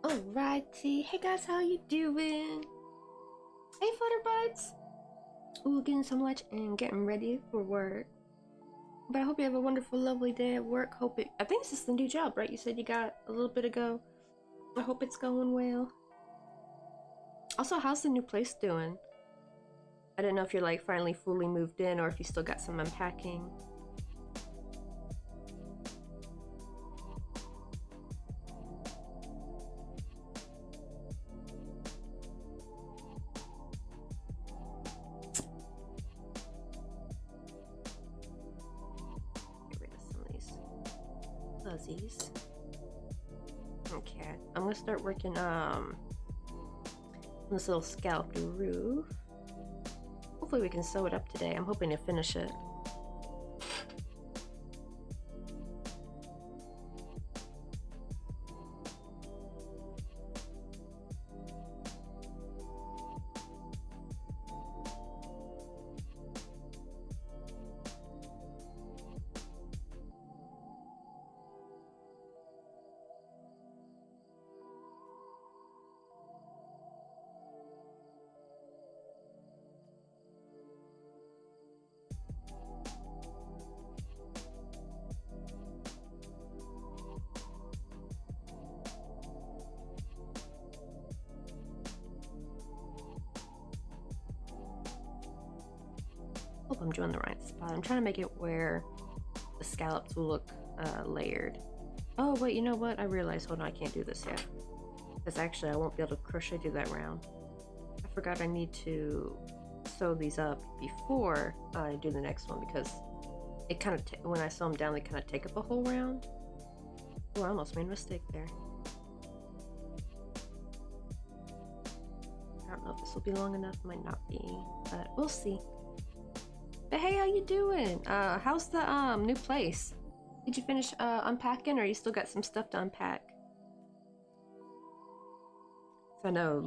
Alrighty, hey guys, how you doing? Hey Flutterbuds! Ooh, getting some lunch and getting ready for work. But I hope you have a wonderful, lovely day at work. I think this is the new job, right? You said you got a little bit ago. I hope it's going well. Also, how's the new place doing? I don't know if you're like finally fully moved in or if you still got some unpacking. Okay, I'm gonna start working on this little scalloped roof. Hopefully we can sew it up today. I'm hoping to finish it. Hope I'm doing the right spot. I'm trying to make it where the scallops will look layered. Oh, wait, you know what? I realized, hold on, I can't do this yet. Because actually I won't be able to crochet through that round. I forgot I need to sew these up before I do the next one because it kind of, when I sew them down, they kind of take up a whole round. Oh, I almost made a mistake there. I don't know if this will be long enough, might not be, but we'll see. But hey, how you doing? How's the new place? Did you finish unpacking, or you still got some stuff to unpack? So I know,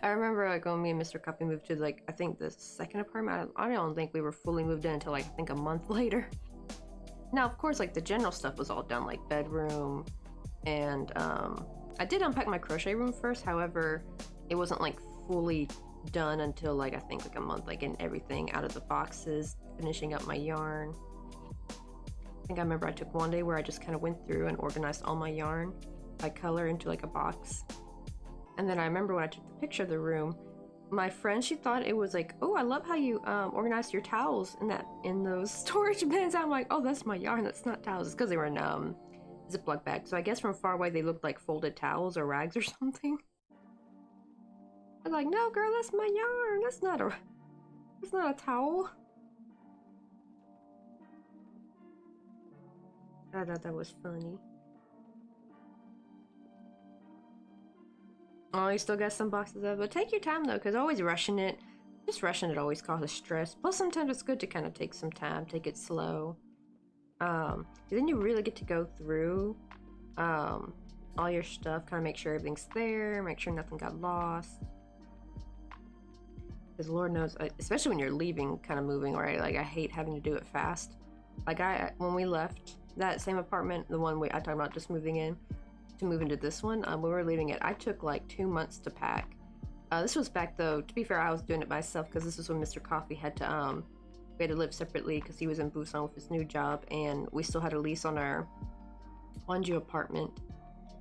I remember like when me and Mr. Coffee moved to like I think the second apartment. I don't think we were fully moved in until like I think a month later. Now, of course, like the general stuff was all done, like bedroom, and I did unpack my crochet room first. However, it wasn't like fully done until like I think like a month, like getting everything out of the boxes, finishing up my yarn. I think I remember I took one day where I just kind of went through and organized all my yarn by color into like a box. And then I remember when I took the picture of the room, my friend, she thought it was like, oh, I love how you organized your towels in those storage bins. I'm like, oh, that's my yarn. That's not towels. It's because they were in Ziploc bags. So I guess from far away they looked like folded towels or rags or something. I was like, no, girl, that's my yarn. That's not a towel. I thought that was funny. Oh, you still got some boxes of it. But take your time though, because always rushing it. Just rushing it always causes stress. Plus sometimes it's good to kind of take some time, take it slow. Then you really get to go through all your stuff, kind of make sure everything's there, make sure nothing got lost. Because Lord knows, especially when you're leaving, kind of moving, right? Like I hate having to do it fast. Like when we left that same apartment, the one I talked about just moving in, to move into this one, when we were leaving it, I took like 2 months to pack. This was back though, to be fair, I was doing it myself because this was when Mr. Coffee had to we had to live separately because he was in Busan with his new job, and we still had a lease on our Wonju apartment.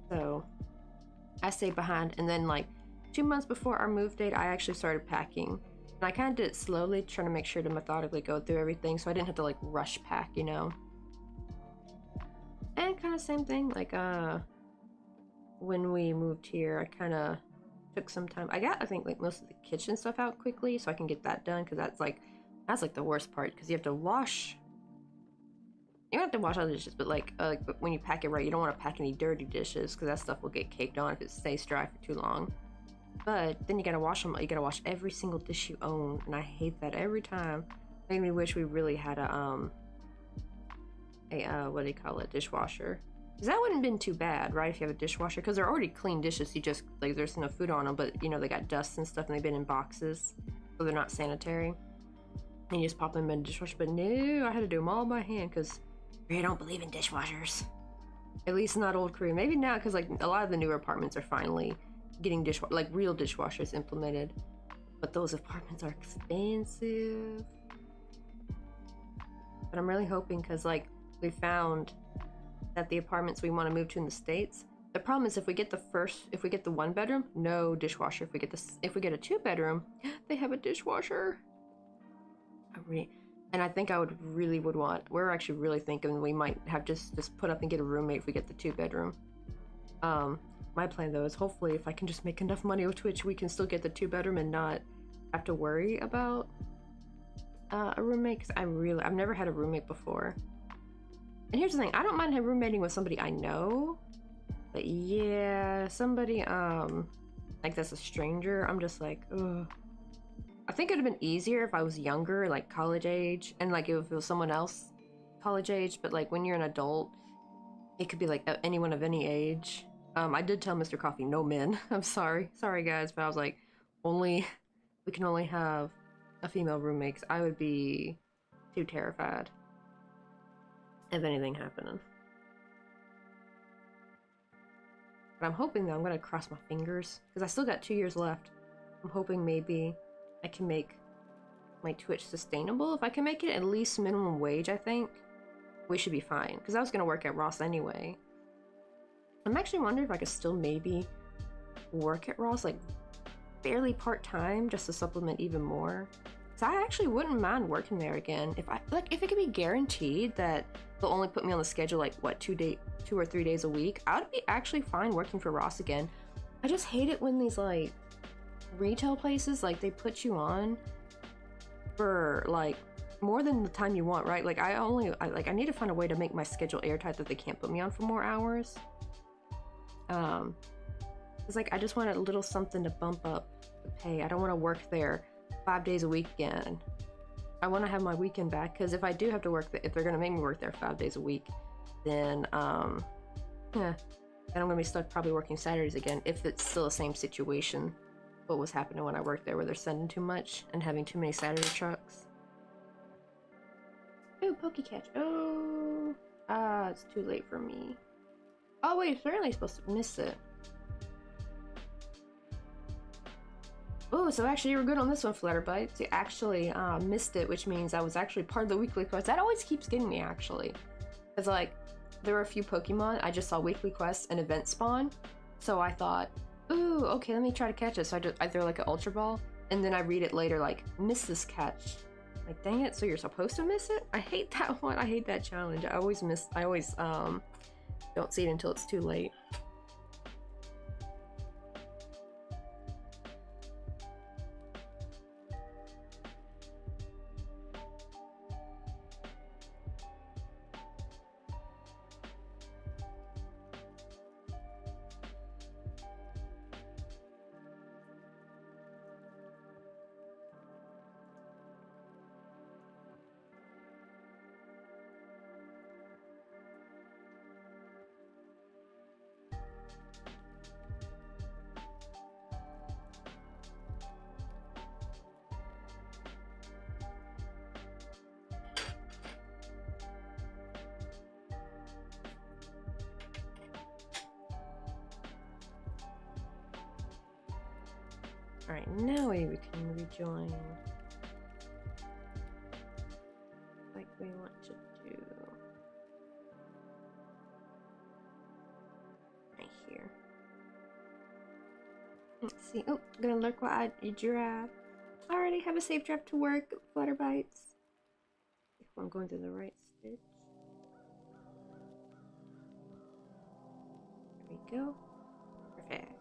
So I stayed behind, and then like 2 months before our move date, I actually started packing. And I kind of did it slowly, trying to make sure to methodically go through everything, so I didn't have to like rush pack, you know. And kind of same thing, like when we moved here, I kind of took some time. I think like most of the kitchen stuff out quickly so I can get that done, because that's like the worst part, because you have to wash. You don't have to wash all the dishes, but but when you pack it right, you don't want to pack any dirty dishes because that stuff will get caked on if it stays dry for too long. But then you gotta wash them. You gotta wash every single dish you own, and I hate that every time. Made me wish we really had a what do you call it, dishwasher. Because that wouldn't have been too bad, right, if you have a dishwasher, because they're already clean dishes. You just like there's no food on them, but you know they got dust and stuff, and they've been in boxes, so they're not sanitary. And you just pop them in the dishwasher. But no, I had to do them all by hand because I don't believe in dishwashers. At least not old Korea. Maybe now, because like a lot of the newer apartments are finally getting real dishwashers implemented. But those apartments are expensive. But I'm really hoping, because like we found that the apartments we want to move to in the States, the problem is if we get the 1 bedroom, no dishwasher. If we get a 2 bedroom, they have a dishwasher. And I think we're actually really thinking we might have just put up and get a roommate if we get the 2 bedroom. My plan though is hopefully if I can just make enough money with Twitch, we can still get the 2 bedroom and not have to worry about a roommate, because I've never had a roommate before. And here's the thing, I don't mind roommating with somebody I know, but yeah, somebody like that's a stranger, I'm just like, ugh. I think it would have been easier if I was younger, like college age, and like if it was someone else college age, but like when you're an adult, it could be like anyone of any age. I did tell Mr. Coffee, no men. I'm sorry guys, but I was like, we can only have a female roommate, 'cause I would be too terrified of anything happening. But I'm hoping though, I'm gonna cross my fingers, because I still got 2 years left. I'm hoping maybe I can make my Twitch sustainable. If I can make it at least minimum wage, I think we should be fine, because I was gonna work at Ross anyway. I'm actually wondering if I could still maybe work at Ross like barely part-time, just to supplement even more. So I actually wouldn't mind working there again if it could be guaranteed that they'll only put me on the schedule like what 2 or 3 days a week. I would be actually fine working for Ross again. I just hate it when these like retail places, like they put you on for like more than the time you want, right? Like I need to find a way to make my schedule airtight that they can't put me on for more hours. It's like I just want a little something to bump up the pay. I don't want to work there 5 days a week again. I want to have my weekend back, because if I do have to work if they're gonna make me work there 5 days a week, then then I'm gonna be stuck probably working Saturdays again, if it's still the same situation what was happening when I worked there, where they're sending too much and having too many Saturday trucks. Oh, Pokecatch. Oh, it's too late for me. Oh wait, apparently I'm supposed to miss it. Oh, so actually you were good on this one, Flutterbytes. You actually missed it, which means I was actually part of the weekly quest. That always keeps getting me, actually. Because like, there were a few Pokemon, I just saw weekly quests and event spawn. So I thought, Ooh, okay, let me try to catch it. So I throw like an ultra ball, and then I read it later like, miss this catch. Like, dang it, so you're supposed to miss it? I hate that one. I hate that challenge. I always don't see it until it's too late. Alright, now we can rejoin like we want to do. Right here. Let's see. Oh, gonna lurk while I drive. Alrighty, have a safe drive to work, Flutterbites. If I'm going through the right stitch. There we go. Perfect.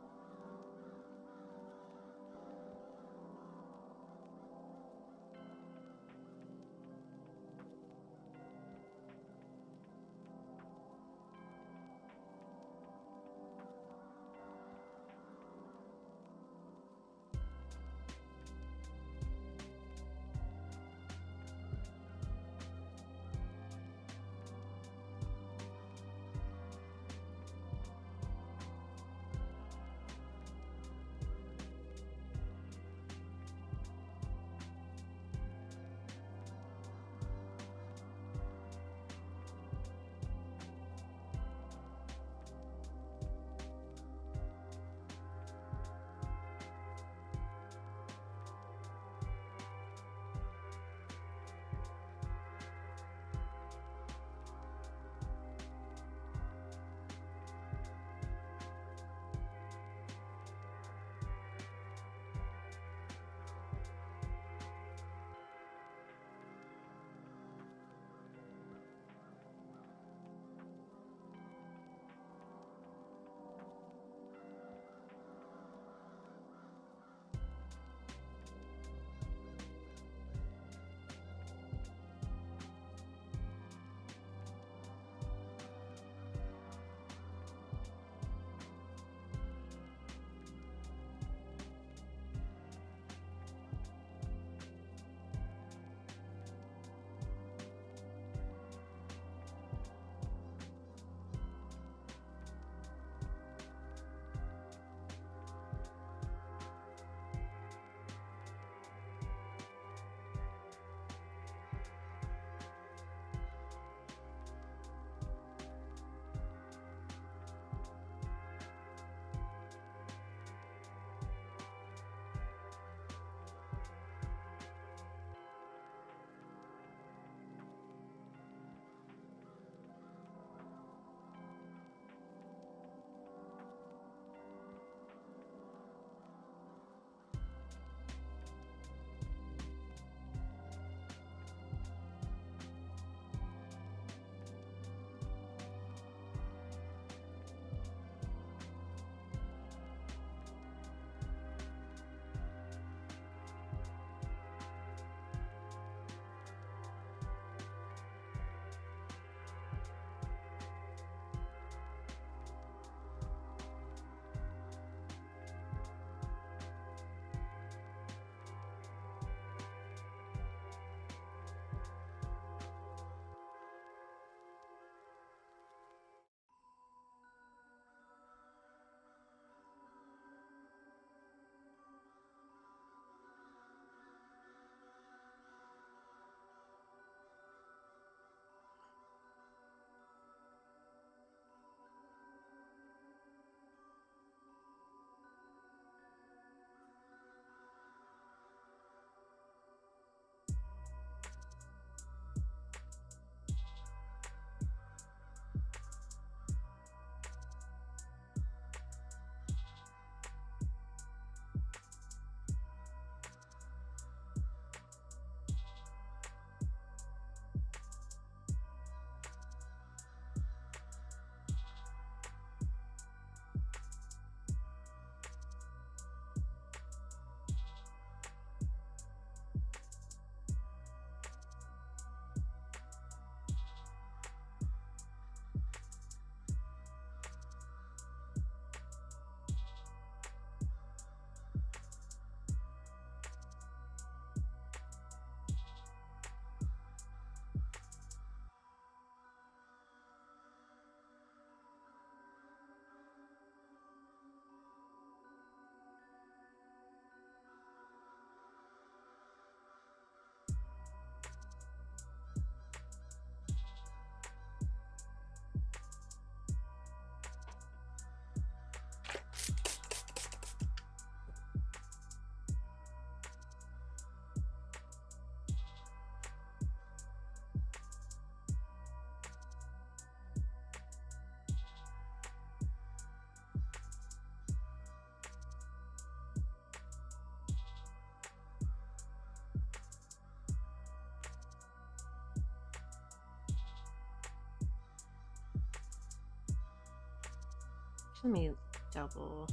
Let me double.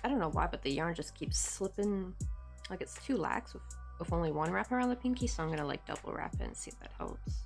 I don't know why, but the yarn just keeps slipping. Like it's too lax with only one wrap around the pinky, so I'm gonna like double wrap it and see if that helps.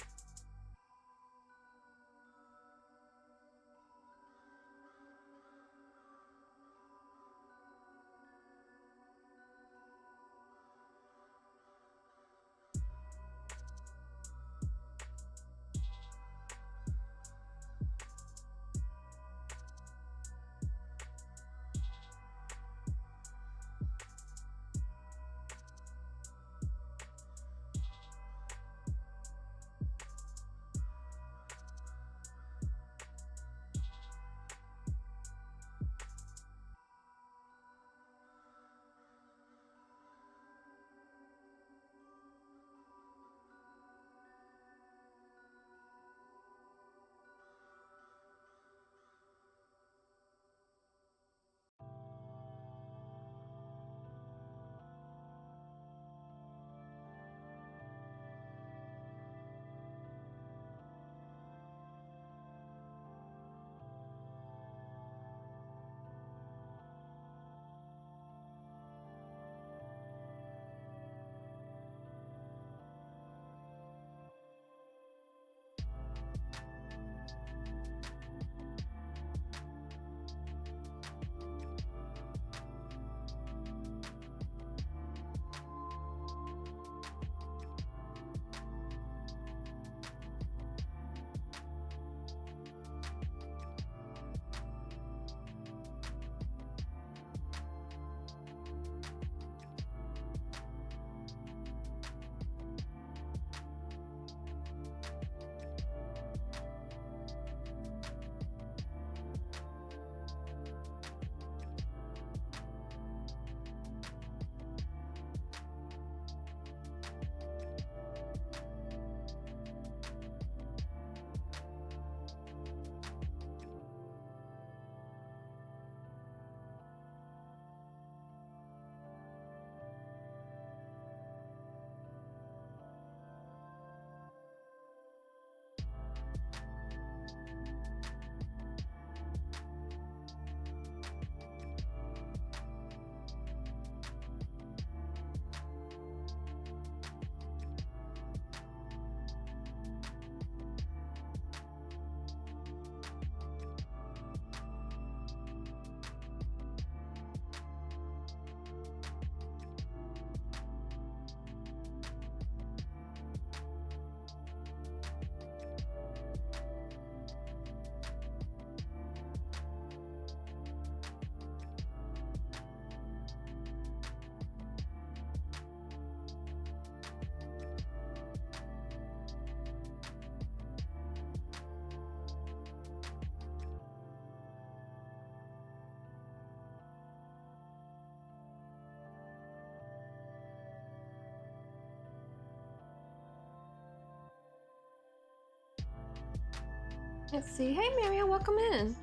Let's see. Hey, Maria, welcome in.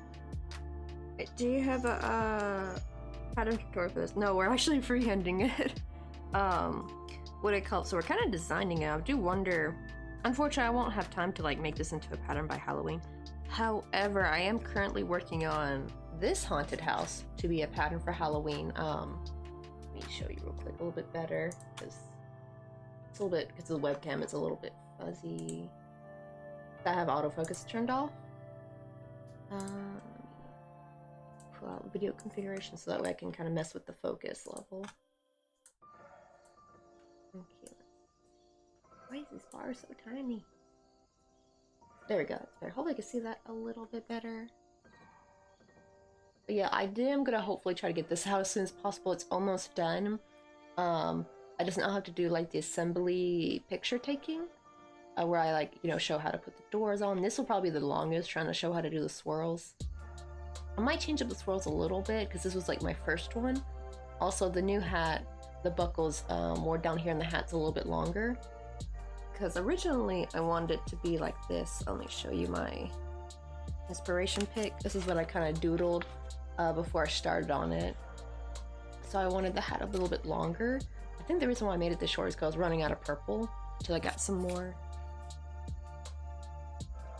Do you have a pattern tutorial for this? No, we're actually freehanding it. What it calls. So we're kind of designing it. I do wonder. Unfortunately, I won't have time to like make this into a pattern by Halloween. However, I am currently working on this haunted house to be a pattern for Halloween. Let me show you real quick a little bit better because it's a little bit because the webcam is a little bit fuzzy. I have autofocus turned off. Let me pull out video configuration so that way I can kind of mess with the focus level. Okay. Why is this bar so tiny? There we go. It's better. Hopefully I can see that a little bit better. But yeah, I am gonna hopefully try to get this out as soon as possible. It's almost done. I just now have to do like the assembly picture taking. Where I like, you know, show how to put the doors on. This will probably be the longest, trying to show how to do the swirls. I might change up the swirls a little bit because this was like my first one. Also, the new hat, the buckles more down here in the hat's a little bit longer. Because originally I wanted it to be like this. Let me show you my inspiration pick. This is what I kind of doodled before I started on it. So I wanted the hat a little bit longer. I think the reason why I made it this short is because I was running out of purple. So I got some more.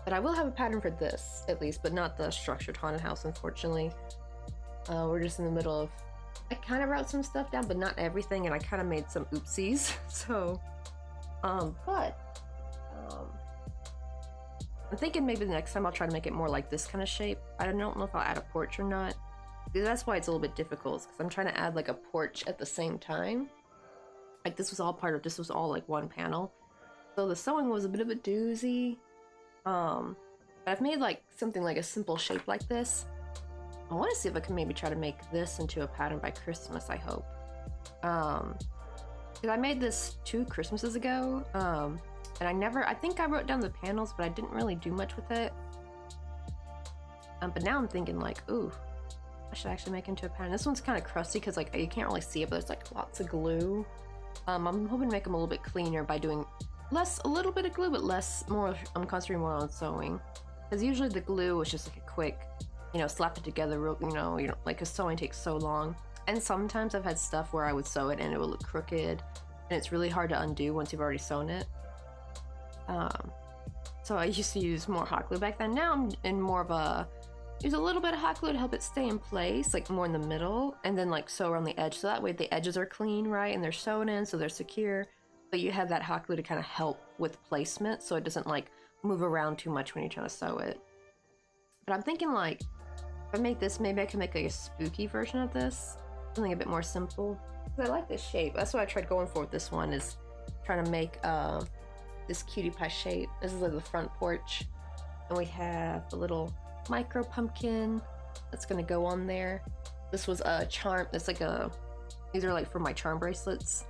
But I will have a pattern for this, at least, but not the structured haunted house, unfortunately. We're just in the middle of... I kind of wrote some stuff down, but not everything, and I kind of made some oopsies. So, I'm thinking maybe the next time I'll try to make it more like this kind of shape. I don't know if I'll add a porch or not. That's why it's a little bit difficult, because I'm trying to add like a porch at the same time. Like this was all like one panel. So the sewing was a bit of a doozy. But I've made like something like a simple shape like this. I want to see if I can maybe try to make this into a pattern by Christmas, I hope. Because I made this 2 Christmases ago. And I think I wrote down the panels, but I didn't really do much with it. But now I'm thinking like, ooh, I should actually make it into a pattern. This one's kind of crusty because like you can't really see it, but there's like lots of glue. I'm hoping to make them a little bit cleaner by doing a little bit of glue, but I'm concentrating more on sewing. Because usually the glue is just like a quick, slap it together real, like a sewing takes so long. And sometimes I've had stuff where I would sew it and it would look crooked, and it's really hard to undo once you've already sewn it. So I used to use more hot glue back then. Now I'm in more of use a little bit of hot glue to help it stay in place, like more in the middle, and then like sew around the edge, so that way the edges are clean, right, and they're sewn in, so they're secure. But you have that hot glue to kind of help with placement, so it doesn't like move around too much when you're trying to sew it. But I'm thinking like, if I make this, maybe I can make like a spooky version of this, something a bit more simple. Because I like this shape. That's what I tried going for with this one, is trying to make this cutie pie shape. This is like the front porch, and we have a little micro pumpkin that's gonna go on there. This was a charm. It's like these are like for my charm bracelets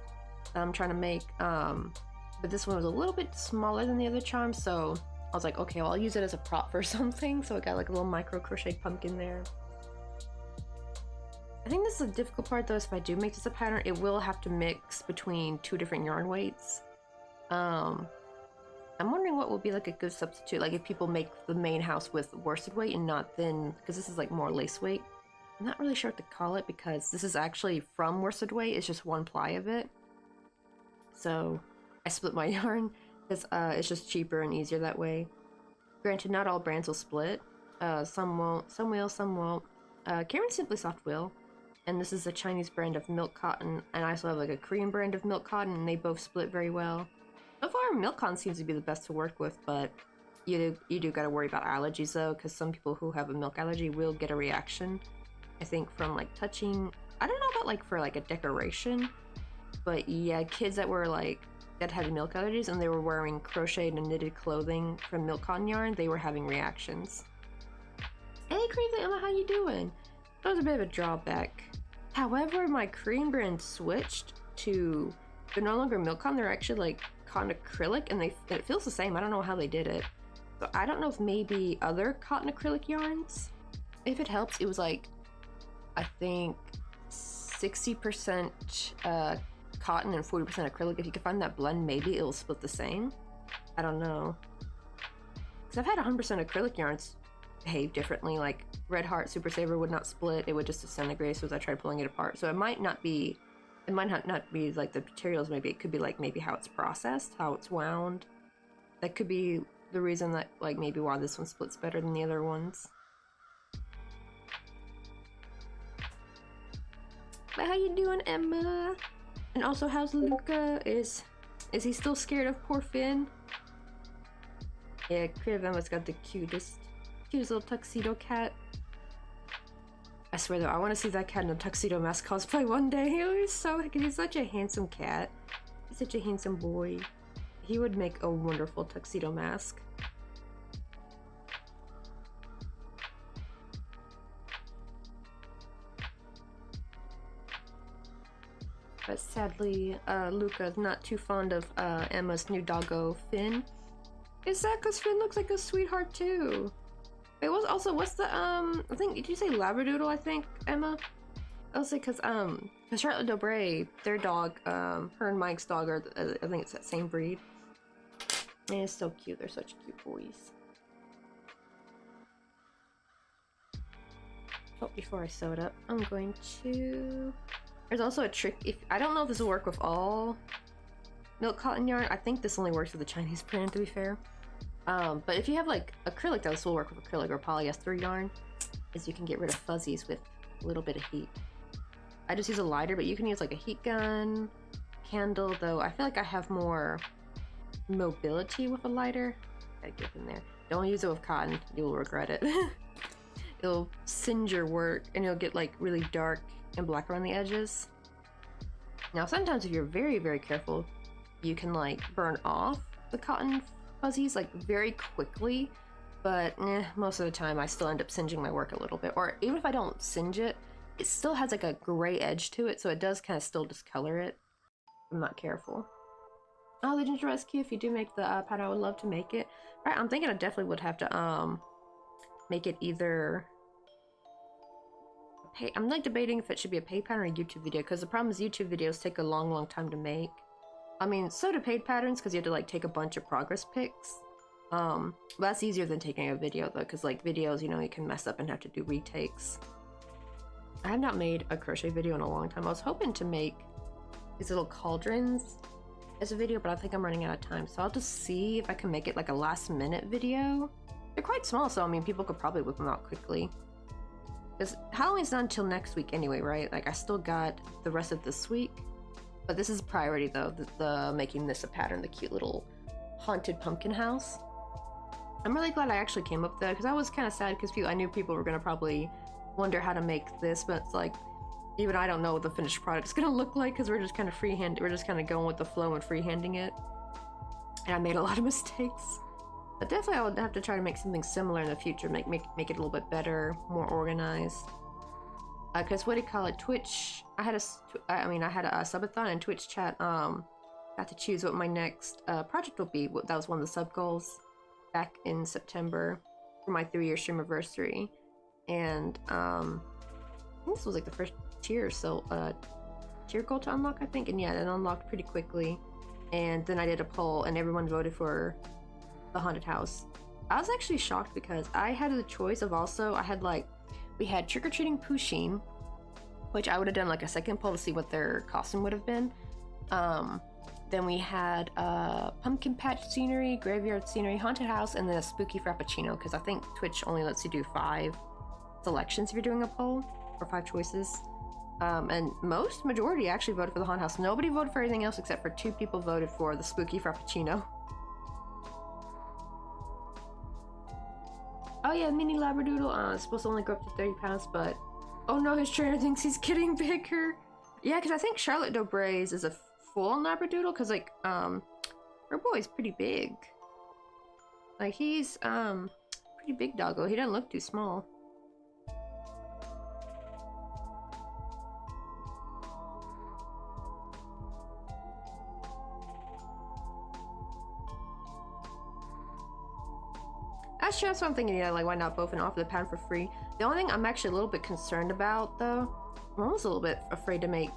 that I'm trying to make. But this one was a little bit smaller than the other charm, so I was like, okay, well, I'll use it as a prop for something. So I got like a little micro crochet pumpkin there. I think this is a difficult part though, is if I do make this a pattern, it will have to mix between 2 different yarn weights. I'm wondering what will be like a good substitute, like if people make the main house with worsted weight and not thin, because this is like more lace weight. I'm not really sure what to call it, because this is actually from worsted weight, it's just 1 ply of it. So I split my yarn, because it's just cheaper and easier that way. Granted, not all brands will split. Some won't, some will, some won't. Cameron Simply Soft will, and this is a Chinese brand of milk cotton, and I also have like a Korean brand of milk cotton, and they both split very well. So far, milk cotton seems to be the best to work with, but you do gotta worry about allergies though, because some people who have a milk allergy will get a reaction. I think from like touching, I don't know about like for like a decoration, but yeah, kids that were like, that had milk allergies and they were wearing crocheted and knitted clothing from milk cotton yarn, they were having reactions. Hey Crazy Emma, how you doing? That was a bit of a drawback. However, my Korean brand switched to, they're no longer milk cotton, they're actually like cotton acrylic, and it feels the same. I don't know how they did it. So I don't know if maybe other cotton acrylic yarns, if it helps. It was like, I think 60% cotton and 40% acrylic. If you can find that blend, maybe it'll split the same. I don't know. Because I've had 100% acrylic yarns behave differently. Like Red Heart Super Saver would not split. It would just disintegrate as soon as I tried pulling it apart. So it might not be like the materials, maybe it could be like maybe how it's processed, how it's wound. That could be the reason that like maybe why this one splits better than the other ones. But how you doing, Emma? And also, how's Luca? Is he still scared of poor Finn? Yeah, Creative Emma's got the cutest little tuxedo cat. I swear though, I want to see that cat in a tuxedo mask cosplay one day. He's such a handsome cat. He's such a handsome boy. He would make a wonderful tuxedo mask. But sadly, Luca's not too fond of Emma's new doggo, Finn. Is that because Finn looks like a sweetheart too? It was also, what's the, I think, did you say Labradoodle, I think, Emma? I was like, because Charlotte Dobre, their dog, her and Mike's dog are, I think it's that same breed. And it's so cute, they're such cute boys. Oh, before I sew it up, I'm going to... There's also a trick, I don't know if this will work with all milk cotton yarn. I think this only works with the Chinese brand, to be fair. But if you have like acrylic, that will work with acrylic or polyester yarn, is you can get rid of fuzzies with a little bit of heat. I just use a lighter, but you can use like a heat gun, candle, though I feel like I have more mobility with a lighter. Gotta get in there. Don't use it with cotton, you'll regret it. It'll singe your work and you'll get like really dark and black around the edges. Now sometimes if you're very, very careful, you can like burn off the cotton fuzzies like very quickly, but most of the time I still end up singeing my work a little bit. Or even if I don't singe it, it still has like a gray edge to it, so it does kind of still discolor it. I'm not careful. Oh, the ginger rescue, if you do make the pattern, I would love to make it. Right, I'm thinking I definitely would have to make it either I'm like debating if it should be a paid pattern or a YouTube video, because the problem is YouTube videos take a long time to make. I mean, so do paid patterns, because you have to like take a bunch of progress pics. But that's easier than taking a video though, because like videos, you know, you can mess up and have to do retakes. I have not made a crochet video in a long time. I was hoping to make these little cauldrons as a video, but I think I'm running out of time, so I'll just see if I can make it like a last minute video. They're quite small, so I mean people could probably whip them out quickly. Because Halloween's not until next week anyway, right? Like I still got the rest of this week. But this is priority though, the making this a pattern, the cute little haunted pumpkin house. I'm really glad I actually came up with that, because I was kind of sad because I knew people were going to probably wonder how to make this, but it's like, even I don't know what the finished product's going to look like, because we're just kind of we're just kind of going with the flow and freehanding it. And I made a lot of mistakes. But definitely I would have to try to make something similar in the future, make it a little bit better, more organized. Because what do you call it, Twitch, I had a subathon and Twitch chat, got to choose what my next project will be. That was one of the sub goals back in September for my 3-year streamiversary. And I think this was like the first tier goal to unlock, I think, and yeah, it unlocked pretty quickly. And then I did a poll and everyone voted for the haunted house. I was actually shocked because I had the choice of we had trick-or-treating Pusheen, which I would have done like a second poll to see what their costume would have been. Then we had pumpkin patch scenery, graveyard scenery, haunted house, and then a spooky frappuccino, because I think Twitch only lets you do 5 selections if you're doing a poll, or 5 choices. And majority actually voted for the haunted house. Nobody voted for anything else except for 2 people voted for the spooky frappuccino. Oh yeah, mini labradoodle, it's supposed to only go up to 30 pounds, but oh no, his trainer thinks he's getting bigger. Yeah, because I think Charlotte Dobray's is a full-on labradoodle, because like her boy's pretty big. Like he's pretty big doggo. He doesn't look too small. That's just what I'm thinking, yeah, like why not both and offer the pattern for free? The only thing I'm actually a little bit concerned about though, I'm almost a little bit afraid to make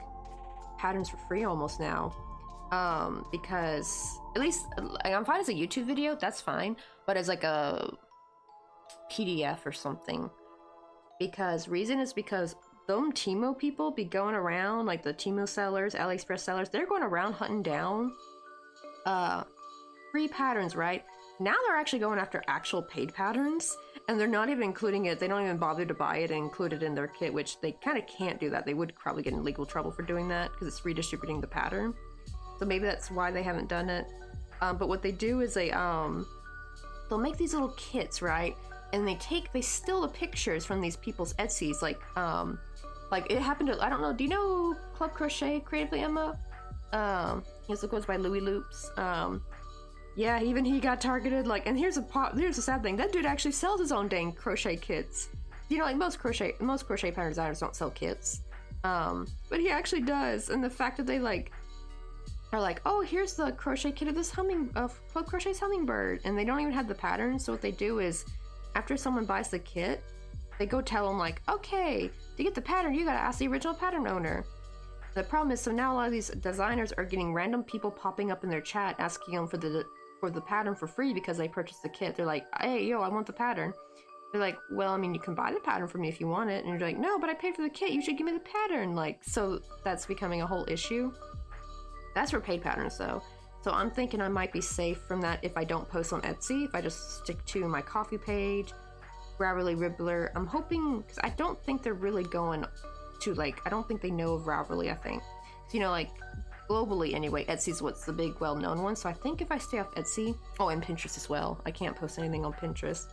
patterns for free almost now. Because at least like, I'm fine as a YouTube video, that's fine, but as like a PDF or something. Because them Temu people be going around, like the Temu sellers, AliExpress sellers, they're going around hunting down free patterns, right? Now they're actually going after actual paid patterns, and they're not even including it. They don't even bother to buy it and include it in their kit, which they kind of can't do that. They would probably get in legal trouble for doing that because it's redistributing the pattern. So maybe that's why they haven't done it. But what they do is they'll make these little kits, right? And they steal the pictures from these people's Etsy's, like it happened to, I don't know, do you know Club Crochet Creatively Emma? He also goes by Louie Loops. Yeah, even he got targeted, like, and here's a sad thing, that dude actually sells his own dang crochet kits. You know, like most crochet pattern designers don't sell kits. But he actually does, and the fact that they are like, oh, here's the crochet kit of this Club Crochet's hummingbird, and they don't even have the pattern. So what they do is, after someone buys the kit, they go tell them like, okay, to get the pattern, you gotta ask the original pattern owner. The problem is, so now a lot of these designers are getting random people popping up in their chat asking them for the pattern for free because they purchased the kit. They're like, hey, yo, I want the pattern. They're like, well, I mean, you can buy the pattern from me if you want it. And you're like, no, but I paid for the kit. You should give me the pattern. Like, so that's becoming a whole issue. That's for paid patterns, though. So I'm thinking I might be safe from that if I don't post on Etsy, if I just stick to my coffee page, Ravelry Ribbler. I'm hoping, because I don't think they're really going to, like, I don't think they know of Ravelry, I think. So, you know, like, globally anyway, Etsy's what's the big well-known one. So I think if I stay off Etsy, oh, and Pinterest as well. I can't post anything on Pinterest.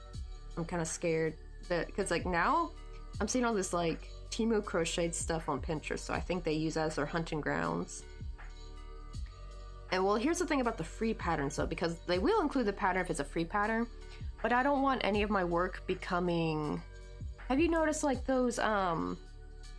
I'm kind of scared that, because like now, I'm seeing all this like Temu crocheted stuff on Pinterest, so I think they use that as their hunting grounds. And well, here's the thing about the free patterns though, because they will include the pattern if it's a free pattern, but I don't want any of my work becoming, have you noticed like those, oh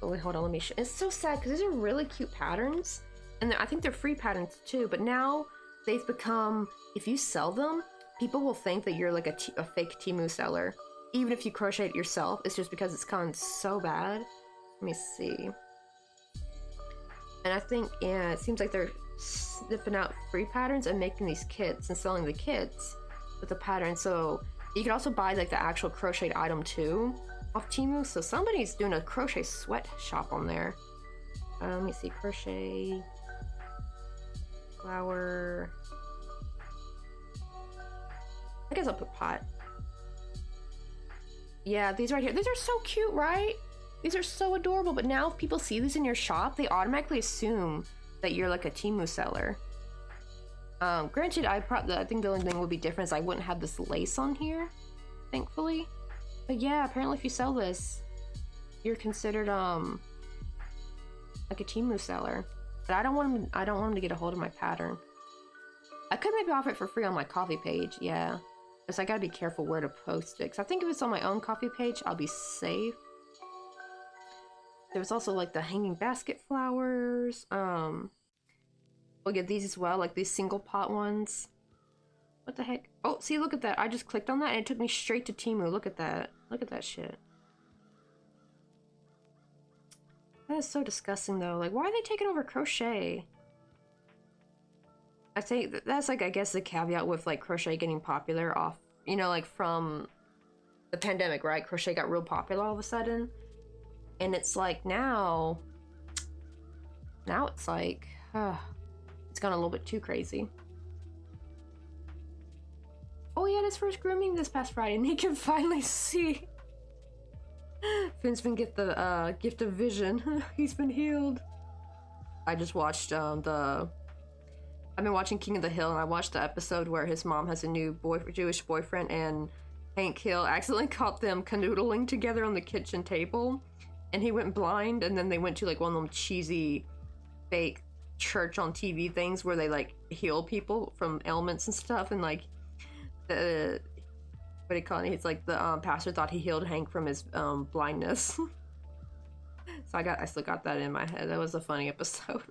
wait, hold on, let me show. It's so sad because these are really cute patterns, and I think they're free patterns too, but now they've become, if you sell them, people will think that you're like a fake Temu seller. Even if you crochet it yourself, it's just because it's gone so bad. Let me see. And I think, yeah, it seems like they're sniffing out free patterns and making these kits and selling the kits with the pattern. So you can also buy like the actual crocheted item too off Temu. So somebody's doing a crochet sweatshop on there. Let me see, crochet flower. I guess I'll put pot. Yeah, these right here. These are so cute, right? These are so adorable. But now if people see these in your shop, they automatically assume that you're like a Temu seller. Granted, I think the only thing would be different is I wouldn't have this lace on here, thankfully. But yeah, apparently if you sell this, you're considered like a Temu seller. But I don't want them to get a hold of my pattern. I could maybe offer it for free on my coffee page, yeah. Because I gotta be careful where to post it. Because I think if it's on my own coffee page, I'll be safe. There's also like the hanging basket flowers. We'll get these as well, like these single pot ones. What the heck? Oh, see, look at that. I just clicked on that and it took me straight to Temu. Look at that. Look at that shit. That is so disgusting though. Like, why are they taking over crochet? I think that's like, I guess the caveat with like crochet getting popular off, you know, like from the pandemic, right? Crochet got real popular all of a sudden. And it's like now it's like, it's gone a little bit too crazy. Oh, he had his first grooming this past Friday and he can finally see. Finn's been gift the gift of vision. He's been healed. I just watched I've been watching King of the Hill, and I watched the episode where his mom has a new Jewish boyfriend, and Hank Hill accidentally caught them canoodling together on the kitchen table, and he went blind, and then they went to like one of them cheesy fake church on TV things where they like heal people from ailments and stuff, and like the what do you call it? It's like the pastor thought he healed Hank from his blindness. So I still got that in my head. That was a funny episode.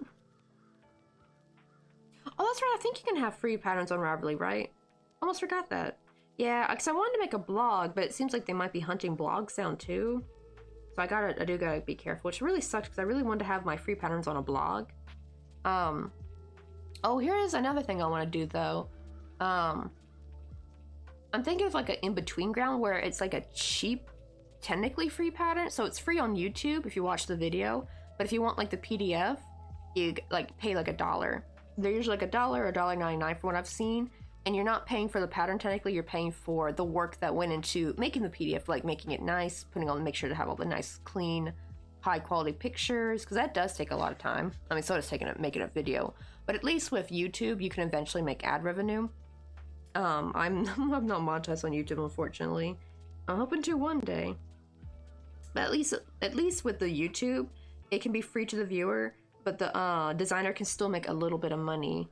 Oh, that's right. I think you can have free patterns on Ravelry, right? Almost forgot that. Yeah, because I wanted to make a blog, but it seems like they might be hunting blogs down too. So I do gotta be careful, which really sucks because I really wanted to have my free patterns on a blog. Oh, here is another thing I want to do though. I'm thinking of like an in-between ground where it's like a cheap, technically free pattern. So it's free on YouTube if you watch the video, but if you want like the PDF, you like pay like $1. They're usually like $1 or $1.99 for what I've seen, and you're not paying for the pattern technically, you're paying for the work that went into making the PDF, like making it nice, make sure to have all the nice, clean, high quality pictures, because that does take a lot of time. I mean, so does making a video, but at least with YouTube, you can eventually make ad revenue. I'm not monetized on YouTube, unfortunately. I'm hoping to one day, but at least with the YouTube, it can be free to the viewer. But the designer can still make a little bit of money.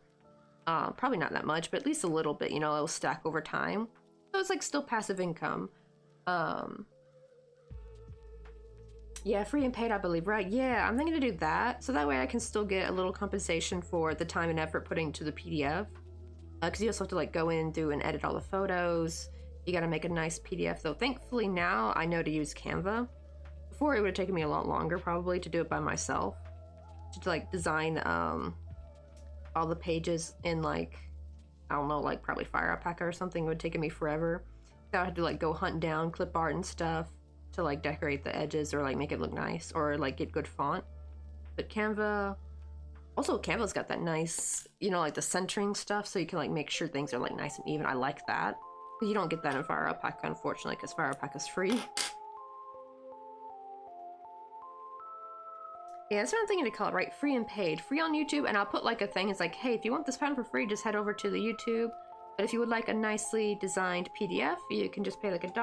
Probably not that much, but at least a little bit, you know, it'll stack over time. So it's like still passive income. Yeah, free and paid, I believe, right? Yeah, I'm thinking to do that. So that way I can still get a little compensation for the time and effort putting to the PDF. Because you also have to like go in through and edit all the photos. You got to make a nice PDF though. Thankfully now I know to use Canva. Before it would have taken me a lot longer probably to do it by myself. To like design all the pages in like, I don't know, like probably Fire Alpaca or something. It would take me forever. So I had to like go hunt down clip art and stuff to like decorate the edges or like make it look nice or like get good font. But Canva, Also, Canva's got that nice, you know, like the centering stuff, so you can like make sure things are like nice and even. I like that. You don't get that in Fire Alpaca, unfortunately, because Fire Alpaca is free. Yeah, that's what I'm thinking to call it, right? Free and paid. Free on YouTube, and I'll put like a thing. It's like, hey, if you want this pattern for free, just head over to the YouTube. But if you would like a nicely designed PDF, you can just pay like $1.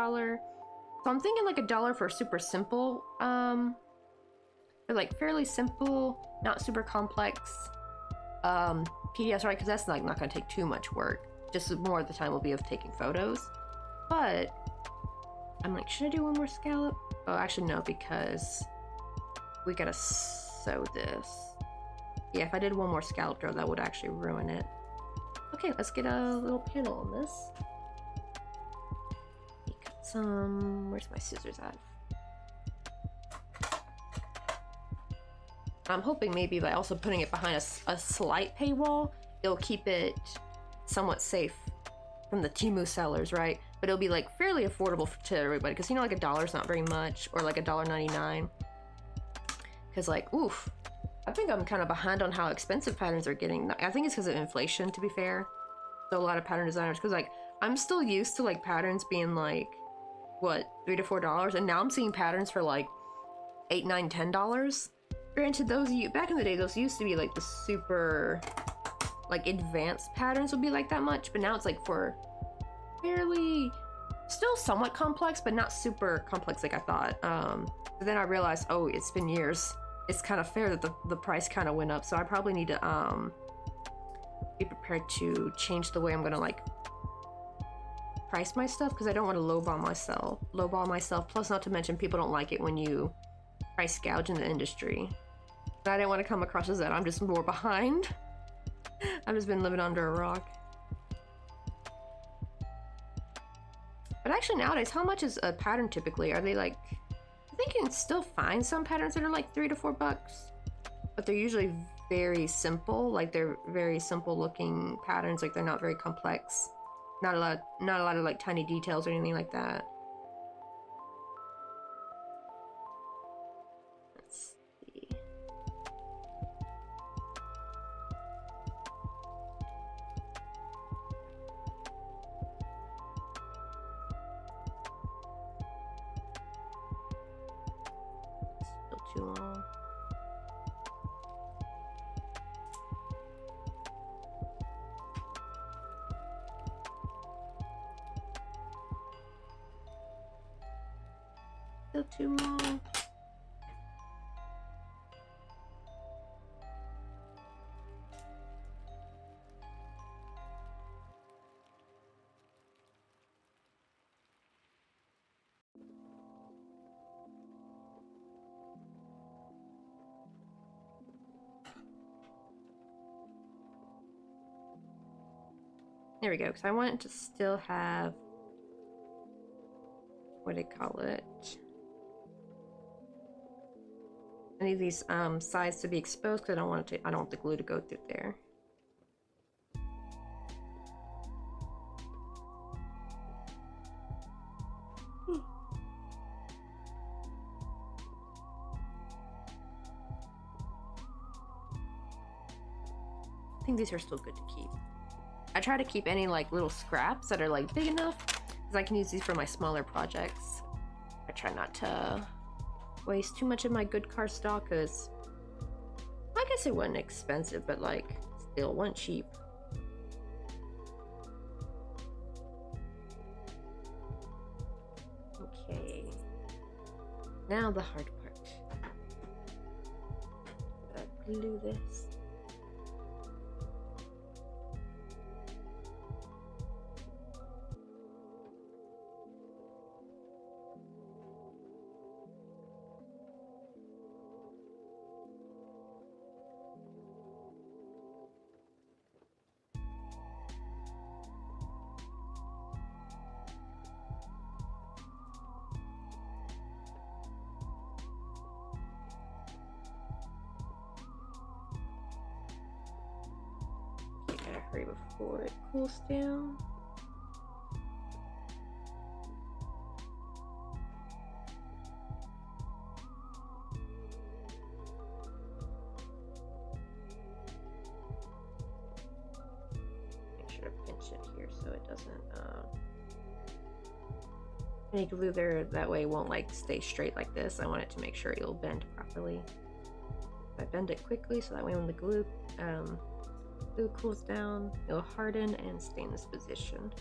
So I'm thinking like $1 for super simple, for like fairly simple, not super complex PDFs, right? Because that's like not going to take too much work. Just more of the time will be of taking photos. But I'm like, should I do one more scallop? Oh, actually no, because we gotta sew this. Yeah, if I did one more scallop row, that would actually ruin it. Okay, let's get a little panel on this. Cut some. Where's my scissors at? I'm hoping maybe by also putting it behind a slight paywall, it'll keep it somewhat safe from the Temu sellers, right? But it'll be like fairly affordable to everybody, because you know, like $1 is not very much, or like $1.99. Because like, oof, I think I'm kind of behind on how expensive patterns are getting. I think it's because of inflation, to be fair. So a lot of pattern designers, because like I'm still used to like patterns being like, what, $3 to $4, and now I'm seeing patterns for like $8, $9, $10. Granted, those back in the day, those used to be like the super like advanced patterns would be like that much, but now it's like for fairly, still somewhat complex, but not super complex like I thought. But then I realized, oh, it's been years. It's kind of fair that the price kind of went up, so I probably need to be prepared to change the way I'm gonna like price my stuff, because I don't want to lowball myself. Plus, not to mention, people don't like it when you price gouge in the industry. But I didn't want to come across as that. I'm just more behind. I've just been living under a rock. But actually nowadays, how much is a pattern typically? Are they like, I think you can still find some patterns that are like $3 to $4, but they're usually very simple. Like they're very simple looking patterns. Like they're not very complex. Not a lot of like tiny details or anything like that. Let's see. Still too long. Still too long. There we go, because I want it to still have, what do you call it? I need these sides to be exposed because I don't want the glue to go through there. I think these are still good to keep. I try to keep any like little scraps that are like big enough, because I can use these for my smaller projects. I try not to waste too much of my good cardstock, because I guess it wasn't expensive, but like still wasn't cheap. Okay, now the hard part. Gotta glue this. Hurry before it cools down. sure to pinch it here so it doesn't any glue there, that way it won't like stay straight like this. I want it to make sure it'll bend properly. I bend it quickly so that way when the glue cools down, it'll harden and stay in this position.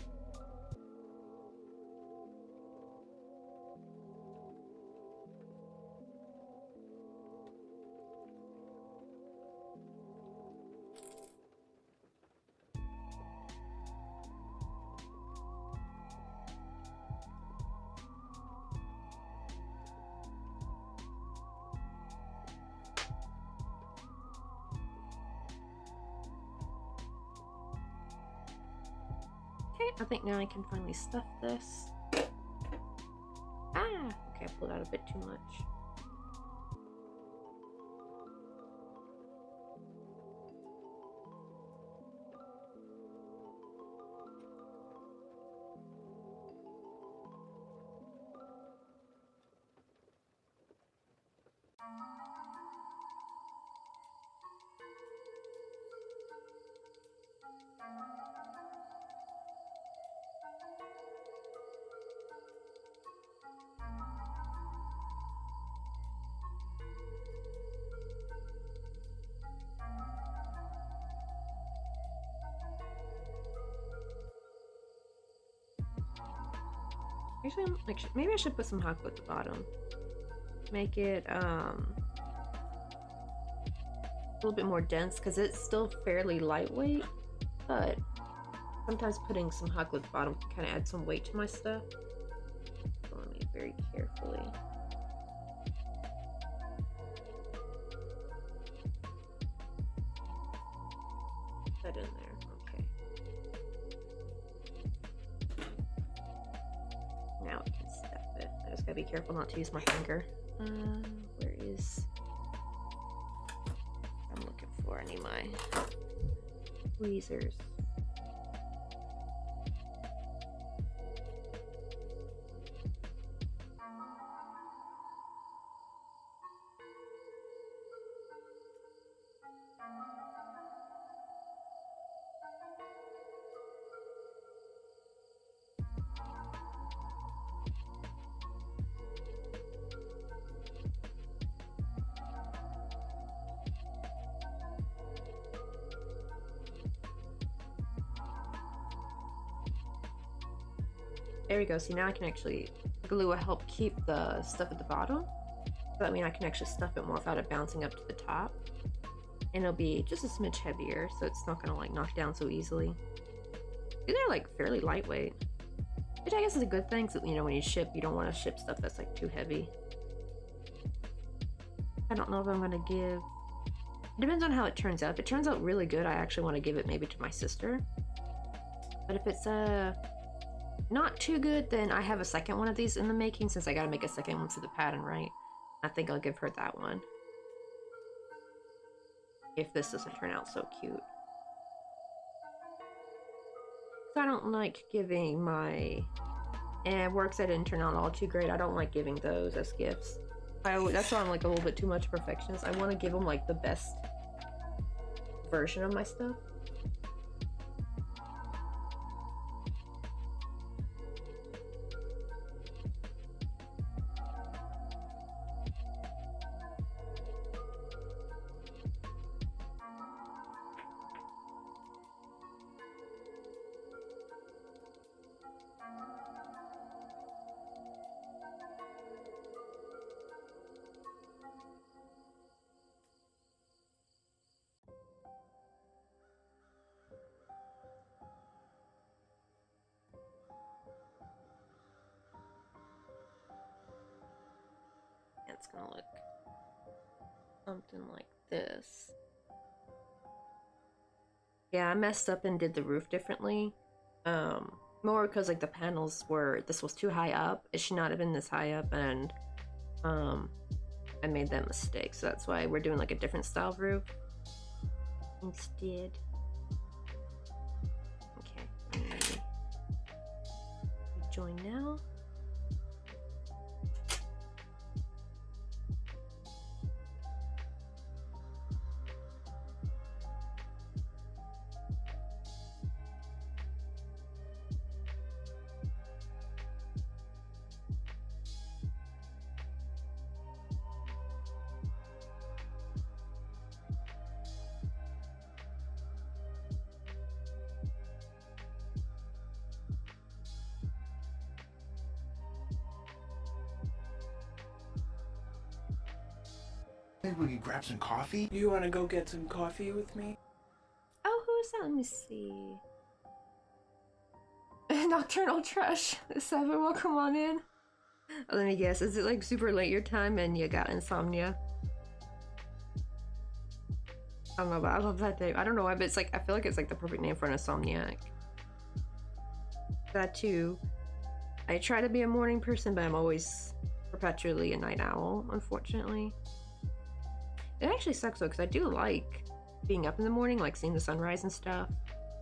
I think now I can finally stuff this. Ah! Okay, I pulled out a bit too much. Actually, maybe I should put some hot glue at the bottom. Make it a little bit more dense because it's still fairly lightweight, but sometimes putting some hot glue at the bottom can kind of add some weight to my stuff. So let me very carefully. Put that in there. Okay. Now I can step it. I just gotta be careful not to use my finger. Where is... I'm looking for, I need my tweezers. There we go. See, now I can actually, glue will help keep the stuff at the bottom. So that means I can actually stuff it more without it bouncing up to the top. And it'll be just a smidge heavier, so it's not gonna like knock down so easily. These are like fairly lightweight, which I guess is a good thing, because you know when you ship, you don't want to ship stuff that's like too heavy. I don't know if I'm gonna give... It depends on how it turns out. If it turns out really good, I actually want to give it maybe to my sister. But if it's not too good, then I have a second one of these in the making, since I gotta make a second one for the pattern, right? I think I'll give her that one. If this doesn't turn out so cute. So I don't like giving my works that didn't turn out all too great. I don't like giving those as gifts. That's why I'm like a little bit too much perfectionist. I want to give them like the best version of my stuff. It's gonna look something like this. Yeah, I messed up and did the roof differently. More because like the panels were, this was too high up. It should not have been this high up, and I made that mistake. So that's why we're doing like a different style roof instead. Okay, join now. think we could grab some coffee? You want to go get some coffee with me? Oh, who is that? Let me see. Nocturnal Trash. 7, well, come on in. Let me guess, is it like super late your time and you got insomnia? I don't know, but I love that name. I don't know why, but it's like, I feel like it's like the perfect name for an insomniac. That too. I try to be a morning person, but I'm always perpetually a night owl, unfortunately. It actually sucks though, because I do like being up in the morning, like seeing the sunrise and stuff.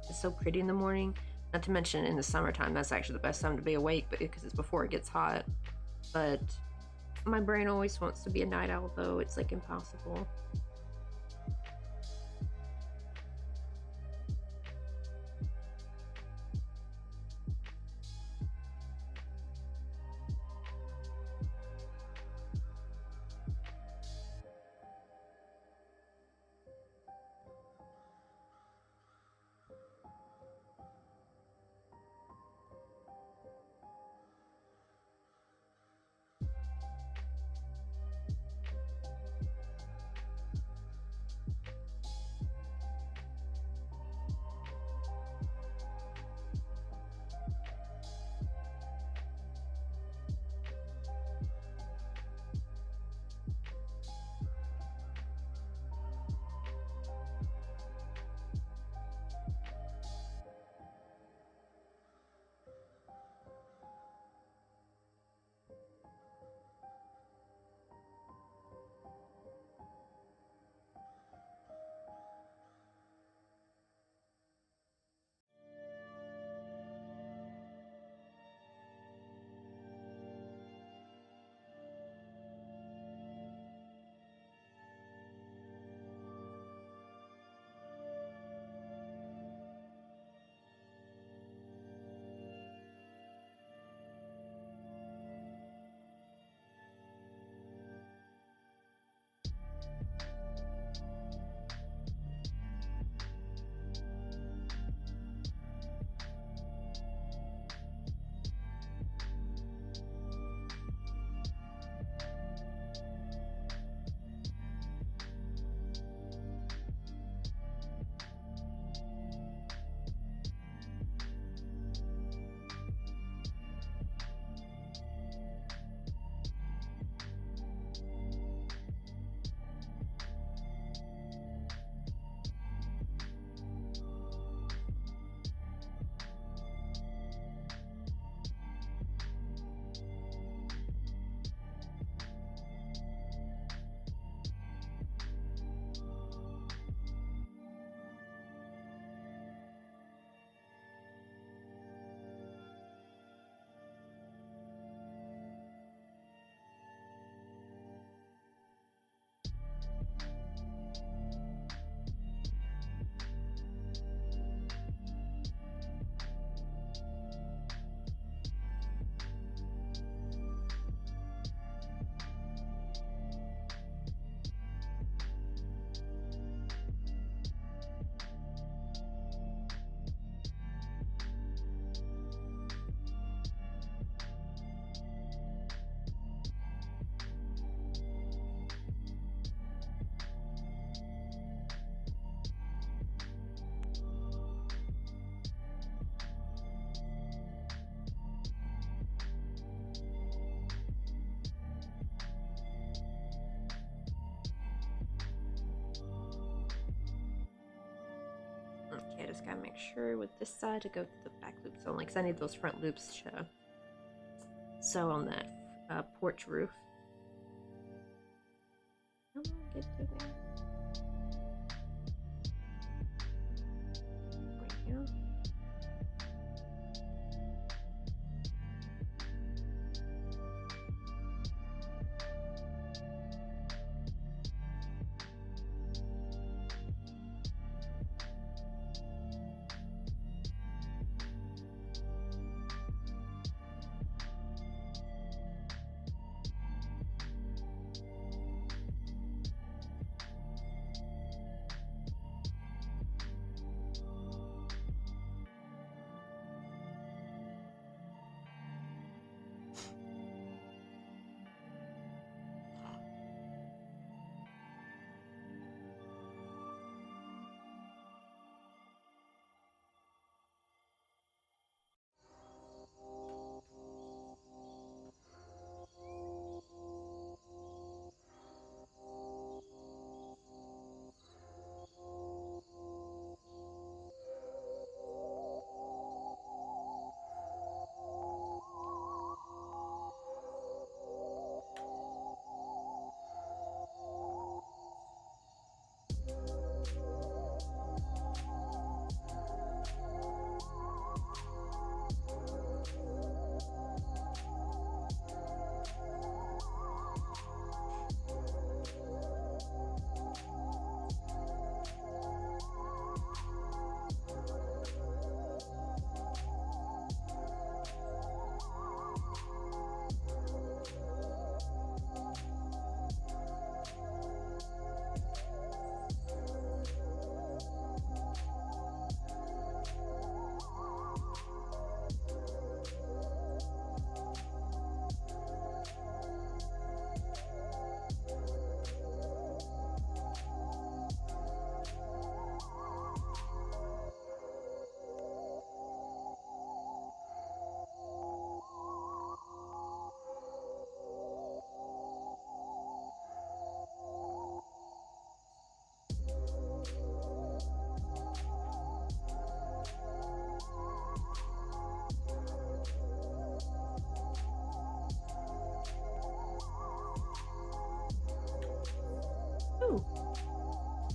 It's so pretty in the morning. Not to mention in the summertime, that's actually the best time to be awake, but because it's before it gets hot. But my brain always wants to be a night owl though. It's like impossible. Okay, I just gotta make sure with this side to go to the back loops only, because I need those front loops to sew on that porch roof. Come on, get to there. There we go.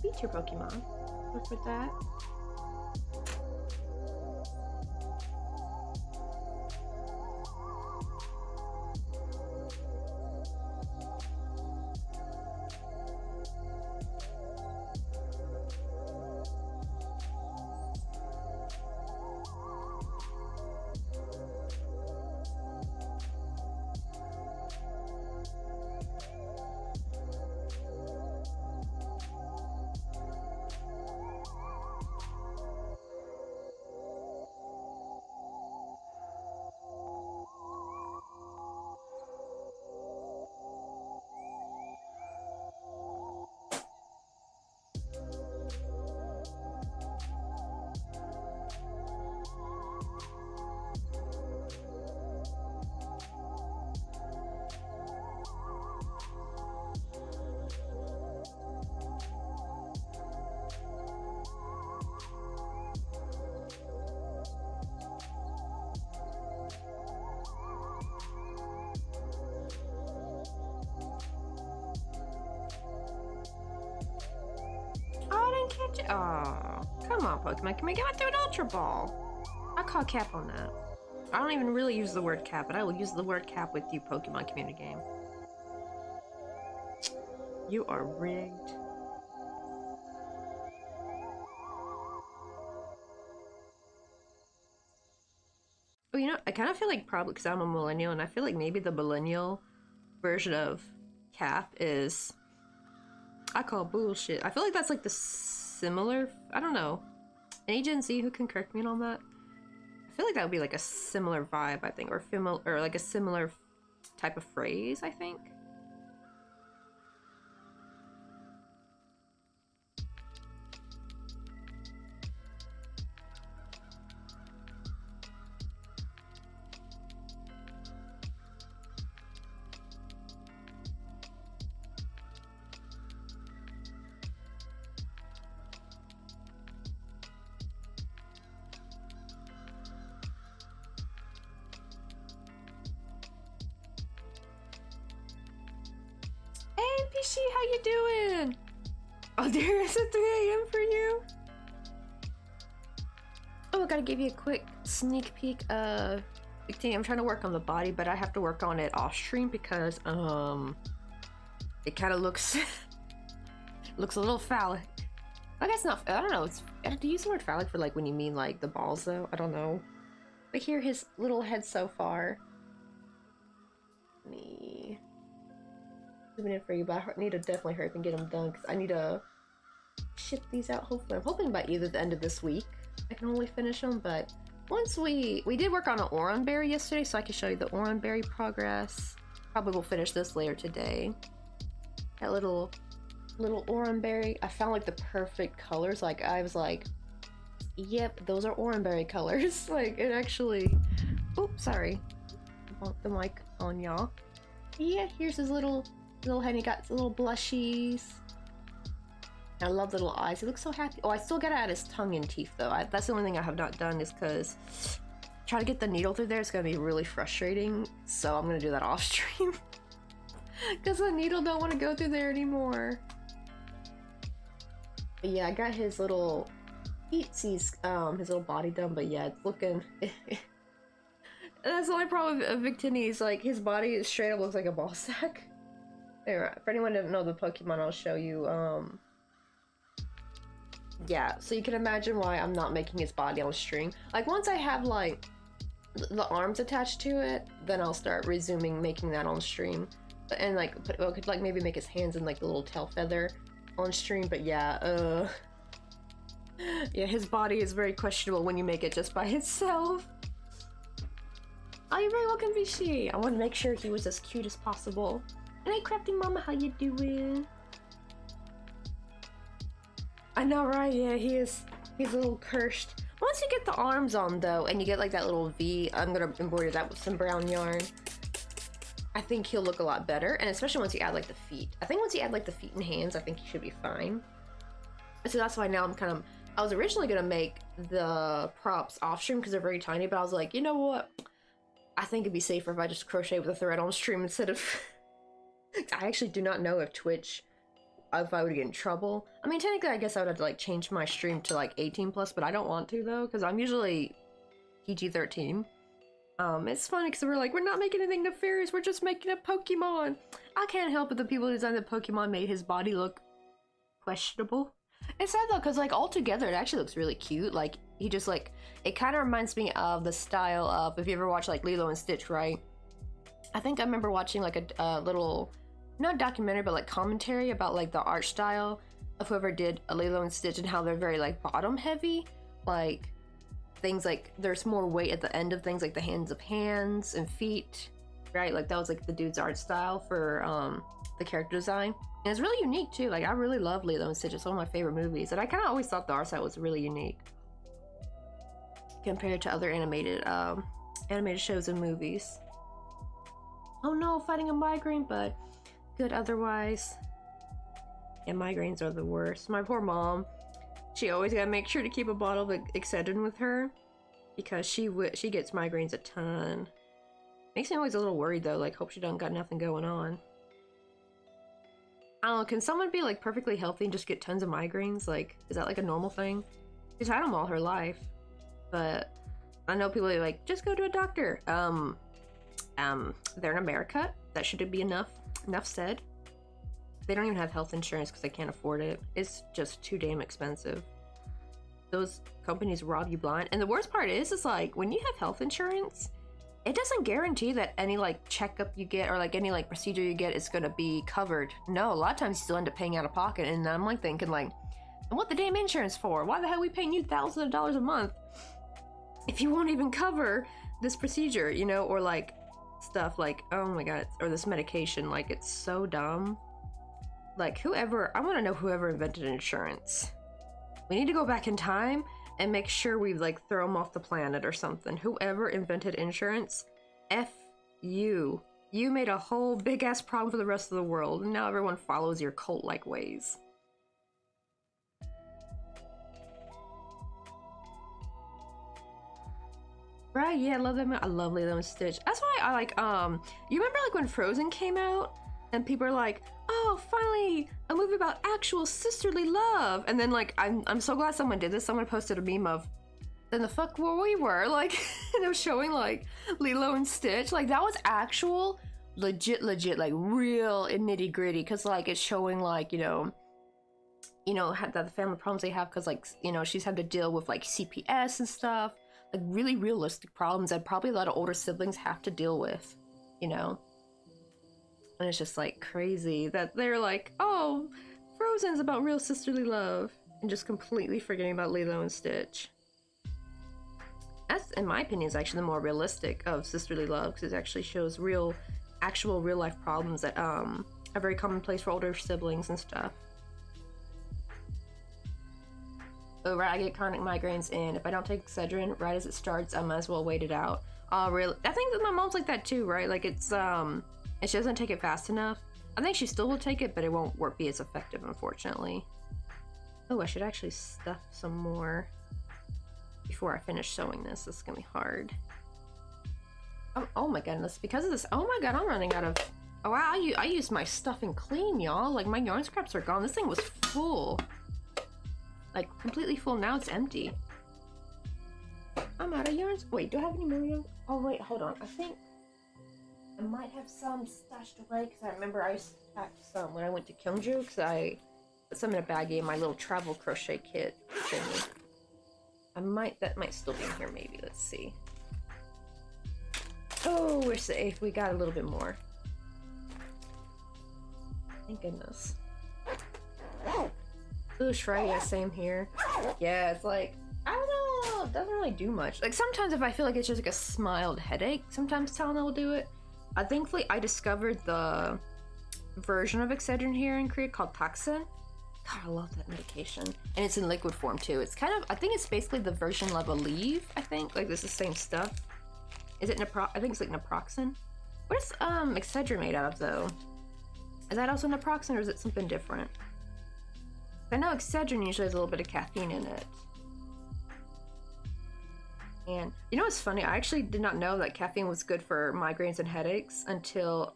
speak to your Pokemon. Look for that. Catch it. Oh, come on, Pokemon. Can we get through an Ultra Ball? I call cap on that. I don't even really use the word cap, but I will use the word cap with you, Pokemon community game. You are rigged. Oh, you know, I kind of feel like probably because I'm a millennial, and I feel like maybe the millennial version of cap is. I call bullshit. I feel like that's like the similar. I don't know. Any Gen Z who can correct me on that? I feel like that would be like a similar vibe, I think, or like a similar type of phrase, I think. NPShi, how you doing? Oh, there is a 3 a.m. for you. Oh, I gotta give you a quick sneak peek of I'm trying to work on the body, but I have to work on it off stream because it kind of looks looks a little phallic. I guess not. I don't know. It's do you use the word phallic for like when you mean like the balls though? I don't know. But here his little head so far. Me zooming in for you, but I need to definitely hurry up and get them done because I need to ship these out. Hopefully, I'm hoping by either the end of this week I can only finish them. But once we did work on an Oranberry yesterday, so I can show you the Oranberry progress. Probably will finish this later today. That little Oranberry, I found like the perfect colors. Like I was like, yep, those are Oranberry colors. Like it actually. Oops, sorry, bumped the mic on y'all. Yeah, here's his little head. He got little blushies. I love the little eyes. He looks so happy. Oh, I still gotta add his tongue and teeth though. That's the only thing I have not done is because try to get the needle through there is gonna be really frustrating. So I'm gonna do that off stream because the needle don't want to go through there anymore. But yeah, I got his little his little body done. But yeah, it's looking. That's the only problem with Victini is like his body straight up looks like a ball sack. There, for anyone who doesn't know the Pokemon, I'll show you. Yeah, so you can imagine why I'm not making his body on string. Like once I have like the arms attached to it, then I'll start resuming making that on stream. And like could like maybe make his hands and like the little tail feather on stream. But yeah, yeah, his body is very questionable when you make it just by itself. Oh, you're very welcome, Vichy. I want to make sure he was as cute as possible. And hey, Crafty Mama, how you doing? I know, right? Yeah, he's a little cursed. Once you get the arms on, though, and you get like that little V, I'm gonna embroider that with some brown yarn. I think he'll look a lot better, and especially once you add like the feet. I think once you add like the feet and hands, I think he should be fine. So that's why now I was originally gonna make the props off stream because they're very tiny, but I was like, you know what? I think it'd be safer if I just crochet with a thread on stream instead of. I actually do not know if Twitch if I would get in trouble. I mean, technically, I guess I would have to like change my stream to like 18 plus, but I don't want to though, because I'm usually PG-13. It's funny because we're like, we're not making anything nefarious, we're just making a Pokemon. I can't help it, the people who designed the Pokemon made his body look questionable. It's sad though, because like altogether it actually looks really cute. Like he just like, it kind of reminds me of the style of, if you ever watch like Lilo and Stitch, right? I think I remember watching like a little, not documentary, but like commentary about like the art style of whoever did a Lilo and Stitch and how they're very like bottom heavy. Like things like there's more weight at the end of things, like the hands and feet, right? Like that was like the dude's art style for the character design. And it's really unique too. Like I really love Lilo and Stitch. It's one of my favorite movies. And I kind of always thought the art style was really unique compared to other animated shows and movies. Oh no, fighting a migraine, but good otherwise. And migraines are the worst. My poor mom, she always gotta make sure to keep a bottle of Excedrin with her because she gets migraines a ton. Makes me always a little worried though, like hope she don't got nothing going on. I don't know, can someone be like perfectly healthy and just get tons of migraines? Like, is that like a normal thing? She's had them all her life, but I know people are like, just go to a doctor. They're in America. That should be enough. Enough said. They don't even have health insurance because they can't afford it. It's just too damn expensive. Those companies rob you blind. And the worst part is like, when you have health insurance, it doesn't guarantee that any like checkup you get or like any like procedure you get is gonna be covered. No, a lot of times you still end up paying out of pocket. And I'm like thinking like, what the damn insurance for? Why the hell are we paying you thousands of dollars a month if you won't even cover this procedure, you know? Or like stuff like, oh my god, or this medication, like it's so dumb. Like I want to know whoever invented insurance. We need to go back in time and make sure we like throw them off the planet or something. Whoever invented insurance, F you. You made a whole big ass problem for the rest of the world, and now everyone follows your cult-like ways. Right, yeah, I love them. I love Lilo and Stitch. That's why I like, you remember like when Frozen came out? And people are like, oh, finally, a movie about actual sisterly love. And then like, I'm so glad someone did this. Someone posted a meme of, then the fuck where we were. Like, and it was showing like Lilo and Stitch. Like that was actual, legit, like real and nitty gritty. Cause like it's showing like, you know, the family problems they have. Cause like, you know, she's had to deal with like CPS and stuff. Like really realistic problems that probably a lot of older siblings have to deal with, you know? And it's just like crazy that they're like, oh, Frozen's about real sisterly love, and just completely forgetting about Lilo and Stitch. That's, in my opinion, is actually the more realistic of sisterly love, because it actually shows actual real life problems that are very commonplace for older siblings and stuff. Oh, right, I get chronic migraines, and if I don't take Excedrin right as it starts, I might as well wait it out. Oh, really? I think that my mom's like that too, right? Like it's and she doesn't take it fast enough. I think she still will take it, but it won't be as effective, unfortunately. Oh, I should actually stuff some more before I finish sewing this. This is gonna be hard. Oh my goodness, because of this, oh my god, I'm running out of, oh wow, I used my stuffing clean, y'all. Like my yarn scraps are gone. This thing was full. Like completely full, now it's empty. I'm out of yarns. Wait, do I have any more yarn? Oh wait, hold on. I think I might have some stashed away because I remember I packed some when I went to Kyungju because I put some in a baggie in my little travel crochet kit thingy. That might still be in here maybe, let's see. Oh, we're safe. We got a little bit more. Thank goodness. Ooh, right, yeah, same here. Yeah, it's like, I don't know, it doesn't really do much. Like sometimes if I feel like it's just like a mild headache, sometimes Tylenol will do it. Thankfully, I discovered the version of Excedrin here in Korea called Toxin. God, I love that medication. And it's in liquid form too. It's kind of, I think it's basically the version of Aleve, I think. Like this is the same stuff. Is it I think it's like naproxen. What is Excedrin made out of though? Is that also naproxen or is it something different? I know Excedrin usually has a little bit of caffeine in it. And you know what's funny? I actually did not know that caffeine was good for migraines and headaches until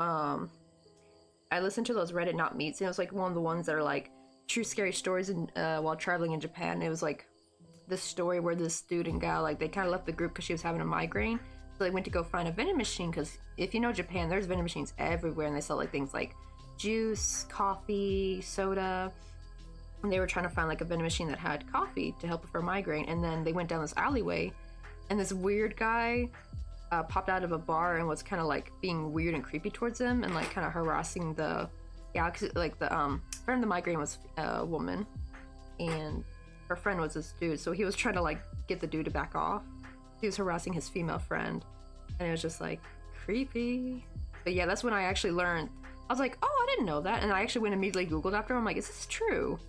I listened to those Reddit Not Meets, and it was like one of the ones that are like true scary stories in, while traveling in Japan. And it was like this story where this student gal, like, they kind of left the group because she was having a migraine. So they went to go find a vending machine, because if you know Japan, there's vending machines everywhere, and they sell like things like juice, coffee, soda. And they were trying to find like a vending machine that had coffee to help with her migraine. And then they went down this alleyway, and this weird guy popped out of a bar and was kind of like being weird and creepy towards them, and like kind of harassing the cause, like the friend of the migraine was a woman, and her friend was this dude. So he was trying to like get the dude to back off. He was harassing his female friend, and it was just like creepy. But yeah, that's when I actually learned. I was like, oh, I didn't know that, and I actually went immediately Googled after. I'm like, is this true?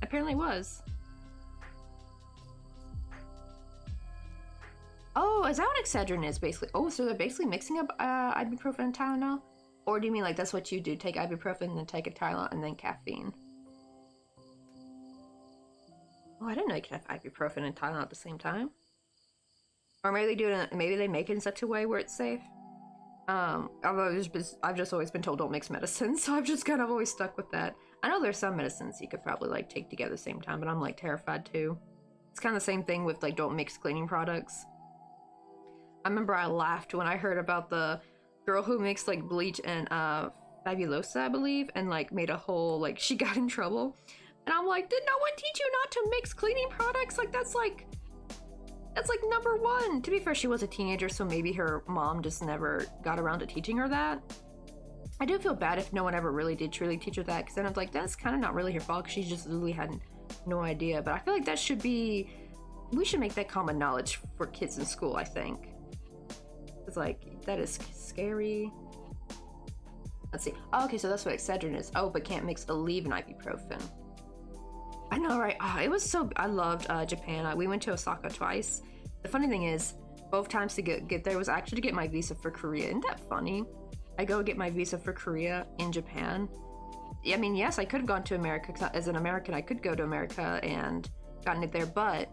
Apparently it was. Oh, is that what Excedrin is basically? Oh, so they're basically mixing up ibuprofen and Tylenol? Or do you mean like that's what you do? Take ibuprofen and then take a Tylenol and then caffeine? Oh, I didn't know you could have ibuprofen and Tylenol at the same time. Or maybe they do it. Maybe they make it in such a way where it's safe. Although I've just always been told don't mix medicines, so I've just kind of always stuck with that. I know there's some medicines you could probably like take together at the same time, but I'm like terrified too. It's kind of the same thing with like don't mix cleaning products. I remember I laughed when I heard about the girl who mixed like bleach and Fabulosa, I believe, and like made a whole, like, she got in trouble. And I'm like, did no one teach you not to mix cleaning products? Like that's like number one. To be fair, she was a teenager, so maybe her mom just never got around to teaching her that. I do feel bad if no one ever really did truly teach her that, because then I'm like, that's kind of not really her fault, because she just literally had no idea. But I feel like that should be, we should make that common knowledge for kids in school, I think. It's like, that is scary. Let's see. Oh, okay, so that's what Excedrin is. Oh, but can't mix Aleve and ibuprofen. I know, right? Oh, it was so, I loved Japan. We went to Osaka twice. The funny thing is, both times to get there was actually to get my visa for Korea. Isn't that funny? I go get my visa for Korea in Japan. I mean, yes, I could have gone to America, 'cause as an American, I could go to America and gotten it there, but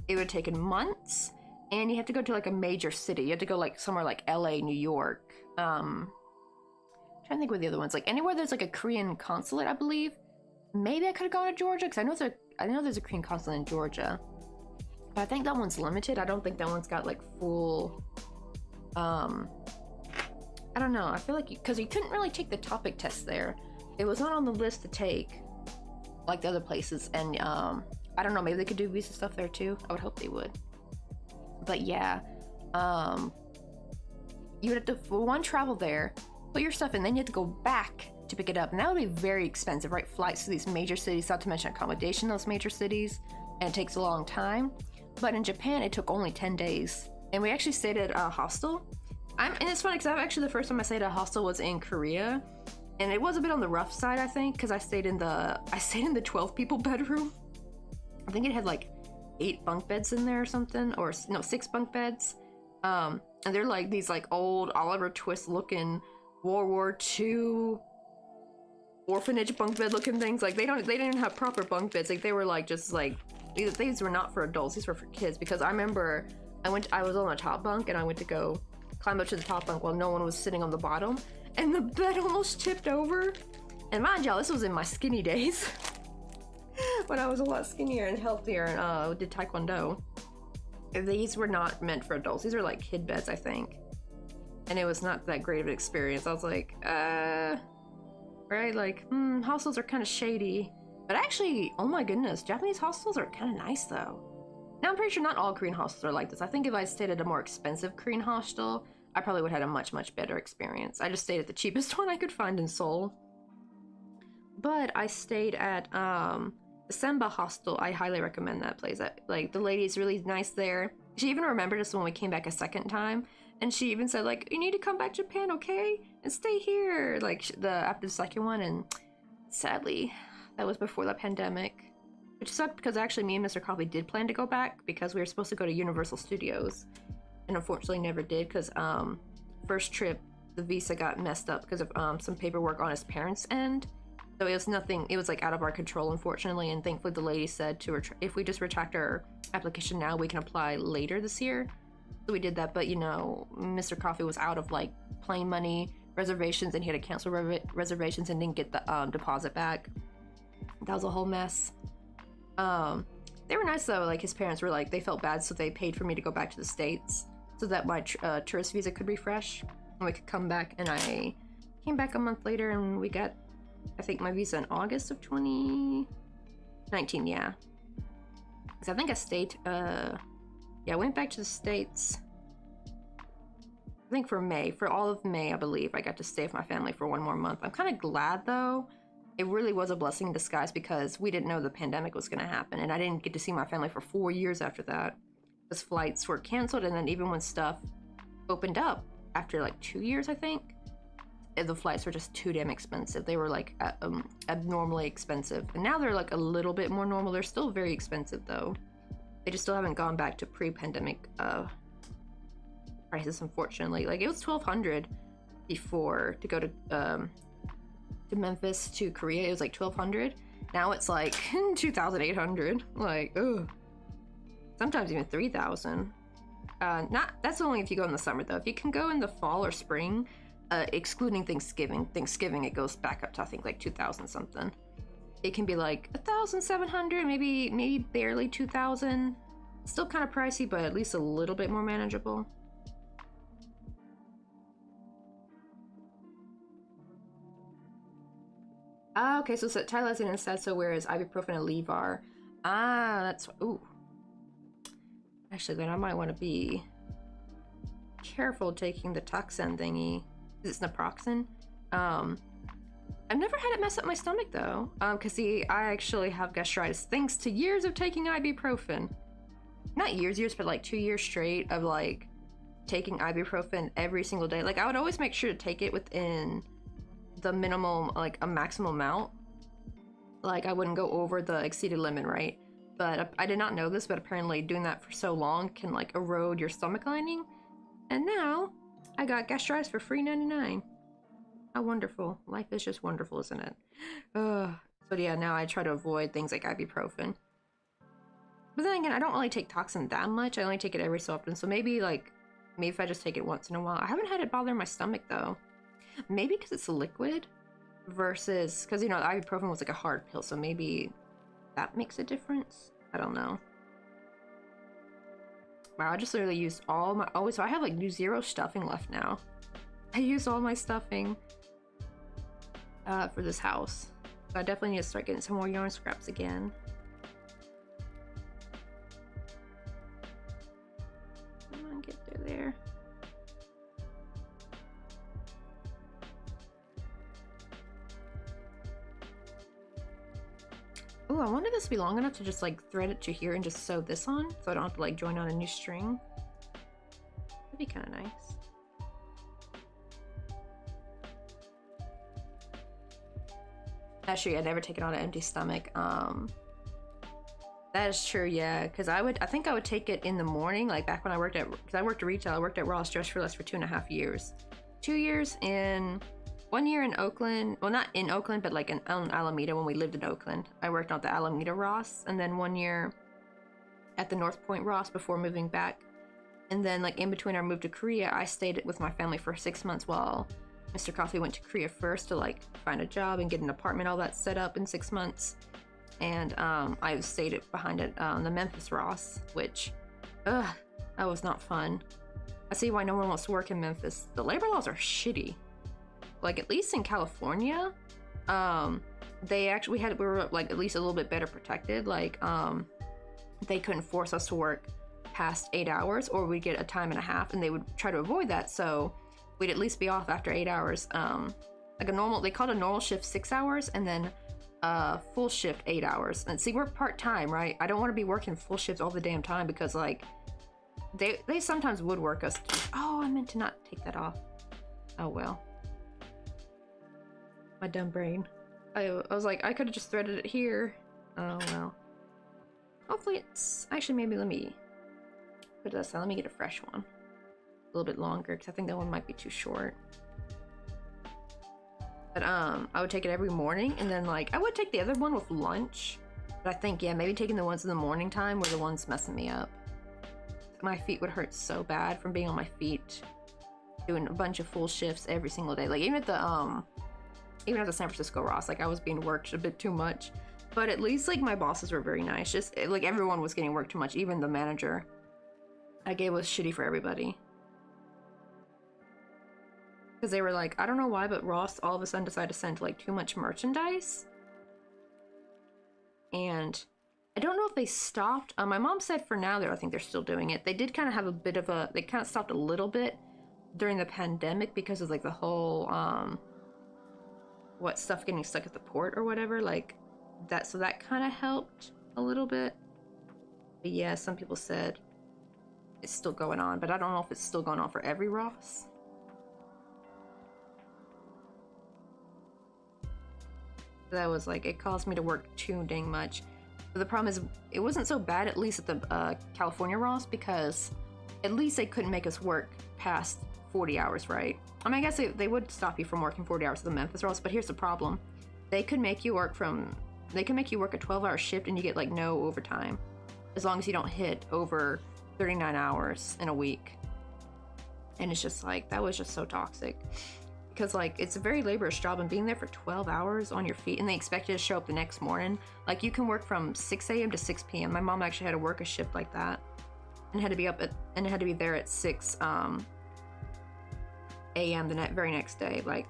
it would have taken months. And you have to go to like a major city. You have to go like somewhere like LA, New York. I'm trying to think what the other ones, like anywhere there's like a Korean consulate, I believe. Maybe I could have gone to Georgia, because I know there's a Korean consulate in Georgia. But I think that one's limited. I don't think that one's got like full, I don't know. I feel like, because you couldn't really take the topic test there. It was not on the list to take like the other places. And I don't know, maybe they could do visa stuff there too. I would hope they would. But yeah, you would have to, for one, travel there, put your stuff in, then you have to go back to pick it up, and that would be very expensive, right? Flights to these major cities, not to mention accommodation in those major cities, and it takes a long time. But in Japan, it took only 10 days, and we actually stayed at a hostel. And it's funny because the first time I stayed at a hostel was in Korea, and it was a bit on the rough side, I think, because I stayed in the 12 people bedroom. I think it had like 8 bunk beds in there or something, or no, 6 bunk beds. And they're like these like old Oliver Twist looking World War II orphanage bunk bed looking things. Like they didn't have proper bunk beds. Like they were like just like, these were not for adults, these were for kids. Because I remember I was on the top bunk, and I went to go climb up to the top bunk while no one was sitting on the bottom, and the bed almost tipped over. And mind y'all, this was in my skinny days. When I was a lot skinnier and healthier and did taekwondo. These were not meant for adults. These were like kid beds, I think. And it was not that great of an experience. I was like, right? Like, hostels are kind of shady. But actually, oh my goodness, Japanese hostels are kind of nice though. Now I'm pretty sure not all Korean hostels are like this. I think if I stayed at a more expensive Korean hostel, I probably would have had a much, much better experience. I just stayed at the cheapest one I could find in Seoul. But I stayed at the Semba hostel. I highly recommend that place. Like, the lady is really nice there. She even remembered us when we came back a second time, and she even said like, you need to come back to Japan, okay, and stay here, like after the second one. And sadly, that was before the pandemic, which sucked, because actually me and Mr. Coffee did plan to go back, because we were supposed to go to Universal Studios, and unfortunately never did, because first trip the visa got messed up because of some paperwork on his parents' end. So it was nothing, it was like out of our control, unfortunately, and thankfully the lady said to if we just retract our application now, we can apply later this year. So we did that, but you know, Mr. Coffee was out of like plane money, reservations, and he had to cancel reservations and didn't get the deposit back. That was a whole mess. They were nice though. Like his parents were like, they felt bad, so they paid for me to go back to the States so that my tourist visa could refresh and we could come back. And I came back a month later, and we got, I think, my visa in August of 2019. Yeah, because I think I stayed. Yeah, I went back to the States. I think for May, for all of May, I believe I got to stay with my family for one more month. I'm kind of glad though. It really was a blessing in disguise because we didn't know the pandemic was going to happen, and I didn't get to see my family for 4 years after that because flights were canceled. And then even when stuff opened up after like 2 years, I think, the flights were just too damn expensive. They were like abnormally expensive, and now they're like a little bit more normal. They're still very expensive though. They just still haven't gone back to pre-pandemic prices, unfortunately. Like it was $1,200 before to go to Memphis to Korea. It was like $1,200. Now it's like $2,800. Like, ugh. Sometimes even $3,000. That's only if you go in the summer though. If you can go in the fall or spring, excluding Thanksgiving, it goes back up to I think like 2,000 something. It can be like 1,700, maybe barely 2,000. Still kind of pricey, but at least a little bit more manageable. Ah, okay, so Tylazine and Satso, whereas ibuprofen and Levar. Ah, that's... Ooh. Actually, then I might want to be careful taking the toxin thingy. Is it naproxen? I've never had it mess up my stomach, though. Because, see, I actually have gastritis thanks to years of taking ibuprofen. Not years, but like 2 years straight of, like, taking ibuprofen every single day. Like, I would always make sure to take it within the minimum, like a maximum amount. Like I wouldn't go over the exceeded limit, right? But I did not know this, but apparently doing that for so long can like erode your stomach lining. And now I got gastritis for $3.99. How wonderful. Life is just wonderful, isn't it? So yeah, now I try to avoid things like ibuprofen. But then again, I don't really take toxin that much. I only take it every so often. So maybe if I just take it once in a while. I haven't had it bother my stomach though. Maybe because it's a liquid versus, because, you know, ibuprofen was like a hard pill, so maybe that makes a difference. I don't know. Wow, I just literally used all my, oh, so I have like 0 stuffing left now. I used all my stuffing for this house. So I definitely need to start getting some more yarn scraps again. Come on, get through there. Oh, I wonder if this will be long enough to just like thread it to here and just sew this on, so I don't have to like join on a new string. That'd be kind of nice. Actually, I'd never take it on an empty stomach. That is true, yeah. Because I think I would take it in the morning, like back when I worked at, because I worked at retail. I worked at Ross Dress for Less for 2.5 years. 2 years in. 1 year in Oakland, well not in Oakland, but like in Alameda when we lived in Oakland. I worked on the Alameda Ross, and then 1 year at the North Point Ross before moving back. And then like in between our move to Korea, I stayed with my family for 6 months while Mr. Coffee went to Korea first to like find a job and get an apartment, all that set up in 6 months. And I stayed behind it the Memphis Ross, which, that was not fun. I see why no one wants to work in Memphis. The labor laws are shitty. Like at least in California, we were like at least a little bit better protected. Like they couldn't force us to work past 8 hours, or we'd get a time and a half, and they would try to avoid that. So we'd at least be off after 8 hours. Like a normal, they called a normal shift 6 hours, and then full shift 8 hours. And see, we're part-time, right? I don't want to be working full shifts all the damn time because like they sometimes would work us. Oh, I meant to not take that off. Oh well. My dumb brain. I was like, I could have just threaded it here. Oh well. Hopefully it's... Actually, maybe let me put this on. Let me get a fresh one. A little bit longer, because I think that one might be too short. But I would take it every morning, and then like I would take the other one with lunch. But I think, yeah, maybe taking the ones in the morning time were the ones messing me up. My feet would hurt so bad from being on my feet doing a bunch of full shifts every single day. Like even at the San Francisco Ross, like I was being worked a bit too much. But at least like my bosses were very nice. Just like everyone was getting worked too much, even the manager. I gave was shitty for everybody. Because they were like, I don't know why, but Ross all of a sudden decided to send like too much merchandise. And I don't know if they stopped. My mom said for now, I think they're still doing it. They did kind of have a bit of they kind of stopped a little bit during the pandemic because of like the whole, stuff getting stuck at the port or whatever, like that. So that kind of helped a little bit. But yeah, some people said it's still going on, but I don't know if it's still going on for every Ross. That was like, it caused me to work too dang much. But the problem is, it wasn't so bad, at least at the California Ross, because at least they couldn't make us work past 40 hours, right? I mean, I guess they would stop you from working 40 hours at the Memphis Ross, but here's the problem. They could make you work a 12-hour shift and you get like no overtime, as long as you don't hit over 39 hours in a week. And it's just like, that was just so toxic. Because like it's a very laborious job, and being there for 12 hours on your feet, and they expect you to show up the next morning. Like you can work from 6 a.m. to 6 p.m. My mom actually had to work a shift like that, and had to be there at 6 a.m. the very next day. Like,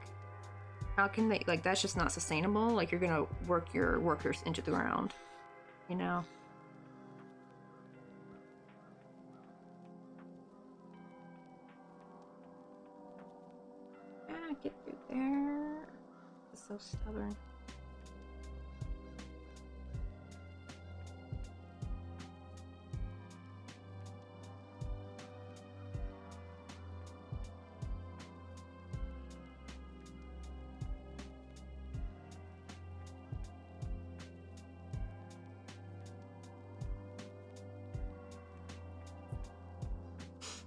how can they, like, that's just not sustainable. Like, you're gonna work your workers into the ground, you know? Get through there. It's so stubborn.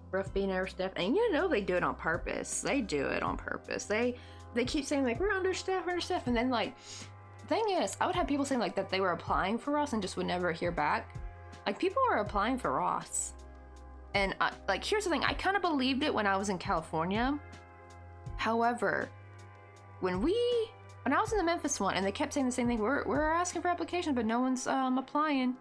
Rough being overstaffed, and you know they do it on purpose. They do it on purpose. They keep saying like we're understaffed, and then like, thing is, I would have people saying like that they were applying for Ross and just would never hear back. Like people were applying for Ross, and like here's the thing, I kind of believed it when I was in California. However, when I was in the Memphis one and they kept saying the same thing, we're asking for applications but no one's applying.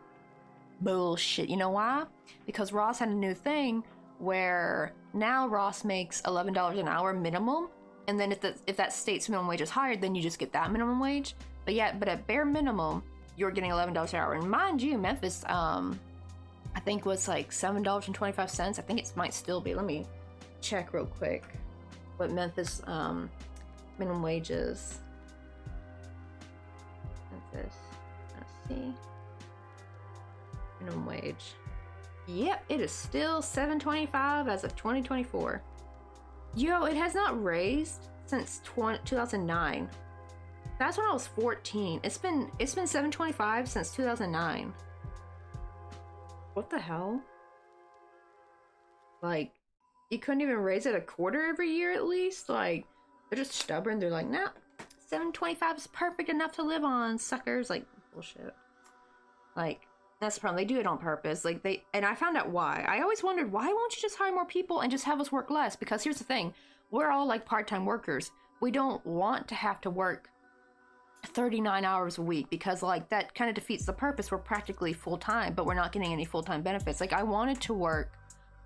Bullshit. You know why? Because Ross had a new thing where now Ross makes $11 an hour minimum, and then if that state's minimum wage is higher, then you just get that minimum wage. But at bare minimum, you're getting $11 an hour. And mind you, Memphis, I think was like $7.25. I think it might still be. Let me check real quick what Memphis minimum wage is. Memphis, let's see, minimum wage. Yep, it is still $7.25 as of 2024. Yo, it has not raised since 2009. That's when I was 14. It's been $7.25 since 2009. What the hell? Like, you couldn't even raise it a quarter every year at least? Like, they're just stubborn. They're like, nah, $7.25 is perfect enough to live on, suckers. Like, bullshit. Like, that's the problem. They do it on purpose. Like and I found out why. I always wondered, why won't you just hire more people and just have us work less? Because here's the thing, we're all like part-time workers. We don't want to have to work 39 hours a week, because like that kind of defeats the purpose. We're practically full-time, but we're not getting any full-time benefits. Like I wanted to work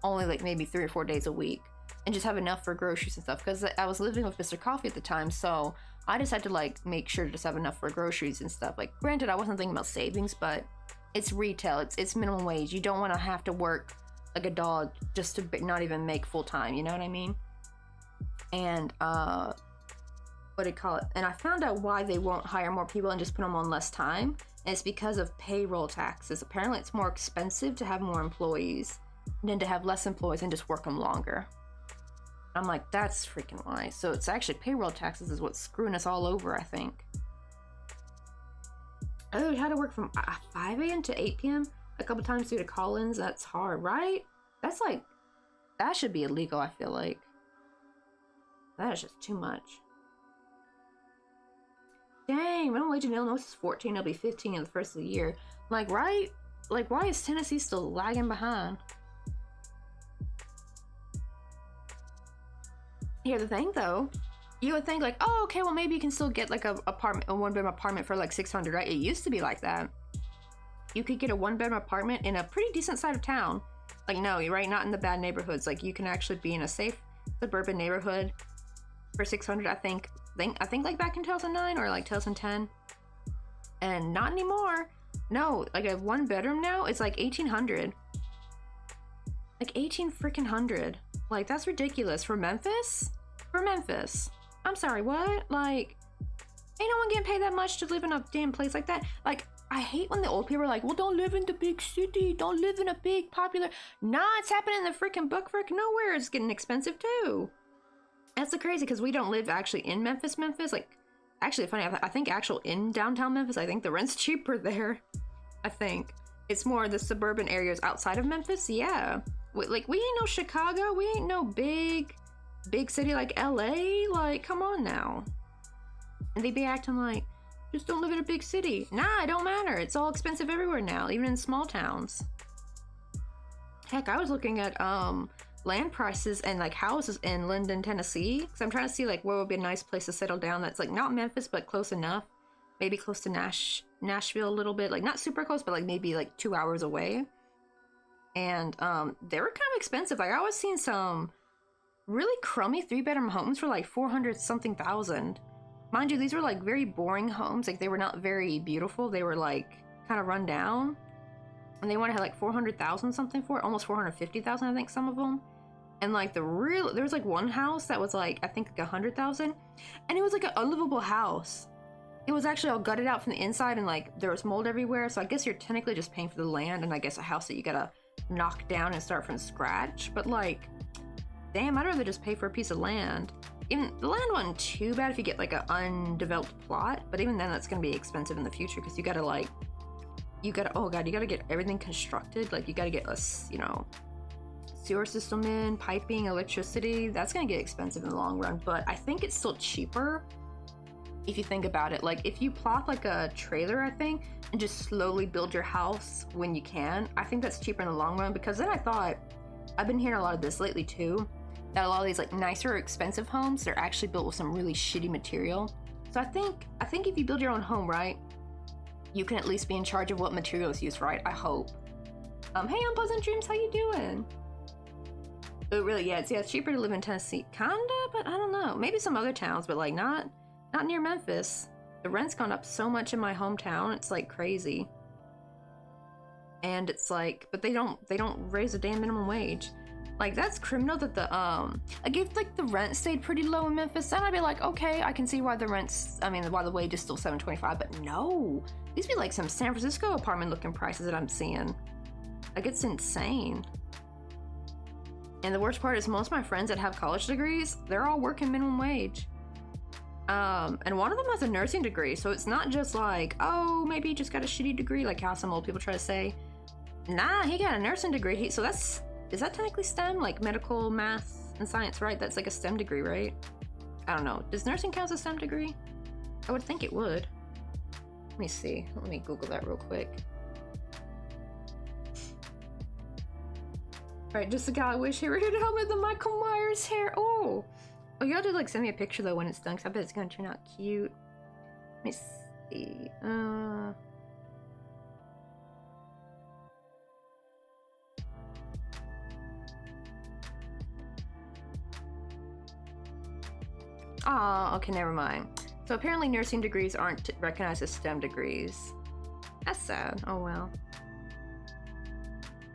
only like maybe 3 or 4 days a week and just have enough for groceries and stuff, because I was living with Mr. Coffee at the time, so I just had to like make sure to just have enough for groceries and stuff. Like granted, I wasn't thinking about savings, but it's retail, it's minimum wage. You don't want to have to work like a dog just to not even make full time, you know what I mean? And what do you call it? And I found out why they won't hire more people and just put them on less time. And it's because of payroll taxes. Apparently it's more expensive to have more employees than to have less employees and just work them longer. I'm like, that's freaking why. So it's actually payroll taxes is what's screwing us all over, I think. Oh, had to work from 5 a.m. to 8 p.m. a couple times due to call-ins. That's hard, right? That's like, that should be illegal, I feel like. That is just too much. Dang, minimum wage in Illinois is 14, it'll be 15 in the first of the year. Like, right? Like, why is Tennessee still lagging behind? Here's the thing though. You would think like, oh, okay, well maybe you can still get like a one-bedroom apartment for like 600, right? It used to be like that. You could get a one-bedroom apartment in a pretty decent side of town. Like, no, you're right, not in the bad neighborhoods. Like, you can actually be in a safe suburban neighborhood for 600, I think like back in 2009 or like 2010. And not anymore. No, like a one bedroom now, it's like 1800. Like 18 freaking hundred. Like, that's ridiculous for Memphis? For Memphis. I'm sorry, what? Like, ain't no one getting paid that much to live in a damn place like that. Like, I hate when the old people are like, well, don't live in the big city. Don't live in a big popular. Nah, it's happening in the freaking book freaking nowhere. It's getting expensive too. That's the crazy, because we don't live actually in Memphis. Like, actually funny, I think actual in downtown Memphis, I think the rent's cheaper there. I think. It's more the suburban areas outside of Memphis, yeah. We ain't no Chicago. We ain't no big city like LA. Like, come on now. And they be acting like, just don't live in a big city. Nah, it don't matter. It's all expensive everywhere now, even in small towns. Heck, I was looking at land prices and like houses in Linden, Tennessee, because I'm trying to see like where would be a nice place to settle down that's like not Memphis but close enough. Maybe close to Nashville a little bit, like not super close, but like maybe like 2 hours away. And they were kind of expensive. Like, I was seeing some really crummy 3-bedroom homes for like 400 something thousand. Mind you, these were like very boring homes. Like, they were not very beautiful. They were like kind of run down. And they wanted to have like 400,000 something for it, almost 450,000, I think, some of them. And like there was like one house that was like, I think like 100,000, and it was like an unlivable house. It was actually all gutted out from the inside, and like there was mold everywhere. So I guess you're technically just paying for the land, and I guess a house that you gotta knock down and start from scratch. But like, damn, I'd rather just pay for a piece of land. Even the land wasn't too bad if you get like an undeveloped plot, but even then that's gonna be expensive in the future, because you gotta oh god, you gotta get everything constructed. Like, you gotta get a sewer system in, piping, electricity. That's gonna get expensive in the long run, but I think it's still cheaper if you think about it. Like, if you plop like a trailer, I think, and just slowly build your house when you can, I think that's cheaper in the long run. Because then I've been hearing a lot of this lately too, that a lot of these like nicer, expensive homes, they're actually built with some really shitty material. So I think if you build your own home, right, you can at least be in charge of what materials used, right? I hope. Hey, Unpleasant Dreams, how you doing? But really, yeah, it's cheaper to live in Tennessee, kinda, but I don't know. Maybe some other towns, but like not near Memphis. The rent's gone up so much in my hometown, it's like crazy. And it's like, but they don't raise the damn minimum wage. Like, that's criminal that like if like the rent stayed pretty low in Memphis, then I'd be like, okay, I can see why the why the wage is still $7.25, but no. These be like some San Francisco apartment looking prices that I'm seeing. Like, it's insane. And the worst part is most of my friends that have college degrees, they're all working minimum wage. And one of them has a nursing degree, so it's not just like, oh, maybe he just got a shitty degree, like how some old people try to say. Nah, he got a nursing degree. Is that technically STEM? Like medical, math, and science, right? That's like a STEM degree, right? I don't know. Does nursing count as a STEM degree? I would think it would. Let me see. Let me Google that real quick. Alright, just the guy I wish he were here to help me with the Michael Myers hair. Oh, you have to like send me a picture though when it's done, because I bet it's gonna turn out cute. Let me see. Oh, okay, never mind. So apparently nursing degrees aren't recognized as STEM degrees. That's sad. Oh well.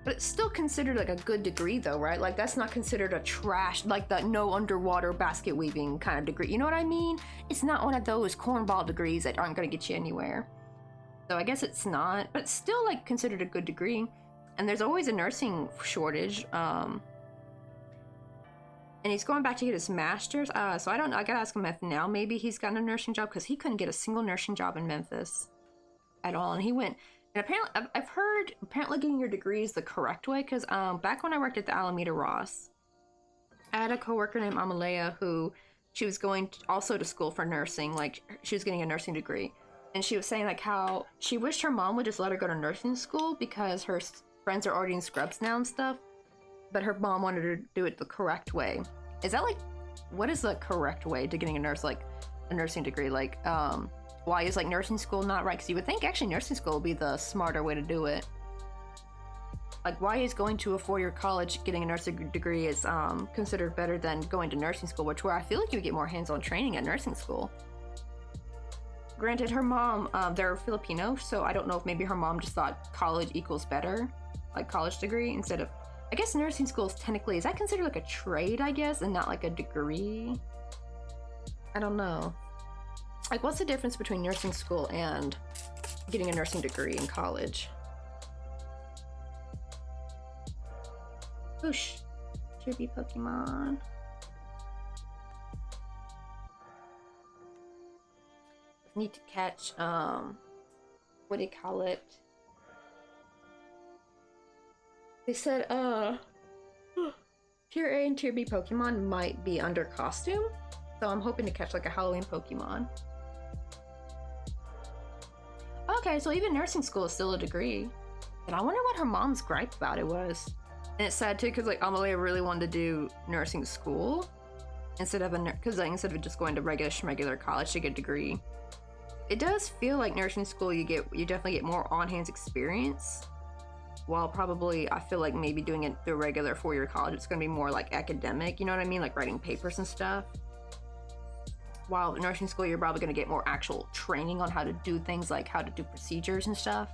But it's still considered like a good degree though, right? Like, that's not considered a trash, like the no underwater basket weaving kind of degree. You know what I mean? It's not one of those cornball degrees that aren't gonna get you anywhere. So I guess it's not, but it's still like considered a good degree. And there's always a nursing shortage. And he's going back to get his master's. So I don't know, I gotta ask him if now maybe he's gotten a nursing job, because he couldn't get a single nursing job in Memphis at all. And he went, and apparently, I've heard, apparently getting your degree is the correct way, because back when I worked at the Alameda Ross, I had a coworker named Amalea who, she was going also to school for nursing, like she was getting a nursing degree. And she was saying like how she wished her mom would just let her go to nursing school because her friends are already in scrubs now and stuff, but her mom wanted her to do it the correct way. Is that like what is the correct way to getting a nursing degree? Like, why is like nursing school not right? Because you would think actually nursing school would be the smarter way to do it. Like, why is going to a 4-year college getting a nursing degree is considered better than going to nursing school, which where I feel like you would get more hands-on training at nursing school. Granted, her mom, they're Filipino, so I don't know if maybe her mom just thought college equals better, like college degree, instead of, I guess nursing school is technically, is that considered like a trade, I guess, and not like a degree? I don't know. Like, what's the difference between nursing school and getting a nursing degree in college? Whoosh. Chibi Pokemon. Need to catch, what do you call it? They said, Tier A and Tier B Pokemon might be under costume, so I'm hoping to catch like a Halloween Pokemon. Okay, so even nursing school is still a degree. And I wonder what her mom's gripe about it was. And it's sad too, because like Amalia really wanted to do nursing school instead of instead of just going to regular college to get a degree. It does feel like nursing school you definitely get more on-hands experience, while probably I feel like maybe doing it through regular 4-year college it's going to be more like academic, you know what I mean, like writing papers and stuff. While nursing school you're probably going to get more actual training on how to do things, like how to do procedures and stuff.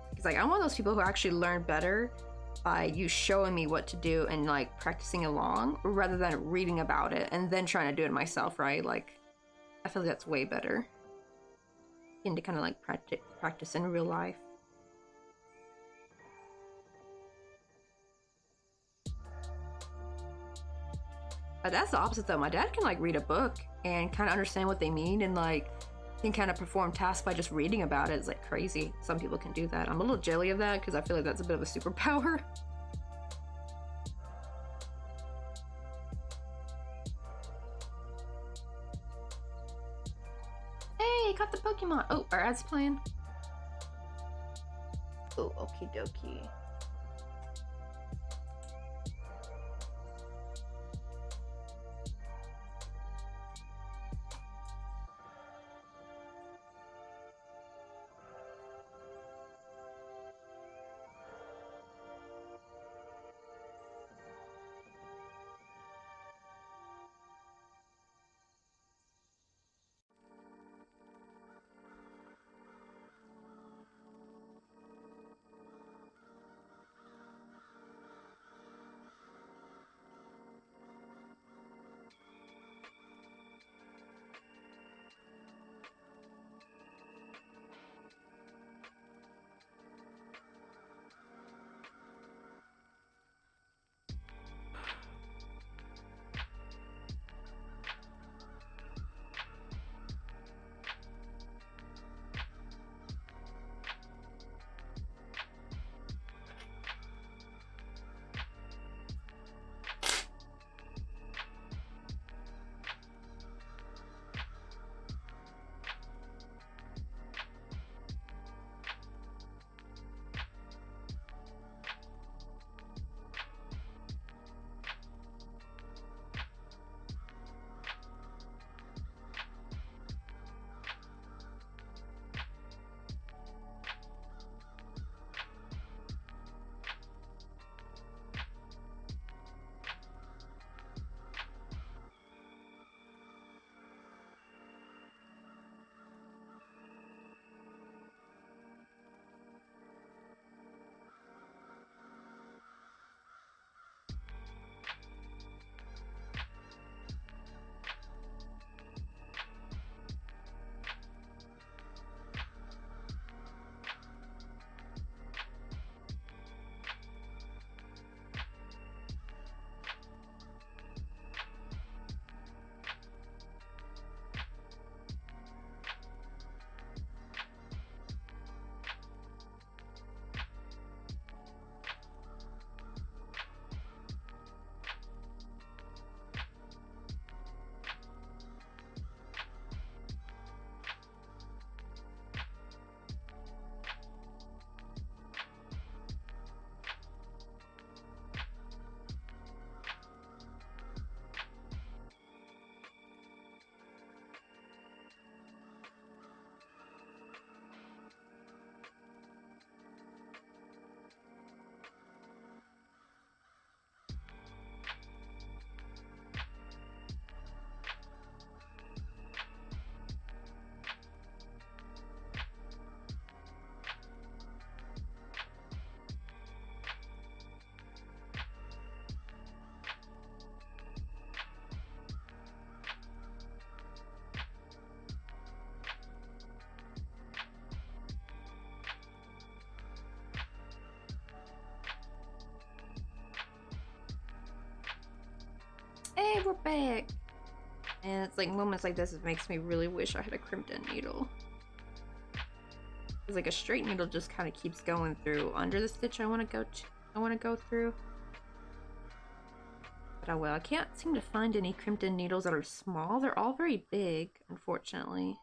Because like I'm one of those people who actually learn better by you showing me what to do and like practicing along, rather than reading about it and then trying to do it myself, right? Like I feel like that's way better. And to kind of like practice in real life. But that's the opposite though. My dad can like read a book and kind of understand what they mean and like can kind of perform tasks by just reading about it. It's like crazy. Some people can do that. I'm a little jelly of that because I feel like that's a bit of a superpower. Hey, caught the Pokemon. Oh, our ad's playing. Oh, okie dokie. we're back. And it's like moments like this, it makes me really wish I had a crimped end needle. It's like a straight needle just kind of keeps going through under the stitch I want to go through. But oh well, I can't seem to find any crimped end needles that are small. They're all very big, unfortunately.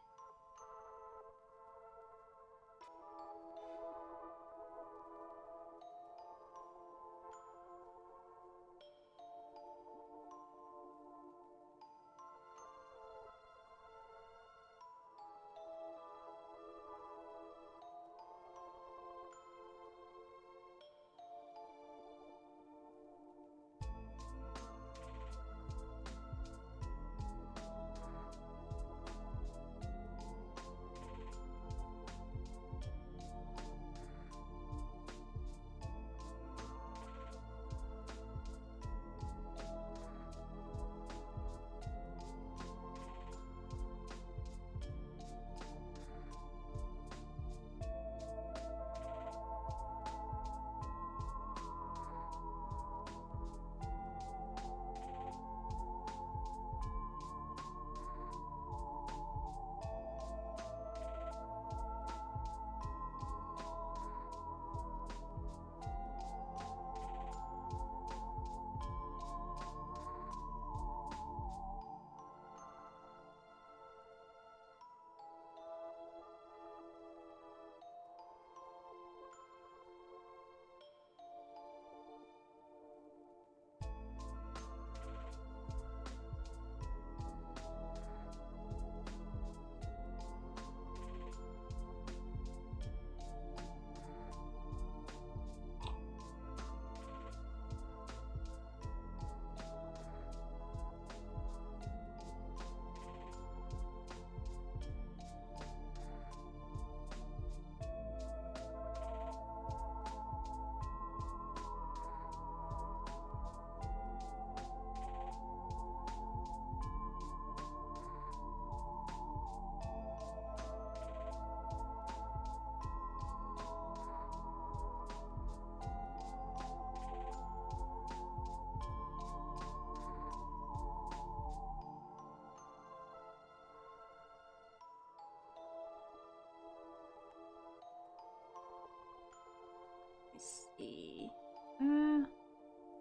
See.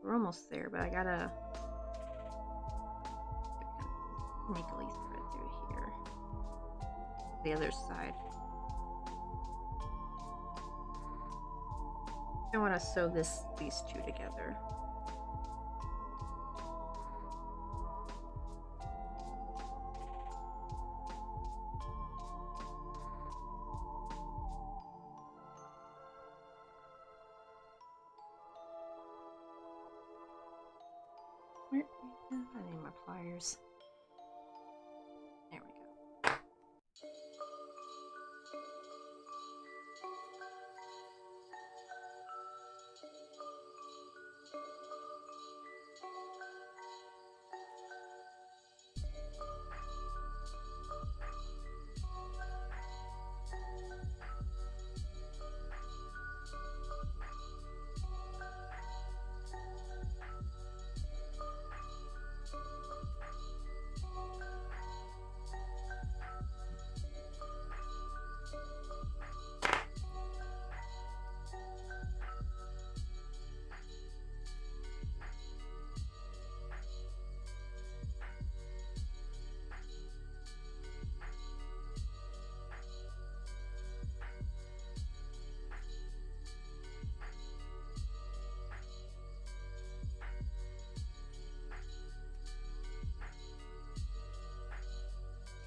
We're almost there, but I gotta make a least thread through here. The other side. I want to sew these two together. I need my pliers. There we go.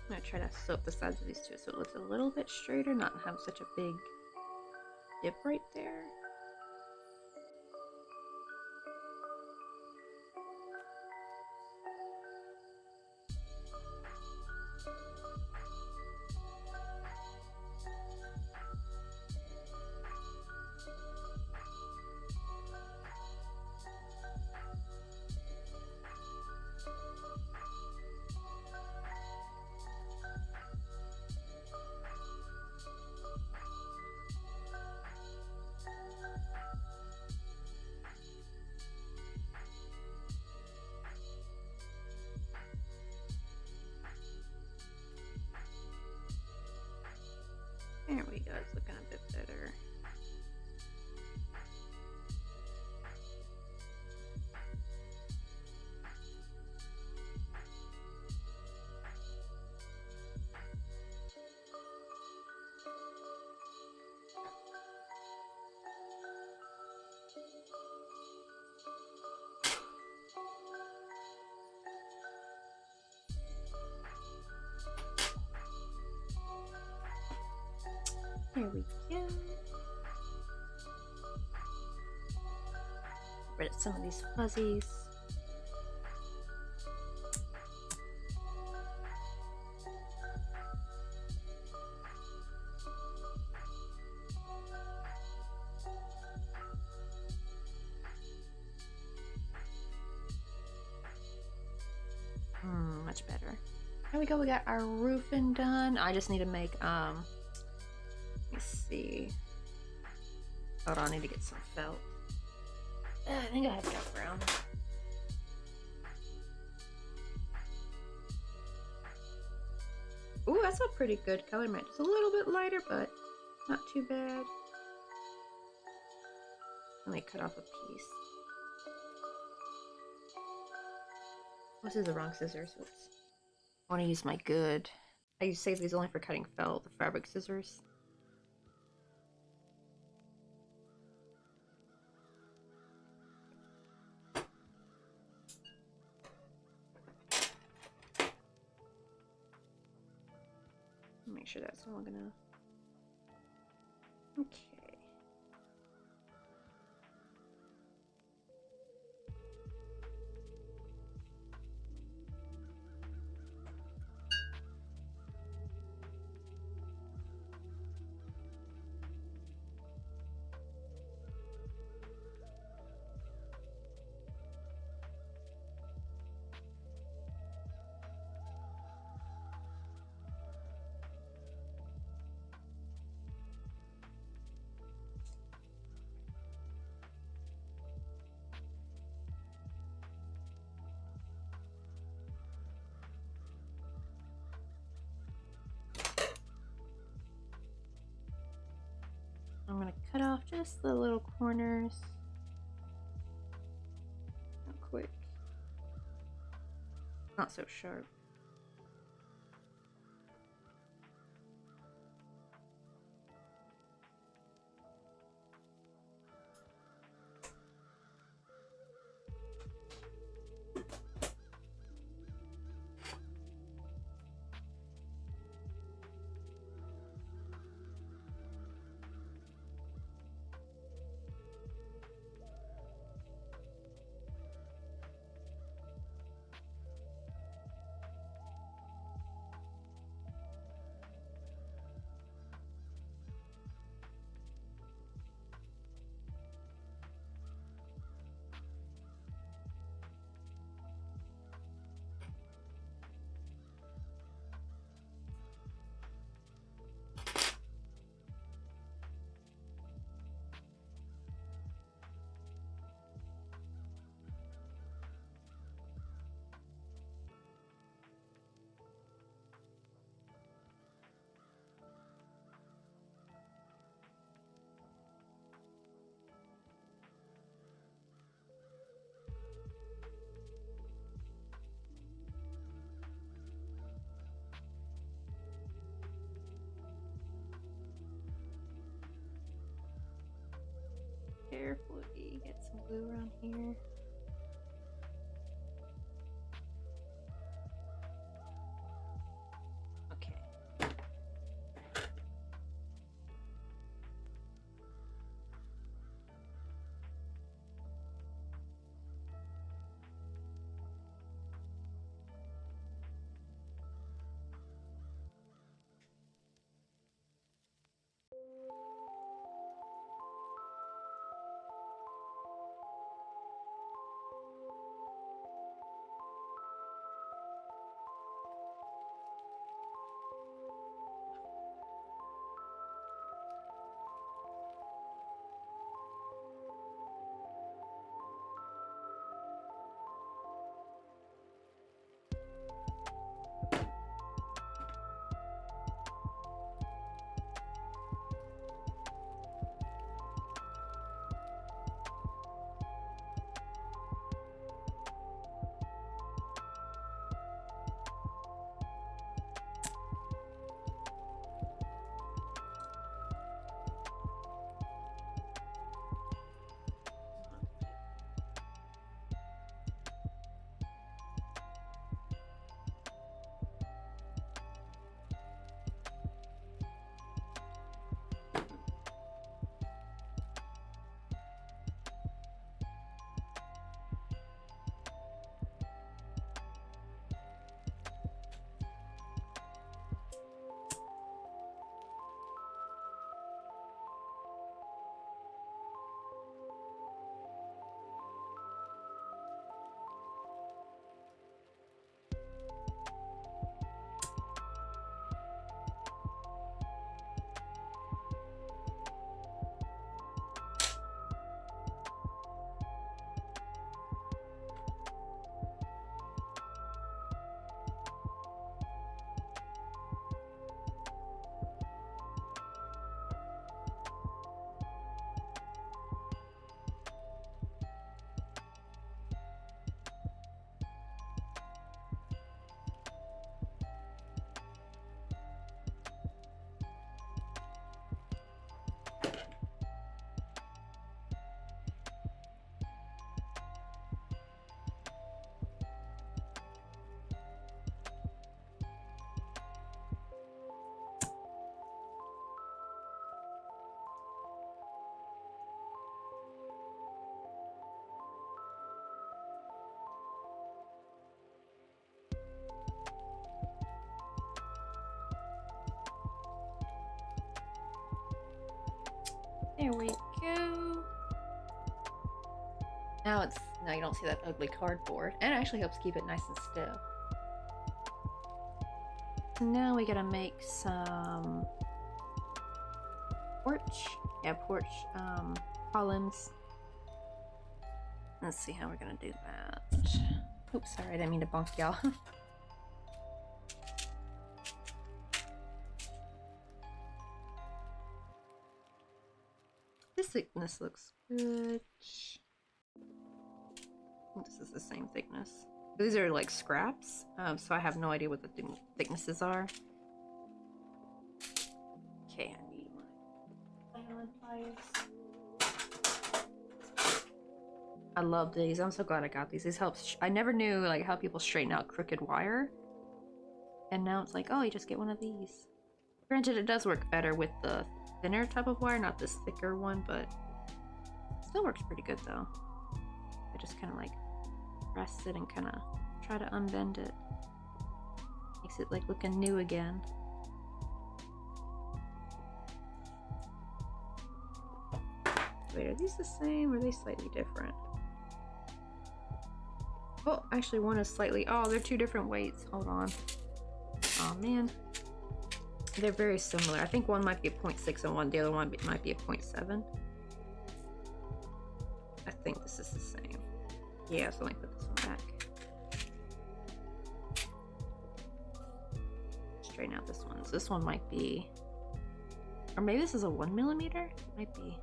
I'm gonna try to sew up the sides of these two so it looks a little bit straighter, not have such a big dip right there. There we go. Get rid of some of these fuzzies. Much better. There we go, we got our roofing done. I just need to make, let me see. Hold on, I need to get some felt. I think I have felt brown. Ooh, that's a pretty good color match. It's a little bit lighter, but not too bad. Let me cut off a piece. This is the wrong scissors. Oops. I want to use my good. I save these only for cutting felt, the fabric scissors. Make sure that's long enough. Okay. I'm going to cut off just the little corners. Real quick. Not so sharp. Carefully get some glue around here. Okay. There we go. Now it's, now you don't see that ugly cardboard. And it actually helps keep it nice and still. So now we gotta make some porch. Yeah, porch columns. Let's see how we're gonna do that. Oops, sorry, I didn't mean to bonk y'all. This thickness looks good. This is the same thickness. These are like scraps, so I have no idea what the thicknesses are. Okay, I need my nylon pliers. I love these. I'm so glad I got these. These help. I never knew like how people straighten out crooked wire, and now it's like, oh, you just get one of these. Granted, it does work better with the thinner type of wire, not this thicker one, but it still works pretty good though. I just kind of like press it and kind of try to unbend it. Makes it like looking new again. Wait, are these the same or are they slightly different? Oh, actually one is slightly, oh, they're two different weights. Hold on. Oh man. They're very similar. I think one might be a 0.6 and one, the other one might be a 0.7. I think this is the same. Yeah, so let me put this one back. Straighten out this one. So this one might be, or maybe this is a 1mm? Might be.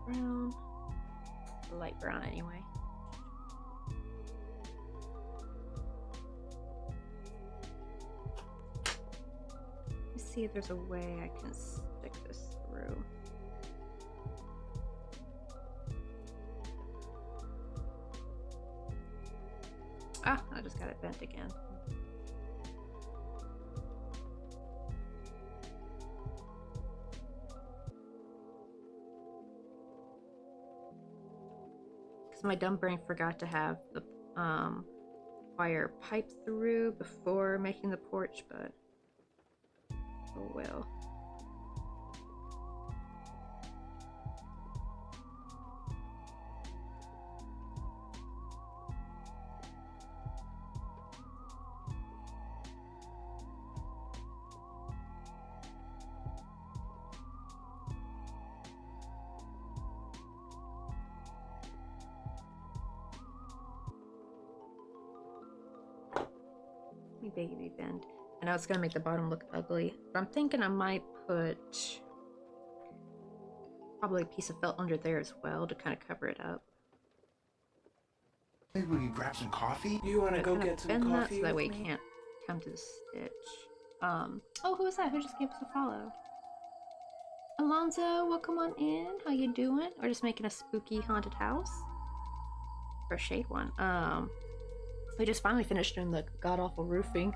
Brown, light brown anyway. Let's see if there's a way I can stick this through. Ah, I just got it bent again. My dumb brain forgot to have the wire pipe through before making the porch, but oh well. Baby bend. I know it's gonna make the bottom look ugly, but I'm thinking I might put probably a piece of felt under there as well to kind of cover it up. Maybe we can grab some coffee? You want to go get some bend that coffee so that way with it me? can't come to the stitch. Oh, who is that? Who just gave us a follow? Alonzo, welcome on in. How you doing? We're just making a spooky haunted house. Crocheted one. We just finally finished doing the god-awful roofing,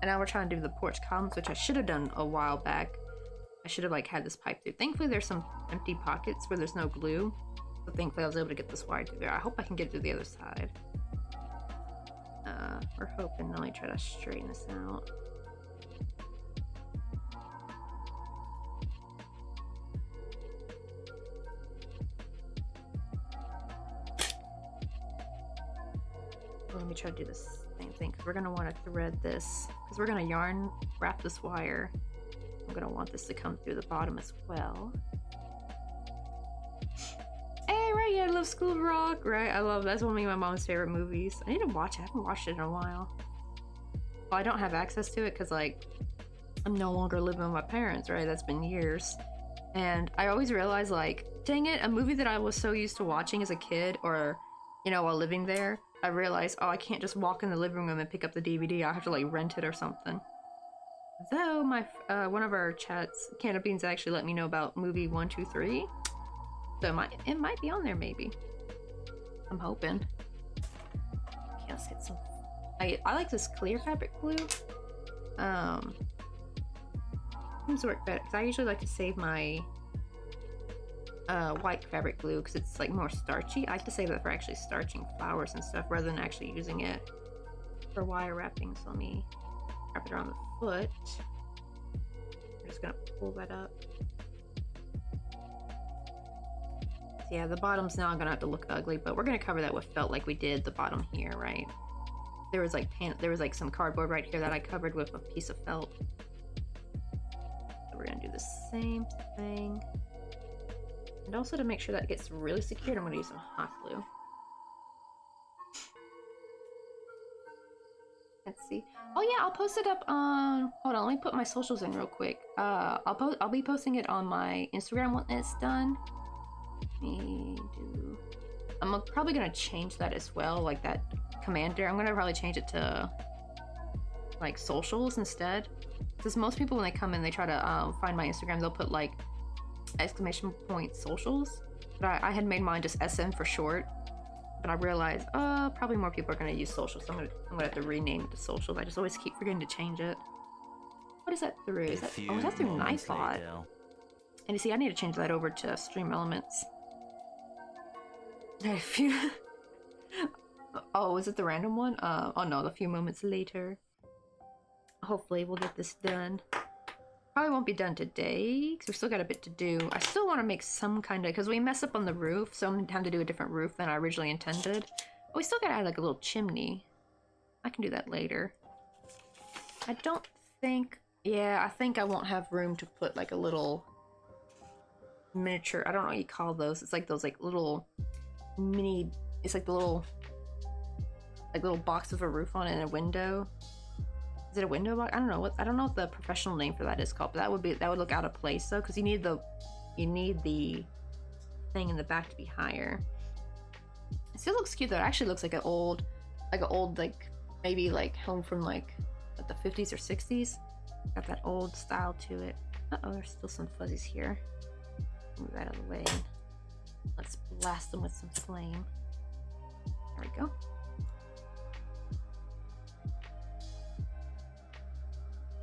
and now we're trying to do the porch columns, which I should have done a while back. I should have like had this pipe through. Thankfully there's some empty pockets where there's no glue, so thankfully I was able to get this wire through there. I hope I can get it to the other side. We're hoping. Let me try to straighten this out. Let me try to do the same thing, because we're going to want to thread this, because we're going to yarn wrap this wire. I'm going to want this to come through the bottom as well. Hey, right, yeah, I love School of Rock, right? I love, that's one of my mom's favorite movies. I need to watch it. I haven't watched it in a while. Well, I don't have access to it because, like, I'm no longer living with my parents, right? That's been years. And I always realize, like, dang it, a movie that I was so used to watching as a kid, or, you know, while living there, I realized, oh, I can't just walk in the living room and pick up the DVD. I have to, like, rent it or something. Though my one of our chats, Can of Beans, actually let me know about movie 123. So it might be on there maybe. I'm hoping. Okay, let's get some. I like this clear fabric glue. Seems to work better because I usually like to save my white fabric glue because it's like more starchy. I like to save that for actually starching flowers and stuff rather than actually using it for wire wrapping. So let me wrap it around the foot. I'm just gonna pull that up. So yeah, the bottom's now gonna have to look ugly, but we're gonna cover that with felt like we did the bottom here, right? There was like some cardboard right here that I covered with a piece of felt. So we're gonna do the same thing. And also to make sure that it gets really secured, I'm gonna use some hot glue. Let's see. Oh yeah, I'll post it up on. Hold on, let me put my socials in real quick. I'll be posting it on my Instagram when it's done. I'm probably gonna change that as well, like that commander. I'm gonna probably change it to like socials instead, because most people when they come in, they try to find my Instagram, they'll put like exclamation point socials. But I had made mine just SM for short. But I realized, probably more people are gonna use socials, so I'm gonna have to rename it to socials. I just always keep forgetting to change it. What is that through? Is that through Nightbot? And you see, I need to change that over to Stream Elements. Oh, is it the random one? Oh no, a few moments later. Hopefully we'll get this done. Probably won't be done today because we still got a bit to do. I still want to make some kind of, because we messed up on the roof, so I'm gonna have to do a different roof than I originally intended. But we still gotta add like a little chimney. I can do that later. I don't think, yeah, I think I won't have room to put like a little miniature, I don't know what you call those. It's like those like little mini, it's like the little box with a roof on it and a window. Is it a window box? I don't know what the professional name for that is called, but that would look out of place though, because you need the thing in the back to be higher. It still looks cute though. It actually looks like an old like maybe like home from like the 50s or 60s. Got that old style to it. Uh-oh, there's still some fuzzies here. Move that out of the way. Let's blast them with some flame. There we go.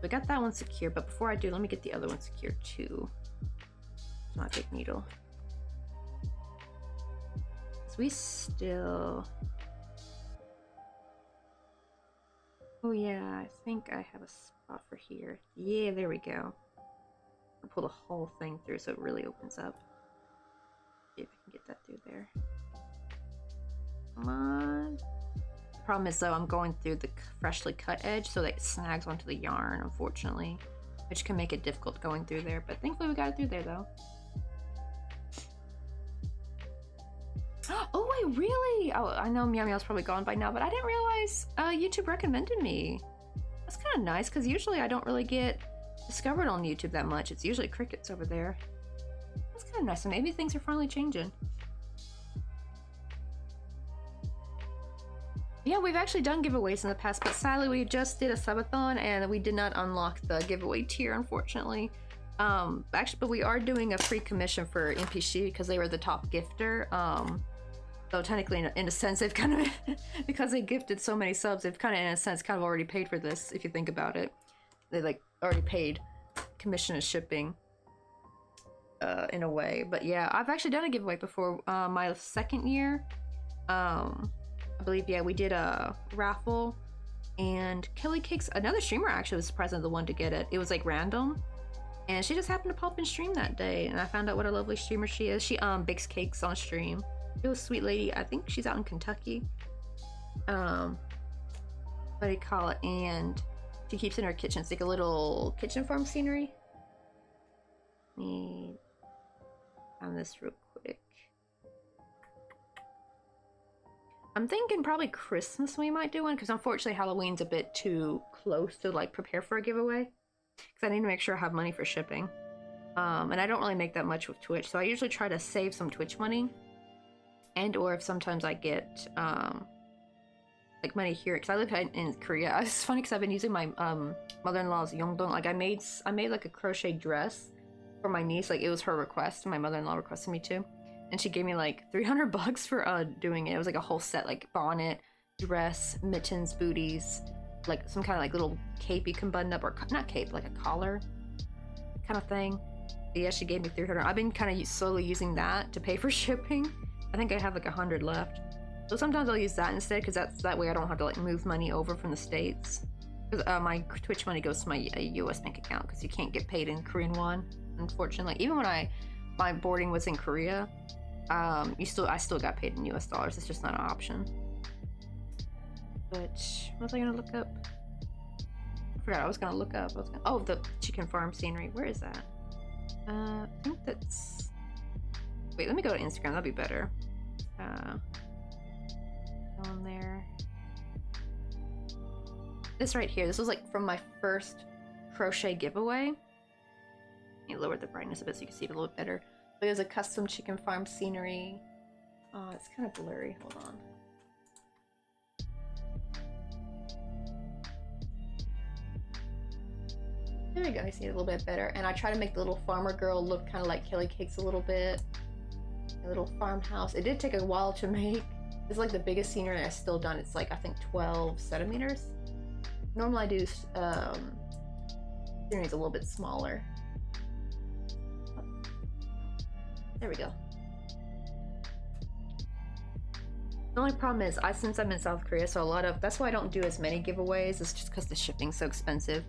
We got that one secure, but before I do, let me get the other one secure too. It's not a big needle. So we still... Oh yeah, I think I have a spot for here. Yeah, there we go. I'll pull the whole thing through so it really opens up. See if I can get that through there. Come on. Problem is though, I'm going through the freshly cut edge, so that it snags onto the yarn, unfortunately, which can make it difficult going through there, but thankfully we got it through there though. Oh wait, really? Oh, I know Meow Meow's probably gone by now, but I didn't realize YouTube recommended me. That's kind of nice, because usually I don't really get discovered on YouTube that much. It's usually crickets over there. That's kind of nice, so maybe things are finally changing. Yeah, we've actually done giveaways in the past, but sadly we just did a subathon and we did not unlock the giveaway tier, unfortunately. Actually, but we are doing a free commission for NPShi because they were the top gifter. So technically, in a sense, they've kind of, because they gifted so many subs, they've kind of, in a sense, kind of already paid for this, if you think about it. They, like, already paid commission and shipping, in a way. But yeah, I've actually done a giveaway before, my second year. I believe, yeah, we did a raffle, and Kelly Cakes, another streamer actually was surprisingly the one to get it. It was like random, and she just happened to pop in stream that day, and I found out what a lovely streamer she is. She bakes cakes on stream. It was a sweet lady. I think she's out in Kentucky. What do you call it? And she keeps in her kitchen. It's like a little kitchen farm scenery. Let me found this real quick. I'm thinking probably Christmas we might do one, because unfortunately Halloween's a bit too close to like prepare for a giveaway, because I need to make sure I have money for shipping. And I don't really make that much with Twitch, so I usually try to save some Twitch money, and or if sometimes I get like money here because I live in Korea. It's funny because I've been using my mother-in-law's Yongdong. Like I made like a crochet dress for my niece. Like it was her request. My mother-in-law requested me to, and she gave me like $300 for doing it. It was like a whole set, like bonnet, dress, mittens, booties, like some kind of like little cape you can button up, or not cape, like a collar kind of thing. But yeah, she gave me $300. I've been kind of slowly using that to pay for shipping. I think I have like 100 left. So sometimes I'll use that instead because that way I don't have to like move money over from the States. Because my Twitch money goes to my US bank account because you can't get paid in Korean won, unfortunately. Even when my boarding was in Korea, I still got paid in US dollars. It's just not an option. But what was I gonna look up? I forgot I was gonna look up. Oh, the chicken farm scenery. Where is that? I think that's. Wait, let me go to Instagram. That'd be better. On there. This right here. This was like from my first crochet giveaway. Let me lower the brightness a bit so you can see it a little better. But there's a custom chicken farm scenery. Oh, it's kind of blurry. Hold on. There we go. I see it a little bit better. And I try to make the little farmer girl look kind of like Kelly Cakes a little bit. A little farmhouse. It did take a while to make. It's like the biggest scenery I've still done. It's like I think 12 centimeters. Normally I do sceneries a little bit smaller. There we go. The only problem is since I'm in South Korea, so that's why I don't do as many giveaways. It's just because the shipping's so expensive.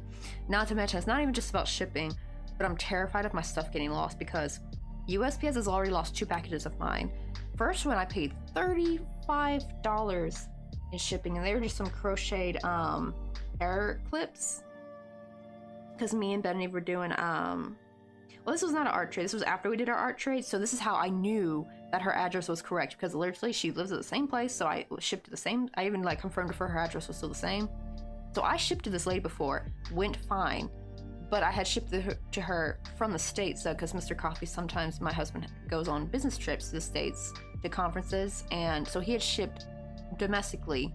Not to mention, it's not even just about shipping, but I'm terrified of my stuff getting lost because USPS has already lost 2 packages of mine. First one I paid $35 in shipping, and they were just some crocheted hair clips. Because me and Bethany were doing well, this was not an art trade. This was after we did our art trade, so this is how I knew that her address was correct, because literally she lives at the same place, so I shipped to the same. I even like confirmed with her address was still the same. So I shipped to this lady before, went fine. But I had shipped to her from the States, because Mr. Coffee, sometimes my husband goes on business trips to the States to conferences, and so he had shipped domestically,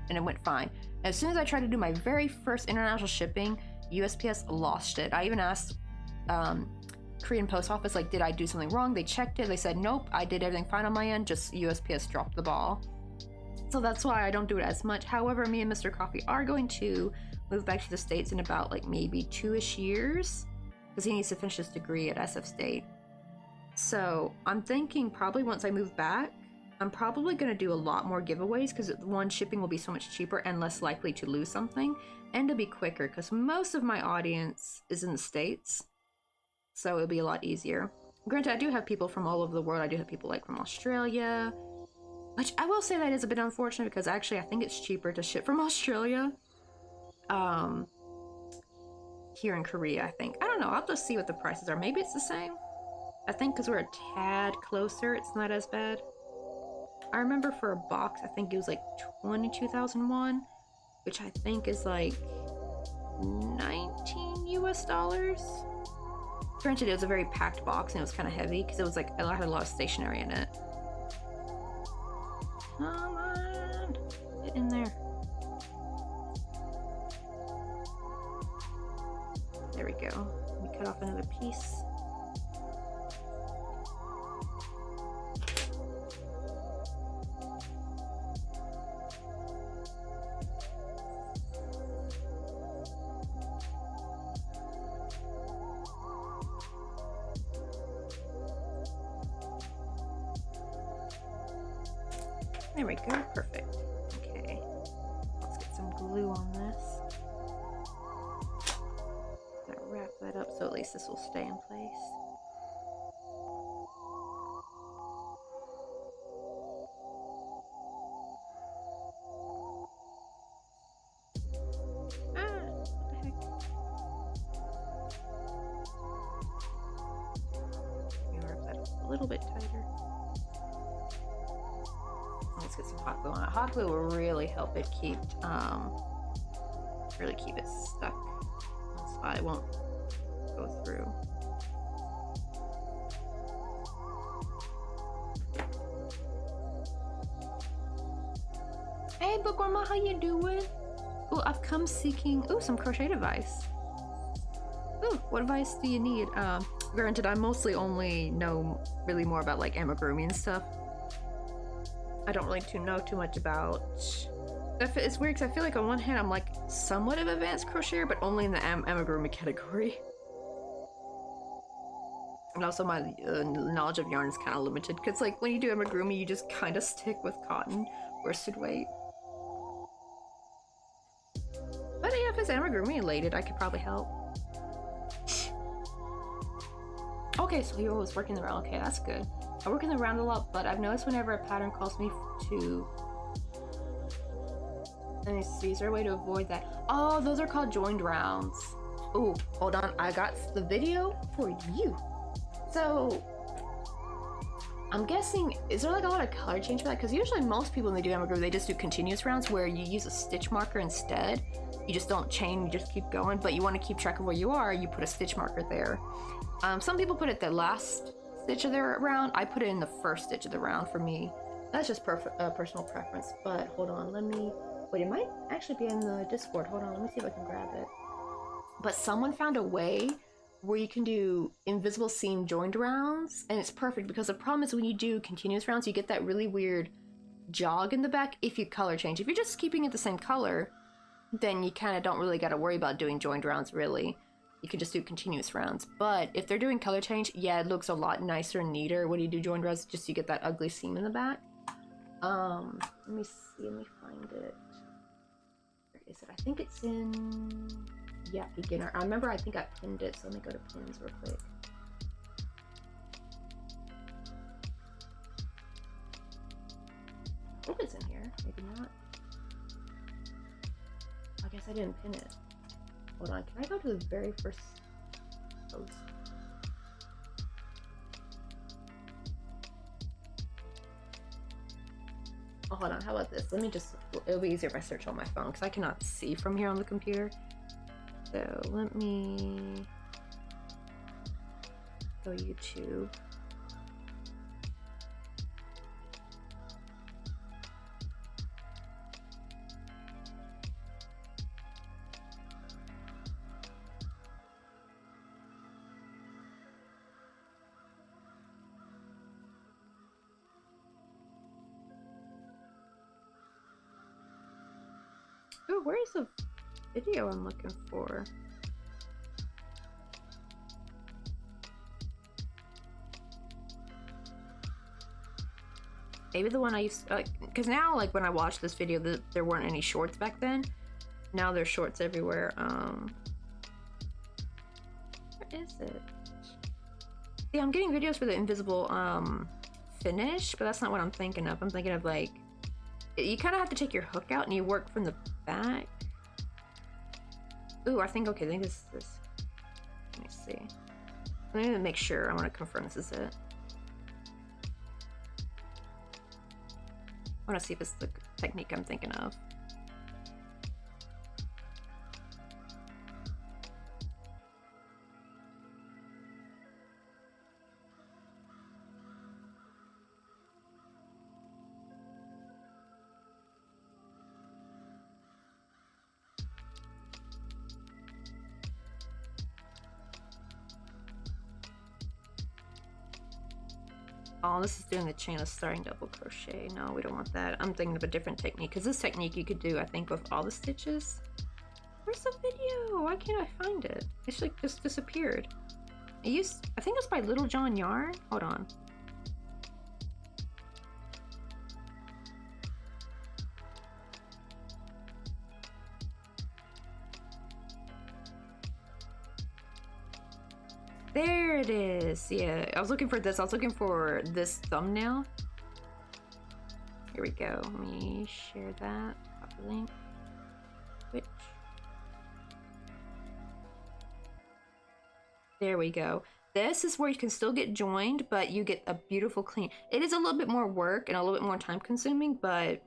and it went fine. As soon as I tried to do my very first international shipping, USPS lost it. I even asked Korean post office, like, did I do something wrong? They checked it. They said, nope, I did everything fine on my end, just USPS dropped the ball. So that's why I don't do it as much. However, me and Mr. Coffee are going to move back to the States in about like maybe 2-ish years because he needs to finish his degree at SF State. So I'm thinking probably once I move back, I'm probably going to do a lot more giveaways because one, shipping will be so much cheaper and less likely to lose something, and to be quicker because most of my audience is in the States, so it'll be a lot easier. Granted, I do have people from all over the world. I do have people like from Australia, which I will say that is a bit unfortunate because actually I think it's cheaper to ship from Australia here in Korea, I think. I don't know, I'll have to see what the prices are. Maybe it's the same. I think because we're a tad closer, it's not as bad. I remember for a box, I think it was like 22,001, which I think is like 19 US dollars. Granted, it was a very packed box and it was kind of heavy because it was like, I had a lot of stationery in it. Come on, get in there. There we go. Let me cut off another piece. There we go, perfect. Okay, let's get some glue on this. Wrap that up so at least this will stay in place. What the heck? Let me wrap that up a little bit tighter. Let's get some hot glue on it. Hot glue will really help it keep it stuck. That's why it won't go through. Hey, Bookworma, how you doing? Oh, I've come seeking, some crochet advice. Ooh, what advice do you need? Granted, I mostly only know really more about like amigurumi and stuff. I don't really know too much about. It's weird because I feel like on one hand I'm like somewhat of an advanced crocheter, but only in the amigurumi category. And also my knowledge of yarn is kind of limited because like when you do amigurumi, you just kind of stick with cotton worsted weight. But yeah, if it's amigurumi related, I could probably help. Okay, so you're always working the round. Okay, that's good. I work in the round a lot, but I've noticed whenever a pattern calls me to... Let me see, is there a way to avoid that? Oh, those are called joined rounds. Ooh, hold on, I got the video for you. So, I'm guessing, is there like a lot of color change for that? Because usually most people when they do amigurumi, they just do continuous rounds where you use a stitch marker instead. You just don't chain, you just keep going, but you want to keep track of where you are, you put a stitch marker there. Some people put it the last stitch of their round. I put it in the first stitch of the round for me. That's just personal preference, but hold on, let me... Wait, it might actually be in the Discord. Hold on, let me see if I can grab it. But someone found a way where you can do invisible seam joined rounds, and it's perfect because the problem is when you do continuous rounds, you get that really weird jog in the back if you color change. If you're just keeping it the same color, then you kind of don't really got to worry about doing joined rounds, really. You can just do continuous rounds. But if they're doing color change, yeah, it looks a lot nicer and neater when you do joined rounds, just so you get that ugly seam in the back. Let me see, let me find it. Where is it? I think it's in... Yeah, beginner. I remember I think I pinned it, so let me go to pins real quick. I hope it's in here. Maybe not. I guess I didn't pin it. Hold on, can I go to the very first post? Oh, hold on, how about this? Let me just, it'll be easier if I search on my phone because I cannot see from here on the computer. So let me go YouTube. Oh, where's the video I'm looking for? Maybe the one I used to, because now, like, when I watched this video, there weren't any shorts back then. Now there's shorts everywhere. Where is it? Yeah, I'm getting videos for the invisible, finish, but that's not what I'm thinking of. I'm thinking of, like, you kind of have to take your hook out and you work from the back. Ooh, I think this is this. Let me see. Let me make sure. I want to confirm this is it. I want to see if it's the technique I'm thinking of. Oh, this is doing the chainless starting double crochet. No, we don't want that. I'm thinking of a different technique because this technique you could do, I think, with all the stitches. Where's the video? Why can't I find it? It's like just disappeared. I think it's by Little John Yarn. Hold on. There it is. Yeah, I was looking for this. I was looking for this thumbnail. Here we go. Let me share that. Copy link. Switch. There we go. This is where you can still get joined, but you get a beautiful clean. It is a little bit more work and a little bit more time consuming, but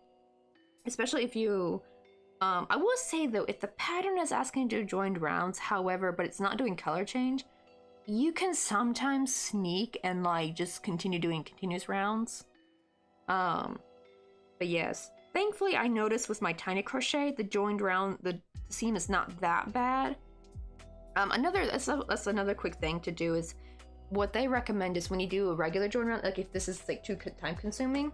especially if you... I will say though, if the pattern is asking to do joined rounds, however, but it's not doing color change, you can sometimes sneak and like just continue doing continuous rounds. But yes, Thankfully, I noticed with my tiny crochet, the joined around the seam is not that bad. That's another quick thing to do is what they recommend is when you do a regular join around, like if this is like too time consuming,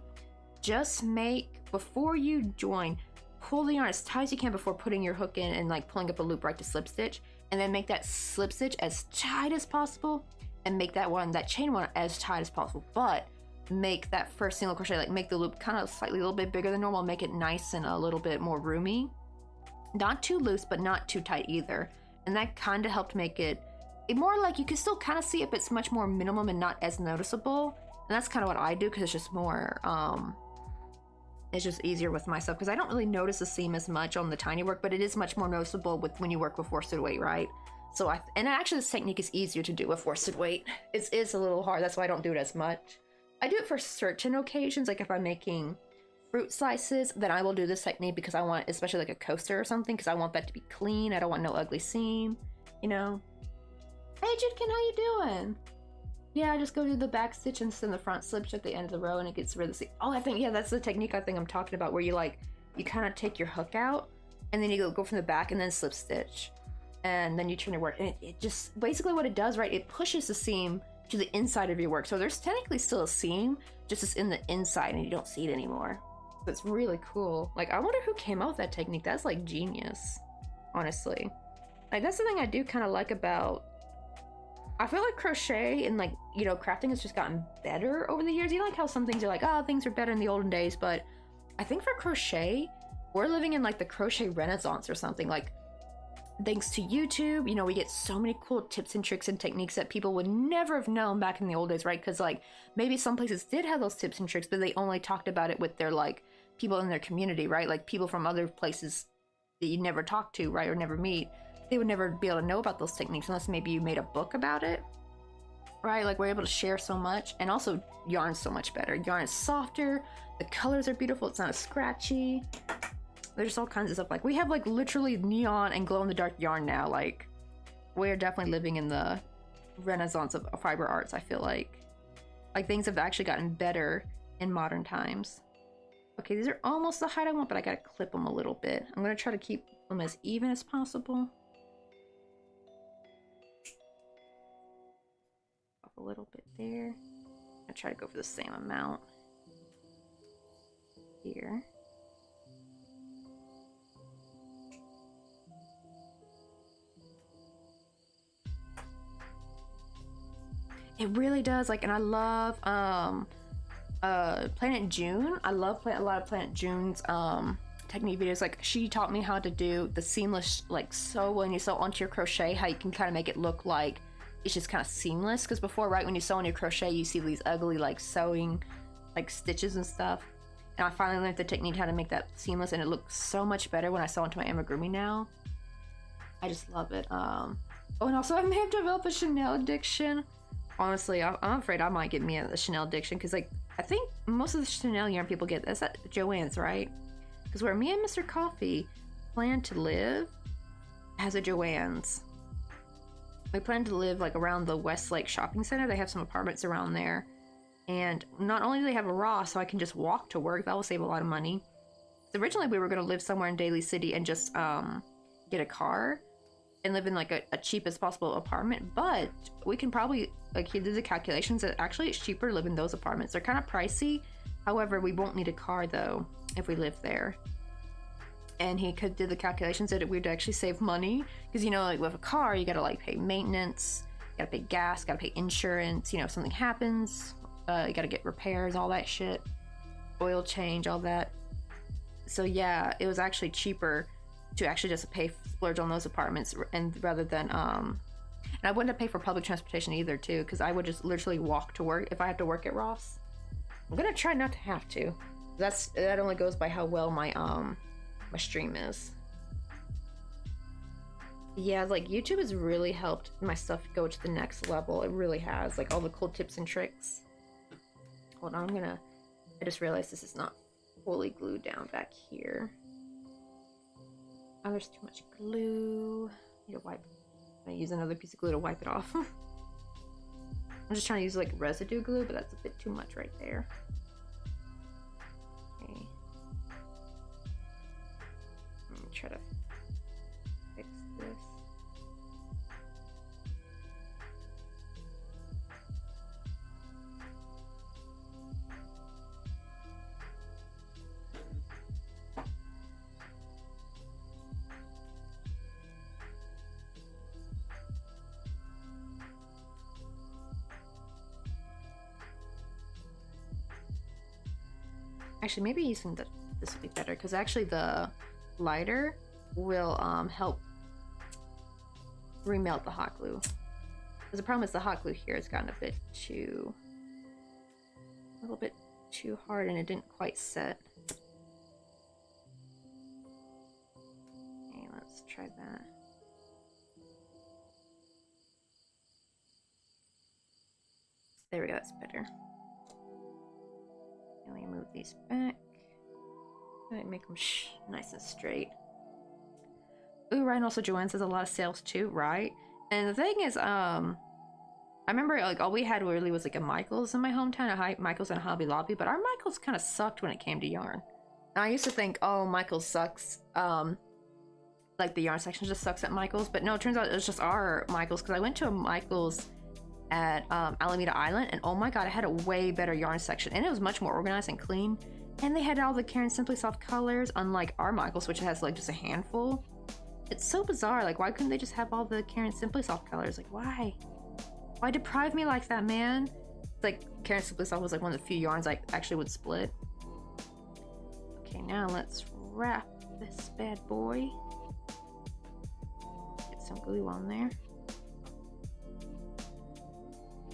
just make, before you join, pull the yarn as tight as you can before putting your hook in and like pulling up a loop right to slip stitch, and then make that slip stitch as tight as possible and make that chain one as tight as possible. But make that first single crochet, like make the loop kind of slightly a little bit bigger than normal, make it nice and a little bit more roomy. Not too loose, but not too tight either. And that kind of helped make it more like you can still kind of see it, but it's much more minimum and not as noticeable. And that's kind of what I do because it's just more, it's just easier with my stuff because I don't really notice the seam as much on the tiny work, but it is much more noticeable with when you work with worsted weight, right? So and actually this technique is easier to do with worsted weight. It's a little hard, that's why I don't do it as much. I do it for certain occasions, like if I'm making fruit slices, then I will do this technique because I want, especially like a coaster or something, because I want that to be clean. I don't want no ugly seam, you know? Hey Jidkin, how you doing? Yeah, I just go do the back stitch and send the front slip stitch at the end of the row and it gets rid of the seam. Oh, I think, yeah, that's the technique I think I'm talking about, where you kind of take your hook out and then you go from the back and then slip stitch. And then you turn your work, and it just, basically what it does, right, it pushes the seam to the inside of your work. So there's technically still a seam, just it's in the inside and you don't see it anymore. So it's really cool. Like, I wonder who came up with that technique. That's like genius, honestly. Like, that's the thing I do kind of like about, I feel like crochet and like, you know, crafting has just gotten better over the years. You know, like how some things are like, oh, things were better in the olden days, but I think for crochet, we're living in like the crochet renaissance or something. Like, thanks to YouTube, you know, we get so many cool tips and tricks and techniques that people would never have known back in the old days, right? Because like maybe some places did have those tips and tricks, but they only talked about it with their like people in their community, right? Like people from other places that you never talk to, right, or never meet, they would never be able to know about those techniques unless maybe you made a book about it, right? Like we're able to share so much, and also yarn's so much better. Yarn is softer, the colors are beautiful, it's not as scratchy. There's all kinds of stuff. Like we have like literally neon and glow in the dark yarn now. Like we're definitely living in the renaissance of fiber arts, I feel like. Like things have actually gotten better in modern times. Okay, these are almost the height I want, but I gotta clip them a little bit. I'm gonna try to keep them as even as possible. Up a little bit there. I try to go for the same amount here. It really does, like, and I love Planet June. I love a lot of Planet June's technique videos. Like she taught me how to do the seamless, like sew when you sew onto your crochet, how you can kind of make it look like it's just kind of seamless. Because before, right, when you sew on your crochet, you see these ugly like sewing like stitches and stuff. And I finally learned the technique how to make that seamless, and it looks so much better when I sew onto my amigurumi now. I just love it. Oh, and also I may have developed a Chanel addiction. Honestly, I'm afraid I might get me a Chanel addiction, because like I think most of the Chanel yarn people get that's at Joann's, right? Because where me and Mr. Coffee plan to live has a Joann's. We plan to live like around the Westlake Shopping Center. They have some apartments around there, and not only do they have a Ross, so I can just walk to work. That will save a lot of money. So originally we were going to live somewhere in Daly City and just get a car and live in like a cheapest possible apartment, but we can probably, like, he did the calculations that actually it's cheaper to live in those apartments. They're kind of pricey, however we won't need a car though if we live there. And he could do the calculations that we'd actually save money, because you know, like with a car you gotta like pay maintenance, you gotta pay gas, gotta pay insurance, you know, if something happens, you gotta get repairs, all that shit, oil change, all that. So yeah, it was actually cheaper to actually just splurge on those apartments, and rather than and I wouldn't have paid for public transportation either too, because I would just literally walk to work if I had to work at Ross. I'm gonna try not to have to. That only goes by how well my my stream is. Yeah, like YouTube has really helped my stuff go to the next level. It really has, like all the cool tips and tricks. Hold on, I just realized this is not fully glued down back here. Oh, there's too much glue. I need to wipe. I'm gonna use another piece of glue to wipe it off. I'm just trying to use like residue glue, but that's a bit too much right there. Okay. try to fix this. Actually, maybe using this would be better, because actually the lighter will help remelt the hot glue. Because the problem is the hot glue here has gotten a little bit too hard, and it didn't quite set. Okay, let's try that. There we go, that's better. Let me move these back. Make them nice and straight. Ooh, right, and also Joanne says a lot of sales too, right? And the thing is, I remember like all we had really was like a Michaels in my hometown, a Michaels and a Hobby Lobby, but our Michaels kind of sucked when it came to yarn. And I used to think, oh, Michaels sucks. Like the yarn section just sucks at Michaels, but no, it turns out it was just our Michaels, because I went to a Michaels at Alameda Island, and oh my god, it had a way better yarn section, and it was much more organized and clean, and they had all the Caron Simply Soft colors, unlike our Michaels, which has like just a handful. It's so bizarre, like why couldn't they just have all the Caron Simply Soft colors? Like why deprive me like that, man? It's like Caron Simply Soft was like one of the few yarns I actually would split. Okay, now let's wrap this bad boy. Get some glue on there.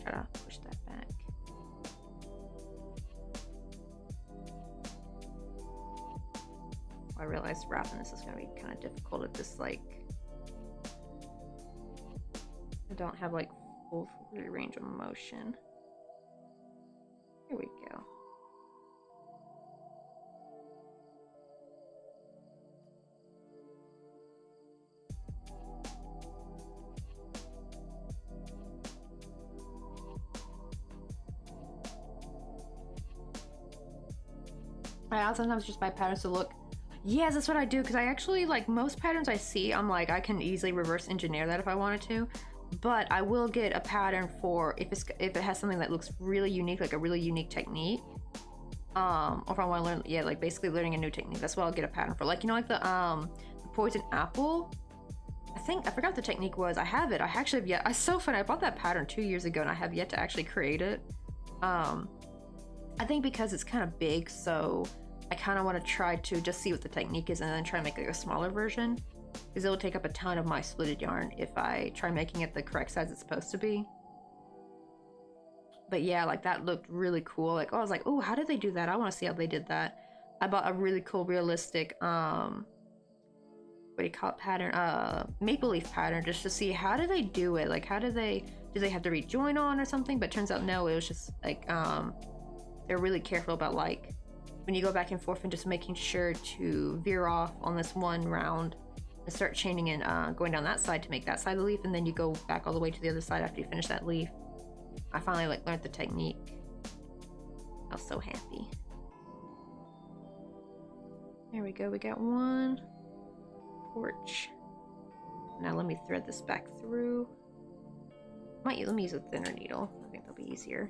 Try to push that back. I realized wrapping this is going to be kind of difficult at this, like, I don't have like full free range of motion. Here we go. I sometimes just buy patterns to look. Yes, that's what I do, because I actually, like, most patterns I see, I'm like, I can easily reverse engineer that if I wanted to, but I will get a pattern for if it has something that looks really unique, like a really unique technique, or if I want to learn, yeah, like basically learning a new technique. That's what I'll get a pattern for. Like, you know, like the poison apple. I forgot what the technique was. I have it. I actually have yet. It's so funny. I bought that pattern 2 years ago, and I have yet to actually create it. I think because it's kind of big, so I kind of want to try to just see what the technique is and then try to make like a smaller version, because it will take up a ton of my splitted yarn if I try making it the correct size it's supposed to be. But yeah, like that looked really cool. Like, oh, I was like, oh, how did they do that? I want to see how they did that. I bought a really cool realistic what do you call it, pattern, maple leaf pattern, just to see how do they do it. Like, how do they have to rejoin on or something? But turns out no, it was just like they're really careful about, like, when you go back and forth and just making sure to veer off on this one round and start chaining and going down that side to make that side of the leaf, and then you go back all the way to the other side after you finish that leaf. I finally like learned the technique. I was so happy. There we go, we got one porch. Now let me thread this back through. Let me use a thinner needle. I think that'll be easier.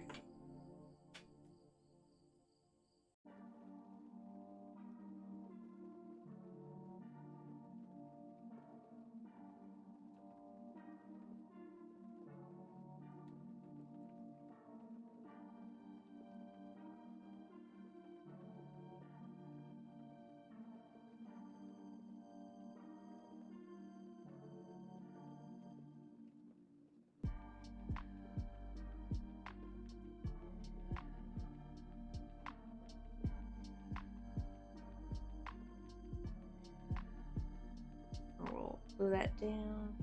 We'll glue that down.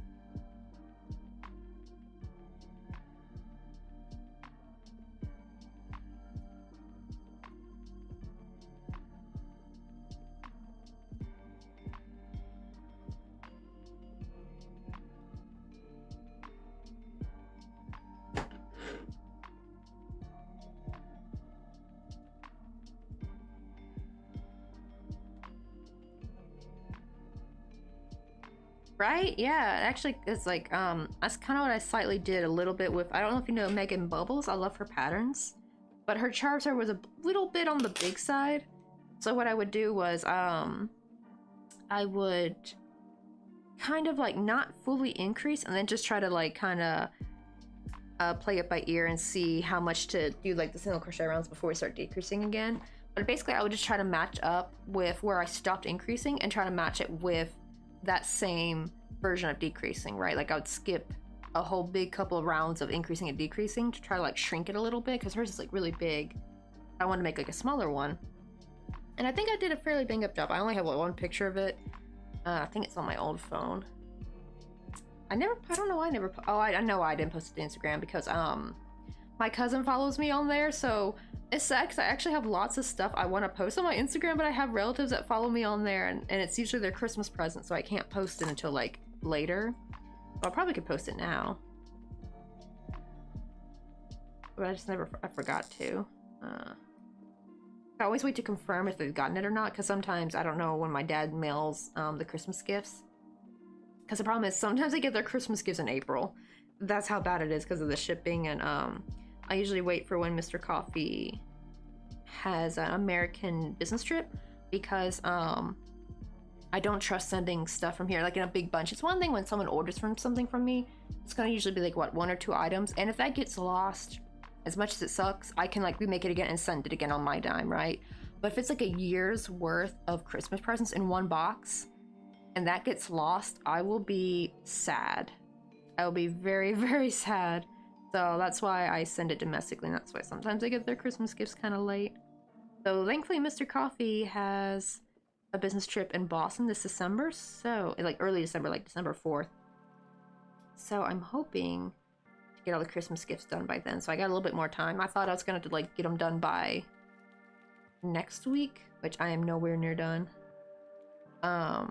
Right? Yeah, actually, it's like, that's kind of what I slightly did a little bit with, I don't know if you know Megan Bubbles, I love her patterns, but her charms was a little bit on the big side. So what I would do was, I would kind of like not fully increase and then just try to like kind of play it by ear and see how much to do like the single crochet rounds before we start decreasing again. But basically I would just try to match up with where I stopped increasing and try to match it with that same version of decreasing, right? Like I would skip a whole big couple of rounds of increasing and decreasing to try to like shrink it a little bit, because hers is like really big. I want to make like a smaller one. And I think I did a fairly bang up job. I only have like, one picture of it. I think it's on my old phone. I don't know why I never, I know why I didn't post it to Instagram, because my cousin follows me on there, so it sucks. I actually have lots of stuff I want to post on my Instagram, but I have relatives that follow me on there, and it's usually their Christmas present, so I can't post it until like later. Well, I probably could post it now, but I just I forgot to. I always wait to confirm if they've gotten it or not, because sometimes I don't know when my dad mails the Christmas gifts. Because the problem is sometimes they get their Christmas gifts in April. That's how bad it is because of the shipping. And I usually wait for when Mr. Coffee has an American business trip, because I don't trust sending stuff from here like in a big bunch. It's one thing when someone orders something from me, it's gonna usually be like what, 1 or 2 items, and if that gets lost, as much as it sucks, I can like remake it again and send it again on my dime, right? But if it's like a year's worth of Christmas presents in one box and that gets lost, I will be sad. I will be very, very sad. So that's why I send it domestically, and that's why sometimes they get their Christmas gifts kind of late. So thankfully Mr. Coffee has a business trip in Boston this December, so like early December, like December 4th. So I'm hoping to get all the Christmas gifts done by then, so I got a little bit more time. I thought I was gonna like get them done by next week, which I am nowhere near done. I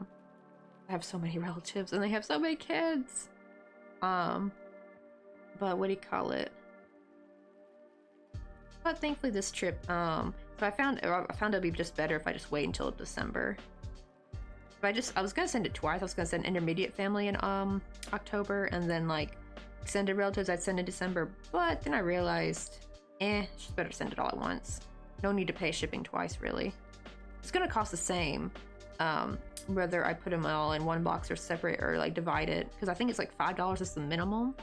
have so many relatives and they have so many kids. But what do you call it? But thankfully this trip, so I found it'd be just better if I just wait until December. But I was gonna send it twice. I was gonna send intermediate family in October, and then like extended relatives I'd send in December. But then I realized, just better send it all at once. No need to pay shipping twice, really. It's gonna cost the same, whether I put them all in one box or separate or like divide it, because I think it's like $5 is the minimum,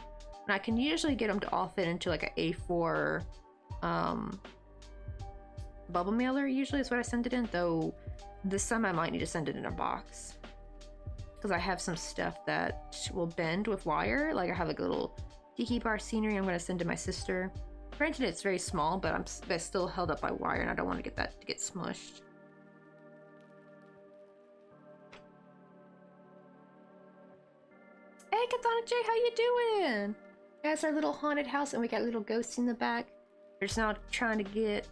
and I can usually get them to all fit into like an A4 bubble mailer. Usually is what I send it in, though this time I might need to send it in a box because I have some stuff that will bend with wire. Like I have like a little tiki bar scenery I'm going to send to my sister. Granted it's very small, but it's still held up by wire and I don't want to get that to get smushed. Hey Katana J, how you doing? That's our little haunted house and we got little ghosts in the back. We're just now trying to get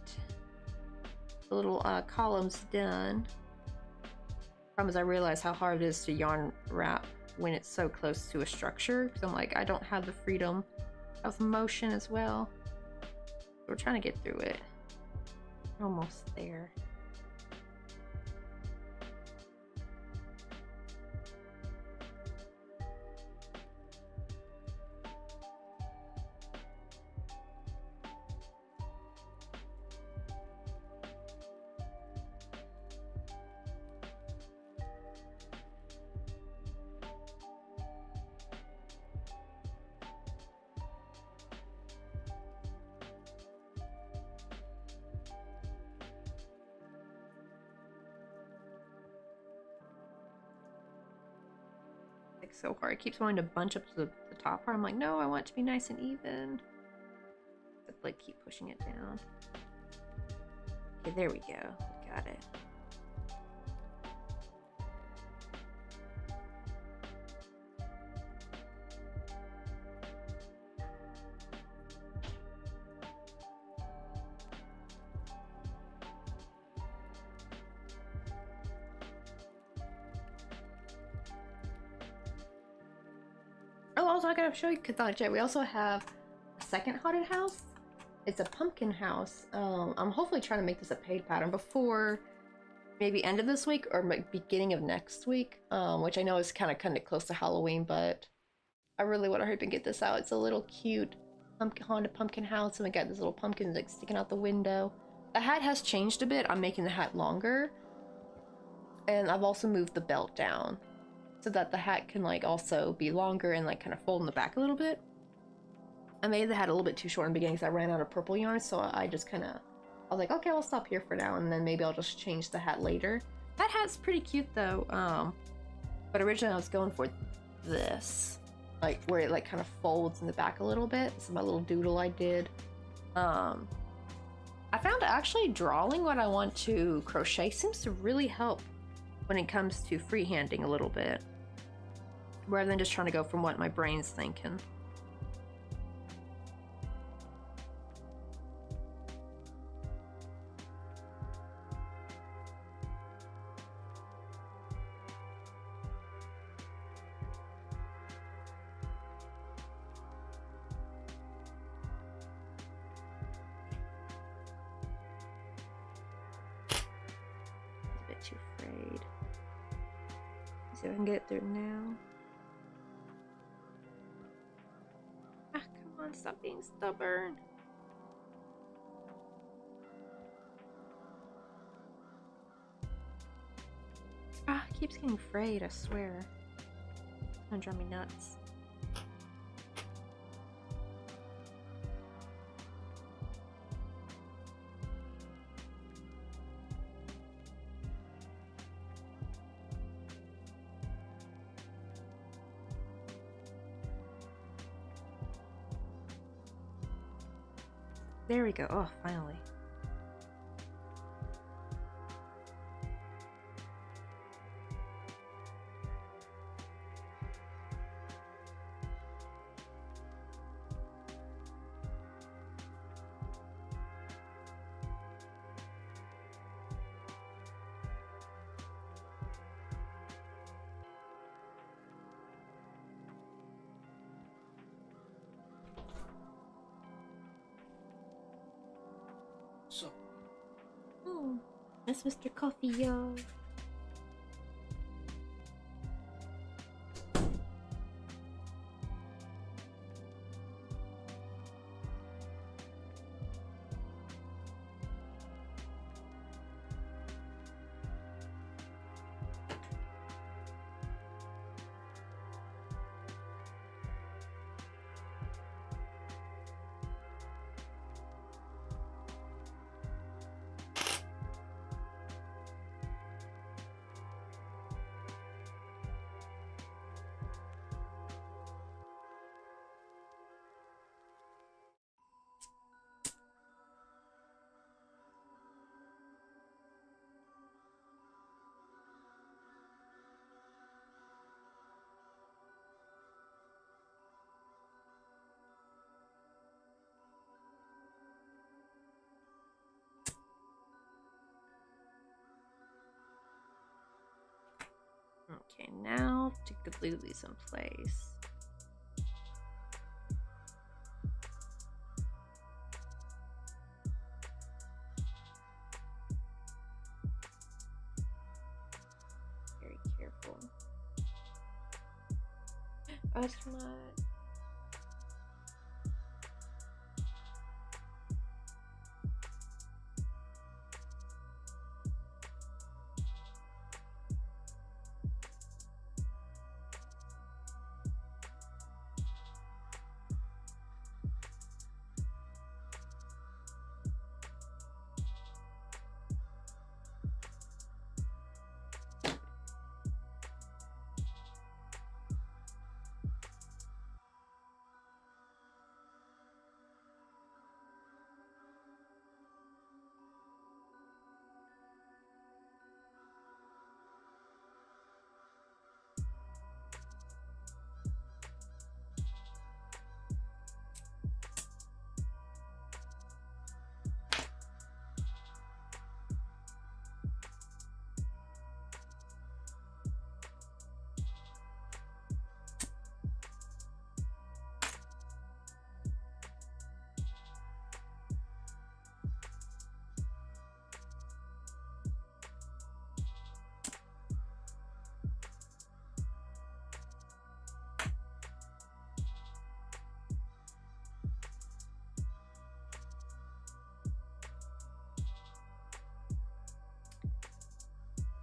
the little columns done. Problem is I realize how hard it is to yarn wrap when it's so close to a structure, because I'm like, I don't have the freedom of motion as well. We're trying to get through it. Almost there. So hard. It keeps wanting to bunch up to the top part. I'm like, no, I want it to be nice and even. But like keep pushing it down. Okay, there we go. Got it. Oh, also I gotta show you Katana Jet. We also have a second haunted house. It's a pumpkin house. I'm hopefully trying to make this a paid pattern before maybe end of this week or beginning of next week, which I know is kind of close to Halloween, but I really want to hurry and get this out. It's a little cute haunted pumpkin house, and we got this little pumpkin like sticking out the window. The hat has changed a bit. I'm making the hat longer, and I've also moved the belt down so that the hat can like also be longer and like kind of fold in the back a little bit. I made the hat a little bit too short in the beginning because I ran out of purple yarn, so I just kind of, I was like, okay, I'll stop here for now, and then maybe I'll just change the hat later. That hat's pretty cute though, but originally I was going for this, like where it like kind of folds in the back a little bit. This is my little doodle I did. I found actually drawing what I want to crochet seems to really help when it comes to freehanding a little bit, rather than just trying to go from what my brain's thinking. Too afraid. Let's see if I can get it through now. Ah, come on, stop being stubborn. Ah, it keeps getting frayed, I swear. It's gonna drive me nuts. There we go. Oh, finally. So, Oh, that's Mr. Coffee, y'all. Okay, now to glue these in place. Very careful. Oh, that's my...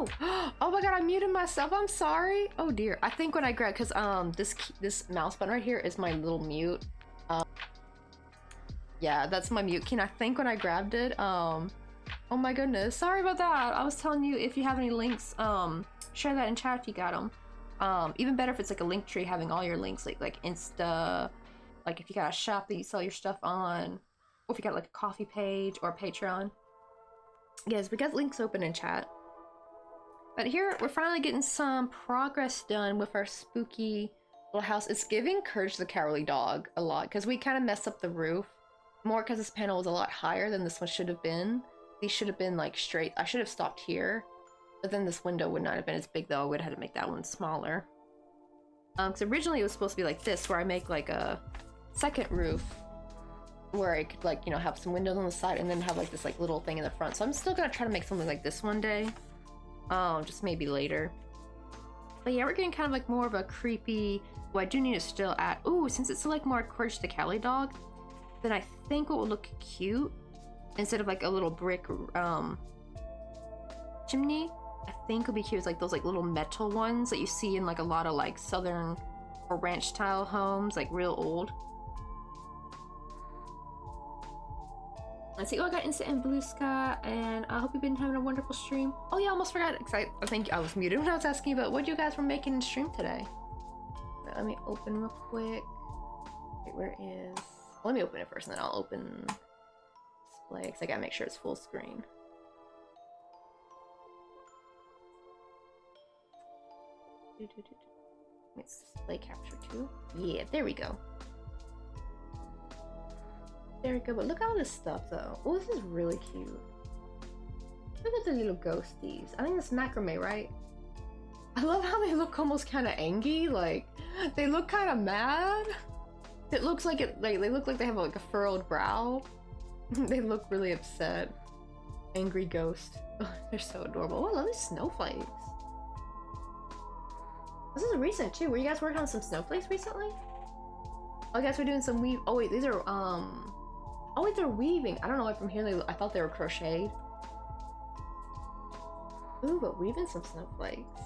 Oh, oh my god, I muted myself. I'm sorry. Oh dear. I think when I grabbed, cause this mouse button right here is my little mute. Yeah, that's my mute key. And I think when I grabbed it, oh my goodness, sorry about that. I was telling you if you have any links, share that in chat if you got them. Even better if it's like a link tree having all your links, like Insta, like if you got a shop that you sell your stuff on, or if you got like a coffee page or Patreon. Yes, we got links open in chat. But here, we're finally getting some progress done with our spooky little house. It's giving Courage the Cowardly Dog a lot, because we kind of messed up the roof. More because this panel was a lot higher than this one should have been. These should have been like straight. I should have stopped here. But then this window would not have been as big though. I would have had to make that one smaller. Because originally it was supposed to be like this, where I make like a second roof. Where I could like, you know, have some windows on the side and then have like this like little thing in the front. So I'm still gonna try to make something like this one day. Just maybe later. But yeah, we're getting kind of like more of a creepy... Well, I do need to still add... Ooh, since it's like more Courage the Cowardly Dog, then I think what would look cute, instead of like a little brick chimney, I think would be cute is like those like little metal ones that you see in like a lot of like southern or ranch style homes, like real old. Let's see. Oh, I got Instant and Blue Sky, and I hope you've been having a wonderful stream. Oh yeah, I almost forgot. I think I was muted when I was asking about what you guys were making in stream today. Let me open real quick. Wait, where is... Let me open it first, and then I'll open display, because I gotta make sure it's full screen. It's display capture too. Yeah, there we go. There we go, but look at all this stuff though. Oh, this is really cute. Look at the little ghosties. I think it's macrame, right? I love how they look almost kind of angry, like they look kind of mad. It looks like they look like they have like a furrowed brow. They look really upset. Angry ghost. Oh, they're so adorable. Oh, I love these snowflakes. This is recent too. Were you guys working on some snowflakes recently? Oh, I guess we're doing some weave. Oh wait, these are oh wait, they're weaving. I don't know why from here I thought they were crocheted. Ooh, but weaving some snowflakes.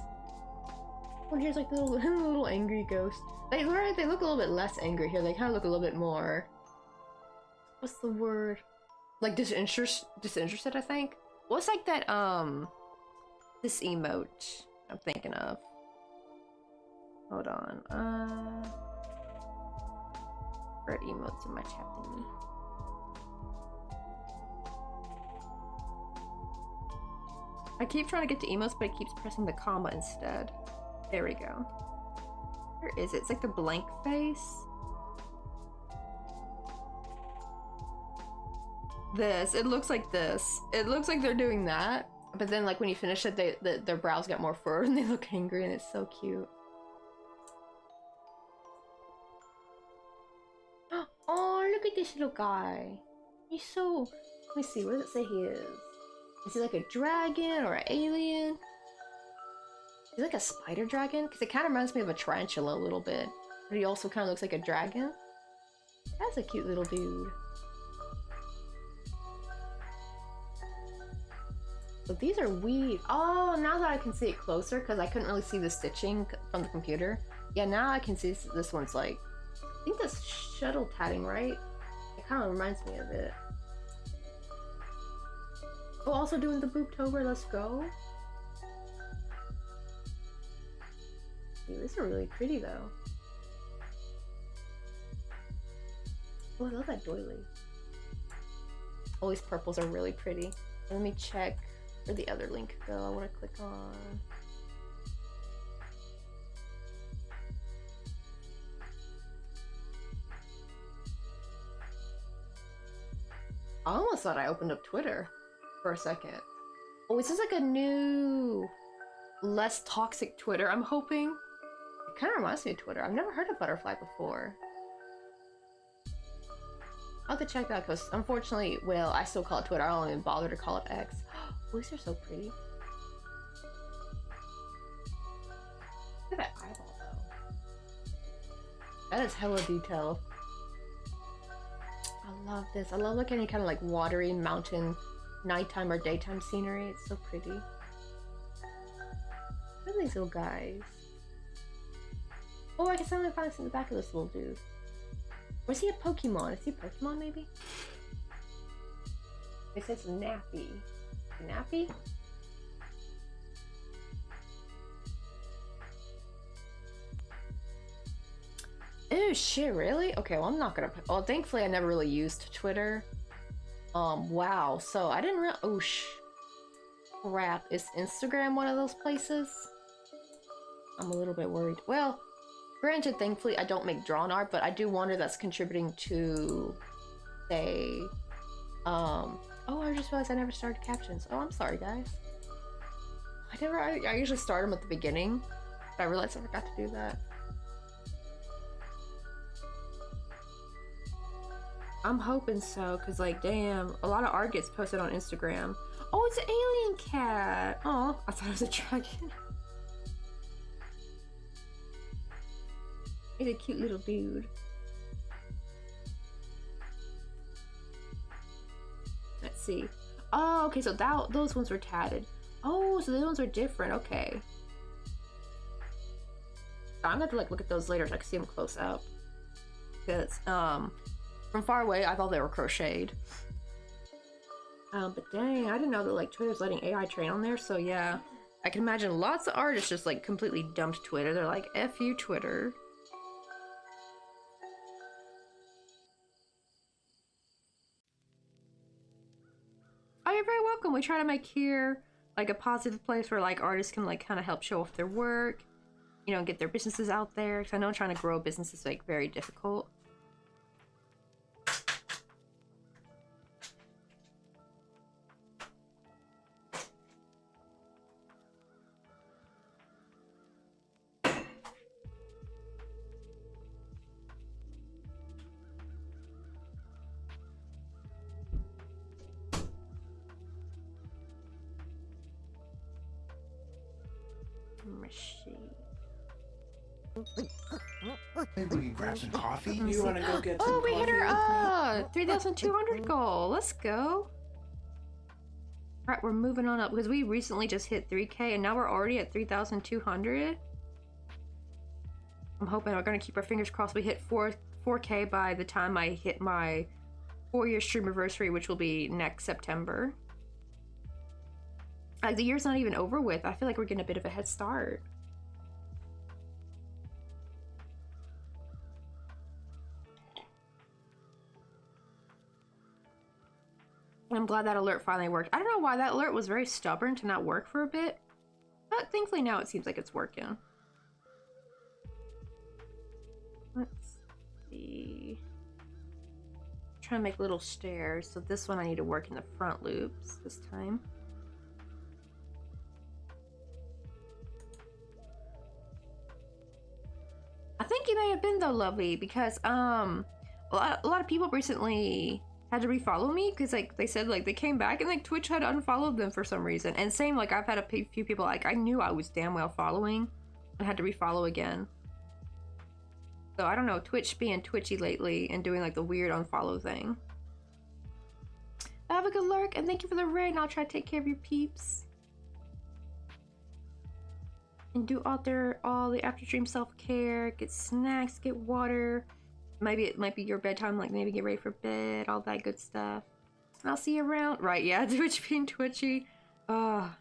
Oh, here's like the little angry ghost. They look a little bit less angry here. They kind of look a little bit more... What's the word? Like disinterested, I think. What's like that, this emote I'm thinking of? Hold on, where are emotes in my chat thingy? I keep trying to get to emotes, but it keeps pressing the comma instead. There we go. Where is it? It's like the blank face. This. It looks like this. It looks like they're doing that. But then like when you finish it, their brows get more furrowed and they look angry and it's so cute. Oh, look at this little guy. He's so... Let me see. What does it say he is? Is he like a dragon or an alien? He's like a spider dragon? Because it kind of reminds me of a tarantula a little bit. But he also kind of looks like a dragon. That's a cute little dude. So these are weave. Oh, now that I can see it closer, because I couldn't really see the stitching from the computer. Yeah, now I can see this one's like... I think that's shuttle tatting, right? It kind of reminds me of it. Oh, also doing the Booptober, let's go. Dude, these are really pretty though. Oh, I love that doily. All these purples are really pretty. Let me check where the other link go. I want to click on... I almost thought I opened up Twitter for a second. Oh, this is like a new, less toxic Twitter, I'm hoping. It kind of reminds me of Twitter. I've never heard of Butterfly before. I'll have to check that because, unfortunately, well, I still call it Twitter. I don't even bother to call it X. Oh, these are so pretty. Look at that eyeball, though. That is hella detailed. I love this. I love like any kind of like watery mountain nighttime or daytime scenery. It's so pretty. these little guys? Oh, I can suddenly find this in the back of this little dude. Or is he a Pokemon? Is he a Pokemon, maybe? It says Nappy. Nappy? Oh shit, really? Okay, well I'm not gonna put, well thankfully I never really used Twitter. Wow, so I didn't really, oh crap, is Instagram one of those places? I'm a little bit worried. Well, granted, thankfully I don't make drawn art, but I do wonder that's contributing to, say, oh, I just realized I never started captions. Oh, I'm sorry, guys. I usually start them at the beginning, but I realized I forgot to do that. I'm hoping so, because, like, damn, a lot of art gets posted on Instagram. Oh, it's an alien cat! Oh, I thought it was a dragon. He's a cute little dude. Let's see. Oh, okay, so those ones were tatted. Oh, so those ones are different, okay. I'm gonna have to, like, look at those later so I can see them close up. Because, from far away, I thought they were crocheted. But dang, I didn't know that, like, Twitter's letting AI train on there, so yeah. I can imagine lots of artists just, like, completely dumped Twitter. They're like, F you, Twitter. Oh, you're very welcome. We try to make here, like, a positive place where, like, artists can, like, kind of help show off their work. You know, get their businesses out there. Because I know trying to grow a business is, like, very difficult. Maybe we can grab some coffee. You want to go get some Oh, we hit coffee our 3,200 goal. Let's go. Alright, we're moving on up because we recently just hit 3K and now we're already at 3,200. I'm hoping we're gonna keep our fingers crossed we hit 4K by the time I hit my 4-year stream anniversary, which will be next September. Like, the year's not even over with. I feel like we're getting a bit of a head start. I'm glad that alert finally worked. I don't know why that alert was very stubborn to not work for a bit, but thankfully now it seems like it's working. Let's see. Trying to make little stairs. So this one I need to work in the front loops this time. I think you may have been though, lovely, because a lot of people recently had to refollow me because, like, they said, like, they came back and, like, Twitch had unfollowed them for some reason. And same, like, I've had a few people, like, I knew I was damn well following and had to refollow again. So I don't know, Twitch being twitchy lately and doing, like, the weird unfollow thing. Have a good lurk and thank you for the raid, and I'll try to take care of your peeps. And do all the after stream self-care, get snacks, get water. Maybe it might be your bedtime, like maybe get ready for bed, all that good stuff. And I'll see you around. Right, yeah, Twitch being twitchy. Honestly,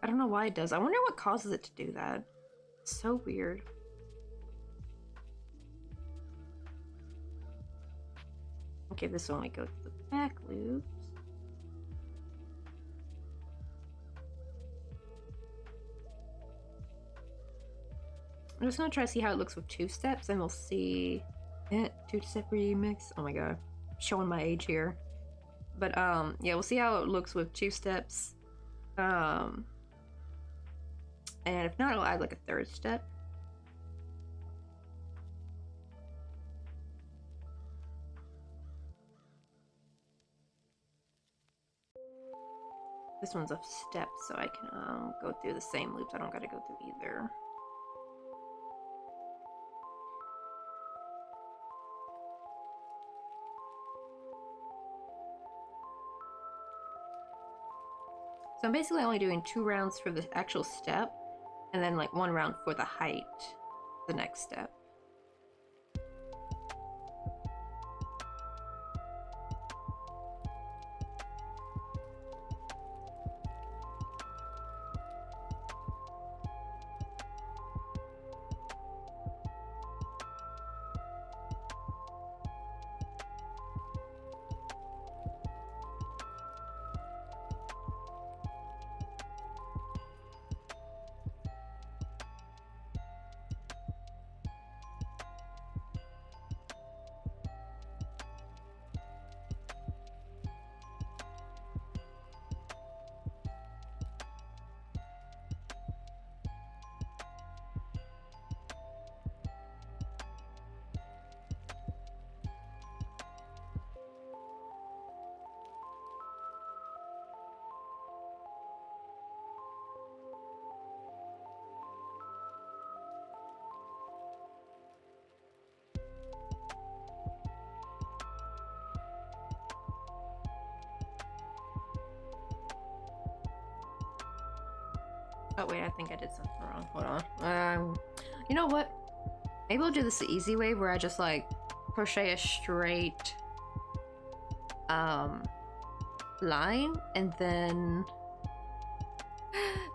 I don't know why it does. I wonder what causes it to do that. It's so weird. Okay, this one we go to the back loops. I'm just gonna try to see how it looks with 2 steps, and we'll see. 2-step remix. Oh my god, showing my age here. But yeah, we'll see how it looks with 2 steps. And if not, I'll add like a 3rd step. This one's a step, so I can go through the same loops. I don't gotta go through either. So I'm basically only doing 2 rounds for the actual step, and then like 1 round for the height, the next step. Oh wait, I think I did something wrong. Hold on. You know what? Maybe I'll do this the easy way, where I just like crochet a straight line and then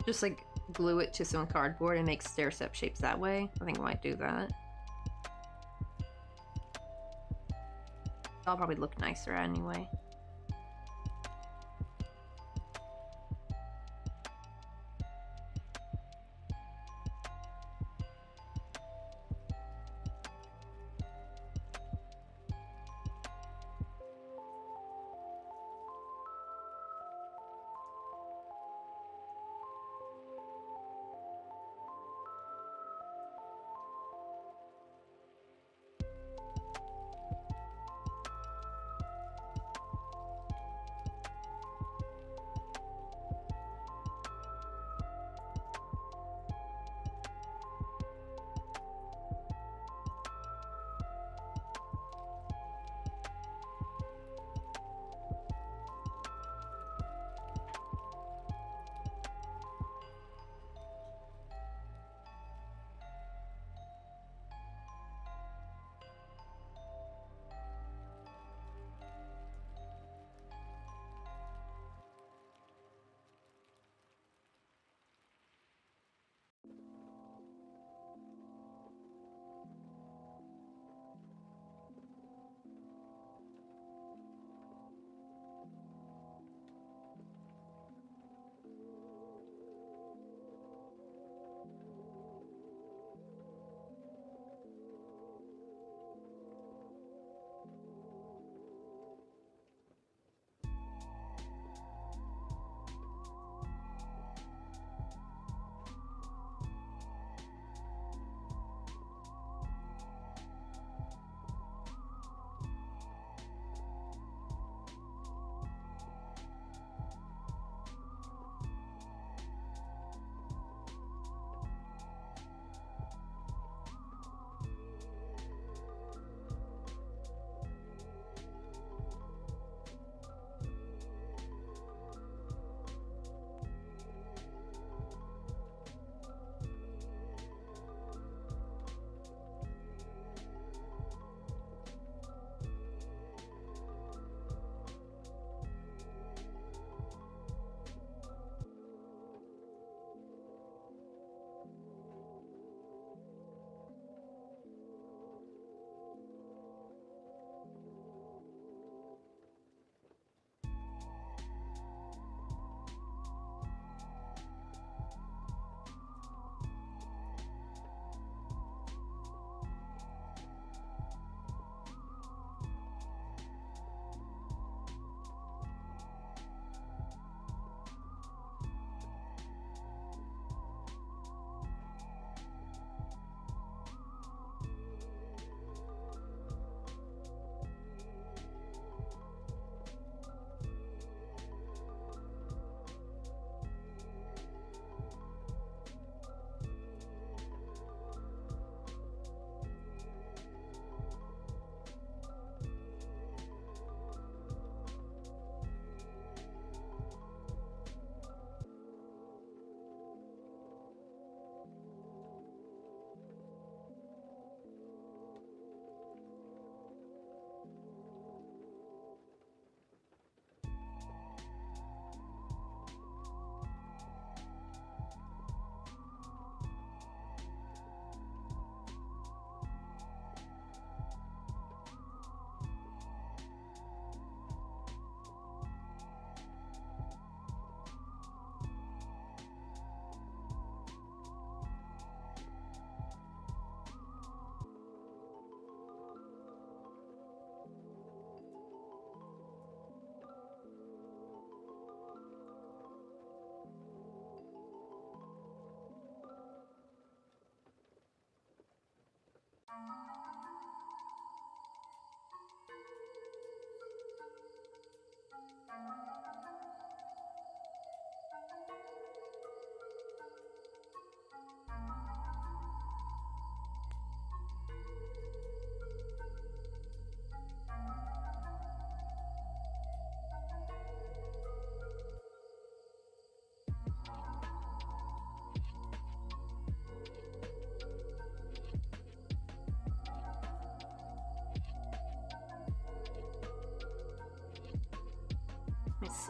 just like glue it to some cardboard and make stair step shapes that way. I think I might do that. That'll probably look nicer anyway.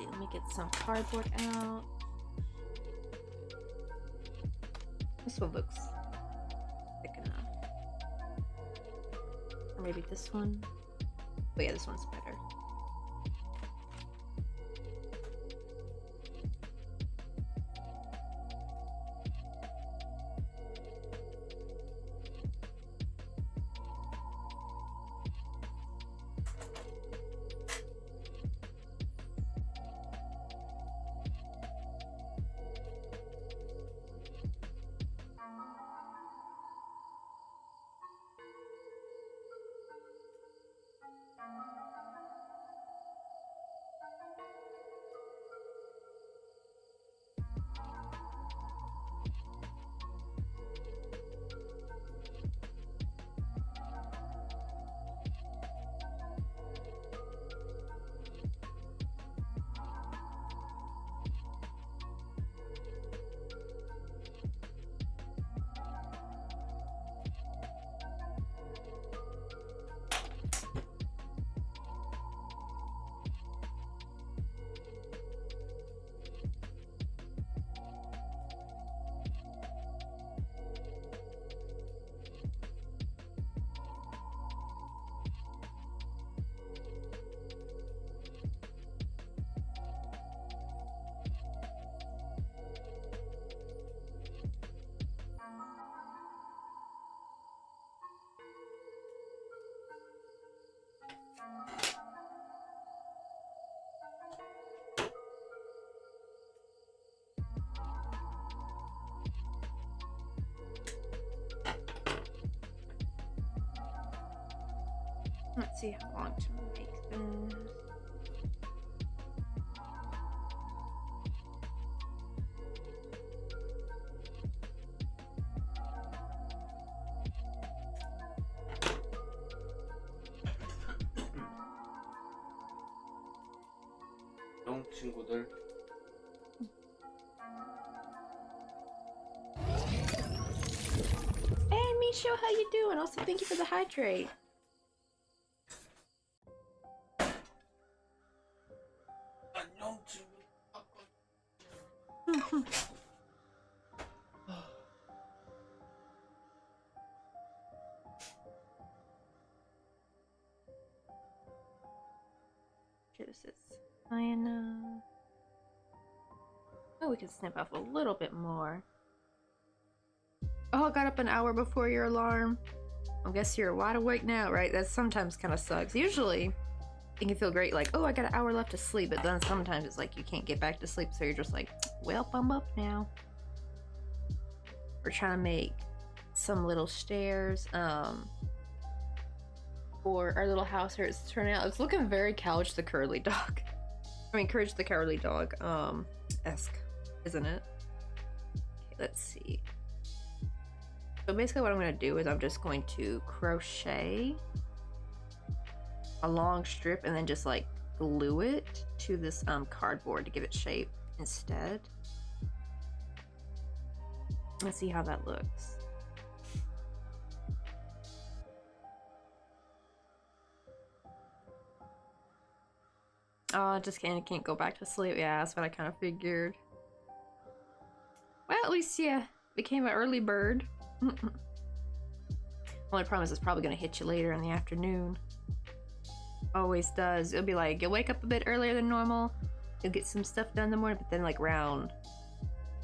see, let me get some cardboard out. This one looks thick enough. Or maybe this one. Oh yeah, this one's better. Let's see how long to make this. 안녕 친구들. Hey Misho, how you doing? Also, thank you for the hydrate. 안녕 친구. This is fine. Oh, we can snip off a little bit more. Oh, I got up an hour before your alarm. I guess you're wide awake now, right? That sometimes kind of sucks. Usually, it can feel great, like, oh, I got an hour left to sleep, but then sometimes it's like you can't get back to sleep, so you're just like, well, I'm up now. We're trying to make some little stairs, for our little house here. It's turning out, it's looking very Courage the Curly Dog. I mean, Courage the Cowardly Dog, esque, isn't it? Okay, let's see. So basically what I'm going to do is I'm just going to crochet a long strip and then just like glue it to this cardboard to give it shape instead. Let's see how that looks. Oh, I just can't go back to sleep. Yeah, that's what I kind of figured. Well, at least yeah, became an early bird. Only problem is it's probably gonna hit you later in the afternoon. Always does. It'll be like, you'll wake up a bit earlier than normal, you'll get some stuff done in the morning, but then like around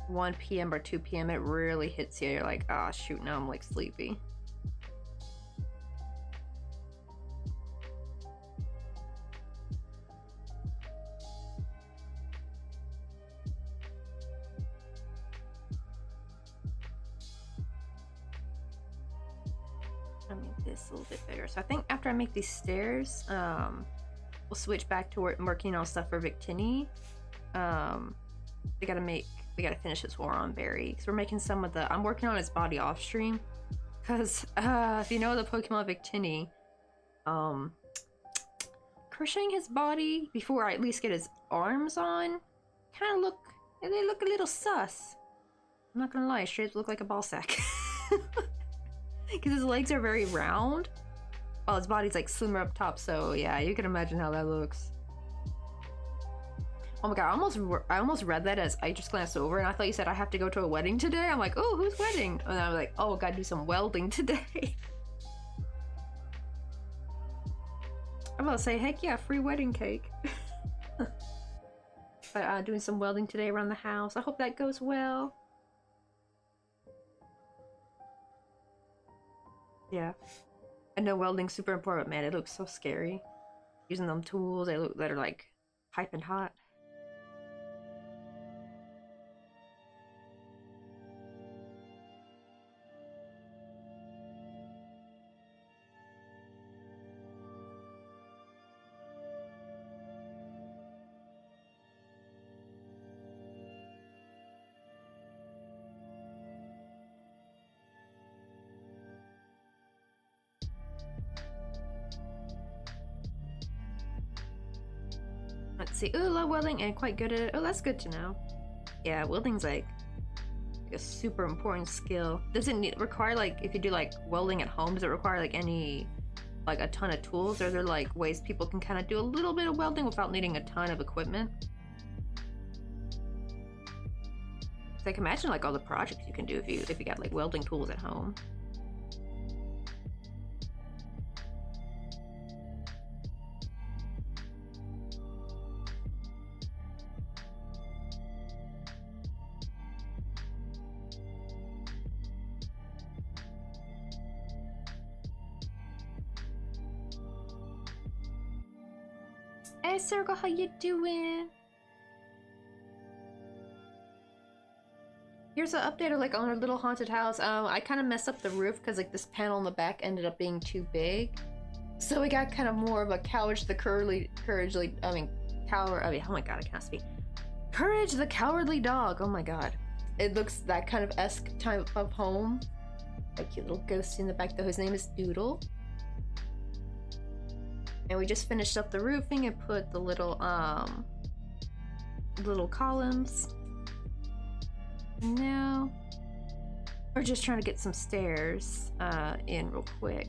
1 p.m. or 2 p.m. it really hits you. You're like, ah, shoot, now I'm like sleepy. This a little bit bigger. So I think after I make these stairs, we'll switch back to working on stuff for Victini. We gotta finish this war on Berry because we're making some of the. I'm working on his body off stream because if you know the Pokemon Victini, crocheting his body before I at least get his arms on, kind of they look a little sus. I'm not gonna lie, straight look like a ball sack. Because his legs are very round, while his body's like slimmer up top, so yeah, you can imagine how that looks. Oh my god, I almost read that as I just glanced over and I thought you said I have to go to a wedding today. I'm like, oh, whose wedding? And I was like, oh, I gotta do some welding today. I'm about to say, heck yeah, free wedding cake. But doing some welding today around the house. I hope that goes well. Yeah. I know welding's super important, but man, it looks so scary. Using them tools, they look that are like piping hot. Let's see. Ooh, love welding and quite good at it. Oh, that's good to know. Yeah, welding's like a super important skill. Does it require, like, if you do like welding at home, does it require like any, like a ton of tools? Or are there like ways people can kind of do a little bit of welding without needing a ton of equipment? Like, imagine like all the projects you can do if you got like welding tools at home. Hey Circle, how you doing? Here's an update of like on our little haunted house. I kind of messed up the roof because like this panel in the back ended up being too big, so we got kind of more of a Courage the Cowardly Dog. Oh my god, it looks that kind of esque type of home. A cute little ghost in the back though. His name is Doodle. And we just finished up the roofing and put the little columns. And now we're just trying to get some stairs in real quick.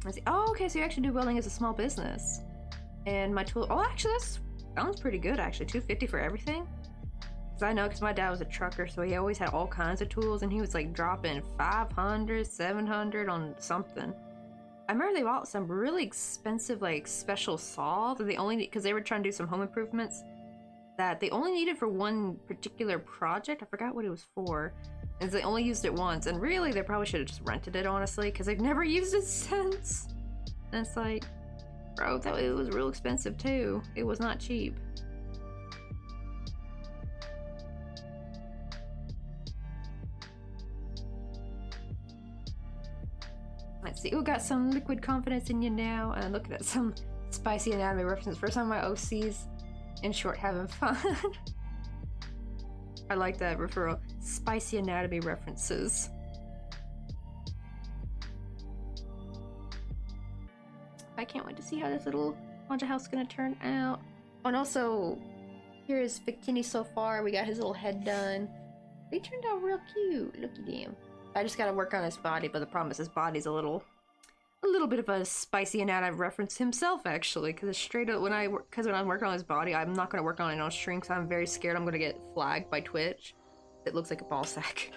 Let's see. Oh, okay, so you actually do welding as a small business. And my tool, oh, actually that sounds pretty good actually, $250 for everything. Cause I know, because my dad was a trucker, so he always had all kinds of tools, and he was like dropping $500, $700 on something. I remember they bought some really expensive like special saws that they only need because they were trying to do some home improvements that they only needed for one particular project. I forgot what it was for, and they only used it once. And really, they probably should have just rented it, honestly, because they've never used it since. And it's like, bro, it was real expensive too. It was not cheap. Let's see. Oh, got some liquid confidence in you now. And looking at some spicy anatomy references. First time my OCs in short having fun. I like that referral. Spicy anatomy references. I can't wait to see how this little haunted house is gonna turn out. Oh, and also, here's Bikini so far. We got his little head done. They turned out real cute. Look at him. I just gotta work on his body, but the problem is his body's a little bit of a spicy anatomy reference himself, actually, because it's straight up when I'm working on his body, I'm not gonna work on it on stream because I'm very scared I'm gonna get flagged by Twitch. It looks like a ball sack.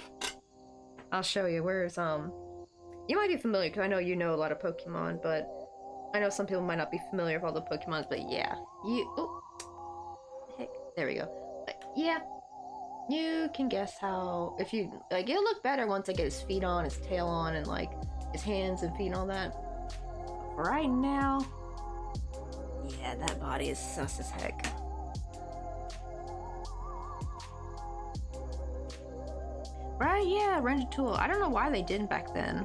I'll show you. Where's you might be familiar because I know you know a lot of Pokemon, but I know some people might not be familiar with all the Pokemons. But yeah, heck, there we go. But yeah. You can guess how, if you, like, it'll look better once I get his feet on, his tail on, and, like, his hands and feet and all that. Right now, yeah, that body is sus as heck. Right, yeah, rent a tool. I don't know why they didn't back then.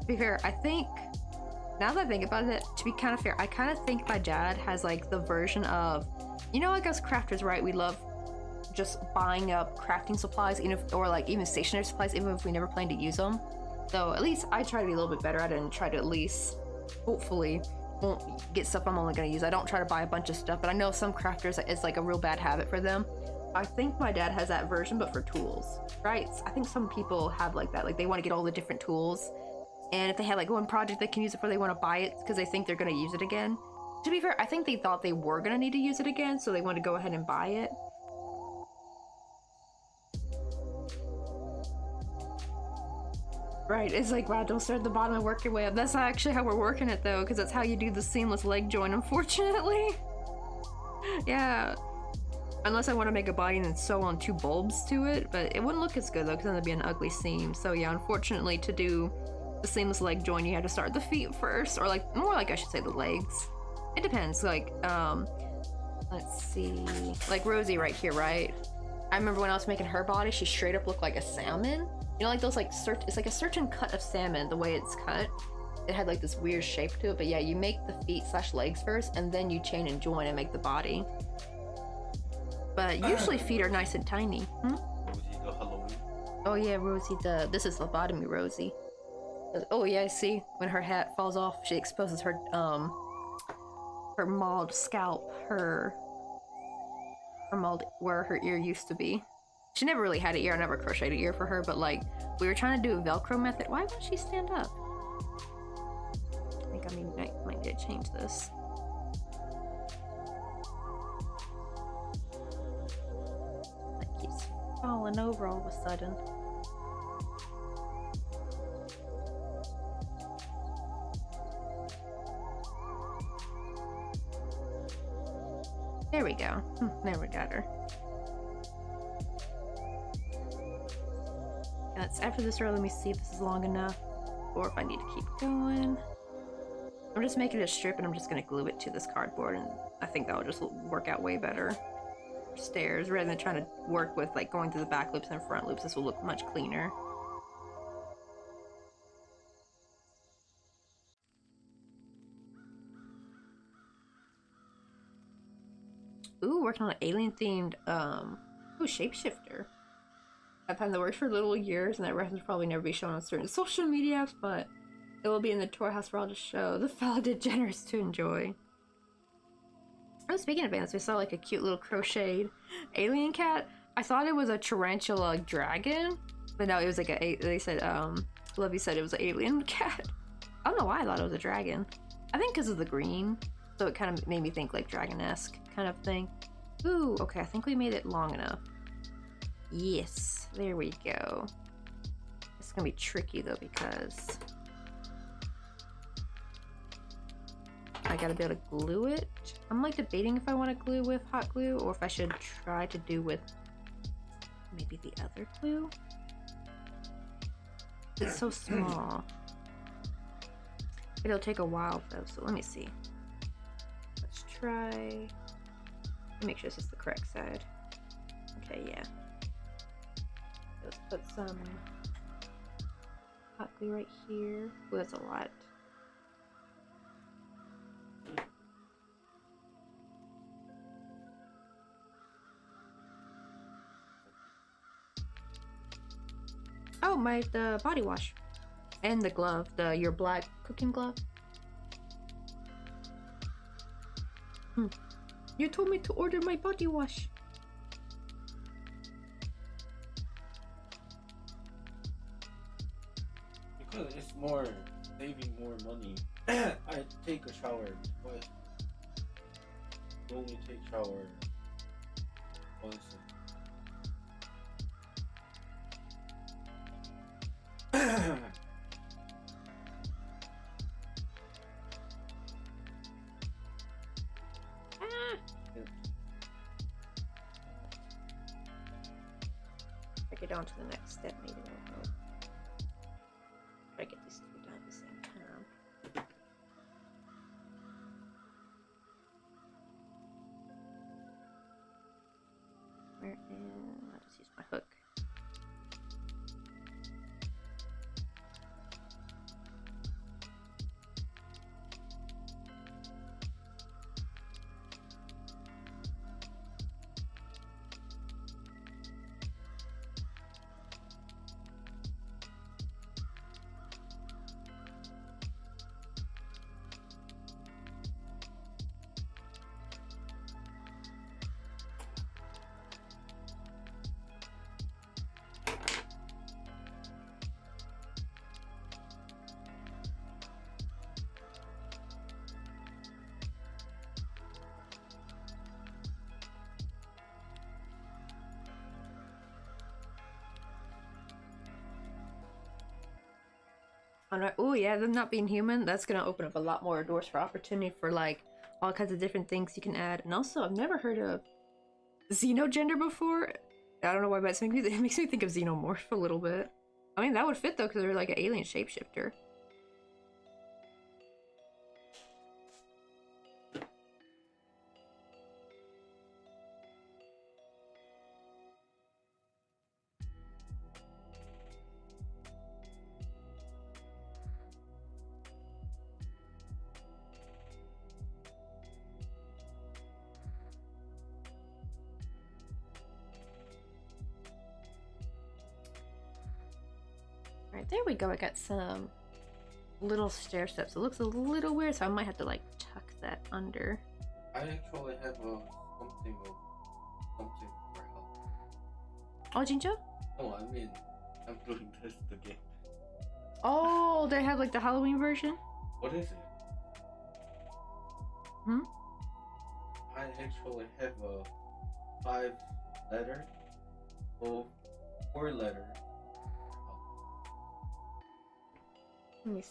To be fair, I think, now that I think about it, to be kind of fair, I kind of think my dad has, like, the version of, you know, like us crafters, right? We love just buying up crafting supplies, or like even stationary supplies, even if we never plan to use them. So at least I try to be a little bit better at it and try to at least, hopefully, won't get stuff I'm only going to use. I don't try to buy a bunch of stuff, but I know some crafters, it's like a real bad habit for them. I think my dad has that version, but for tools, right? I think some people have like that, like they want to get all the different tools. And if they had like one project they can use it for, they want to buy it because they think they're going to use it again. To be fair, I think they thought they were going to need to use it again, so they wanted to go ahead and buy it. Right, it's like, wow, don't start at the bottom and work your way up. That's not actually how we're working it though, because that's how you do the seamless leg join, unfortunately. Yeah. Unless I want to make a body and then sew on 2 bulbs to it, but it wouldn't look as good though, because then it'd be an ugly seam. So yeah, unfortunately, to do the seamless leg join, you have to start the feet first, or like, more like I should say the legs. It depends, like, let's see, like Rosie right here, right? I remember when I was making her body, she straight up looked like a salmon. You know, like those, like, it's like a certain cut of salmon, the way it's cut. It had like this weird shape to it, but yeah, you make the feet / legs first, and then you chain and join and make the body. But usually feet are nice and tiny. Rosie the Halloween. Oh yeah, Rosie this is lobotomy Rosie. Oh yeah, see, when her hat falls off, she exposes her mauled scalp, her mauled where her ear used to be. She never really had an ear. I never crocheted an ear for her, but like we were trying to do a Velcro method. Why won't she stand up? I think I might need to change this. It keeps falling over all of a sudden. There we go. There we got her. That's after this row. Let me see if this is long enough or if I need to keep going. I'm just making a strip and I'm just gonna glue it to this cardboard, and I think that'll just work out way better. Stairs, rather than trying to work with like going through the back loops and front loops, this will look much cleaner. Ooh, working on an alien themed shapeshifter. I've had that works for little years, and that reference will probably never be shown on certain social media apps, but it will be in the tour house for all to show the fellow degenerates to enjoy. Oh, speaking of ants, we saw like a cute little crocheted alien cat. I thought it was a tarantula dragon, but no, it was like they said, Lovey said it was an alien cat. I don't know why I thought it was a dragon. I think because of the green, so it kind of made me think like dragon-esque kind of thing. Ooh, okay, I think we made it long enough. Yes, there we go. It's gonna be tricky though because I gotta be able to glue it. I'm like debating if I want to glue with hot glue or if I should try to do with maybe the other glue. It's so small. It'll take a while though, so let me see. Let's try. Let me make sure this is the correct side. Okay, yeah. Let's put some hot glue right here. Ooh, that's a lot. Oh, the body wash. And the glove, your black cooking glove. You told me to order my body wash. Because it's more saving more money. I take a shower twice. You only take shower once. I get on to the next step, maybe that'll help. Try to get these two done at the same time. I'll just use my hook. Oh yeah, them not being human, that's gonna open up a lot more doors for opportunity for like all kinds of different things you can add. And also, I've never heard of xenogender before. I don't know why, but it makes me think of xenomorph a little bit. I mean, that would fit though, because they're like an alien shapeshifter. Alright, there we go. I got some little stair steps. It looks a little weird, so I might have to like tuck that under. I actually have something for help. Oh, Jinja? No, I mean, I'm doing this again. Oh, they have like the Halloween version? What is it? Hmm? I actually have a 5 letter, or 4 letter. Let me see.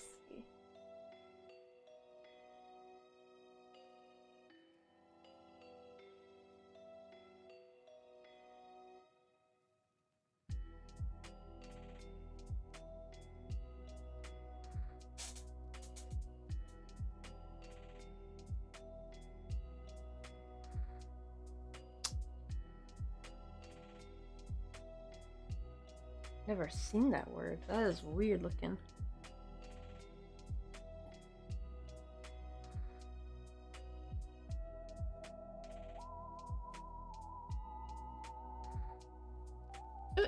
Never seen that word. That is weird looking.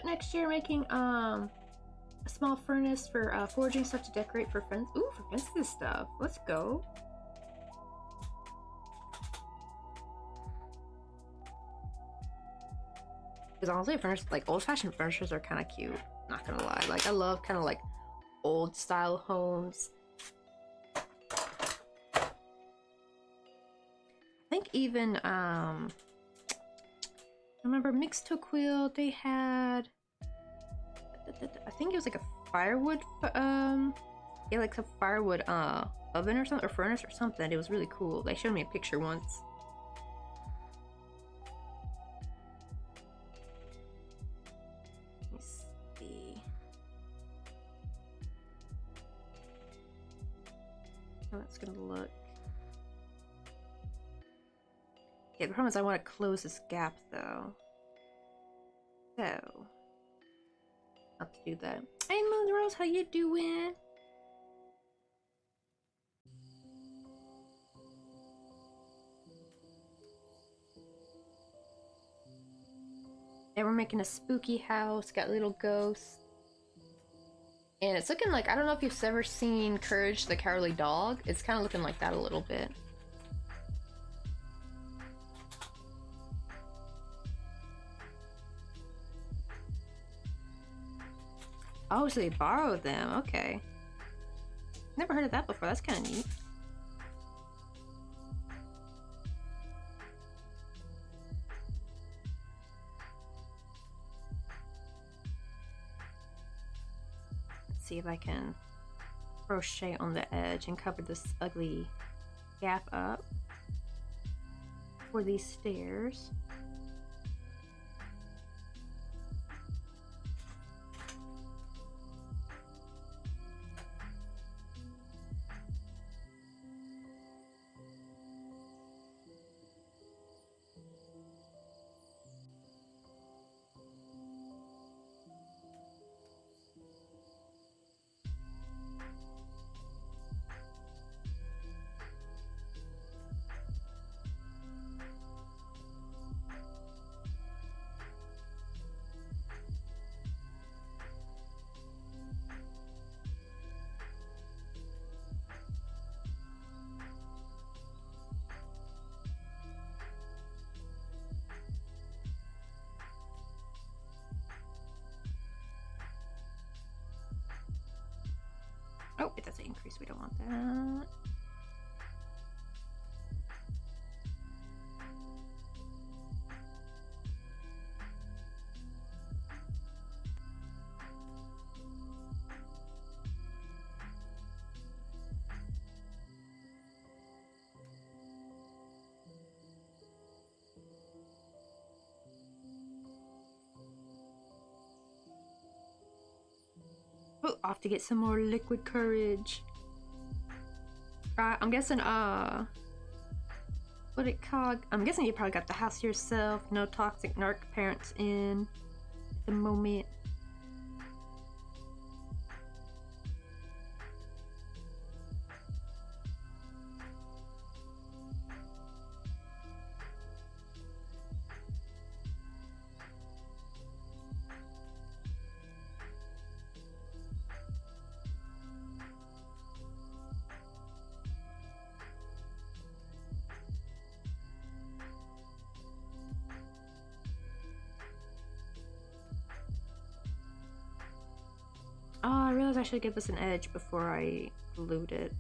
Next year, making a small furnace for forging stuff to decorate for fence. Ooh, for fences stuff. Let's go. Because honestly, furnace, like old-fashioned furnitures are kind of cute. Not gonna lie. Like I love kind of like old-style homes. I think even I remember Mixed Took Wheel. They had. I think it was like a firewood, yeah, like some firewood oven or something, or furnace or something. It was really cool. They showed me a picture once. Let me see. How that's gonna look. Yeah, the problem is I want to close this gap though. So. Have to do that. Hey Moon Rose, how you doing? Yeah, we're making a spooky house, got little ghosts. And it's looking like, I don't know if you've ever seen Courage the Cowardly Dog. It's kind of looking like that a little bit. Oh, so they borrowed them. Okay. Never heard of that before. That's kind of neat. Let's see if I can crochet on the edge and cover this ugly gap up for these stairs. Oh, it does increase. We don't want that. Oh, off to get some more liquid courage. I'm guessing, what it called? I'm guessing you probably got the house to yourself. No toxic narc parents in at the moment. Oh, I realized I should give this an edge before I glued it.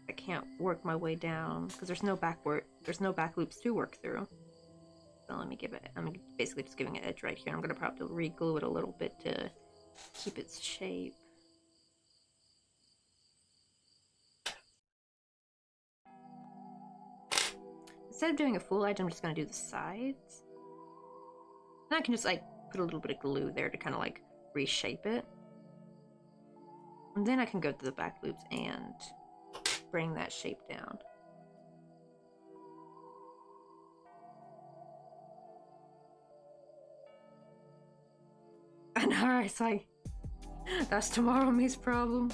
I can't work my way down because there's no back loops to work through. So let me give it. I'm basically just giving it an edge right here. I'm gonna probably re-glue it a little bit to keep its shape. Instead of doing a full edge, I'm just gonna do the sides. And I can just like put a little bit of glue there to kind of like reshape it. And then I can go to the back loops and bring that shape down. And alright, so that's tomorrow me's problem.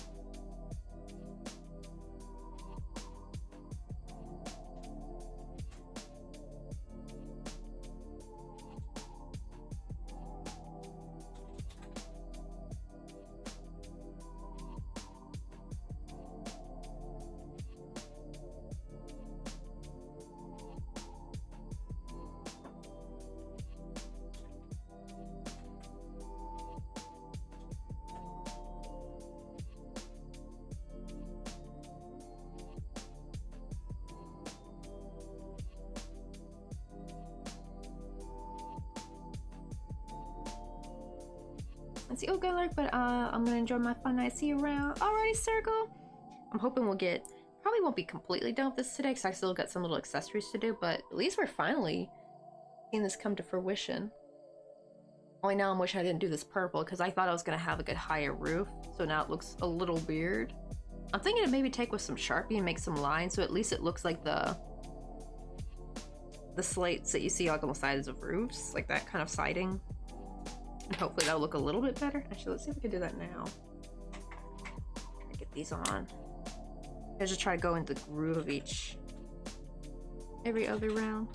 Let's see. Oh, good luck, but I'm gonna enjoy my fun night. See you around. Alrighty, circle. I'm hoping we'll get. Probably won't be completely done with this today because I still got some little accessories to do, but at least we're finally seeing this come to fruition. Only now I'm wishing I didn't do this purple because I thought I was gonna have a good higher roof, so now it looks a little weird. I'm thinking to maybe take with some Sharpie and make some lines so at least it looks like the slates that you see like on the sides of roofs, like that kind of siding. And hopefully that'll look a little bit better. Actually, let's see if we can do that now. Get these on. I just try to go into the groove of every other round.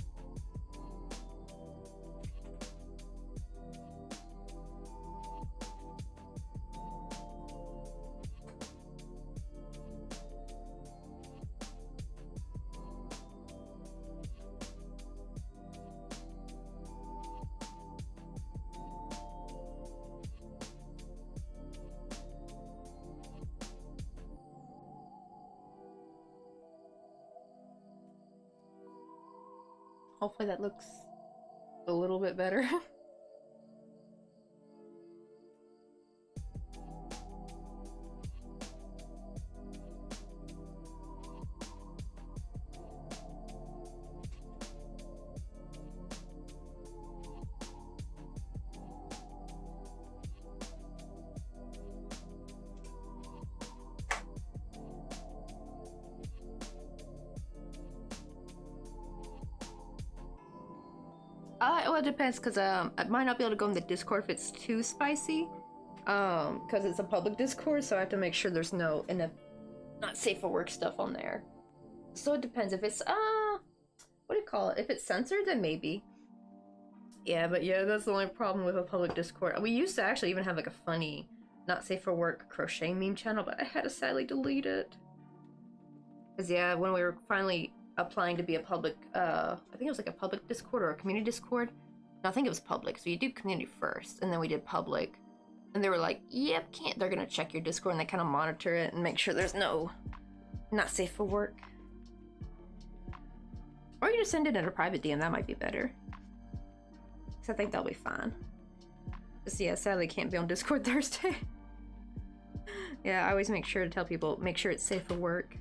Hopefully that looks a little bit better. Well, it depends, because I might not be able to go in the Discord if it's too spicy. Because it's a public Discord, so I have to make sure there's no not safe for work stuff on there. So it depends. If it's what do you call it? If it's censored, then maybe. Yeah, but yeah, that's the only problem with a public Discord. We used to actually even have like a funny, not safe for work crochet meme channel, but I had to sadly delete it. Because yeah, when we were finally applying to be a public, I think it was like a public Discord or a community Discord. No, I think it was public. So you do community first, and then we did public. And they were like, yep, they're gonna check your Discord, and they kind of monitor it and make sure there's not safe for work. Or you just send it in a private DM, that might be better. So I think that'll be fine. Just yeah, sadly can't be on Discord Thursday. Yeah, I always make sure to tell people, make sure it's safe for work.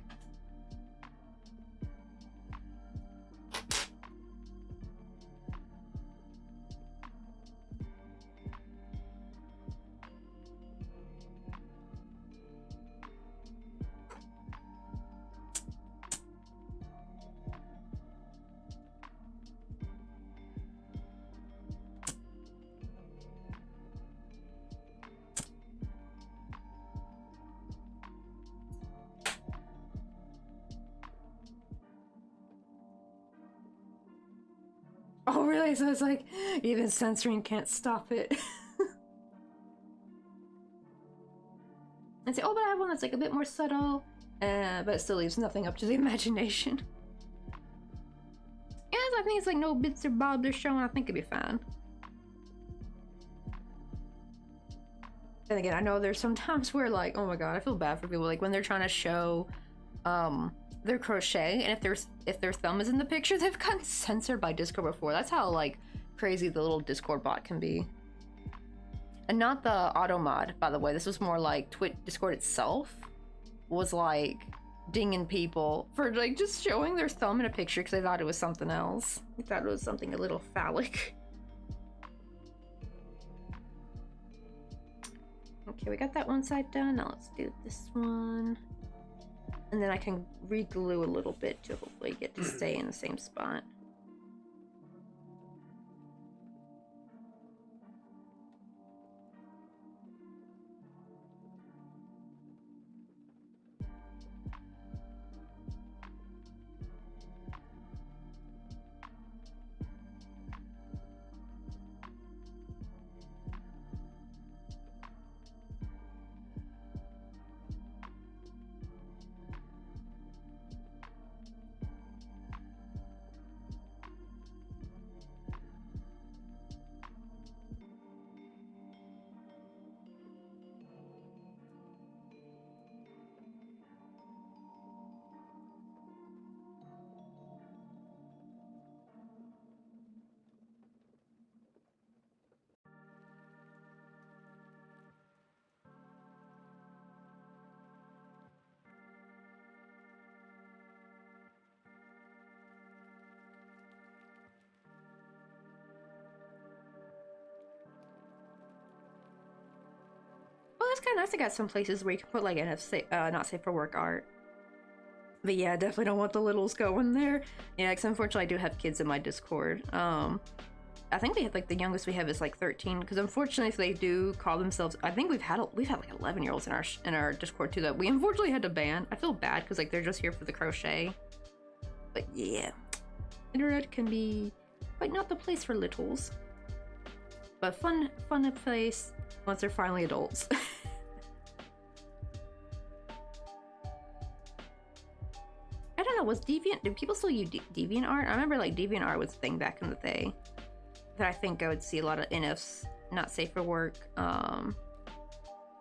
Oh, really? So it's like, even censoring can't stop it. And say, oh, but I have one that's like a bit more subtle, but it still leaves nothing up to the imagination. Yeah, I think it's like no bits or bobs they're showing. I think it'd be fine. And again, I know there's some times where like, oh my god, I feel bad for people like when they're trying to show their crochet, and if their thumb is in the picture, they've gotten censored by Discord before. That's how like crazy the little Discord bot can be. And not the auto mod, by the way. This was more like Discord itself was like dinging people for like just showing their thumb in a picture because they thought it was something else. They thought it was something a little phallic. Okay, we got that one side done. Now let's do this one. And then I can re-glue a little bit to hopefully get to stay in the same spot. Well, that's kind of nice. I got some places where you can put like not safe for work art. But yeah, definitely don't want the littles going there. Yeah, because unfortunately I do have kids in my Discord. I think we have like the youngest we have is like 13. Because unfortunately, if they do call themselves, I think we've had like 11-year-olds in our Discord too that we unfortunately had to ban. I feel bad because like they're just here for the crochet. But yeah, internet can be quite not the place for littles. But fun place once they're finally adults. I don't know, do people still use DeviantArt? I remember like DeviantArt was a thing back in the day that I think I would see a lot of NFs, not safe for work, art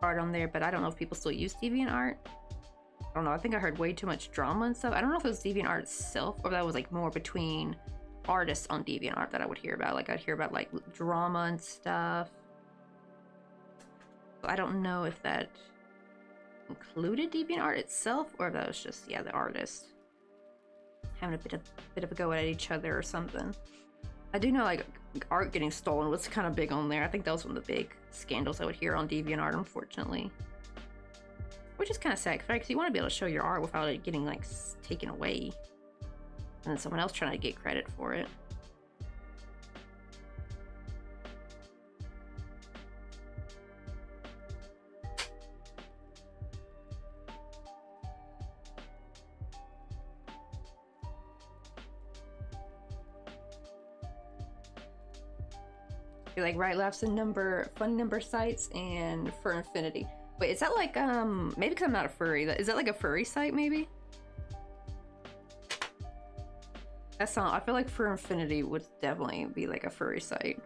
on there, but I don't know if people still use DeviantArt. I don't know, I think I heard way too much drama and stuff. I don't know if it was DeviantArt itself or that was like more between artists on DeviantArt that I would hear about. Like I'd hear about like drama and stuff. So I don't know if that included DeviantArt itself or if that was just, yeah, the artist having a bit of a go at each other or something. I do know like art getting stolen was kind of big on there. I think that was one of the big scandals I would hear on DeviantArt, unfortunately. Which is kind of sad, right? Because you want to be able to show your art without it getting like taken away, and then someone else trying to get credit for it. Like right, laughs and fun number sites and for infinity. Wait, is that like maybe because I'm not a furry, is that like a furry site maybe? That's not, I feel like for infinity would definitely be like a furry site.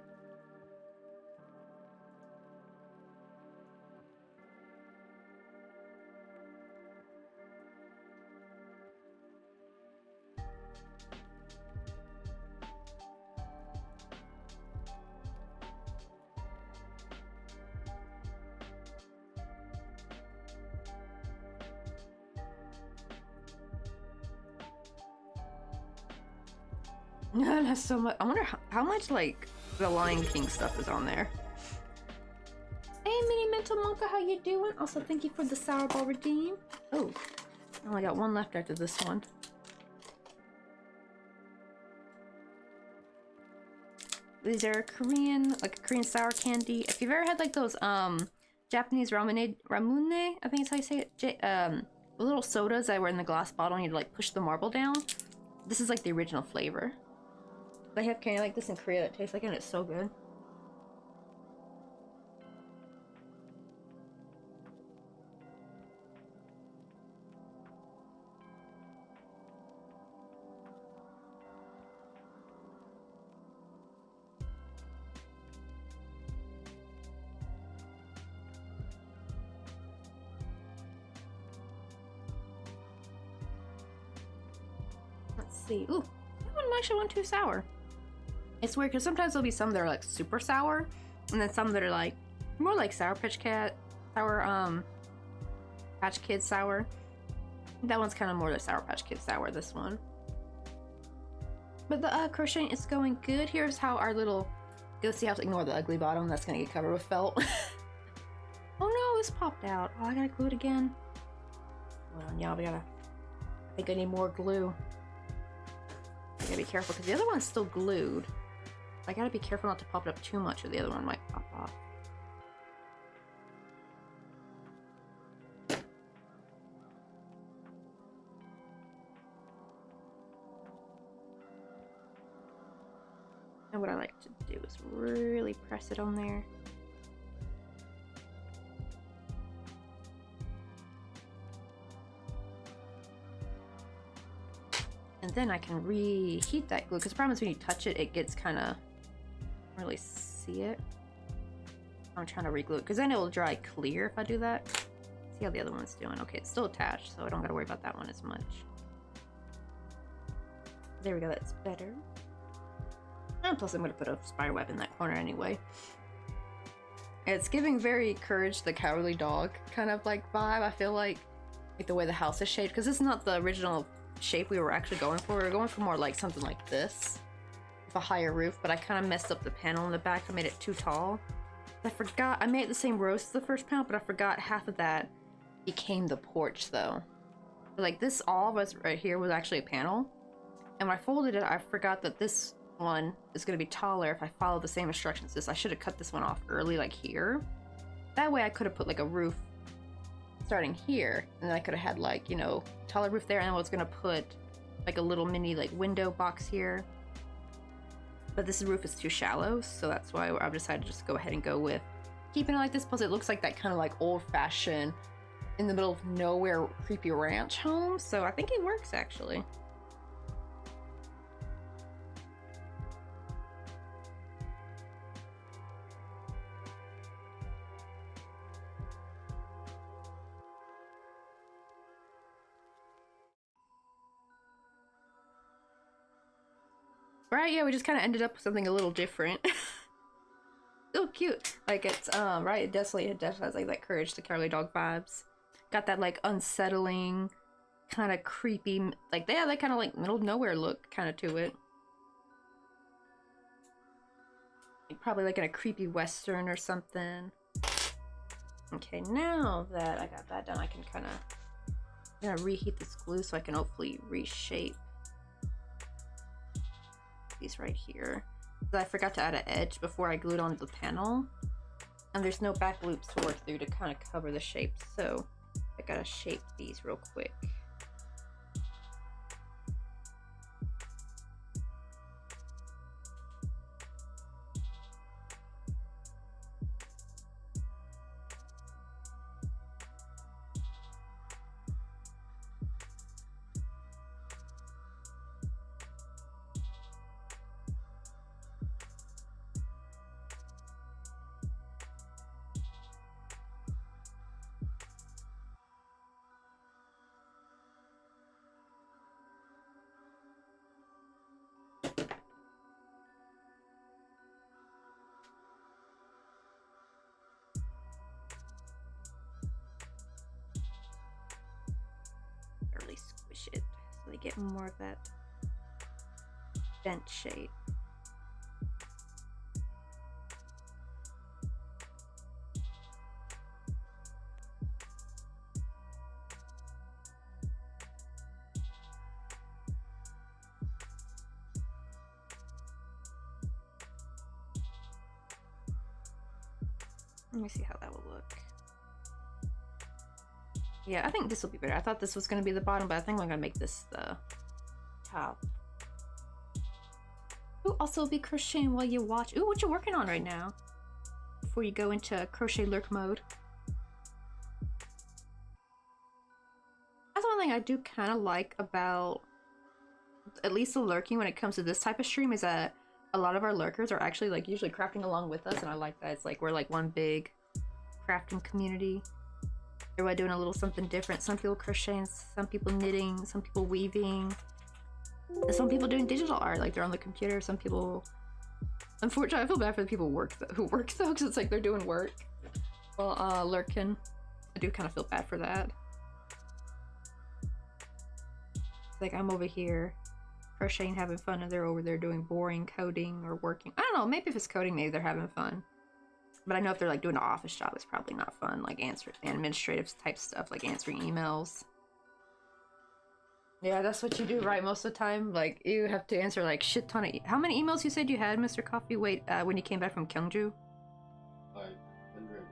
No, that's so much. I wonder how much like the Lion King stuff is on there. Hey, Mini Mental Monka, how you doing? Also, thank you for the Sour Ball redeem. Oh, I only got one left after this one. These are Korean, like a Korean sour candy. If you've ever had like those Japanese ramune, I think it's how you say it. The little sodas that were in the glass bottle and you'd like push the marble down. This is like the original flavor. They have candy like this in Korea that tastes like it and it's so good. Let's see. Ooh, that one actually wasn't too sour. It's weird because sometimes there'll be some that are like super sour, and then some that are like more like Sour Patch Kids sour. That one's kind of more the Sour Patch Kids sour, this one. But the crocheting is going good. Here's how our little ghosty house, ignore the ugly bottom, that's gonna get covered with felt. Oh no, it's popped out. Oh, I gotta glue it again. Hold on, y'all, I think I need more glue. I gotta be careful because the other one's still glued. I gotta be careful not to pop it up too much or the other one might pop off. And what I like to do is really press it on there. And then I can reheat that glue, because the problem is when you touch it, it gets kind of, really see it. I'm trying to re-glue it, because then it will dry clear if I do that. See how the other one's doing. Okay, it's still attached, so I don't got to worry about that one as much. There we go, that's better. And plus I'm going to put a spider web in that corner anyway. It's giving very Courage the Cowardly Dog kind of like vibe, I feel like the way the house is shaped, because it's not the original shape we were actually going for. We were going for more like something like this with a higher roof, but I kind of messed up the panel in the back. I made it too tall. I forgot I made the same rows as the first panel, but I forgot half of that became the porch though. Like this all was right here was actually a panel, and when I folded it I forgot that this one is going to be taller if I follow the same instructions. I should have cut this one off early, like here. That way I could have put like a roof starting here, and then I could have had like, you know, taller roof there, and I was gonna put like a little mini like window box here. But this roof is too shallow, so that's why I've decided to just go ahead and go with keeping it like this. Plus it looks like that kind of like old-fashioned in the middle of nowhere creepy ranch home, so I think it works actually. Right, yeah, we just kind of ended up with something a little different. Still cute. Like it's, right, it definitely has like that Courage the Cowardly Dog vibes. Got that like unsettling, kind of creepy, like they have that kind of like middle of nowhere look kind of to it. Like, probably like in a creepy western or something. Okay, now that I got that done, I can kind of, I'm gonna reheat this glue so I can hopefully reshape these right here. I forgot to add an edge before I glued onto the panel, and there's no back loops to work through to kind of cover the shape, so I gotta shape these real quick. Squish it so they get more of that bent shape. Let me see how that will look. Yeah, I think this will be better. I thought this was going to be the bottom, but I think I'm going to make this the top. Ooh, also be crocheting while you watch. Ooh, what you working on right now? Before you go into crochet lurk mode. That's one thing I do kind of like about at least the lurking when it comes to this type of stream is that a lot of our lurkers are actually like usually crafting along with us, and I like that. It's like we're like one big crafting community. Everybody doing a little something different. Some people crocheting, some people knitting, some people weaving, and some people doing digital art, like they're on the computer. Some people, unfortunately, I feel bad for the people who work though, because it's like they're doing work. Well, lurking, I do kind of feel bad for that. It's like I'm over here crocheting, having fun, and they're over there doing boring coding or working. I don't know, maybe if it's coding, maybe they're having fun. But I know if they're like doing an office job, it's probably not fun, like answering administrative type stuff, like answering emails. Yeah, that's what you do, right? Most of the time, like you have to answer like shit ton of. How many emails you said you had, Mr. Coffee? Wait, when you came back from Gyeongju? 500.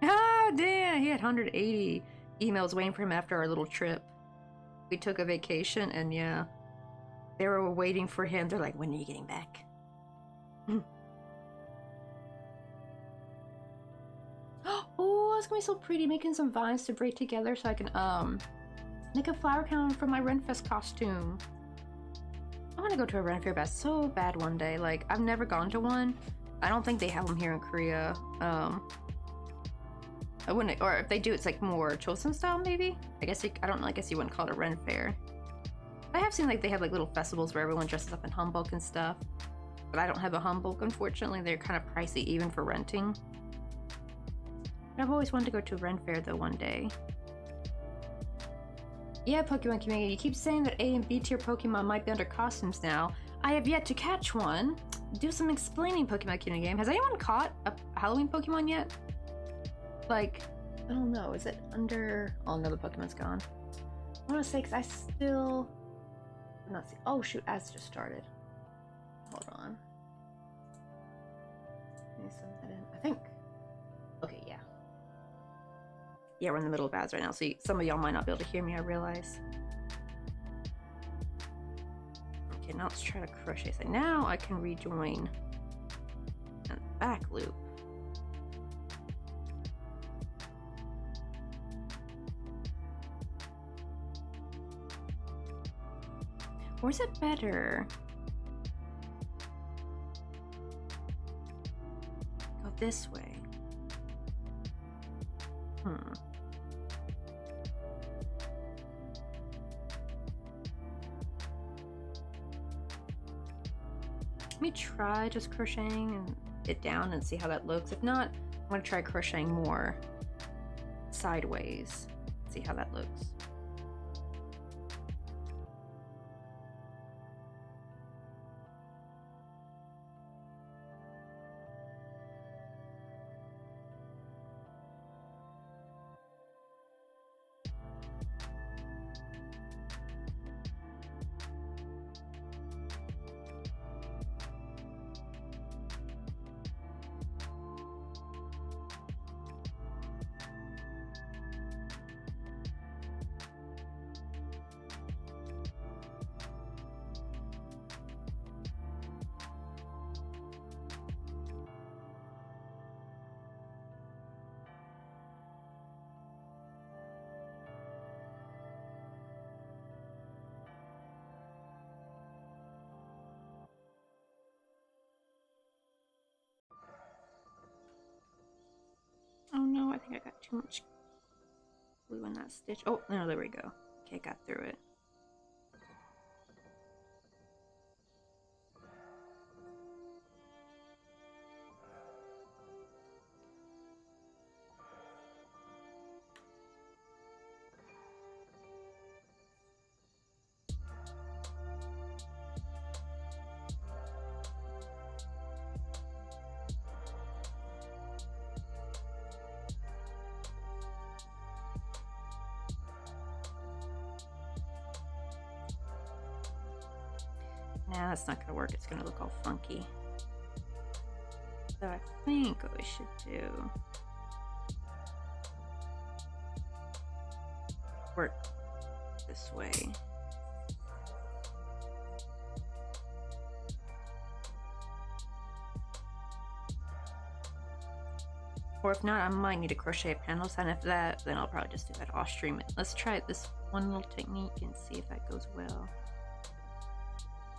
Ah, damn! He had 180 emails waiting for him after our little trip. We took a vacation, and yeah, they were waiting for him. They're like, "When are you getting back?" Oh, it's gonna be so pretty, making some vines to braid together so I can make a flower crown for my Renfest costume. I want to go to a Ren Fair so bad one day. Like, I've never gone to one. I don't think they have them here in Korea. I wouldn't, or if they do, it's like more Chosun style maybe. I guess I don't know. I guess you wouldn't call it a Ren Fair. I have seen like they have like little festivals where everyone dresses up in hanbok and stuff. But I don't have a hanbok, unfortunately. They're kind of pricey even for renting. I've always wanted to go to a Ren Fair though one day. Yeah, Pokemon community, you keep saying that A and B tier Pokemon might be under costumes now. I have yet to catch one. Do some explaining, Pokemon community game. Has anyone caught a Halloween Pokemon yet? Like, I don't know, is it under... Oh no, the Pokemon's gone. I want to say, because I still... I'm not seeing... Oh shoot, ads just started. Hold on. Let me send that in. I think... Okay, yeah. Yeah, we're in the middle of ads right now, so some of y'all might not be able to hear me, I realize. Okay, now let's try to crochet. So now I can rejoin and back loop. Or is it better? Go this way. Let me try just crocheting it down and see how that looks. If not, I'm gonna try crocheting more sideways. See how that looks. Oh no, I think I got too much glue in that stitch. Oh, no, there we go. Okay, got through it. Nah, that's not gonna work. It's gonna look all funky. So I think what we should do... work this way. Or if not, I might need to crochet a panel sign. If that, then I'll probably just do that off stream. Let's try this one little technique and see if that goes well.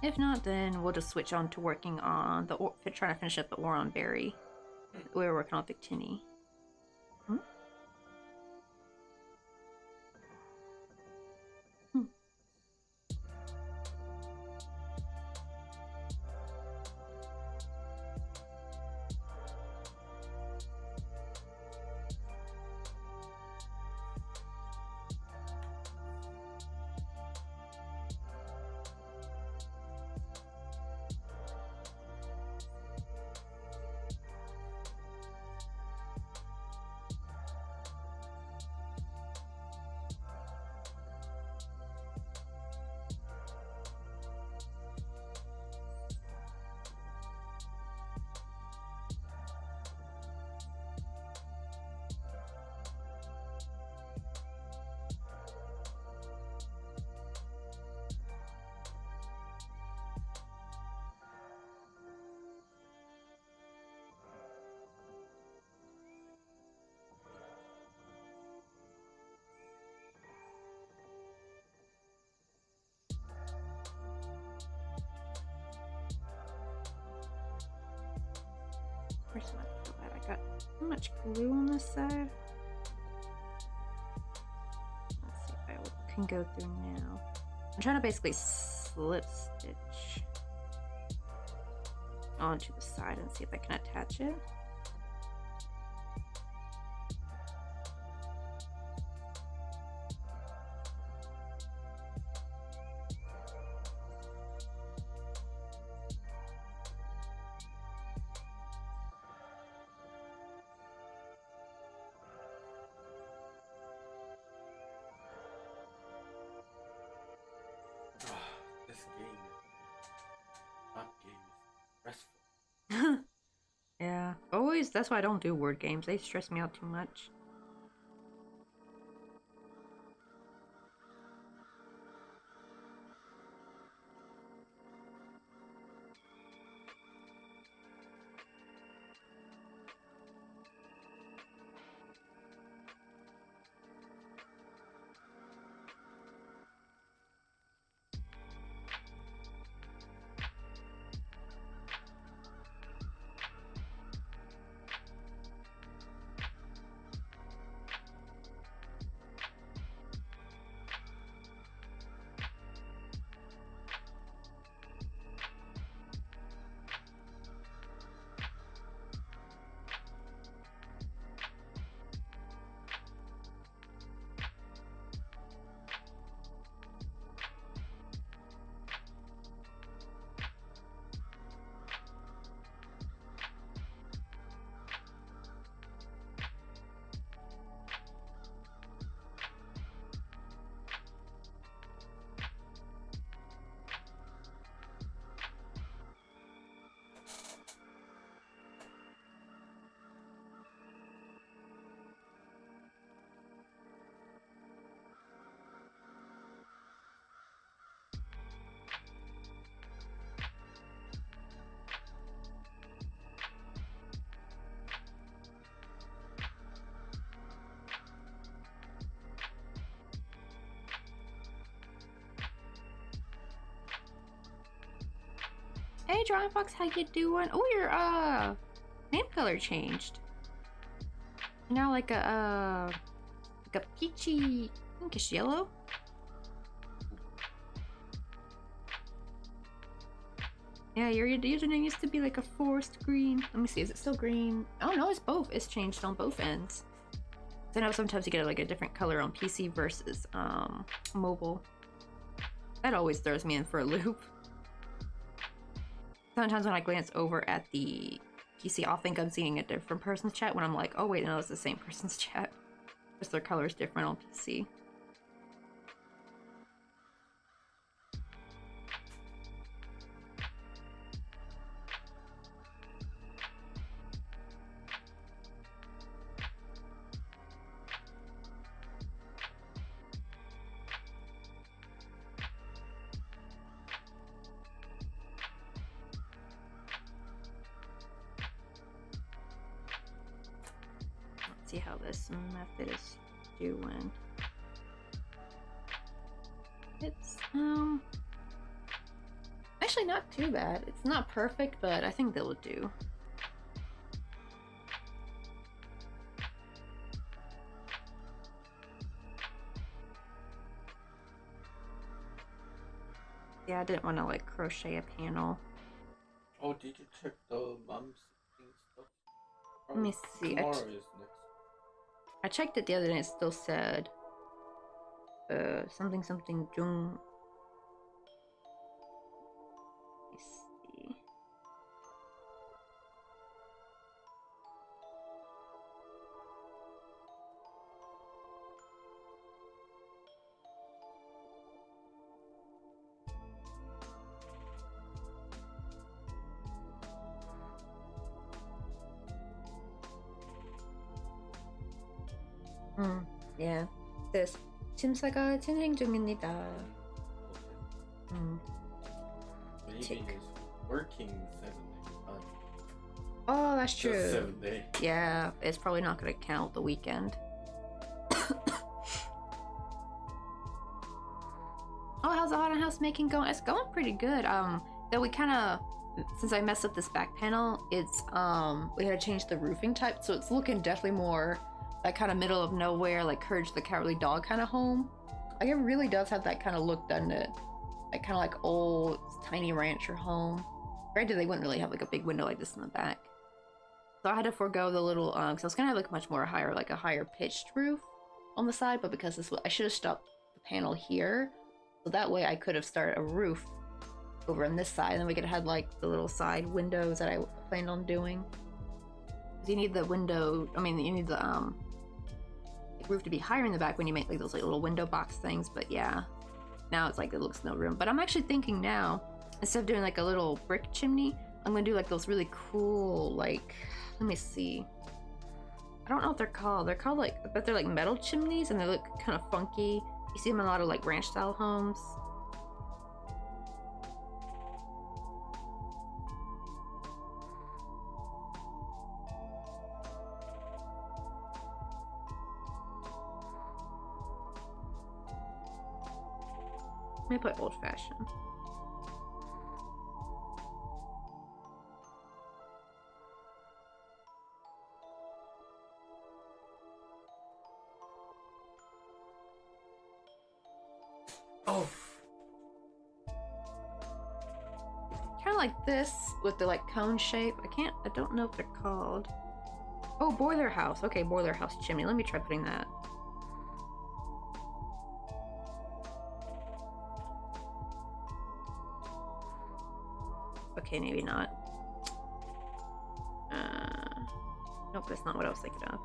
If not, then we'll just switch on to working on the trying to finish up the Oron Berry. We were working on Victini. Hmm? Where's my glue at? I got too much glue on this side. Let's see if I can go through now. I'm trying to basically slip stitch onto the side and see if I can attach it. This game is stressful. Yeah, always. That's why I don't do word games. They stress me out too much. Hey, Drawing Fox, how you doing? Oh, your name color changed. Now like a peachy pinkish yellow. Yeah, your username used to be like a forest green. Let me see, is it still green? Oh no, it's both. It's changed on both ends. So now sometimes you get like a different color on PC versus mobile. That always throws me in for a loop. Sometimes when I glance over at the PC, I'll think I'm seeing a different person's chat when I'm like, oh wait, no, it's the same person's chat. Just their color is different on PC. see how this method is doing. It's actually not too bad. It's not perfect, but I think that will do. Yeah, I didn't want to like crochet a panel. Oh, did you check the mom's stuff? Let me see. Tomorrow is next. I checked it the other day and it still said something Jung. Let me see. Yeah. This 심사가 진행 중입니다. Maybe Tick. it's working 7 days. Oh, that's Just true. 7 days. Yeah, it's probably not gonna count the weekend. Oh, how's the haunted house making going? It's going pretty good. Though we kind of, since I messed up this back panel, it's we had to change the roofing type, so it's looking definitely more like kind of middle of nowhere, like Courage the Cowardly Dog kind of home. Like it really does have that kind of look, doesn't it? Like kind of like old tiny rancher home. Granted, they wouldn't really have like a big window like this in the back. So I had to forego the little, because I was gonna have like much more higher, like a higher pitched roof on the side, but because this, I should have stopped the panel here, so that way I could have started a roof over on this side, and then we could have had like the little side windows that I planned on doing. Because you need the window, I mean, you need the roof to be higher in the back when you make like those like little window box things. But yeah, now it's like it looks no room. But I'm actually thinking now, instead of doing like a little brick chimney, I'm gonna do like those really cool, like, let me see, I don't know what they're called. They're called like, I bet they're like metal chimneys, and they look kind of funky. You see them in a lot of like ranch style homes. Let me put old fashioned. Oh. Kind of like this with the like cone shape. I don't know if they're called. Oh, boiler house. Okay, boiler house chimney. Let me try putting that. Okay, maybe not. Nope, that's not what I was thinking of.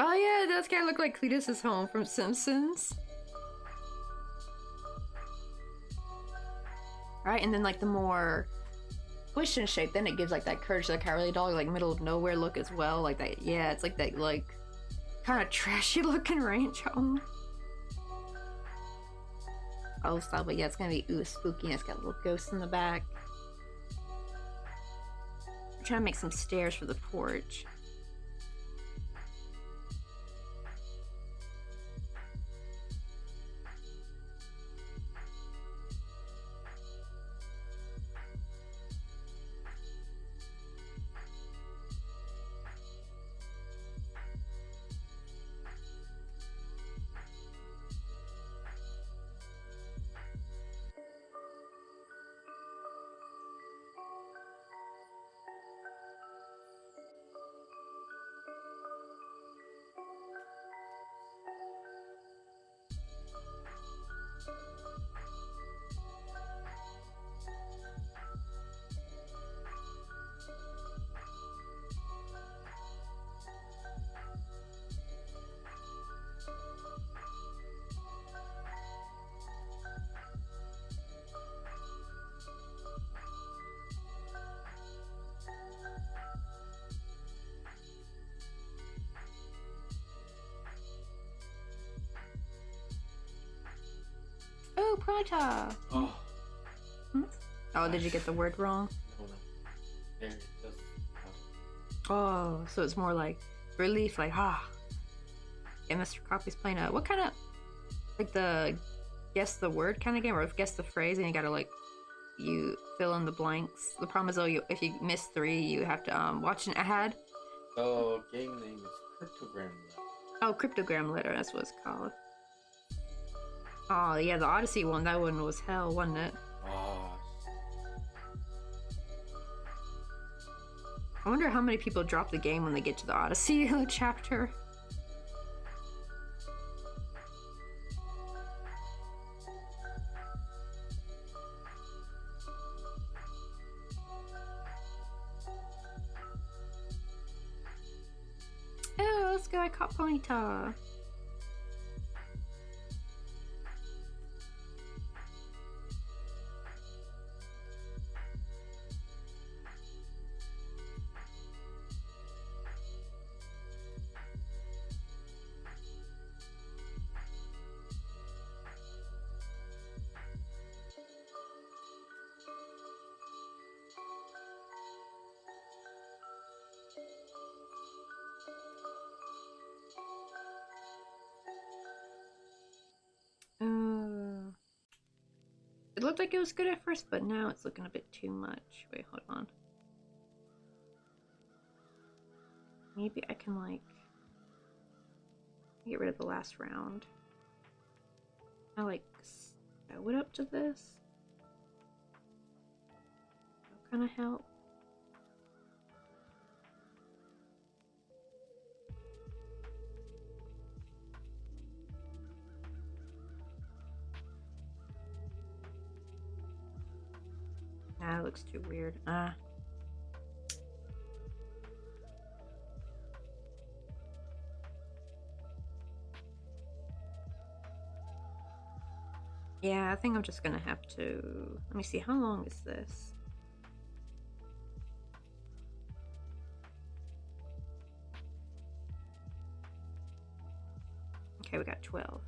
Oh yeah, it does kind of look like Cletus's home from Simpsons. Right, and then like the more squished in shape, then it gives like that Courage the Cowardly Dog, like middle of nowhere look as well. Like that, yeah, it's like that like kind of trashy looking ranch home. Oh, style, but yeah, it's gonna be spooky, and it's got little ghosts in the back. I'm trying to make some stairs for the porch. Polita! Oh. Hmm? Oh, did you get the word wrong? No, no. There, it does. Oh, so it's more like relief, like, ah. Yeah, Mr. Coffee's playing a, what kind of, like the guess the word kind of game, or guess the phrase, and you gotta like, you fill in the blanks. The problem is, though, if you miss 3, you have to watch an ad. The game name is Cryptogram Lab. Oh, Cryptogram Letter, that's what it's called. Oh, yeah, the Odyssey one, that one was hell, wasn't it? Ah, I wonder how many people drop the game when they get to the Odyssey chapter. Oh, let's go, I caught Ponyta. It looked like it was good at first, but now it's looking a bit too much. Wait, hold on. Maybe I can, like, get rid of the last round. I, like, sew it up to this. That'll kind of help. Nah, it looks too weird. Yeah, I think I'm just gonna have to... Let me see, how long is this? Okay, we got 12.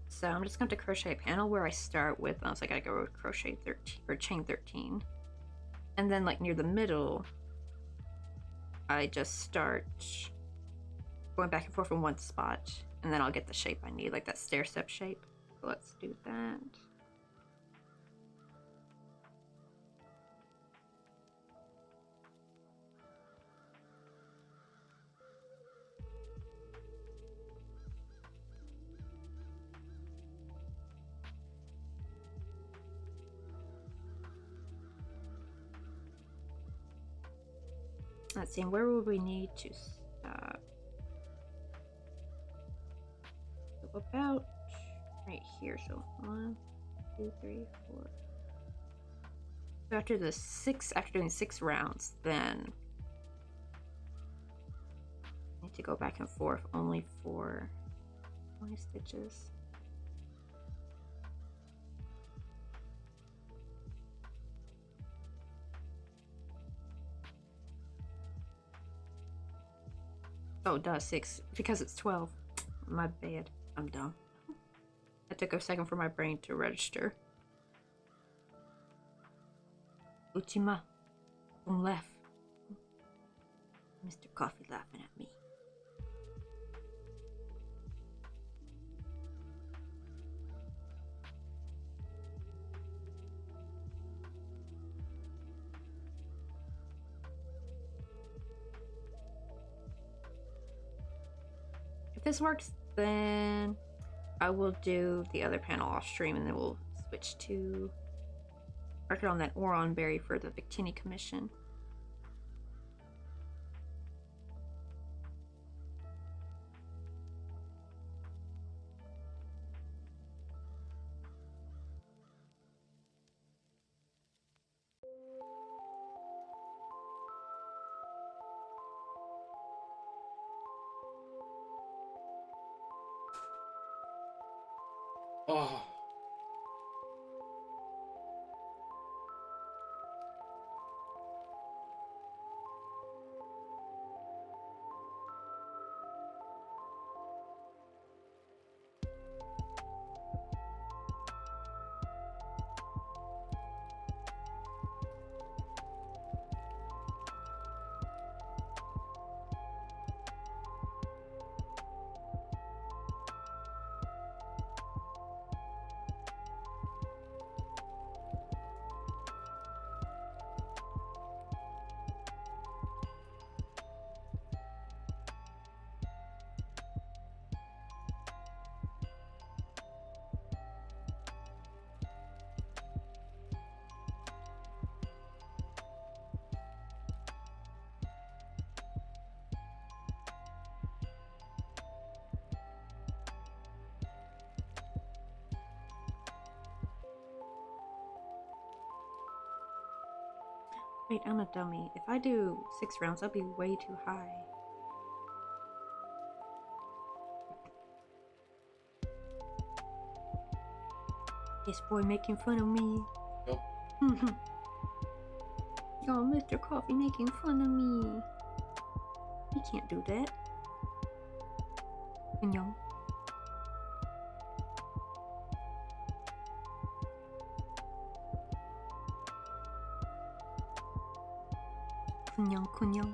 So I'm just going to crochet a panel where I start with, so I gotta go with crochet 13 or chain 13, and then like near the middle I just start going back and forth from one spot, and then I'll get the shape I need, like that stair step shape. So let's do that. Let's see, where would we need to stop? So about right here. So 1, 2, 3, 4. So after doing 6 rounds, then I need to go back and forth only for 20 stitches. Oh, duh, 6. Because it's 12. My bad. I'm dumb. It took a second for my brain to register. Ultima. On left. Mr. Coffee laughing at me. If this works, then I will do the other panel off stream, and then we'll switch to working on that Oron berry for the Victini commission. Oh. Wait, I'm a dummy. If I do 6 rounds, that'd be way too high. This boy making fun of me. Yup. Yo, Mr. Coffee making fun of me. He can't do that. No. Kunyong, kunyong.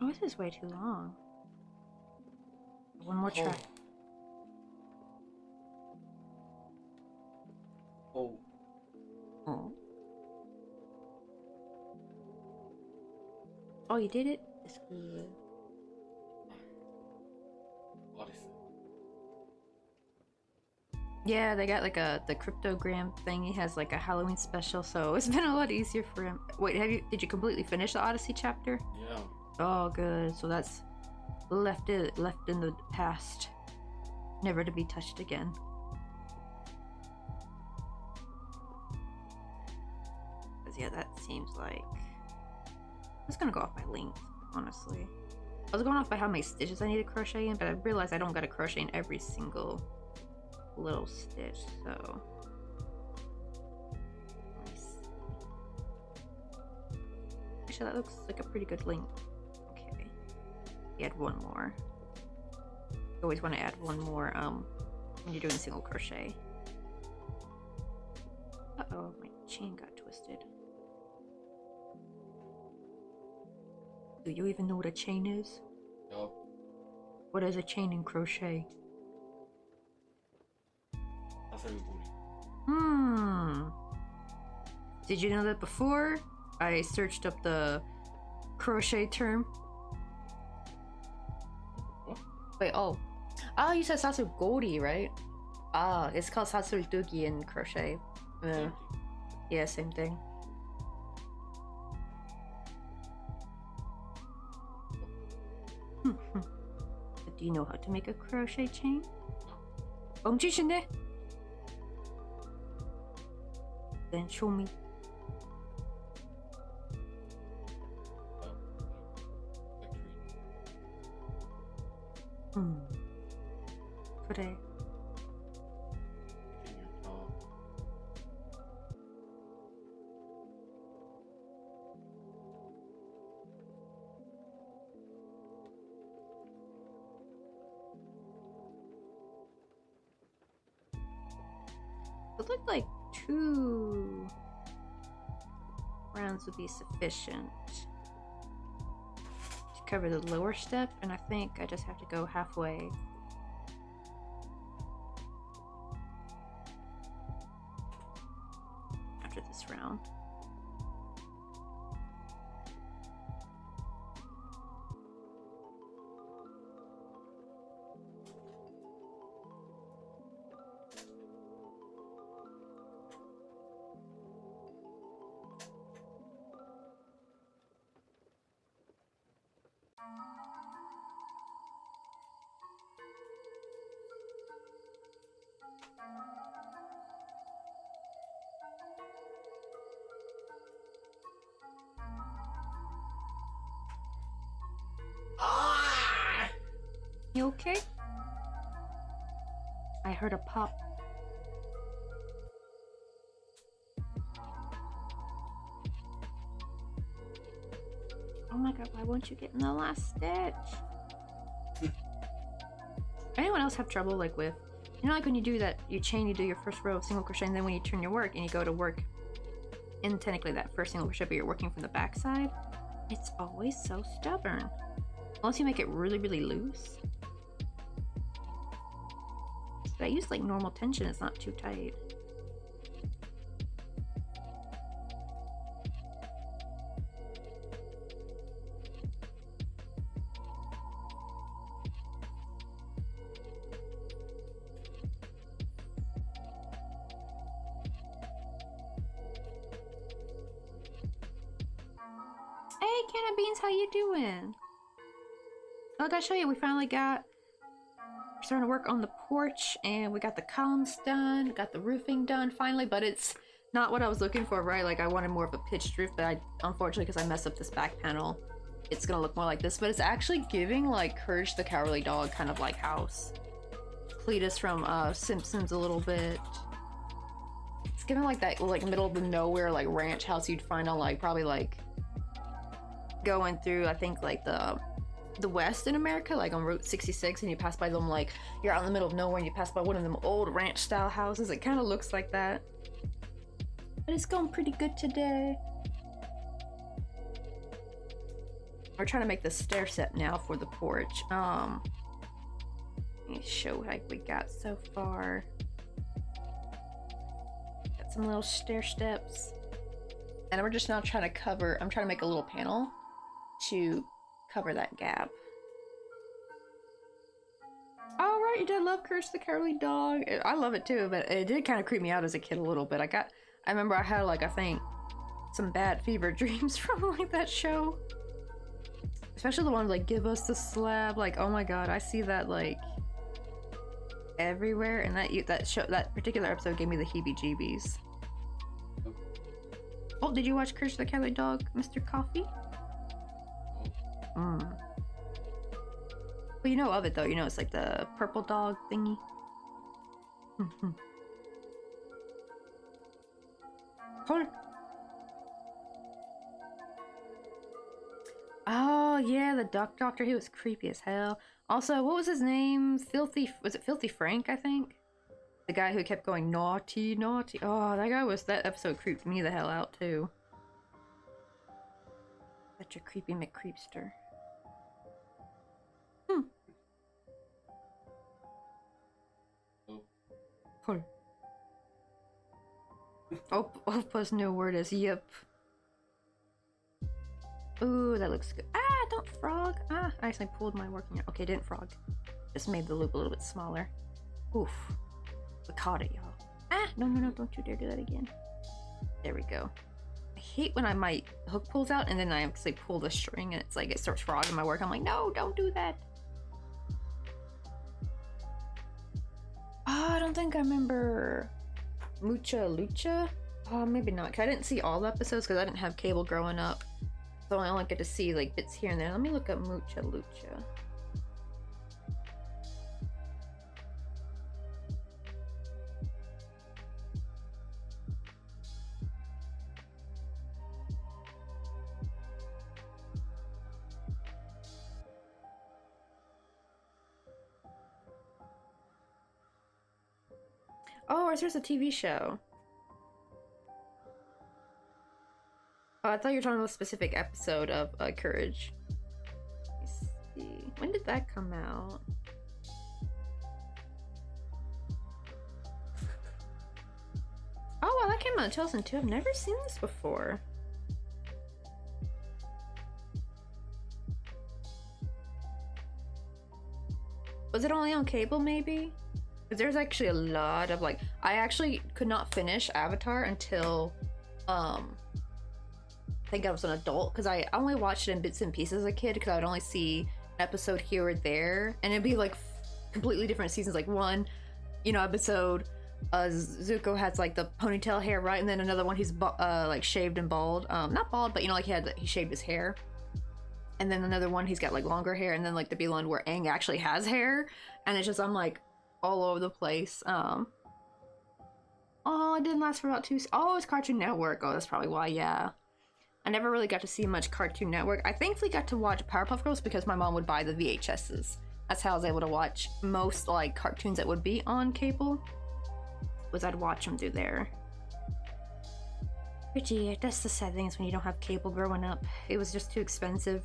Oh, this is way too long. One more try. Oh. Oh. Oh, you did it? That's good. What is it? Yeah, they got like the cryptogram thing. He has like a Halloween special, so it's been a lot easier for him. Wait, did you completely finish the Odyssey chapter? Yeah. Oh, good. So that's left in the past, never to be touched again. Cause yeah, that seems like I was gonna go off by length, honestly. I was going off by how many stitches I need to crochet in, but I realized I don't gotta crochet in every single little stitch, so let me see. Actually, that looks like a pretty good length. Okay, add one more. You always want to add one more when you're doing single crochet. Uh-oh, my chain got twisted. Do you even know what a chain is? Yup. What is a chain in crochet? That's everybody. Did you know that before I searched up the crochet term? What? Wait, oh, you said sasurgori, right? Ah, it's called sasurdugi in crochet. Same Yeah, same thing. Do you know how to make a crochet chain? 멈추시네? Then show me. 그래. It looked like 2 rounds would be sufficient to cover the lower step, and I think I just have to go halfway. After this round. You okay? I heard a pop. Oh my god, why won't you get in the last stitch? Anyone else have trouble like with, you know, like when you do that, you chain, you do your first row of single crochet, and then when you turn your work and you go to work in technically that first single crochet, but you're working from the back side, it's always so stubborn. Unless you make it really, really loose. But I use like normal tension, it's not too tight. Hey, Can of Beans, how you doing? Oh, I gotta show you, we finally got, we're starting to work on the porch, and we got the columns done, got the roofing done finally, but it's not what I was looking for, right? Like I wanted more of a pitched roof, but I, unfortunately, because I messed up this back panel, it's gonna look more like this, but it's actually giving like Courage the Cowardly Dog kind of like house. Cletus from Simpsons a little bit. It's giving like that like middle of the nowhere like ranch house you'd find on like probably like going through, I think like the West in America, like on Route 66, and you pass by them like you're out in the middle of nowhere and you pass by one of them old ranch style houses. It kind of looks like that, but it's going pretty good today. We're trying to make the stair set now for the porch. Let me show what we got so far. Got some little stair steps, and we're just now trying to cover, I'm trying to make a little panel to cover that gap. All right, you did love Curse the Cowardly Dog. I love it too, but it did kind of creep me out as a kid a little bit. I remember I had like, I think, some bad fever dreams from like that show. Especially the one like, give us the slab. Like, oh my god, I see that like everywhere, and that particular episode gave me the heebie-jeebies. Oh, did you watch Curse the Cowardly Dog, Mr. Coffee? Well, you know of it though, you know it's like the purple dog thingy. Hold. Oh yeah, the duck doctor, he was creepy as hell. Also, what was his name? Was it Filthy Frank, I think? The guy who kept going naughty, naughty. Oh, that episode creeped me the hell out too. Such a creepy McCreepster. Hold. Opa's new word is yip. Ooh, that looks good. Ah, don't frog. Ah, I actually pulled my working. Okay, didn't frog. Just made the loop a little bit smaller. Oof. We caught it, y'all. Ah, no, don't you dare do that again. There we go. I hate when my hook pulls out and then I actually pull the string and it's like it starts frogging my work. I'm like, no, don't do that. Oh, I don't think I remember Mucha Lucha. Oh, maybe not, because I didn't see all the episodes because I didn't have cable growing up. So I only get to see like bits here and there. Let me look up Mucha Lucha. Oh, there's a TV show. Oh, I thought you were talking about a specific episode of Courage. Let's see. When did that come out? Oh, wow, that came out in 2002. I've never seen this before. Was it only on cable, maybe? Because there's actually a lot of like, I actually could not finish Avatar until I think I was an adult, because I only watched it in bits and pieces as a kid because I would only see an episode here or there, and it'd be like completely different seasons. Like one, you know, episode Zuko has like the ponytail hair, right, and then another one he's like shaved and bald, not bald, but you know, like he shaved his hair. and then another one he's got like longer hair, and then like the B one where Aang actually has hair, and it's just I'm like all over the place. Oh, it didn't last for about 2. Oh, it's Cartoon Network. Oh, that's probably why. Yeah, I never really got to see much Cartoon Network. I thankfully got to watch Powerpuff Girls because my mom would buy the VHSs. That's how I was able to watch most like cartoons that would be on cable. Was I'd watch them through there. But yeah, that's the sad thing is when you don't have cable growing up. It was just too expensive.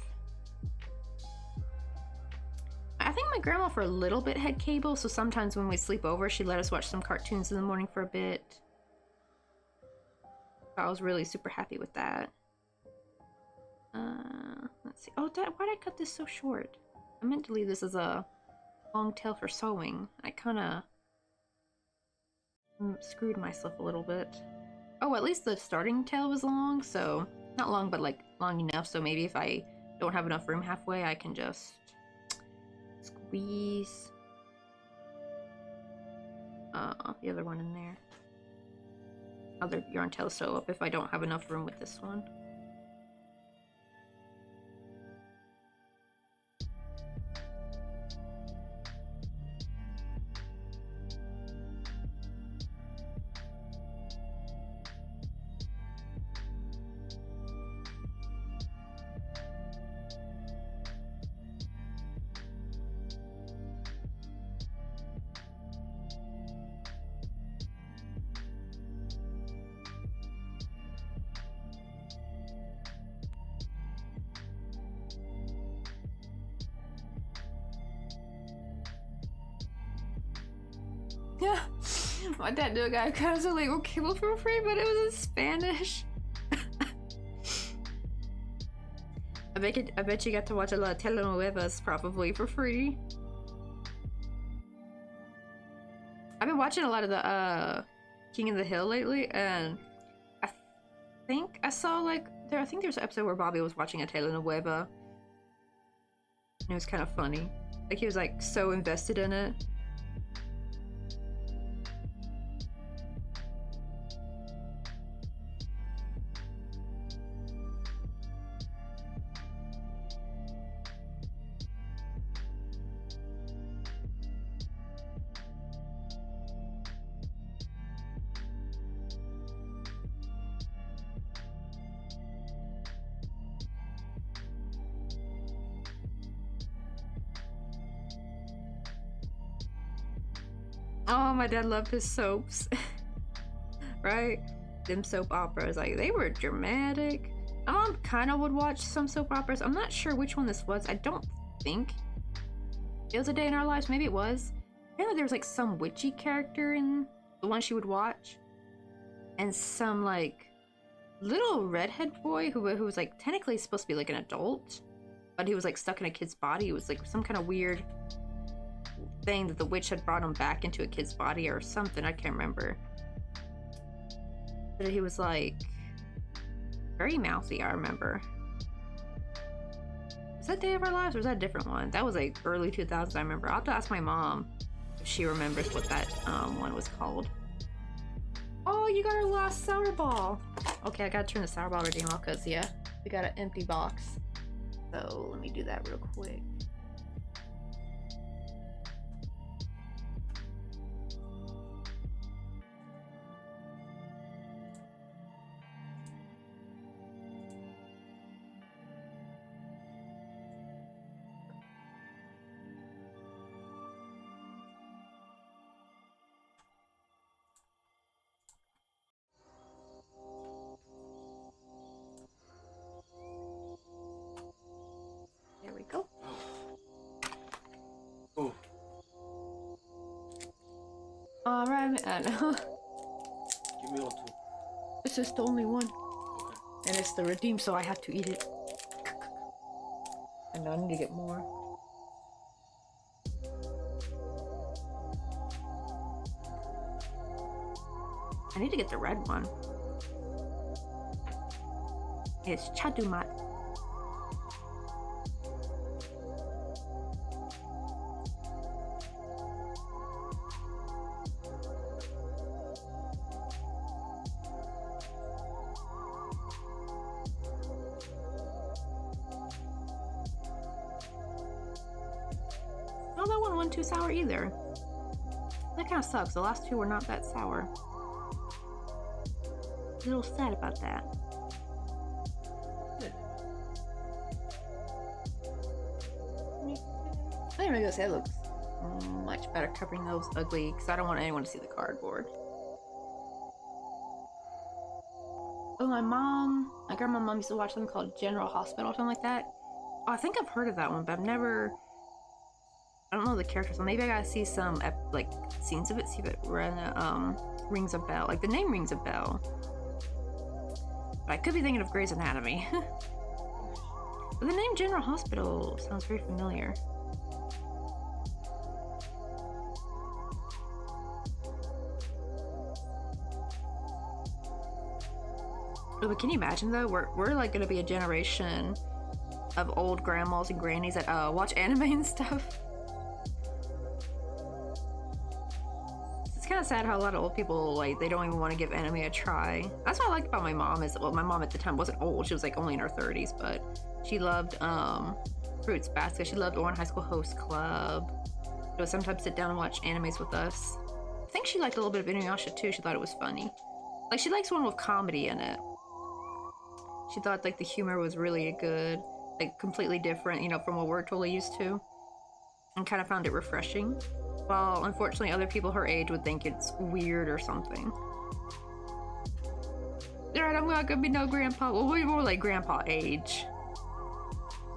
I think my grandma for a little bit had cable, so sometimes when we sleep over, she'd let us watch some cartoons in the morning for a bit. I was really super happy with that. Let's see. Oh, why did I cut this so short? I meant to leave this as a long tail for sewing. I kind of screwed myself a little bit. Oh, at least the starting tail was long, so not long, but like long enough. So maybe if I don't have enough room halfway, I can just squeeze the other one in there. Other yarn tail sew up if I don't have enough room with this one. Yeah, my dad knew a guy who got us a Lego cable for free, but it was in Spanish. I bet you got to watch a lot of telenovelas probably for free. I've been watching a lot of the King of the Hill lately, and I think I saw like I think there's an episode where Bobby was watching a telenovela. And it was kind of funny. Like he was like so invested in it. Oh, my dad loved his soaps. Right? Them soap operas, like, they were dramatic. My mom kind of would watch some soap operas. I'm not sure which one this was. I don't think it was A Day in Our Lives. Maybe it was. Apparently there was, like, some witchy character in the one she would watch. And some, like, little redhead boy who was, like, technically supposed to be, like, an adult. But he was, like, stuck in a kid's body. It was, like, some kind of weird thing that the witch had brought him back into a kid's body or something. I can't remember. But he was like very mouthy, I remember. Was that Day of Our Lives or was that a different one? That was like early 2000s, I remember. I'll have to ask my mom if she remembers what that one was called. Oh, you got our last sour ball. Okay, I gotta turn the sour ball redeem off because yeah, we got an empty box. So let me do that real quick. There we go. Oh. Alright, Give me one too. this is the only one. Okay. And it's the redeem, so I have to eat it. And I need to get more. I need to get the red one. It's chadumat. Oh, that one wasn't too sour either. That kind of sucks. The last two were not that sour. A little sad about that. I'm gonna say it looks much better covering those ugly, because I don't want anyone to see the cardboard. Oh, my grandma and mom used to watch something called General Hospital or something like that. Oh, I think I've heard of that one, but I don't know the characters, so maybe I gotta see some, like, scenes of it, see if it rings a bell. Like, the name rings a bell. But I could be thinking of Grey's Anatomy. But the name General Hospital sounds very familiar. Oh, but can you imagine though? We're like gonna be a generation of old grandmas and grannies that watch anime and stuff. It's kind of sad how a lot of old people, like, they don't even want to give anime a try. That's what I like about my mom is, well, my mom at the time wasn't old. She was like only in her 30s, but she loved Fruits Basket. She loved Oran High School Host Club. She would sometimes sit down and watch animes with us. I think she liked a little bit of Inuyasha too. She thought it was funny. Like, she likes one with comedy in it. She thought, like, the humor was really good, like, completely different, you know, from what we're totally used to, and kind of found it refreshing. While, unfortunately, other people her age would think it's weird or something. Alright, I'm not gonna be no grandpa. Well, we're more like grandpa age.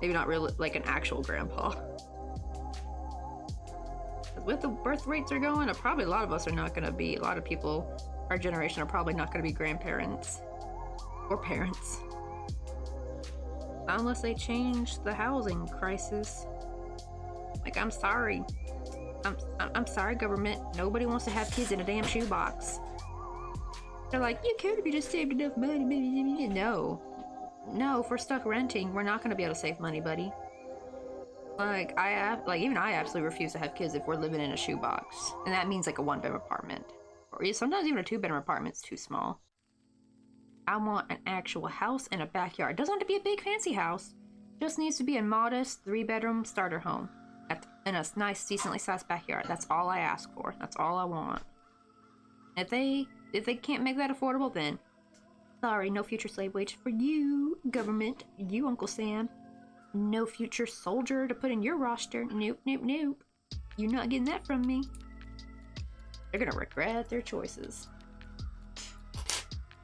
Maybe not really like an actual grandpa. With the birth rates are going, probably a lot of us are not gonna be, a lot of people, our generation are probably not gonna be grandparents. Or parents. Unless they change the housing crisis. Like, I'm sorry. I'm sorry, government. Nobody wants to have kids in a damn shoebox. They're like, you could if you just saved enough money. No. No, if we're stuck renting, we're not going to be able to save money, buddy. Like, even I absolutely refuse to have kids if we're living in a shoebox. And that means like a one-bedroom apartment. Or sometimes even a two-bedroom apartment's too small. I want an actual house and a backyard. It doesn't have to be a big fancy house. Just needs to be a modest 3-bedroom starter home. In a nice, decently sized backyard. That's all I ask for. That's all I want. If they can't make that affordable, then sorry, no future slave wage for you, government. You, Uncle Sam. No future soldier to put in your roster. Nope, nope, nope. You're not getting that from me. They're gonna regret their choices.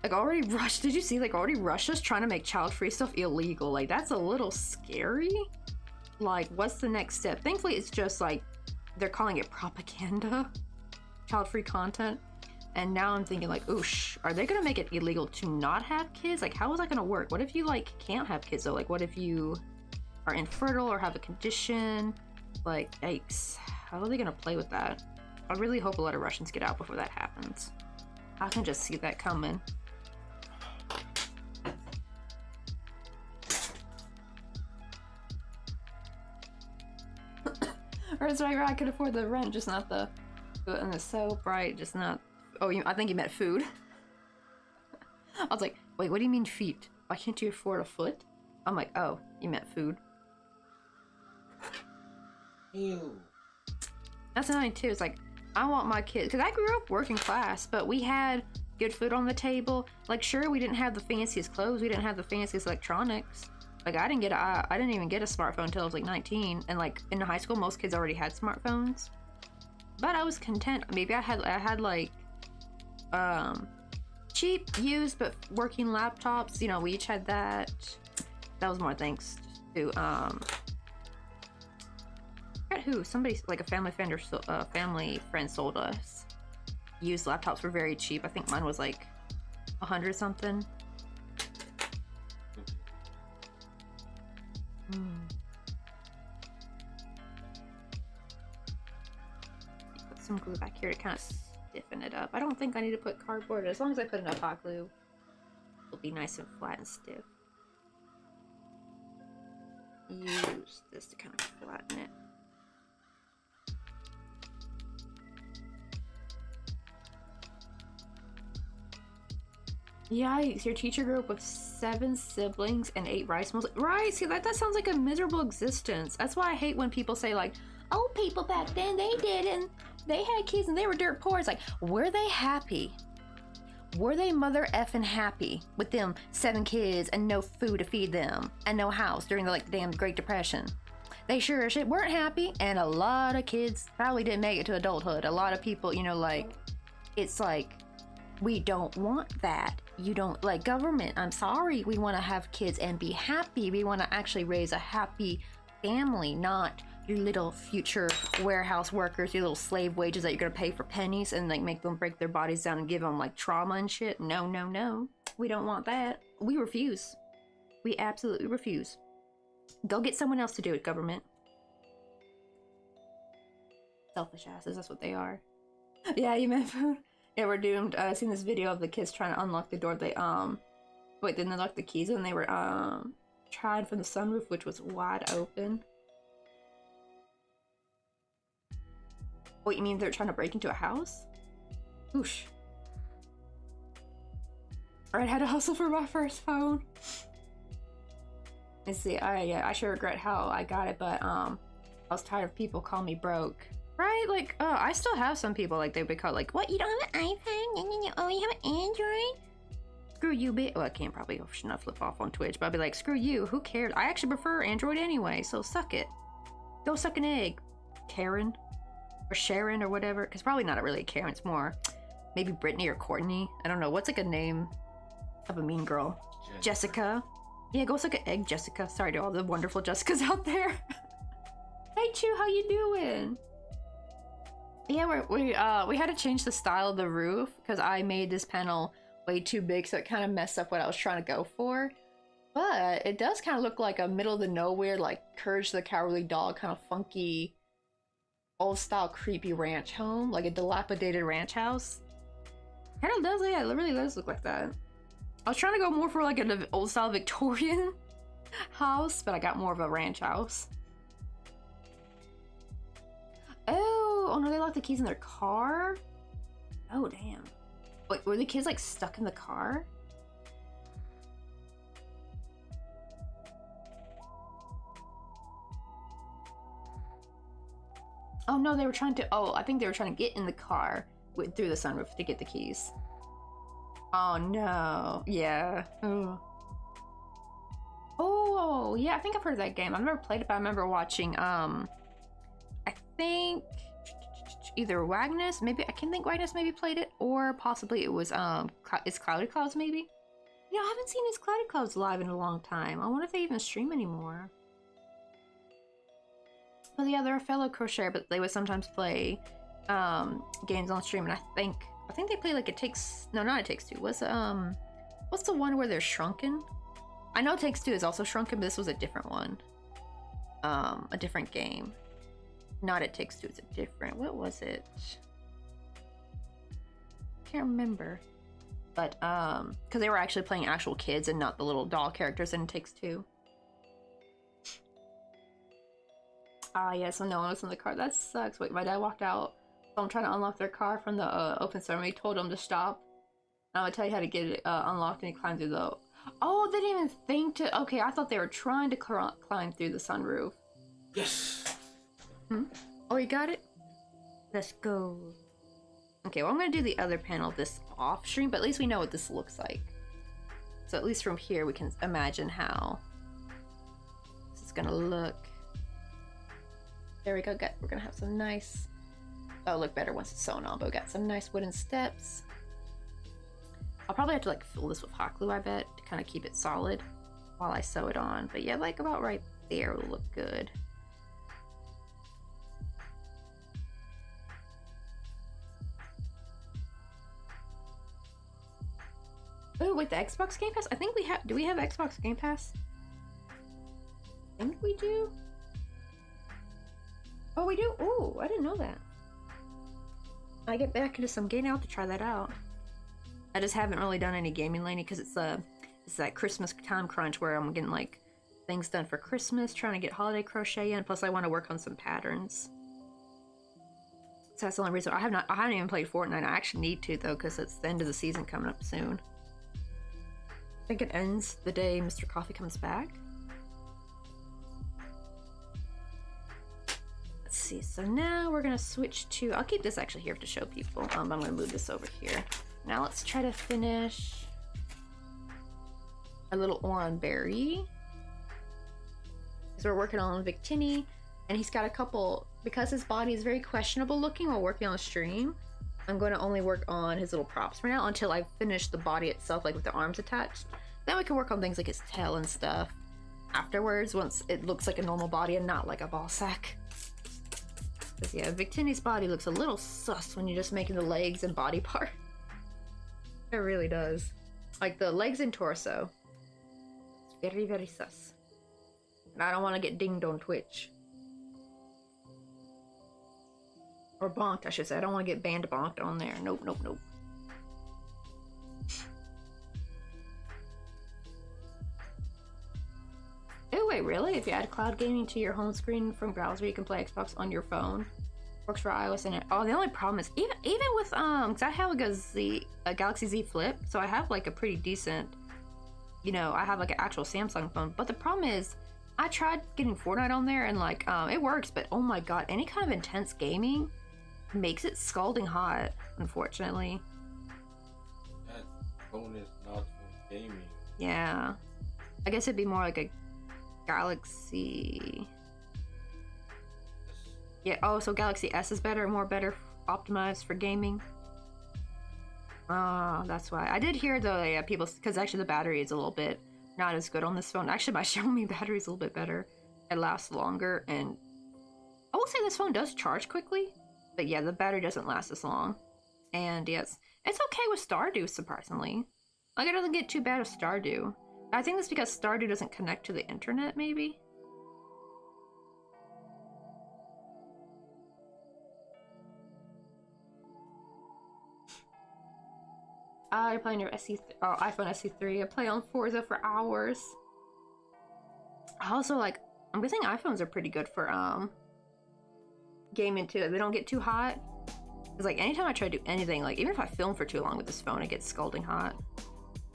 Like, already Russia, did you see, like, already Russia's trying to make child-free stuff illegal? Like, that's a little scary. Like, what's the next step? Thankfully, it's just, like, they're calling it propaganda. Child-free content. And now I'm thinking, like, oosh, are they gonna make it illegal to not have kids? Like, how is that gonna work? What if you, like, can't have kids, though? Like, what if you are infertile or have a condition? Like, yikes. How are they gonna play with that? I really hope a lot of Russians get out before that happens. I can just see that coming. Or it's right where I could afford the rent, just not the food and the soap, right? Just not. Oh, I think you meant food. I was like, wait, what do you mean feet? Why can't you afford a foot? I'm like, oh, you meant food. Ew. That's another thing too. It's like, I want my kids, because I grew up working class, but we had good food on the table. Like, sure, we didn't have the fanciest clothes, we didn't have the fanciest electronics. Like, I didn't even get a smartphone until I was like 19, and like in high school, most kids already had smartphones. But I was content. Maybe I had like cheap, used but working laptops. You know, we each had that. That was more thanks to I forgot who. Somebody, like a family friend sold us used laptops for very cheap. I think mine was like 100 something. Put some glue back here to kind of stiffen it up. I don't think I need to put cardboard. As long as I put enough hot glue, it'll be nice and flat and stiff. Use this to kind of flatten it. Yikes, your teacher grew up with 7 siblings and 8 rice mills. Right, see, that sounds like a miserable existence. That's why I hate when people say, like, oh, people back then, they didn't. They had kids and they were dirt poor. It's like, were they happy? Were they mother effing happy with them 7 kids and no food to feed them and no house during the, like, damn Great Depression? They sure as shit weren't happy, and a lot of kids probably didn't make it to adulthood. A lot of people, you know, like, it's like, we don't want that. You don't, like, government, I'm sorry. We want to have kids and be happy. We want to actually raise a happy family, not your little future warehouse workers, your little slave wages that you're going to pay for pennies and, like, make them break their bodies down and give them, like, trauma and shit. No, no, no. We don't want that. We refuse. We absolutely refuse. Go get someone else to do it, government. Selfish asses, that's what they are. Yeah, you meant food? Yeah, we're doomed. I seen this video of the kids trying to unlock the door. They, wait, didn't they lock the keys and they were, tried from the sunroof, which was wide open. What, you mean they're trying to break into a house? Oosh. Alright, I had to hustle for my first phone. Let's see, I sure regret how I got it, but, I was tired of people calling me broke. Right? Like, I still have some people, like, they would call, like, what, you don't have an iPhone? Oh, you have an Android? Screw you, bitch. Well, I can't probably not flip off on Twitch, but I'd be like, screw you, who cares? I actually prefer Android anyway, so suck it. Go suck an egg, Karen. Or Sharon or whatever. Because probably not really a Karen, it's more maybe Brittany or Courtney. I don't know. What's like a name of a mean girl? Jessica. Yeah, go suck an egg, Jessica. Sorry to all the wonderful Jessicas out there. Hey, Chew, how you doing? Yeah, we had to change the style of the roof because I made this panel way too big, so it kind of messed up what I was trying to go for. But it does kind of look like a middle of the nowhere, like Courage the Cowardly Dog, kind of funky, old style creepy ranch home, like a dilapidated ranch house. Kind of does, yeah, it really does look like that. I was trying to go more for like an old style Victorian house, but I got more of a ranch house. Oh no, they locked the keys in their car? Oh damn. Wait, were the kids like stuck in the car? Oh no, they were trying to, oh, I think they were trying to get in the car through the sunroof to get the keys. Oh no, yeah. Ooh. Oh, yeah, I think I've heard of that game. I've never played it, but I remember watching, I think either Wagnus, maybe, I can think Wagnus maybe played it, or possibly it was, it's Cloudy Clouds maybe? Yeah, I haven't seen his Cloudy Clouds live in a long time. I wonder if they even stream anymore. Well, yeah, they're a fellow crocheter, but they would sometimes play games on stream, and I think they play like It Takes, no, not It Takes Two. What's the one where they're shrunken? I know It Takes Two is also shrunken, but this was a different one. A different game. Not It Takes Two, it's a different, what was it? Can't remember. But, because they were actually playing actual kids and not the little doll characters in It Takes Two. Ah, yeah, so no one was in the car. That sucks. Wait, my dad walked out. So I'm trying to unlock their car from the open ceremony. Told him to stop. I'm gonna tell you how to get it unlocked, and he climbed through the... Oh, they didn't even think to... Okay, I thought they were trying to climb through the sunroof. Yes! Hmm? Oh, you got it? Let's go. Okay, well, I'm gonna do the other panel of this off stream, but at least we know what this looks like. So at least from here, we can imagine how this is gonna look. There we go. We're gonna have some nice... That'll look better once it's sewn on, but we got some nice wooden steps. I'll probably have to like fill this with hot glue, I bet, to kind of keep it solid while I sew it on. But yeah, like about right there will look good. Oh wait, the Xbox Game Pass? I think we have... Do we have Xbox Game Pass? I think we do. Oh, we do? Oh, I didn't know that. I get back into some gaming. I'll have to try that out. I just haven't really done any gaming lately because it's that Christmas time crunch where I'm getting like things done for Christmas, trying to get holiday crochet in. Plus, I want to work on some patterns. So that's the only reason I haven't even played Fortnite. I actually need to though because it's the end of the season coming up soon. I think it ends the day Mr. Coffee comes back. Let's see, so now we're gonna switch to, I'll keep this actually here to show people. I'm gonna move this over here. Now let's try to finish a little Oran Berry. So we're working on Victini, and he's got a couple, because his body is very questionable looking while working on the stream, I'm going to only work on his little props for now until I finish the body itself, like with the arms attached. Then we can work on things like his tail and stuff afterwards, once it looks like a normal body and not like a ball sack. Because yeah, Victini's body looks a little sus when you're just making the legs and body part. It really does. Like the legs and torso. It's very, very sus. And I don't want to get dinged on Twitch. Or bonked, I should say. I don't want to get banned bonked on there. Nope, nope, nope. Oh wait, really? If you add cloud gaming to your home screen from browser, you can play Xbox on your phone. Works for iOS and oh, the only problem is even with because I have like a Galaxy Z Flip, so I have like a pretty decent, you know, I have like an actual Samsung phone. But the problem is, I tried getting Fortnite on there and like it works, but oh my god, any kind of intense gaming makes it scalding hot, unfortunately. That phone is not for gaming. Yeah, I guess it'd be more like a Galaxy. Yeah, oh, so Galaxy S is better, better optimized for gaming. Oh, that's why. I did hear though, yeah, people, because actually the battery is a little bit not as good on this phone. Actually, my Xiaomi battery is a little bit better. It lasts longer, and I will say this phone does charge quickly, but yeah, the battery doesn't last as long. And yes, it's okay with Stardew, surprisingly. Like, it doesn't get too bad with Stardew. I think that's because Stardew doesn't connect to the internet, maybe? I play on your iPhone SE3. I play on Forza for hours. I also like, I'm guessing iPhones are pretty good for gaming too. They don't get too hot. It's like anytime I try to do anything, like even if I film for too long with this phone, it gets scalding hot.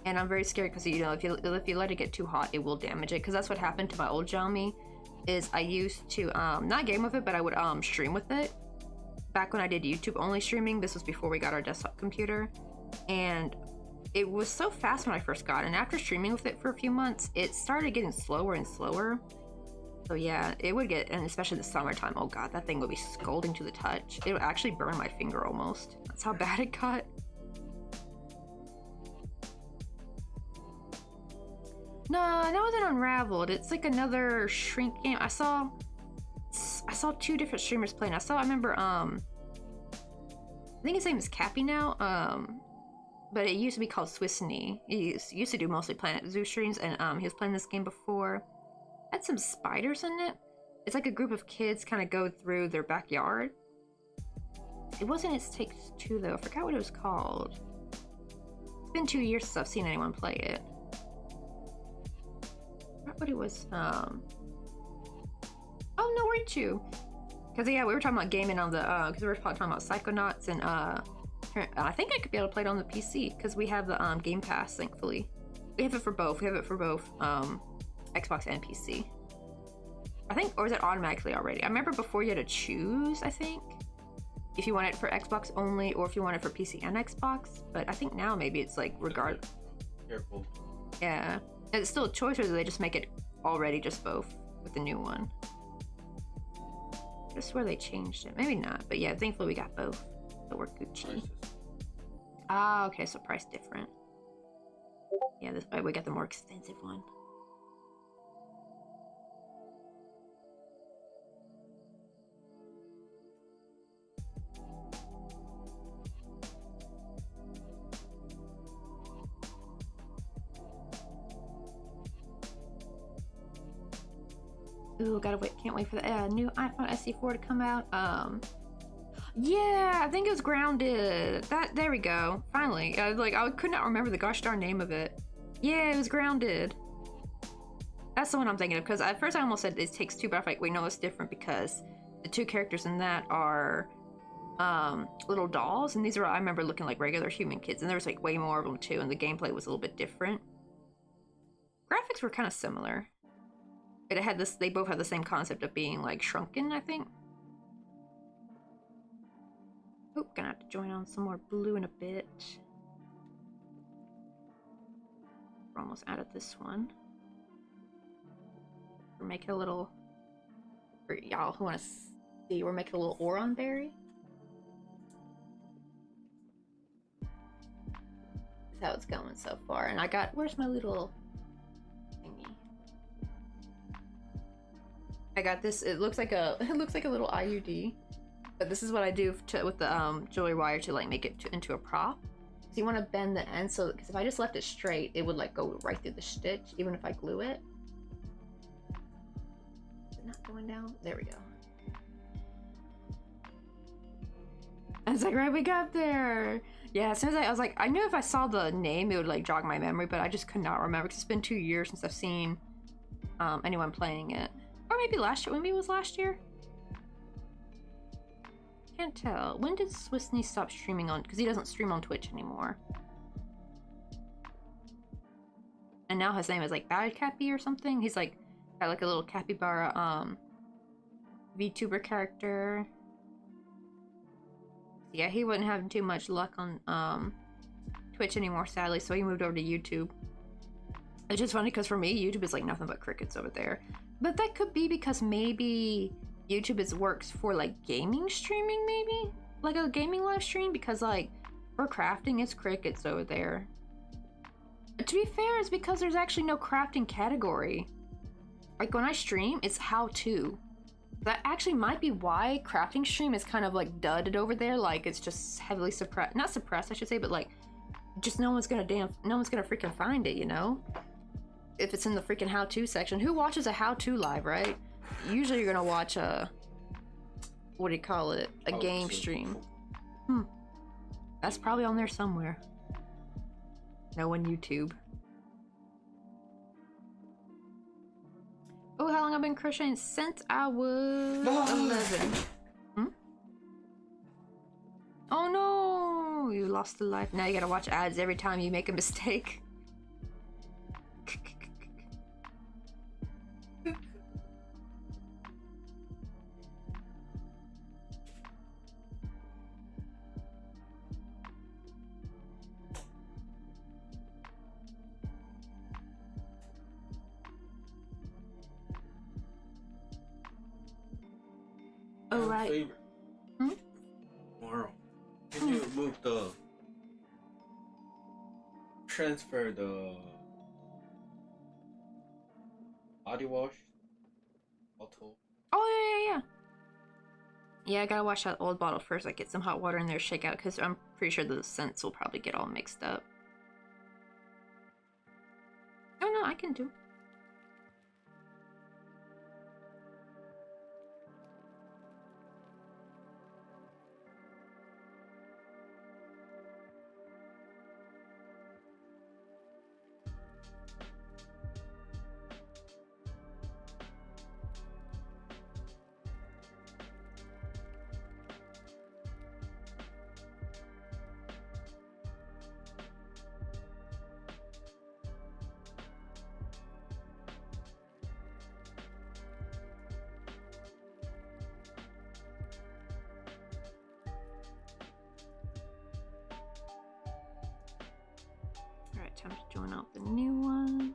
And I'm very scared because, you know, if you let it get too hot, it will damage it. Because that's what happened to my old Xiaomi. Is I used to not game with it, but I would stream with it. Back when I did YouTube only streaming, this was before we got our desktop computer. And it was so fast when I first got it, and after streaming with it for a few months, it started getting slower and slower. So yeah, it would get, and especially the summertime, oh god, that thing would be scalding to the touch. It would actually burn my finger almost. That's how bad it got. No, that wasn't Unraveled. It's like another shrink game. I saw two different streamers playing. I remember I think his name is Cappy now. But it used to be called Swiss Knee. He used to do mostly Planet Zoo streams, and he was playing this game before. Had some spiders in it. It's like a group of kids kind of go through their backyard. It wasn't It Takes Two though. I forgot what it was called. It's been 2 years since I've seen anyone play it. I forgot what it was. Oh no, weren't you? Because yeah, we were talking about gaming on the because we were talking about Psychonauts, and I think I could be able to play it on the PC because we have the Game Pass, thankfully. We have it for both. We have it for both Xbox and PC. I think, or is it automatically already? I remember before you had to choose, I think, if you want it for Xbox only or if you want it for PC and Xbox. But I think now maybe it's like regardless. Careful. Yeah. And it's still a choice, or do they just make it already just both with the new one? I swear they changed it. Maybe not. But yeah, thankfully we got both. So we're Gucci. Ah, okay, so price different. Yeah, this way we got the more expensive one. Ooh, can't wait for the new iPhone SE4 to come out. Yeah, I think it was Grounded. There we go. Finally. I could not remember the gosh darn name of it. Yeah, it was Grounded. That's the one I'm thinking of, because at first I almost said It Takes Two, but I was like, wait, no, it's different because the two characters in that are little dolls, and these are, I remember looking like regular human kids, and there was like way more of them too, and the gameplay was a little bit different. projects were kind of similar. It had this, they both had the same concept of being like shrunken, I think. Oh, gonna have to join on some more blue in a bit. We're almost out of this one. We're making a little, for y'all who want to see, we're making a little Oron berry. That's how it's going so far. And I got, where's my little thingy? I got this, it looks like a little IUD. But this is what I do with the jewelry wire to like make it into a prop. So you want to bend the end, so because if I just left it straight, it would like go right through the stitch, even if I glue it. Is it not going down? There we go. I was like, right, we got there. Yeah, as soon as I was like, I knew if I saw the name, it would like jog my memory, but I just could not remember because it's been 2 years since I've seen anyone playing it. Or maybe last year. Maybe it was last year. Can't tell. When did Swissney stop streaming on? Because he doesn't stream on Twitch anymore. And now his name is like Bad Cappy or something. He's like got like a little capybara VTuber character. Yeah, he wasn't having too much luck on Twitch anymore, sadly, so he moved over to YouTube. It's just funny because for me, YouTube is like nothing but crickets over there. But that could be because maybe YouTube works for like gaming streaming, maybe like a gaming live stream, because like for crafting it's crickets over there. To be fair, it's because there's actually no crafting category. Like when I stream, it's how to. That actually might be why crafting stream is kind of like dudded over there. Like it's just heavily suppressed, not suppressed I should say, but like just no one's gonna freaking find it, you know, if it's in the freaking how-to section. Who watches a how-to live, right? Usually you're gonna watch a, what do you call it, a game stream. That's probably on there somewhere. No one YouTube. Oh, how long I've been crocheting? Since I was 11. Oh no, you lost a life. Now you gotta watch ads every time you make a mistake. Oh, right. Favorite. Tomorrow. Can you move the transfer the body wash bottle? Oh yeah. Yeah, I gotta wash that old bottle first. Like get some hot water in there, shake out, because I'm pretty sure the scents will probably get all mixed up. Oh no, I can do. Time to join out the new one.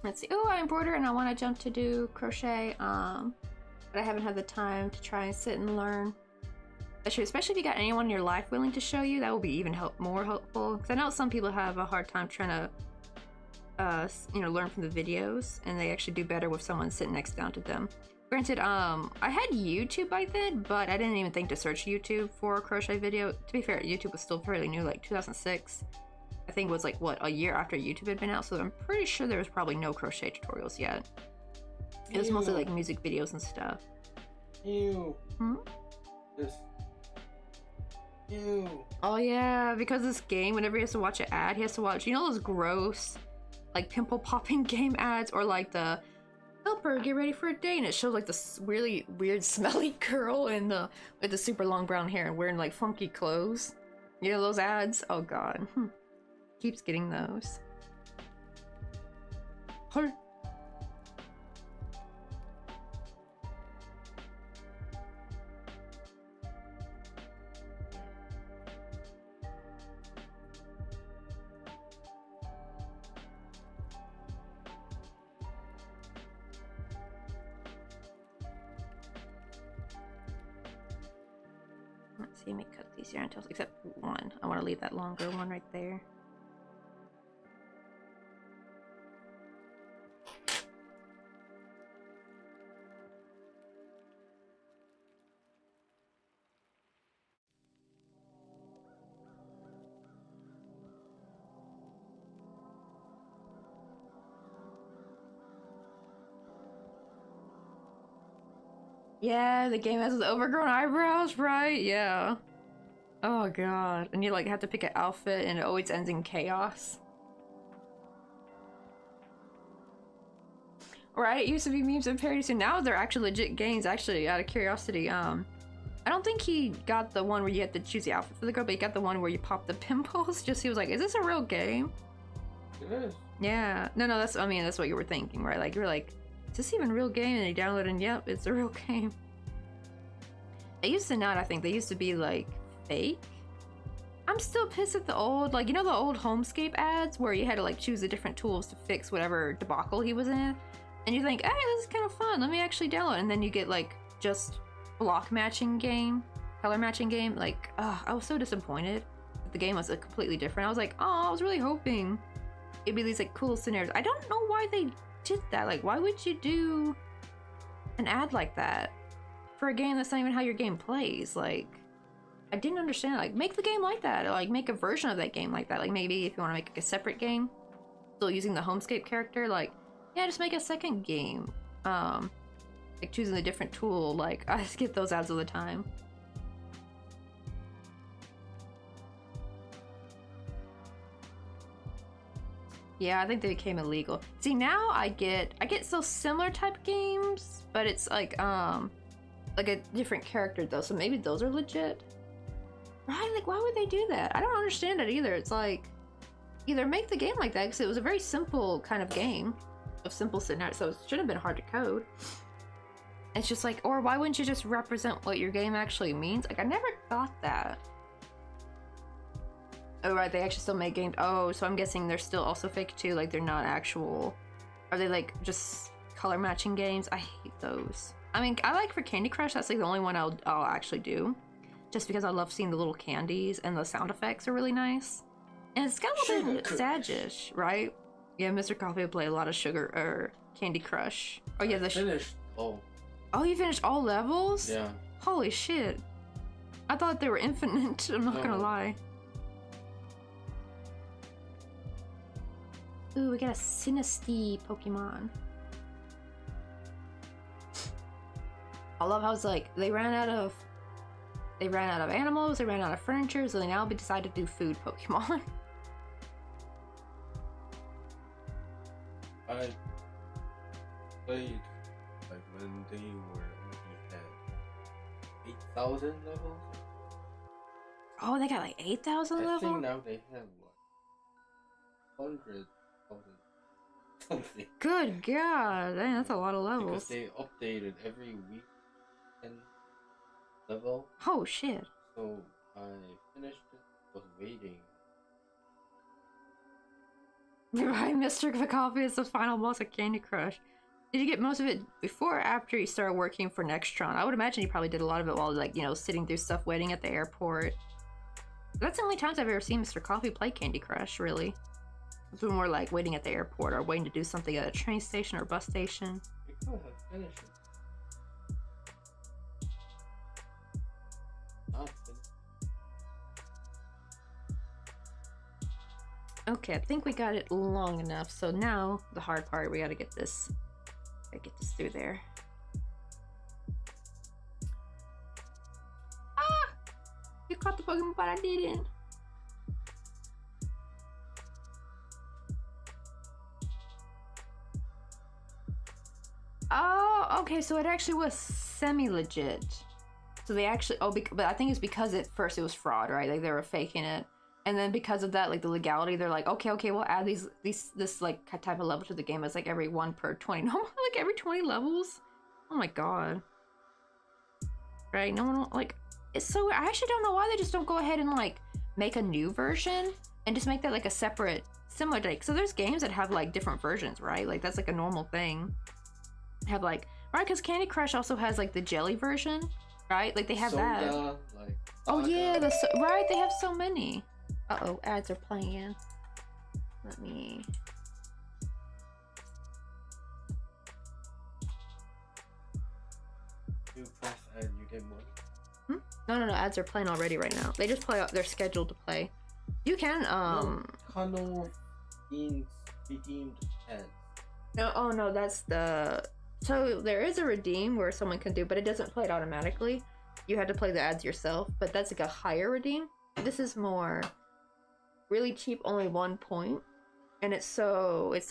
Let's see. Oh, I embroider and I want to jump to do crochet, but I haven't had the time to try and sit and learn. Especially if you got anyone in your life willing to show you, that will be even more helpful. Because I know some people have a hard time trying to, learn from the videos, and they actually do better with someone sitting next down to them. Granted, I had YouTube by then, but I didn't even think to search YouTube for a crochet video. To be fair, YouTube was still fairly new, like 2006. I think was like, what, a year after YouTube had been out, so I'm pretty sure there was probably no crochet tutorials yet. It was mostly like music videos and stuff. Ew. Hmm? This. Ew. Oh yeah, because this game, whenever he has to watch an ad, he has to watch, you know those gross, like pimple popping game ads, or like the helper get ready for a day, and it shows like this really weird smelly girl in the with the super long brown hair and wearing like funky clothes. You know those ads? Oh god. Keeps getting those. Huh. Let's see, let me cut these yarn tails, except one. I want to leave that longer one right there. Yeah, the game has those overgrown eyebrows, right? Yeah. Oh god. And you like have to pick an outfit and it always ends in chaos. Right? It used to be memes and parodies, and now they're actually legit games, actually, out of curiosity. I don't think he got the one where you had to choose the outfit for the girl, but he got the one where you pop the pimples. Just he was like, is this a real game? It is. Yeah. No, that's, I mean, that's what you were thinking, right? Like, you were like, is this even a real game? And you download and yep, it's a real game. They used to not, I think. They used to be, like, fake. I'm still pissed at the old, like, you know the old Homescape ads where you had to, like, choose the different tools to fix whatever debacle he was in? And you think, hey, this is kind of fun. Let me actually download. And then you get, like, just block matching game, color matching game. Like, I was so disappointed. The game was completely different. I was like, oh, I was really hoping it'd be these, like, cool scenarios. I don't know why they did that. Like, why would you do an ad like that for a game that's not even how your game plays? Like, I didn't understand. Like, make the game like that, or like make a version of that game like that. Like, maybe if you want to make like a separate game still using the Homescape character, like, yeah, just make a second game, like choosing a different tool. Like, I just get those ads all the time. Yeah, I think they became illegal. See, now I get so similar type games, but it's like a different character though, so maybe those are legit. Right? Like, why would they do that? I don't understand it either. It's like, either make the game like that, because it was a very simple kind of game of simple scenario, so it shouldn't have been hard to code. It's just like, or why wouldn't you just represent what your game actually means? Like, I never thought that. Oh, right, they actually still make games. Oh, so I'm guessing they're still also fake too, like they're not actual. Are they like just color matching games? I hate those. I mean, I like for Candy Crush, that's like the only one I'll actually do. Just because I love seeing the little candies and the sound effects are really nice. And it's got a little bit sadish, right? Yeah, Mr. Coffee would play a lot of Sugar or Candy Crush. Oh yeah, the finished. Oh, you finished all levels? yeah. Holy shit. I thought they were infinite, I'm not gonna lie. Ooh, we got a Sinistea Pokemon. I love how it's like, they ran out of animals, they ran out of furniture, so they now decided to do food Pokemon. I played like when they were only had 8,000 levels. Oh, they got like 8,000 I levels? think now they have what, 100,000 something. Good god, dang, that's a lot of Because levels. they updated every week and level. Oh shit. So I finished it, was waiting. Right, Mr. Coffee is the final boss of Candy Crush. Did you get most of it before or after you started working for Nextron? I would imagine you probably did a lot of it while, like, you know, sitting through stuff waiting at the airport. That's the only times I've ever seen Mr. Coffee play Candy Crush, really. It's when we're like waiting at the airport or waiting to do something at a train station or bus station. We could have finished it. Not finished. Okay, I think we got it long enough. So now the hard part, we gotta get this through there. Ah! You caught the Pokemon, but I didn't. Oh, okay, so it actually was semi-legit. So they actually, but I think it's because at first it was fraud, right? Like they were faking it. And then because of that, like the legality, they're like, okay, we'll add this like type of level to the game. It's like every 1 per 20. No, like every 20 levels. Oh my god. Right? No one like. It's so. I actually don't know why they just don't go ahead and like make a new version and just make that like a separate, similar to. Like, so there's games that have like different versions, right? Like that's like a normal thing. Have like right because Candy Crush also has like the jelly version, right? Like they have that. Like, oh yeah, right. They have so many. Uh-oh, ads are playing. Let me... You press and you get money. No, ads are playing already right now. They just play, they're scheduled to play. You can, Kano in redeemed ads. No, oh no, that's the... So there is a redeem where someone can do, but it doesn't play it automatically. You had to play the ads yourself, but that's like a higher redeem. This is more... really cheap, only 1 point, and it's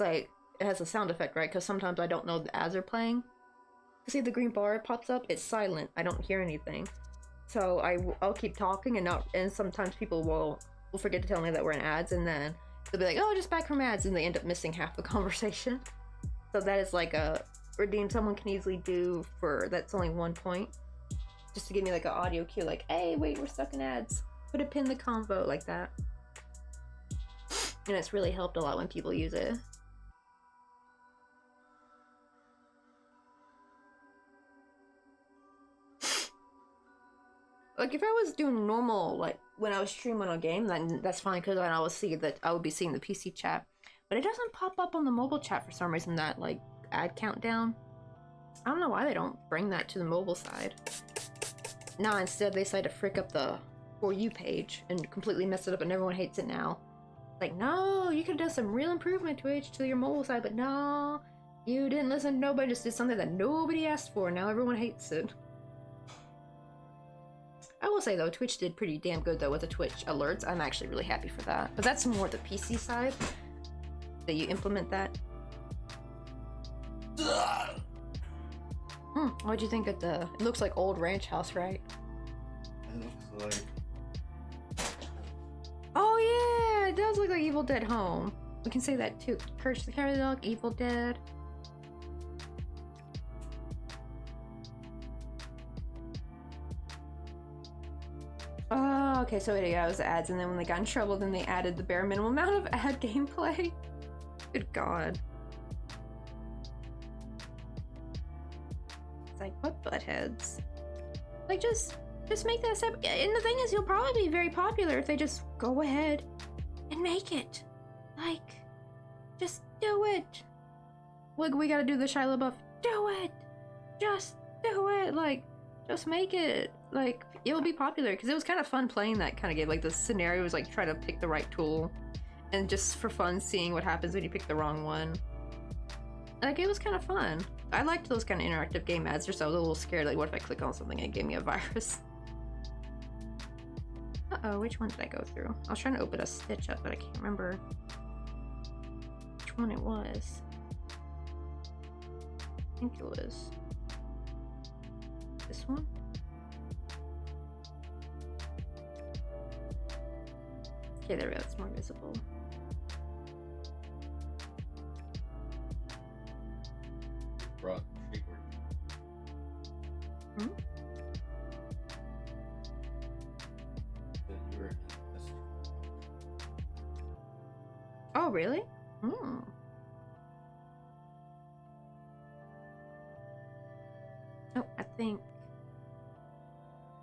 like it has a sound effect, right? Because sometimes I don't know the ads are playing. See the green bar pops up, it's silent, I don't hear anything, so I'll keep talking and sometimes people will forget to tell me that we're in ads, and then they'll be like, oh, just back from ads, and they end up missing half the conversation. So that is like a redeem someone can easily do for that's only 1 point, just to give me like an audio cue, like, hey, wait, we're stuck in ads, put a pin the convo, like that. And it's really helped a lot when people use it. Like if I was doing normal, like when I was streaming a game, then that's fine because I would see that I would be seeing the PC chat. But it doesn't pop up on the mobile chat for some reason, that like ad countdown. I don't know why they don't bring that to the mobile side. Nah, instead they decide to frick up the For You page and completely mess it up and everyone hates it now. Like, no, you could have done some real improvement, Twitch, to your mobile side, but no, you didn't listen to nobody, just did something that nobody asked for, and now everyone hates it. I will say, though, Twitch did pretty damn good, though, with the Twitch alerts. I'm actually really happy for that. But that's more the PC side, that you implement that. What'd you think of the... It looks like old ranch house, right? It looks like... Oh yeah, it does look like Evil Dead Home. We can say that too. Courage the Cowardly Dog, Evil Dead. Oh, okay, so yeah, it was ads, and then when they got in trouble, then they added the bare minimum amount of ad gameplay. Good god. It's like, what buttheads? Like, just make that step. And the thing is, you'll probably be very popular if they just go ahead and make it. Like, just do it. Like, we gotta do the Shia LaBeouf. Do it. Just do it. Like, just make it. Like, it'll be popular because it was kind of fun playing that kind of game. Like, the scenario was like try to pick the right tool, and just for fun seeing what happens when you pick the wrong one. Like, it was kind of fun. I liked those kind of interactive game ads. Just I was a little scared. Like, what if I click on something and it gave me a virus? Uh-oh, which one did I go through? I was trying to open a stitch up, but I can't remember which one it was. I think it was this one. Okay, there we go, it's more visible. Brought Hmm? Oh, really? Hmm. Oh, I think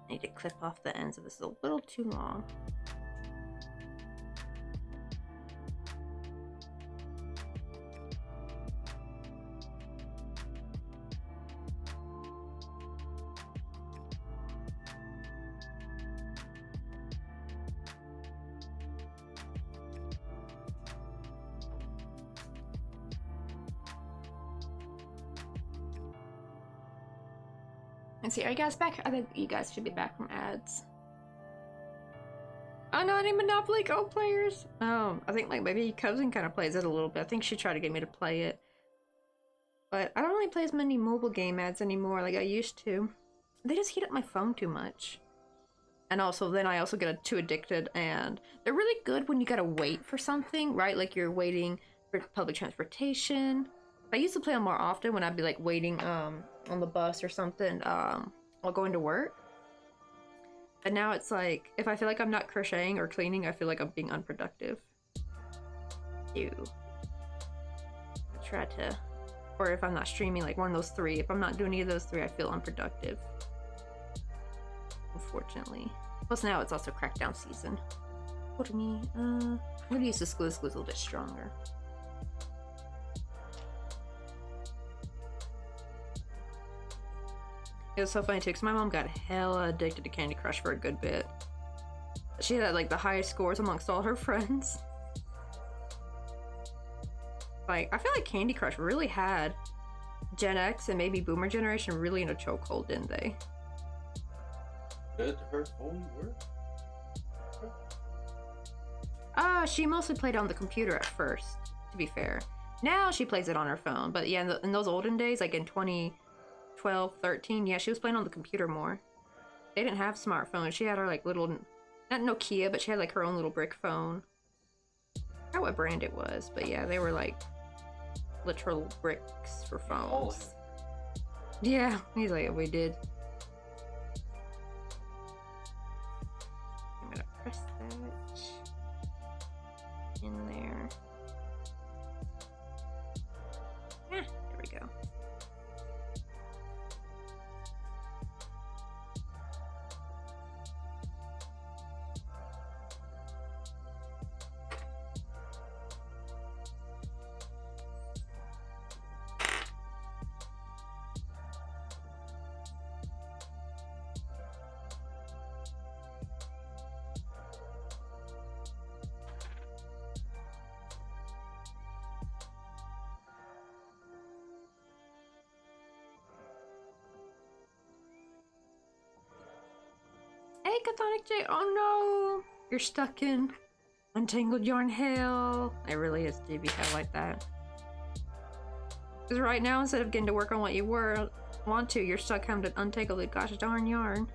I need to clip off the ends of this. It's a little too long. Let's see, are you guys back? I think you guys should be back from ads. Oh no, any Monopoly Go players? I think like maybe cousin kind of plays it a little bit. I think she tried to get me to play it. But I don't really play as many mobile game ads anymore like I used to. They just heat up my phone too much. And also then I also get too addicted, and they're really good when you gotta wait for something, right? Like you're waiting for public transportation. I used to play them more often when I'd be like waiting on the bus or something while going to work. But now it's like, if I feel like I'm not crocheting or cleaning, I feel like I'm being unproductive. Ew. I try to, or if I'm not streaming, like one of those three, if I'm not doing any of those three, I feel unproductive. Unfortunately. Plus now it's also crackdown season. What me? I'm gonna use this glue. This glue's a little bit stronger. It was so funny too, because my mom got hella addicted to Candy Crush for a good bit. She had like the highest scores amongst all her friends. Like, I feel like Candy Crush really had Gen X and maybe Boomer generation really in a chokehold, didn't they? Did her phone work? She mostly played on the computer at first, to be fair. Now she plays it on her phone, but yeah, in those olden days, like in 2012, 13, yeah, she was playing on the computer more. They didn't have smartphones. She had her like little, not Nokia, but she had like her own little brick phone. I forgot what brand it was, but yeah, they were like literal bricks for phones. Yeah, he's like, we did. I'm gonna press that in there. Yeah, there we go. Hey, Cathonic J! Oh no! You're stuck in untangled yarn hell. It really is to be hell like that. Because right now, instead of getting to work on what you want to, you're stuck having to untangle the gosh darn yarn.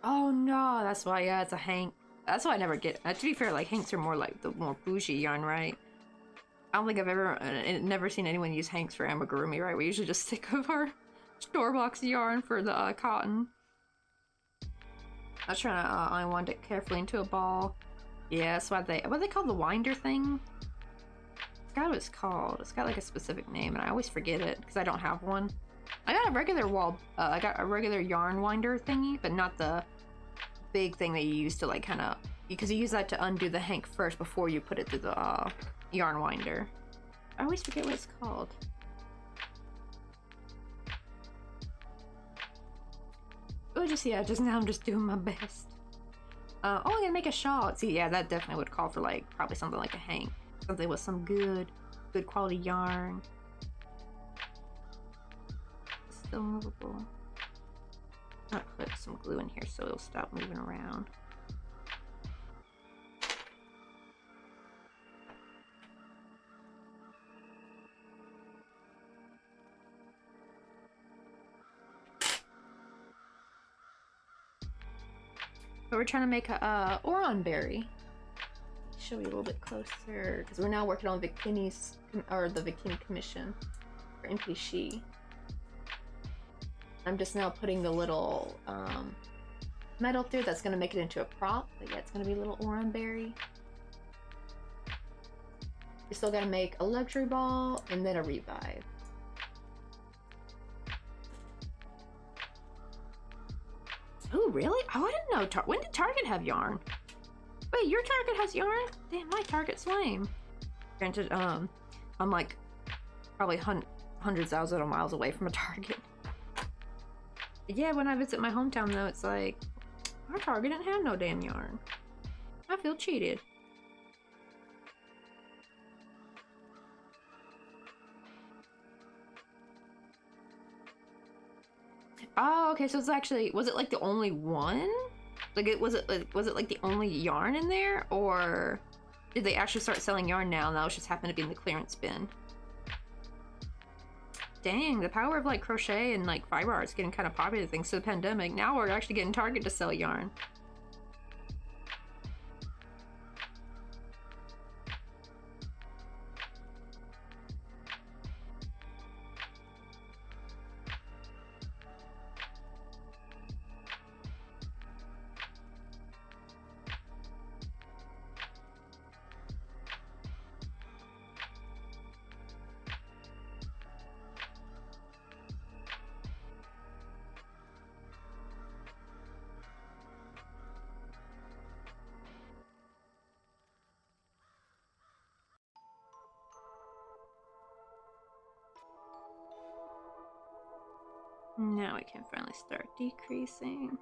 Oh no, that's why, yeah, it's a hank. That's why I never get, to be fair, like, hanks are more like the more bougie yarn, right? I don't think I've never seen anyone use hanks for amigurumi, right? We usually just stick with our store-box yarn for the cotton. I was trying to unwind it carefully into a ball. Yeah, that's what they call the winder thing? I forgot what it's called. It's got like a specific name, and I always forget it because I don't have one. I got a regular I got a regular yarn winder thingy, but not the big thing that you use to like kind of, because you use that to undo the hank first before you put it through the yarn winder. I always forget what it's called. Oh, just yeah, just now I'm just doing my best. Oh, I'm gonna make a shawl. See, yeah, that definitely would call for like probably something like a hank, something with some good quality yarn. Still movable. I'm gonna put some glue in here so it'll stop moving around. So we're trying to make a Oron berry show you a little bit closer because we're now working on Bikini's or the Bikini Commission for NPShi. I'm just now putting the little metal through that's gonna make it into a prop. But yeah, it's gonna be a little oran berry. You still gotta make a luxury ball and then a revive. Oh, really? Oh, I didn't know. When did Target have yarn? Wait, your Target has yarn? Damn, my Target's lame. Granted, I'm like probably hundreds thousands of miles away from a Target. But yeah, when I visit my hometown though, it's like our Target didn't have no damn yarn. I feel cheated. Oh, okay, so it's actually, was it like the only one? Like was it like the only yarn in there, or did they actually start selling yarn now and that was just happened to be in the clearance bin? Dang, the power of like crochet and like fiber art's getting kind of popular thanks to the pandemic. Now we're actually getting Target to sell yarn. Now we can finally start decreasing.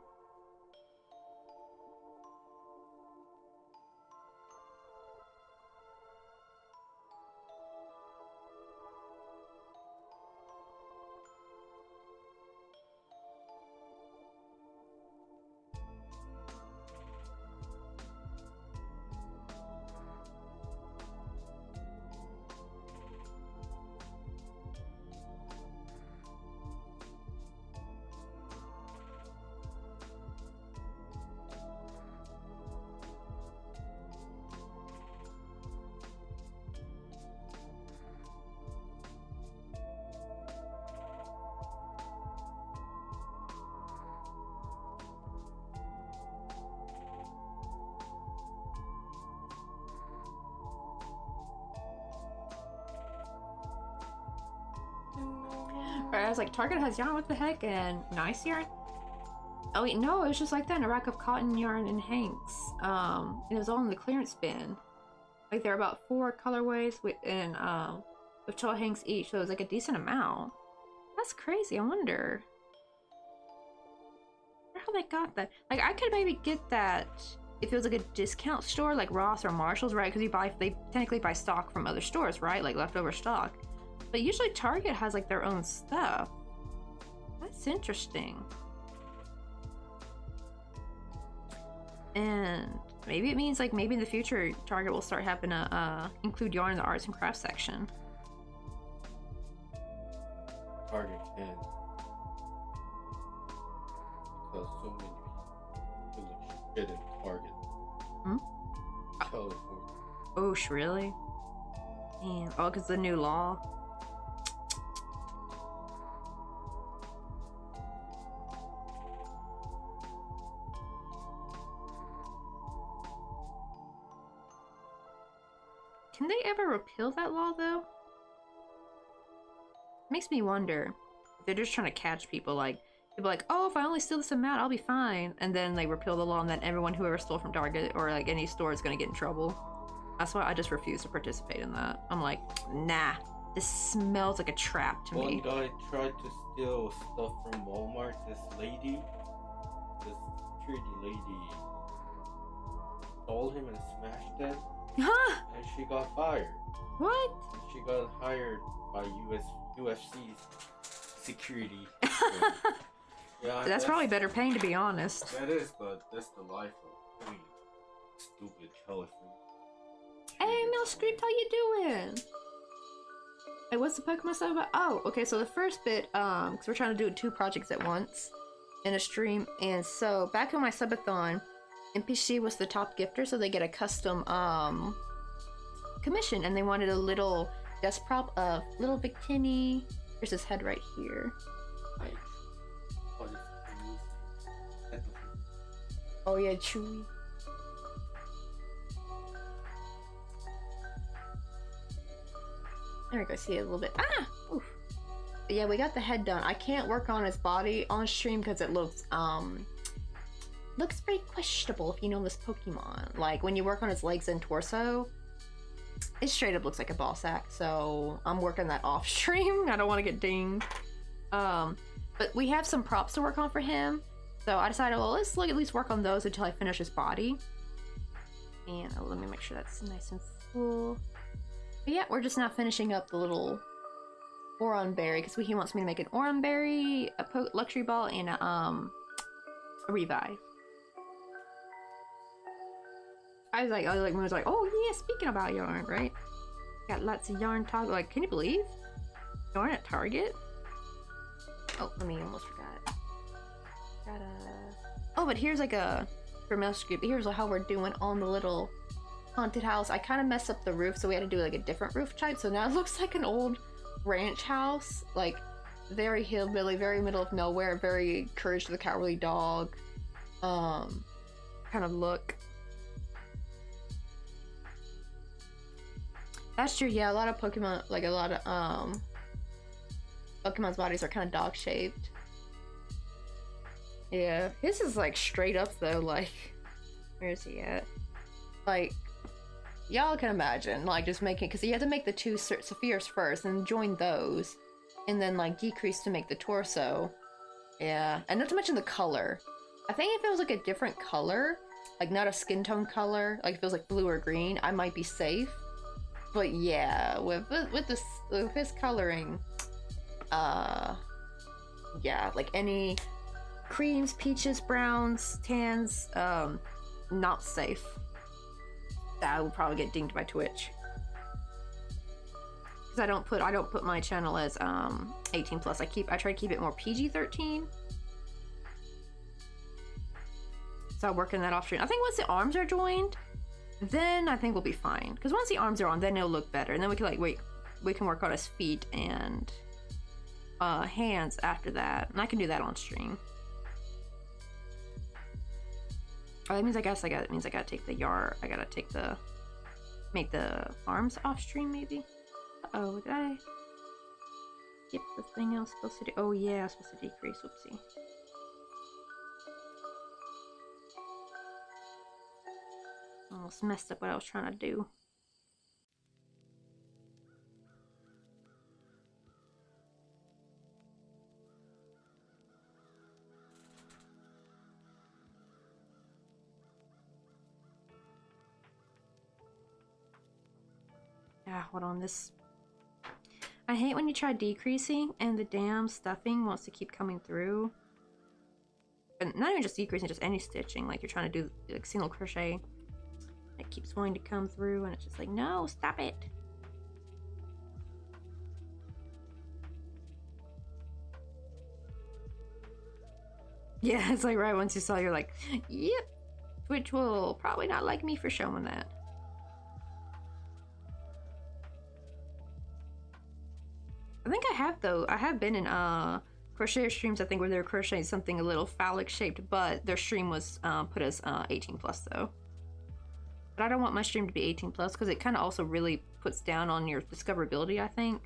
I was like, Target has yarn, what the heck? And nice yarn? Oh wait, no, it was just like that in a rack of cotton yarn and hanks. And it was all in the clearance bin. Like there are about 4 colorways with 12 hanks each, so it was like a decent amount. That's crazy, I wonder how they got that. Like I could maybe get that if it was like a discount store like Ross or Marshall's, right? Because they technically buy stock from other stores, right? Like leftover stock. But usually Target has like their own stuff. That's interesting. And maybe it means like maybe in the future Target will start having to include yarn in the arts and crafts section. Target can. Because so many people like shit in Target. Hmm? California. Oh, really? Man. Oh, because the new law. Can they ever repeal that law, though? Makes me wonder if they're just trying to catch people. Like, people like, oh, if I only steal this amount, I'll be fine. And then they repeal the law, and then everyone who ever stole from Target or like any store is gonna get in trouble. That's why I just refuse to participate in that. I'm like, nah, this smells like a trap to me. One guy tried to steal stuff from Walmart. This security lady, stole him and smashed him. Huh? And she got fired. What? She got hired by UFC's security. Yeah, That's probably better paying, to be honest. That is, but that's the life of stupid California. Hey, Milscript, how you doing? Hey, what's the Pokemon stuff about? Oh, okay, so the first bit, because we're trying to do 2 projects at once in a stream, and so back on my subathon, NPShi was the top gifter, so they get a custom commission, and they wanted a little desk prop of little bikini. Here's his head right here. Nice. What is the music? Oh yeah, Chewy. There we go, see it a little bit. Ah! Oof. But yeah, we got the head done. I can't work on his body on stream because it looks very questionable if you know this Pokemon. Like when you work on his legs and torso, it straight up looks like a ball sack. So I'm working that off stream. I don't want to get dinged. But we have some props to work on for him. So I decided, well, let's at least work on those until I finish his body. And let me make sure that's nice and full. But yeah, we're just now finishing up the little Oron berry because he wants me to make an Oron berry, a luxury ball, and a revive. I was like, oh yeah, speaking about yarn, right? Got lots of yarn talk. Like, can you believe yarn at Target? Oh, almost forgot. Oh, but here's like a for scoop. Here's how we're doing on the little haunted house. I kind of messed up the roof, so we had to do like a different roof type. So now it looks like an old ranch house, like very hillbilly, very middle of nowhere, very Courage the Cowardly Dog kind of look. That's true. Yeah, a lot of Pokemon, like a lot of Pokemon's bodies are kind of dog shaped. Yeah, his is like straight up though. Like, where is he at? Like, y'all can imagine, like, just making, because you have to make the two spheres first and join those, and then like decrease to make the torso. Yeah, and not to mention the color. I think if it was like a different color, like not a skin tone color, like if it was like blue or green, I might be safe. But yeah, with his coloring, yeah, like any creams, peaches, browns, tans, not safe. That would probably get dinged by Twitch. Because I don't put my channel as 18 plus. I try to keep it more PG-13. So I'm working that off stream. I think once the arms are joined, then I think we'll be fine. Because once the arms are on, then it'll look better. And then we can we can work on his feet and hands after that. And I can do that on stream. Oh, that means I gotta take the make the arms off stream maybe. Oh, did I skip the thing I was supposed to do? Oh yeah, I was supposed to decrease. Whoopsie. Almost messed up what I was trying to do. Yeah, hold on, this... I hate when you try decreasing and the damn stuffing wants to keep coming through. And not even just decreasing, just any stitching, like you're trying to do like single crochet. It keeps wanting to come through and it's just like, no, stop it. Yeah, it's like right once you saw, you're like, yep, Twitch will probably not like me for showing that. I think I have though. I have been in crochet streams, I think, where they were crocheting something a little phallic shaped, but their stream was put as 18 plus though. But I don't want my stream to be 18 plus because it kind of also really puts down on your discoverability, I think.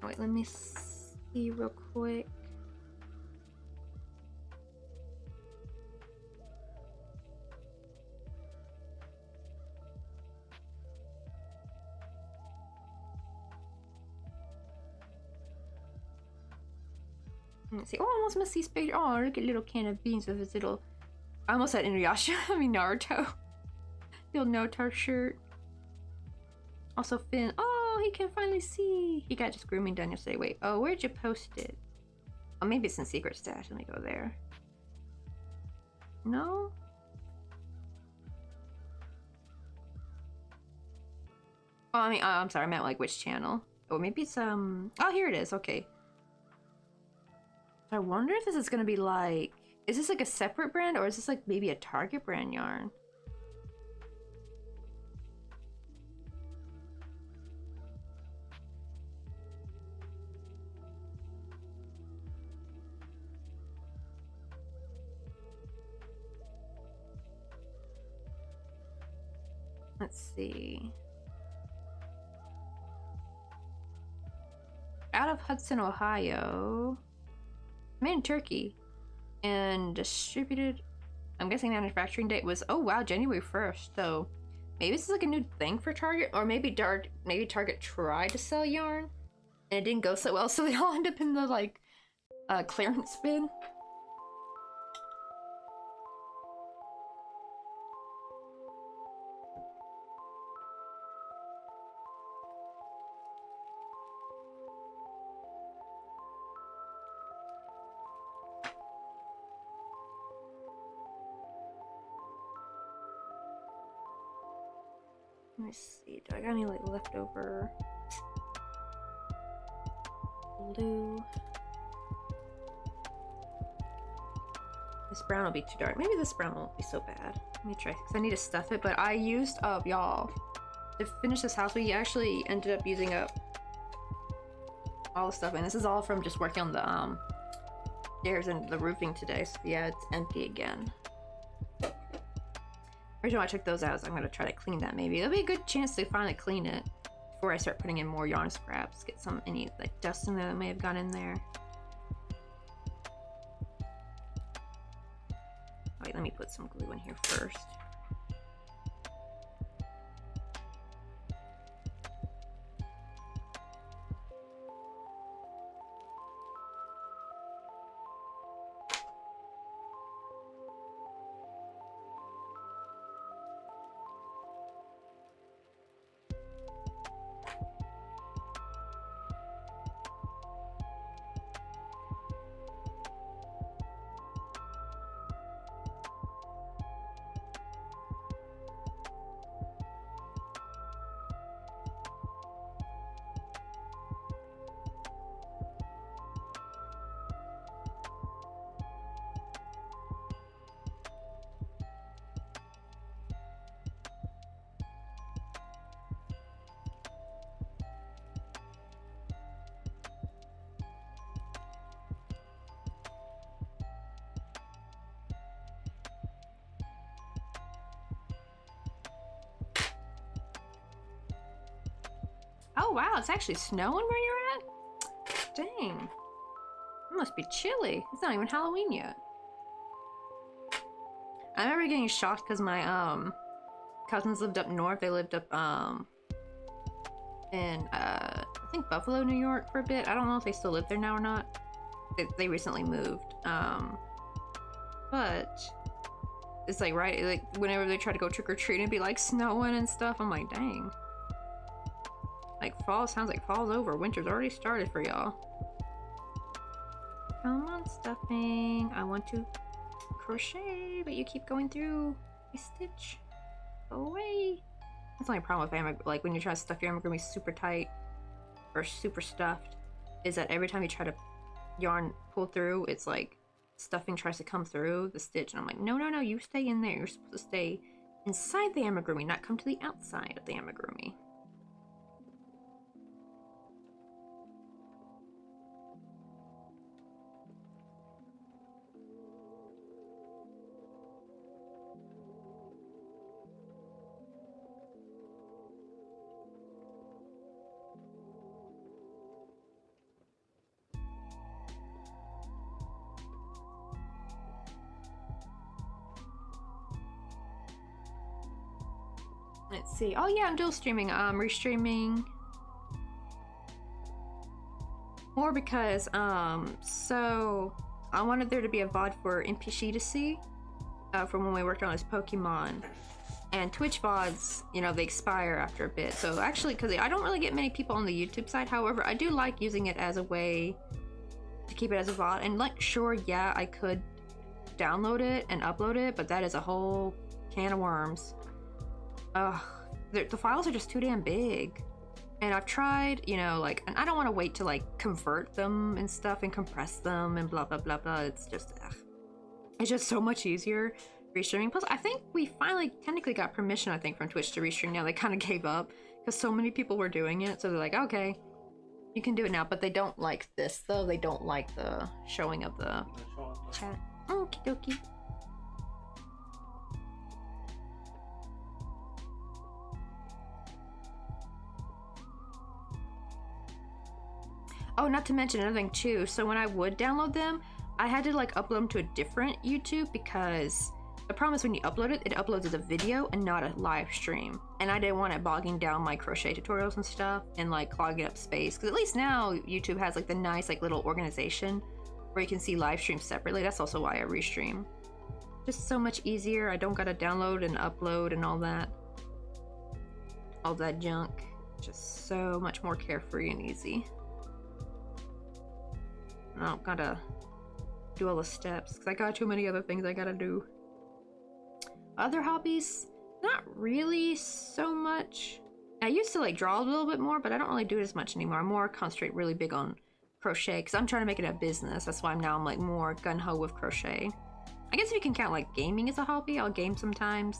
Wait, let me see real quick. Let's see. Oh, I almost missed these pages. Oh, look at little can of beans with his little... I almost said Inuyasha. I mean Naruto. Little no-tar shirt. Also Finn. Oh, he can finally see. He got his grooming done yesterday. Wait, oh, where'd you post it? Oh, maybe it's in secret stash. Let me go there. No? Oh, I mean, I'm sorry, I meant like which channel. Or maybe it's, oh, here it is, okay. I wonder if this is gonna be like, is this like a separate brand or is this like maybe a Target brand yarn? Let's see. Out of Hudson, Ohio. Made in Turkey. And distributed. I'm guessing manufacturing date was, oh wow, January 1st. So maybe this is like a new thing for Target, or maybe Target tried to sell yarn and it didn't go so well, so they all end up in the like clearance bin. Let me see, do I got any like leftover blue? This brown will be too dark. Maybe this brown won't be so bad. Let me try, because I need to stuff it, but I used up, y'all, to finish this house, we actually ended up using up all the stuff, and this is all from just working on the stairs and the roofing today, so yeah, it's empty again. The reason why I took those out is I'm going to try to clean that maybe. It'll be a good chance to finally clean it before I start putting in more yarn scraps. Get any like dust in there that may have gone in there. Wait, let me put some glue in here first. Oh wow, it's actually snowing where you're at? Dang. It must be chilly. It's not even Halloween yet. I remember getting shocked because my cousins lived up north. They lived up in I think Buffalo, New York for a bit. I don't know if they still live there now or not. They recently moved. But it's like right, like whenever they try to go trick-or-treating, it'd be like snowing and stuff. I'm like, dang. Like fall sounds like fall's over. Winter's already started for y'all. Come on, stuffing. I want to crochet, but you keep going through a stitch. Go away. That's the only problem with like when you try to stuff your amigurumi super tight or super stuffed, is that every time you try to yarn pull through, it's like stuffing tries to come through the stitch, and I'm like, no, no, no, you stay in there. You're supposed to stay inside the amigurumi, not come to the outside of the amigurumi. Let's see. Oh yeah, I'm dual streaming. Restreaming more because so I wanted there to be a VOD for NPShi to see from when we worked on his Pokemon And Twitch VODs, you know, they expire after a bit. So actually, because I don't really get many people on the YouTube side, however, I do like using it as a way to keep it as a VOD. And like, sure, yeah, I could download it and upload it, but that is a whole can of worms. Ugh, the files are just too damn big. And I've tried, you know, like, and I don't want to wait to like convert them and stuff and compress them and blah, blah, blah, blah. It's just, it's just so much easier restreaming. Plus, I think we finally technically got permission, I think, from Twitch to restream now. They kind of gave up because so many people were doing it. So they're like, okay, you can do it now. But they don't like this, though. They don't like the showing of the chat. Okie dokie. Oh, not to mention another thing too. So when I would download them, I had to like upload them to a different YouTube because the problem is when you upload it, it uploads as a video and not a live stream. And I didn't want it bogging down my crochet tutorials and stuff and like clogging up space. Because at least now YouTube has like the nice like little organization where you can see live streams separately. That's also why I restream. Just so much easier. I don't gotta download and upload and all that junk. Just so much more carefree and easy. I don't gotta do all the steps because I got too many other things I gotta do. Other hobbies, not really so much. I used to like draw a little bit more, but I don't really do it as much anymore. I'm more concentrate really big on crochet because I'm trying to make it a business. That's why I'm like more gung-ho with crochet. I guess if you can count like gaming as a hobby, I'll game sometimes,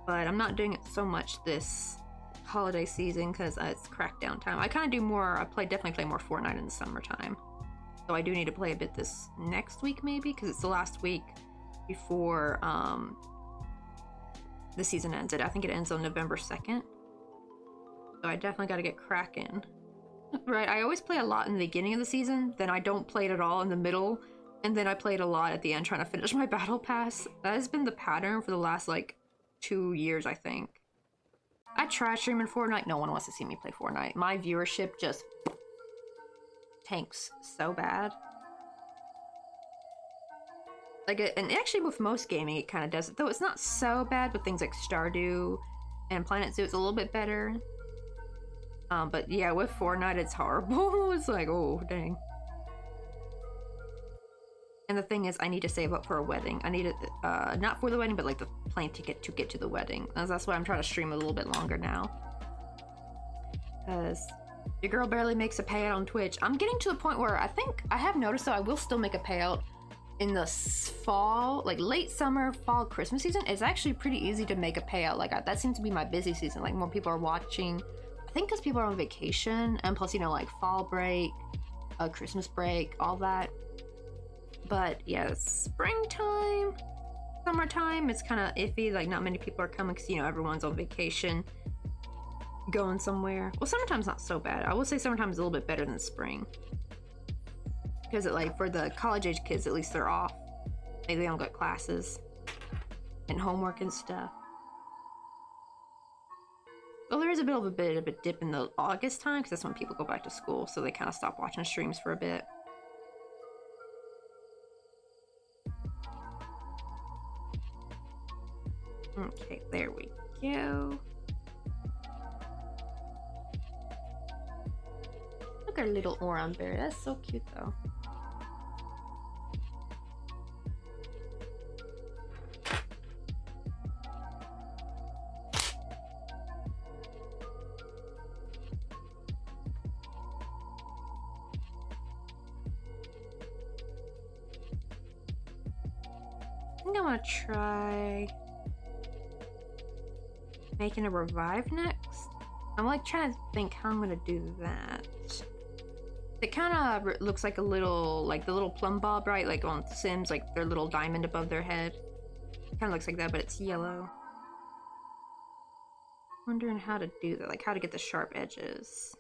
but I'm not doing it so much this holiday season because it's crackdown time. I kind of do more, definitely play more Fortnite in the summertime. So I do need to play a bit this next week maybe because it's the last week before the season ends. I think it ends on November 2nd. So I definitely got to get cracking. Right, I always play a lot in the beginning of the season, then I don't play it at all in the middle, and then I play it a lot at the end trying to finish my battle pass. That has been the pattern for the last like 2 years, I think. I try streaming Fortnite. No one wants to see me play Fortnite. My viewership just tanks so bad. Like, and actually with most gaming it kind of does it, though it's not so bad with things like Stardew and Planet Zoo. It's a little bit better. But yeah, with Fortnite it's horrible. It's like, oh dang. And the thing is, I need to save up for a wedding. I need it, not for the wedding, but like the plane ticket to get to the wedding. And that's why I'm trying to stream a little bit longer now. Because your girl barely makes a payout on Twitch. I'm getting to the point where I think I have noticed, though, I will still make a payout in the fall, like late summer, fall, Christmas season. It's actually pretty easy to make a payout. Like that seems to be my busy season. Like more people are watching. I think because people are on vacation, and plus, you know, like fall break, Christmas break, all that. But yeah, springtime, summertime, it's kind of iffy. Like not many people are coming because, you know, everyone's on vacation, going somewhere. Well, summertime's not so bad. I will say summertime's a little bit better than spring. Because it, like, for the college age kids, at least they're off. Like, they don't got classes and homework and stuff. Well, there is a bit of a dip in the August time because that's when people go back to school, so they kind of stop watching streams for a bit. Okay, there we go. Look at our little Oran bear. That's so cute, though. I think I want to try making a revive next. I'm like trying to think how I'm gonna do that. It kind of looks like a little, like the little plumb bob, right? Like on Sims, like their little diamond above their head. Kind of looks like that, but it's yellow. Wondering how to do that, like how to get the sharp edges.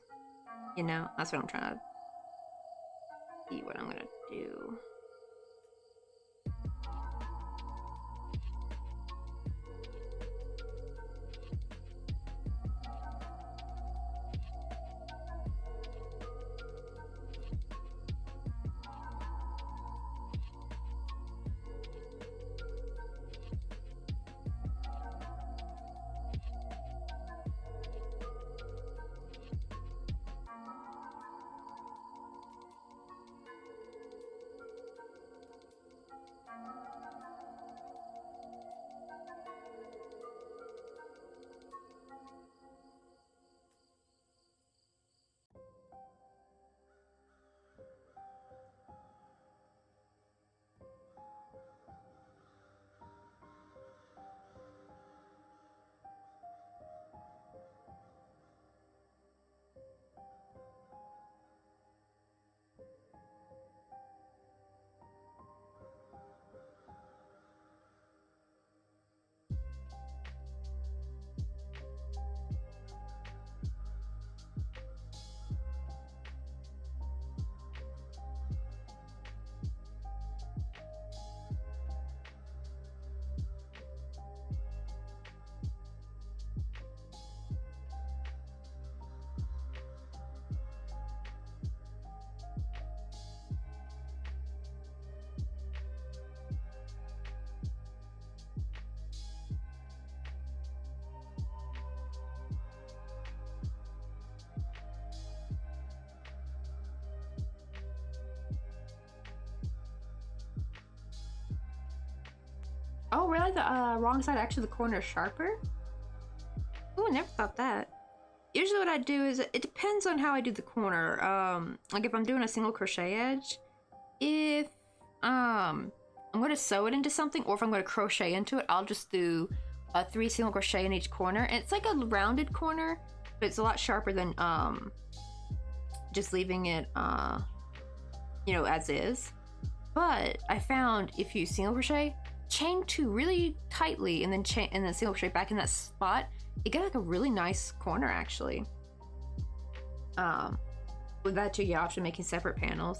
You know, that's what I'm trying to see what I'm gonna do. Oh, really? The wrong side, actually the corner is sharper? Oh, I never thought that. Usually what I do is, it depends on how I do the corner. Like if I'm doing a single crochet edge, if I'm going to sew it into something, or if I'm going to crochet into it, I'll just do 3 single crochet in each corner. And it's like a rounded corner, but it's a lot sharper than just leaving it, you know, as is. But I found if you single crochet, chain 2 really tightly, and then single crochet back in that spot, it got like a really nice corner actually. With that too, you option making separate panels.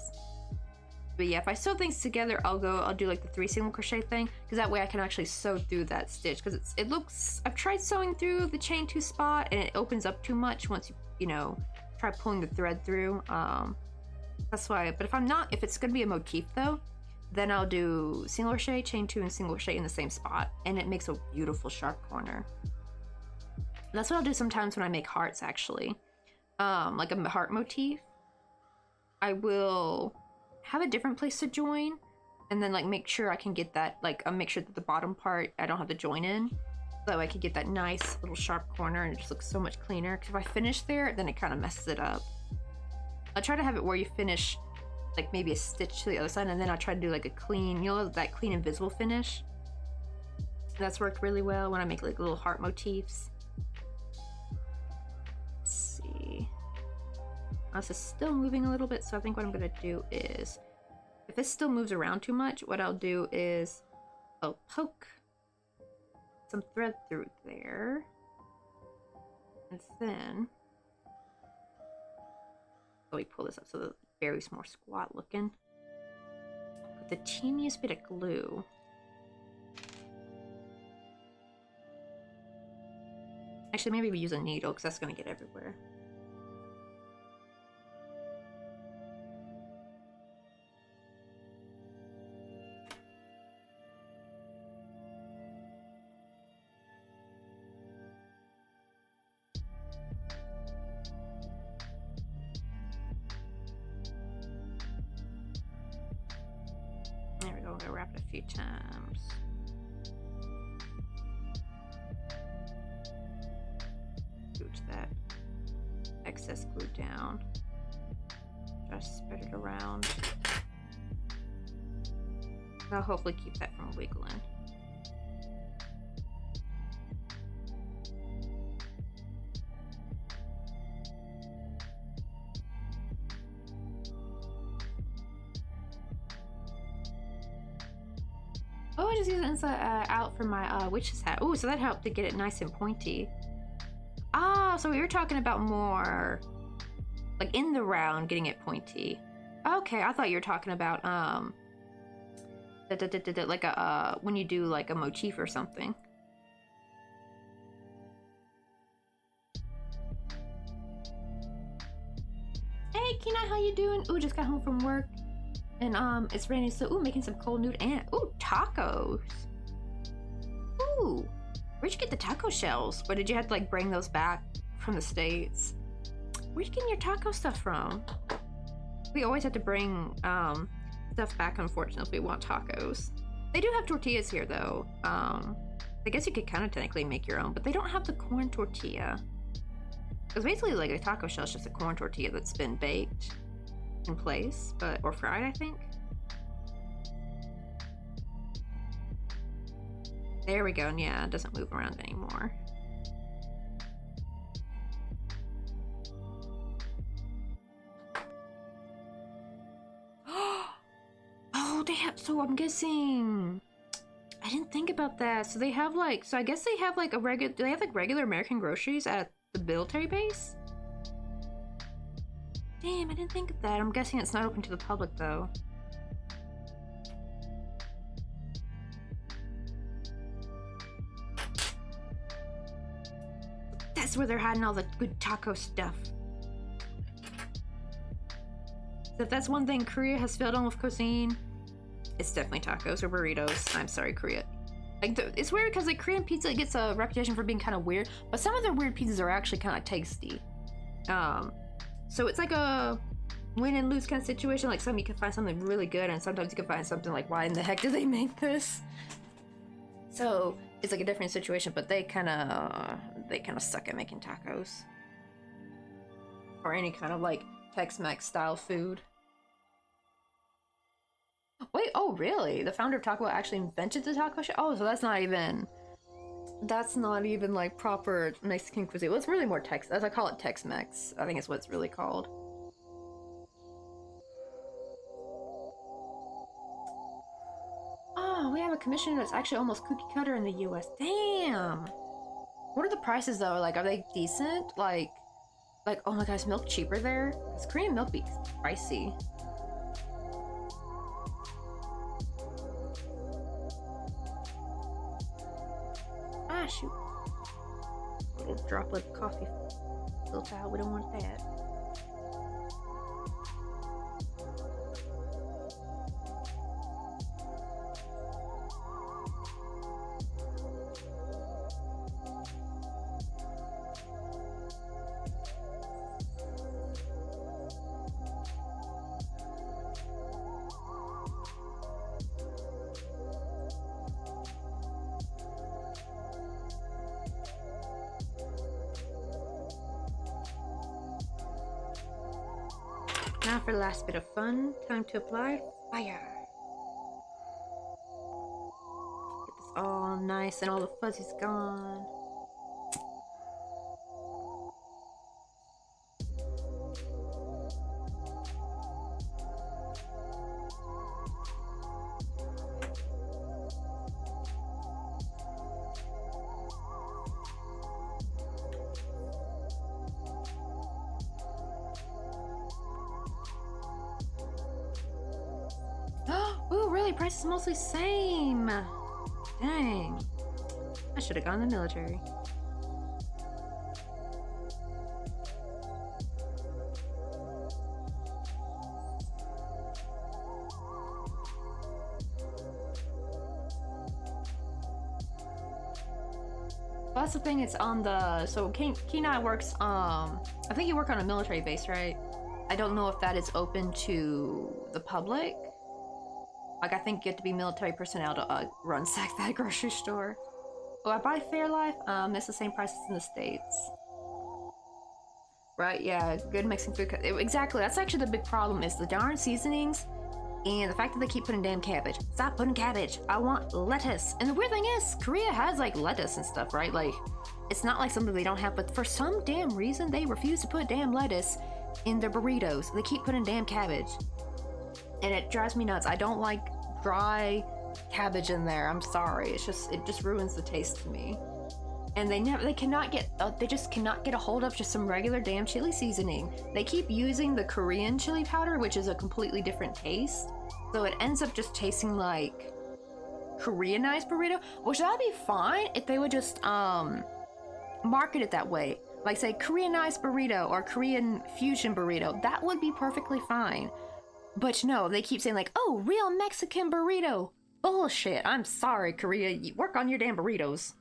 But yeah, if I sew things together, I'll do like the 3 single crochet thing, because that way I can actually sew through that stitch. Because it looks, I've tried sewing through the chain 2 spot, and it opens up too much once you know, try pulling the thread through. That's why. But if it's gonna be a motif though, then I'll do single crochet, chain 2, and single crochet in the same spot, and it makes a beautiful sharp corner. That's what I'll do sometimes when I make hearts actually. Like a heart motif, I will have a different place to join, and then like make sure I can get that, like I'll make sure that the bottom part I don't have to join in, so I can get that nice little sharp corner, and it just looks so much cleaner. Because if I finish there, then it kind of messes it up. I'll try to have it where you finish like maybe a stitch to the other side, and then I'll try to do like a clean, you know, that clean invisible finish. That's worked really well when I make like little heart motifs. Let's see. This is still moving a little bit, so I think what I'm gonna do is, if this still moves around too much, what I'll do is I'll poke some thread through there, and then let me pull this up so the berry's more squat looking. With the teeniest bit of glue. Actually, maybe we use a needle, because that's gonna get everywhere. There we go, I'm gonna wrap it a few times. Gooch that excess glue down. Just spread it around. That'll hopefully keep that from wiggling. Oh, I just used it inside out for my witch's hat. Oh, so that helped to get it nice and pointy. Ah, so we were talking about more like in the round, getting it pointy. Okay, I thought you were talking about like a when you do like a motif or something. Hey, Kina, how you doing? Ooh, just got home from work, and it's raining, so ooh, making some cold noodle and ooh, tacos. Ooh, where'd you get the taco shells? Or did you have to like bring those back from the States? Where'd you get your taco stuff from? We always have to bring stuff back, unfortunately, if we want tacos. They do have tortillas here though. I guess you could kind of technically make your own, but they don't have the corn tortilla. Because basically like a taco shell is just a corn tortilla that's been baked in place, or fried, I think. There we go, and yeah, it doesn't move around anymore. Oh, they have, so I'm guessing, I didn't think about that. So they have like, so I guess they have like do they have like regular American groceries at the military base? Damn, I didn't think of that. I'm guessing it's not open to the public though. That's where they're hiding all the good taco stuff. So if that's one thing Korea has failed on with cuisine, it's definitely tacos or burritos. I'm sorry, Korea. Like, it's weird because like Korean pizza gets a reputation for being kind of weird, but some of their weird pizzas are actually kind of tasty. So it's like a win and lose kind of situation. Like, some you can find something really good, and sometimes you can find something like, why in the heck did they make this? So it's like a different situation, but they kind of suck at making tacos or any kind of like Tex-Mex style food. Wait, oh really? The founder of Taco Bell actually invented the taco shell? Oh, so that's not even like proper Mexican cuisine. Well, it's really more as I call it Tex-Mex. I think it's what it's really called. Oh, we have a commission that's actually almost cookie cutter in the US. Damn! What are the prices though? Like, are they decent? Like, oh my god, is milk cheaper there? Because Korean milk be pricey. Ah, shoot. A little droplet of coffee spilt out. We don't want that. Now for the last bit of fun, time to apply fire. Get this all nice and all the fuzzy's gone. Ooh, really? Price is mostly same. Dang. I should have gone to the military. Well, that's the thing, it's on the... So, Kenai works, I think you work on a military base, right? I don't know if that is open to the public. Like, I think you have to be military personnel to run that grocery store. Oh, I buy Fairlife. It's the same price as in the States. Right, yeah, good mixing food. Exactly, that's actually the big problem, is the darn seasonings and the fact that they keep putting damn cabbage. Stop putting cabbage. I want lettuce. And the weird thing is, Korea has, like, lettuce and stuff, right? Like, it's not like something they don't have, but for some damn reason, they refuse to put damn lettuce in their burritos. They keep putting damn cabbage. And it drives me nuts. I don't like dry cabbage in there. I'm sorry. It just ruins the taste to me. And they just cannot get a hold of just some regular damn chili seasoning. They keep using the Korean chili powder, which is a completely different taste. So it ends up just tasting like Koreanized burrito, which that'd be fine if they would just market it that way. Like say Koreanized burrito or Korean fusion burrito. That would be perfectly fine. But no, they keep saying like, oh, real Mexican burrito. Bullshit. I'm sorry, Korea. You work on your damn burritos.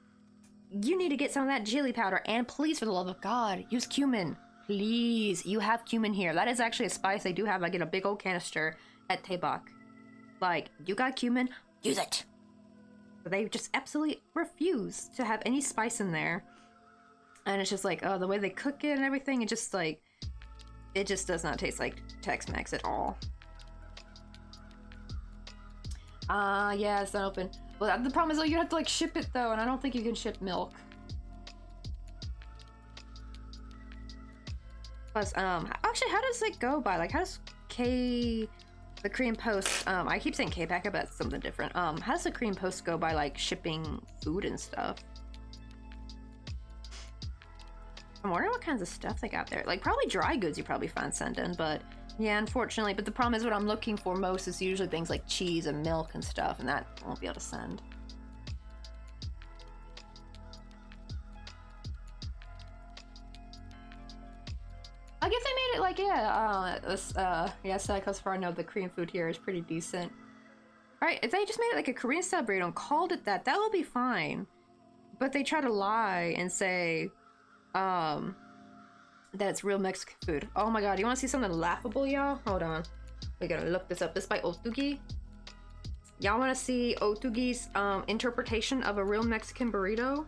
You need to get some of that chili powder, and please, for the love of God, use cumin. Please, you have cumin here. That is actually a spice they do have. I get a big old canister at Taebak. Like, you got cumin, use it. But they just absolutely refuse to have any spice in there. And it's just like, oh, the way they cook it and everything, it just like, it just does not taste like Tex-Mex at all. Yeah, it's not open. Well, the problem is, though, you have to, like, ship it, though, and I don't think you can ship milk. Plus, actually, how does it go by? Like, how does the Korean Post, I keep saying K-Packet, but that's something different. How does the Korean Post go by, like, shipping food and stuff? I'm wondering what kinds of stuff they got there. Like, probably dry goods you probably find sent in, but... Yeah, unfortunately, but the problem is what I'm looking for most is usually things like cheese and milk and stuff, and that I won't be able to send. I guess they made it like, yeah, so because far I know the Korean food here is pretty decent. Alright, if they just made it like a Korean style burrito and called it that, that would be fine. But they try to lie and say, that's real Mexican food. Oh my god, you want to see something laughable, y'all? Hold on. We gotta look this up. This is by Otugi. Y'all want to see Otugi's interpretation of a real Mexican burrito?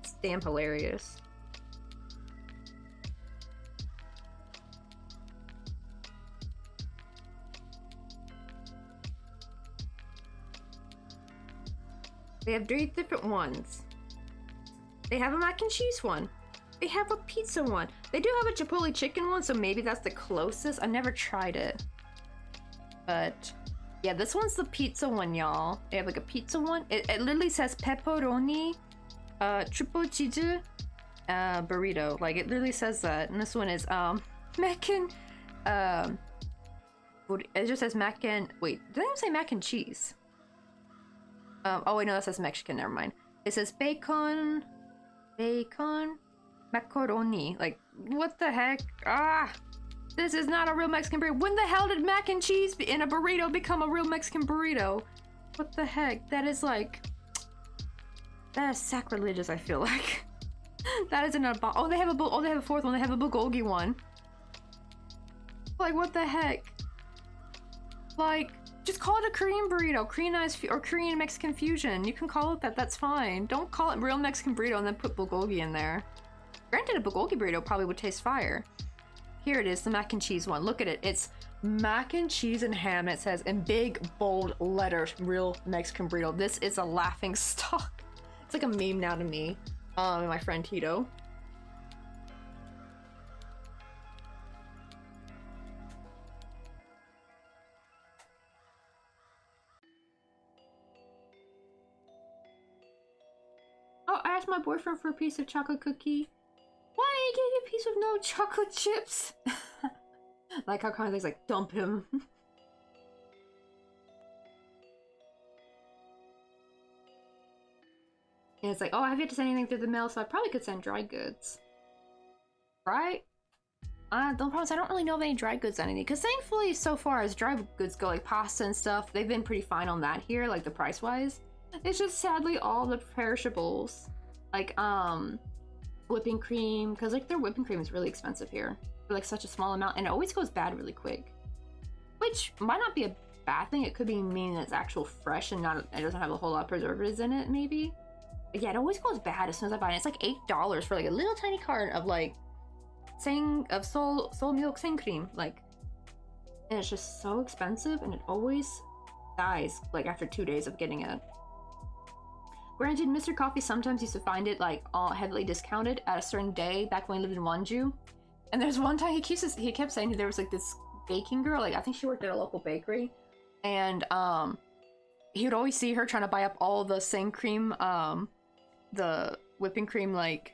It's damn hilarious. They have 3 different ones. They have a mac and cheese one. They have a pizza one. They do have a chipotle chicken one, so maybe that's the closest. I've never tried it. But yeah, this one's the pizza one, y'all. They have like a pizza one. It literally says pepperoni, triple cheese, burrito. Like it literally says that. And this one is mac and it just says mac and wait, did I even say mac and cheese? Oh wait, no, that says Mexican, never mind. It says bacon, macaroni. Like, what the heck? Ah! This is not a real Mexican burrito. When the hell did mac and cheese in a burrito become a real Mexican burrito? What the heck? That is like... That is sacrilegious, I feel like. That isn't a... Oh, they have a fourth one. They have a bulgogi one. Like, what the heck? Like... Just call it a Korean burrito, Koreanized or Korean Mexican fusion. You can call it that, that's fine. Don't call it real Mexican burrito and then put bulgogi in there. Granted, a bulgogi burrito probably would taste fire. Here it is, the mac and cheese one. Look at it. It's mac and cheese and ham. It says in big, bold letters, real Mexican burrito. This is a laughing stock. It's like a meme now to me. And my friend Tito. Oh, I asked my boyfriend for a piece of chocolate cookie. Why did he give you a piece with no chocolate chips? Like how Kanye's like, dump him. And it's like, oh, I have yet to send anything through the mail, so I probably could send dry goods. Right? Don't promise, I don't really know of any dry goods on any, because thankfully, so far as dry goods go, like pasta and stuff, they've been pretty fine on that here, like the price-wise. It's just sadly all the perishables, like whipping cream, because like their whipping cream is really expensive here for like such a small amount, and it always goes bad really quick, which might not be a bad thing. It could be mean that it's actual fresh and not, it doesn't have a whole lot of preservatives in it, maybe. But yeah, it always goes bad as soon as I buy it. It's like $8 for like a little tiny carton of like soul milk sing cream, like, and it's just so expensive, and it always dies like after 2 days of getting it. Granted, Mr. Coffee sometimes used to find it like all heavily discounted at a certain day back when he lived in Wonju. And there's one time he kept saying there was like this baking girl, like I think she worked at a local bakery, and he would always see her trying to buy up all the same cream, the whipping cream like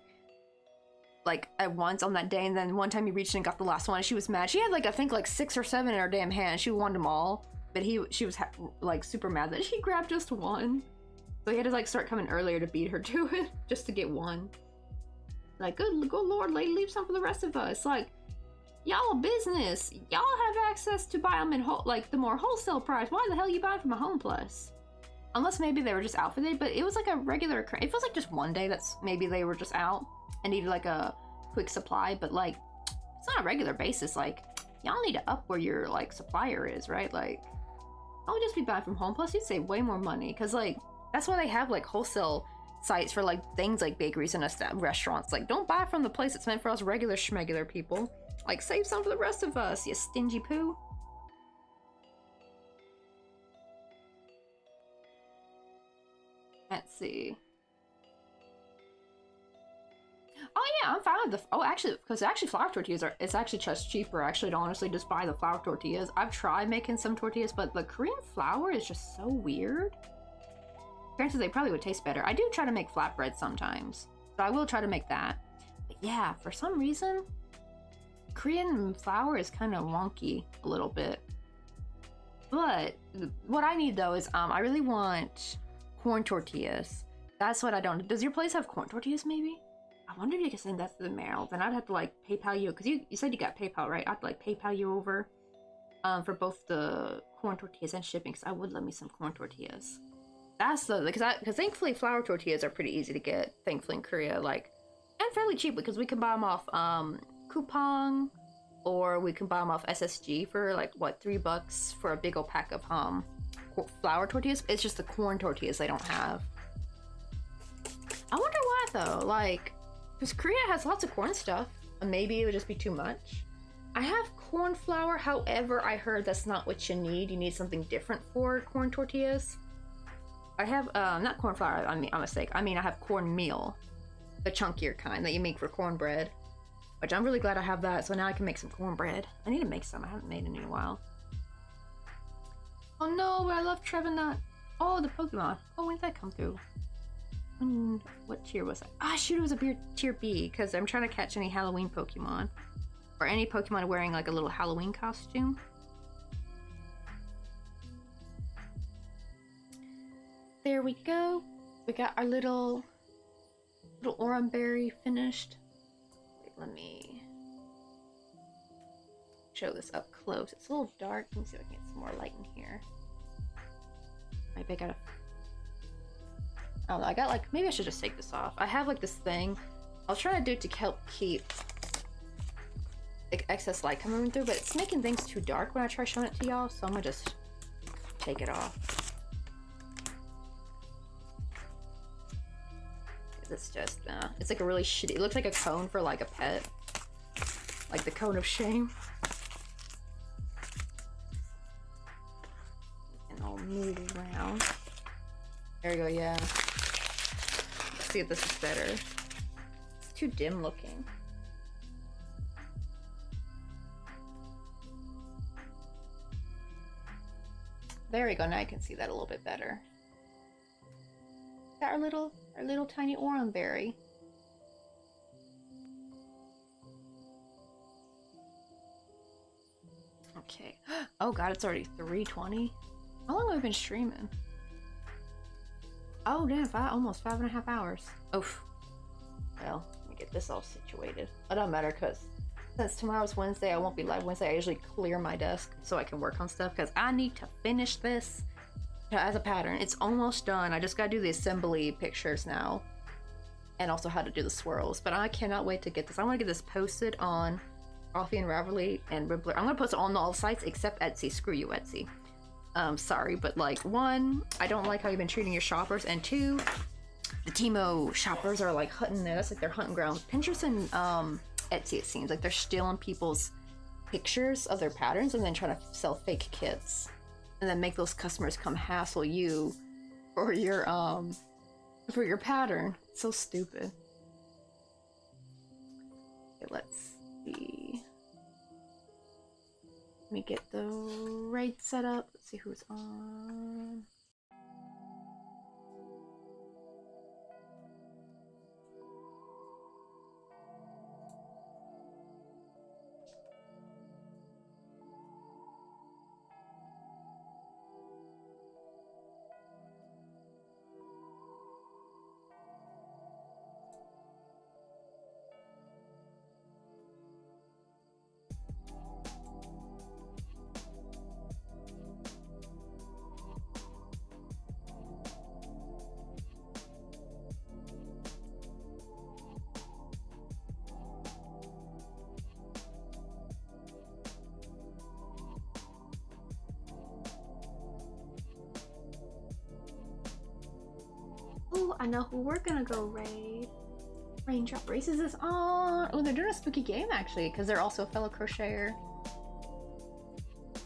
at once on that day, and then one time he reached in and got the last one and she was mad. She had like I think like 6 or 7 in her damn hand. She wanted them all, but she was like super mad that she grabbed just one. So he had to like start coming earlier to beat her to it just to get one. Like, good lord, lady, leave some for the rest of us. Like, y'all a business. Y'all have access to buy them in like the more wholesale price. Why the hell are you buying from a Home Plus? Unless maybe they were just out for the day, but it was like a regular. It feels like just one day that's maybe they were just out and needed like a quick supply, but like it's not a regular basis. Like, y'all need to up where your like supplier is, right? Like, I would just be buying from Home Plus. You'd save way more money, because like that's why they have like wholesale sites for like things like bakeries and restaurants. Like, don't buy from the place that's meant for us regular schmegular people. Like, save some for the rest of us, you stingy poo. Let's see. Oh yeah, I'm fine with the. Oh, actually, because actually flour tortillas are. It's actually just cheaper. Actually, to honestly just buy the flour tortillas. I've tried making some tortillas, but the Korean flour is just so weird. Granted, they probably would taste better. I do try to make flatbread sometimes, so I will try to make that. But yeah, for some reason, Korean flour is kind of wonky a little bit. But what I need though is I really want corn tortillas. That's what I don't. Does your place have corn tortillas maybe? I wonder if you could send that to the mail. Then I'd have to like PayPal you, because you said you got PayPal, right? I'd like PayPal you over for both the corn tortillas and shipping, because I would love me some corn tortillas. That's the, because thankfully flour tortillas are pretty easy to get, thankfully in Korea, like, and fairly cheap, because we can buy them off Coupang, or we can buy them off SSG for like what, $3 for a big old pack of flour tortillas. It's just the corn tortillas they don't have. I wonder why though, like, because Korea has lots of corn stuff, and maybe it would just be too much. I have corn flour, however, I heard that's not what you need. You need something different for corn tortillas. I have, not corn flour, I'm a mistake. I mean, I have cornmeal, the chunkier kind that you make for cornbread, which I'm really glad I have that, so now I can make some cornbread. I need to make some, I haven't made any in a while. Oh no, I love Trevenant. Oh, the Pokemon. Oh, when did that come through? What tier was that? Ah, shoot, it was a tier B, because I'm trying to catch any Halloween Pokemon. Or any Pokemon wearing like a little Halloween costume. There we go. We got our little Oranberry finished. Wait, let me show this up close. It's a little dark. Let me see if I can get some more light in here. Maybe I gotta, I don't know, I got like, maybe I should just take this off. I have like this thing I was trying to do to help keep excess light coming through, but it's making things too dark when I try showing it to y'all, so I'm gonna just take it off. It's just, it's like a really shitty, it looks like a cone for like a pet. Like the cone of shame. And I'll move it around. There we go, yeah. Let's see if this is better. It's too dim looking. There we go, now I can see that a little bit better. Got our little tiny Oranberry. Okay. Oh god, it's already 3:20. How long have we been streaming? Oh damn, almost 5.5 hours. Oof. Well, let me get this all situated. It don't matter, because since tomorrow's Wednesday, I won't be live Wednesday. I usually clear my desk so I can work on stuff, because I need to finish this as a pattern. It's almost done. I just gotta do the assembly pictures now, and also how to do the swirls. But I cannot wait to get this. I want to get this posted on Coffee and Ravelry and Ribbler. I'm gonna post it on all sites except Etsy. Screw you, Etsy. Sorry, but like, one, I don't like how you've been treating your shoppers, and two, the Timo shoppers are like hunting there. That's like their hunting ground. Pinterest and Etsy, it seems like they're stealing people's pictures of their patterns and then trying to sell fake kits, and then make those customers come hassle you for your pattern. It's so stupid. Okay, let's see. Let me get the raid set up. Let's see who's on. Oh, I know who we're gonna go raid. Raindrop Races is on. Oh, they're doing a spooky game actually, because they're also a fellow crocheter.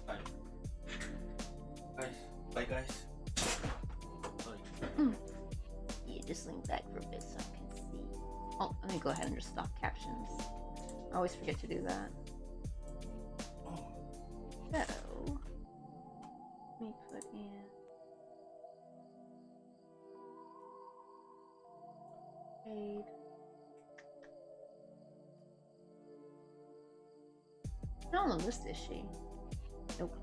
Bye. Bye, guys. Yeah, just lean back for a bit so I can see. Oh, let me go ahead and just stop captions. I always forget to do that. So, let me put in. Raid. Not on the list, is she? Nope.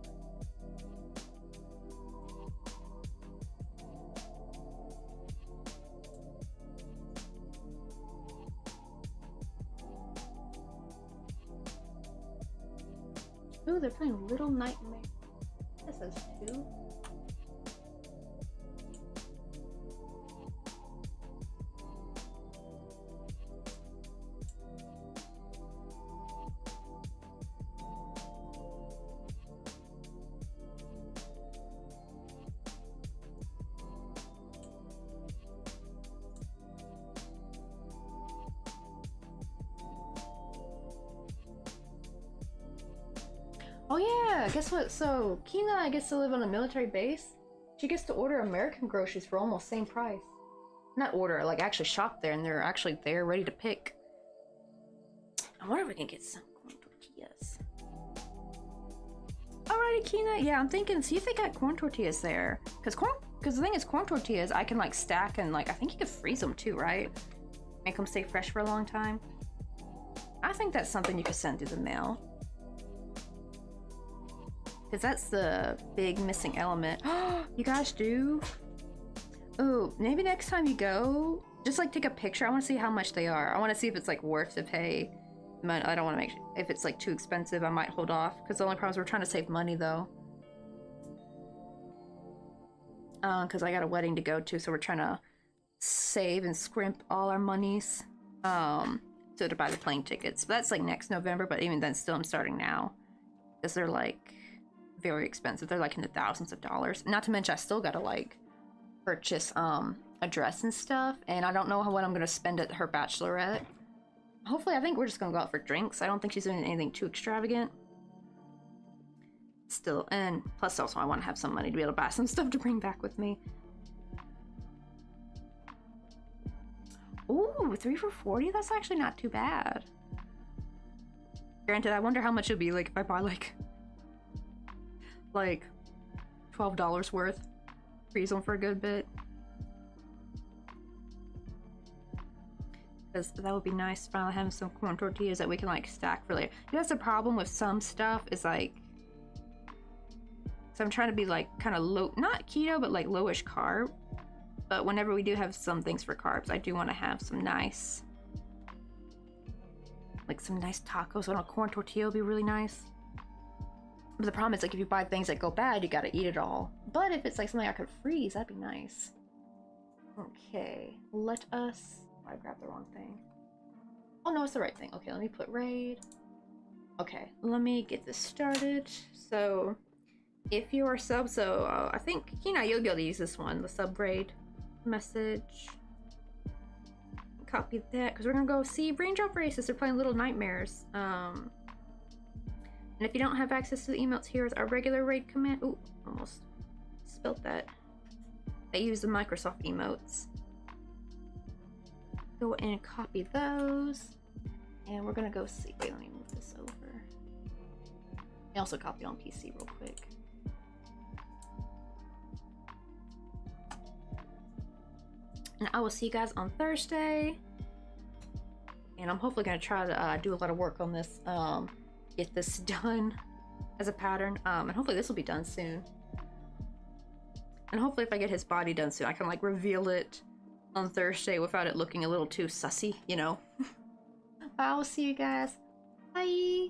Ooh, they're playing Little Nightmare. This has 2. yeah, guess what? So Kina gets to live on a military base. She gets to order American groceries for almost same price. Not order, like actually shop there, and they're actually there ready to pick. I wonder if we can get some corn tortillas. Alrighty, Kina. Yeah, I'm thinking, see if they got corn tortillas there. Because the thing is, corn tortillas, I can like stack and like, I think you could freeze them too, right? Make them stay fresh for a long time. I think that's something you could send through the mail. Because that's the big missing element. You guys do? Oh, maybe next time you go, just like take a picture. I want to see how much they are. I want to see if it's like worth to pay. I don't want to make if it's like too expensive, I might hold off. Because the only problem is we're trying to save money though. Because I got a wedding to go to, so we're trying to save and scrimp all our monies. So to buy the plane tickets. But that's like next November, but even then still I'm starting now. Because they're like very expensive. They're like in the thousands of dollars. Not to mention I still gotta like purchase a dress and stuff, and I don't know what I'm gonna spend at her bachelorette. Hopefully, I think we're just gonna go out for drinks. I don't think she's doing anything too extravagant. Still, and plus also I want to have some money to be able to buy some stuff to bring back with me. Ooh, 3 for $40? That's actually not too bad. Granted, I wonder how much it'd be like if I buy like $12 worth. Freeze them for a good bit. Because that would be nice, finally having some corn tortillas that we can like stack for later. That's the problem with some stuff is like, so I'm trying to be like kind of low, not keto, but like lowish carb. But whenever we do have some things for carbs, I do want to have some nice, like some nice tacos on a corn tortilla would be really nice. But the problem is like if you buy things that go bad, you gotta eat it all. But if it's like something I could freeze, that'd be nice. Okay, let us, I grabbed the wrong thing. Oh no, it's the right thing. Okay, let me put raid. Okay, let me get this started. So if you are sub, so I think Kina, you'll be able to use this one, the sub raid message. Copy that because we're gonna go see Raindrop Races. They're playing Little Nightmares. And if you don't have access to the emails, here's our regular raid command. Ooh, almost spelled that. I use the Microsoft emotes. Go and copy those. And we're gonna go see. Wait, let me move this over. I also copy on PC real quick. And I will see you guys on Thursday. And I'm hopefully gonna try to do a lot of work on this. Get this done as a pattern. And hopefully this will be done soon. And hopefully if I get his body done soon, I can like reveal it on Thursday without it looking a little too sussy, you know? I will see you guys. Bye!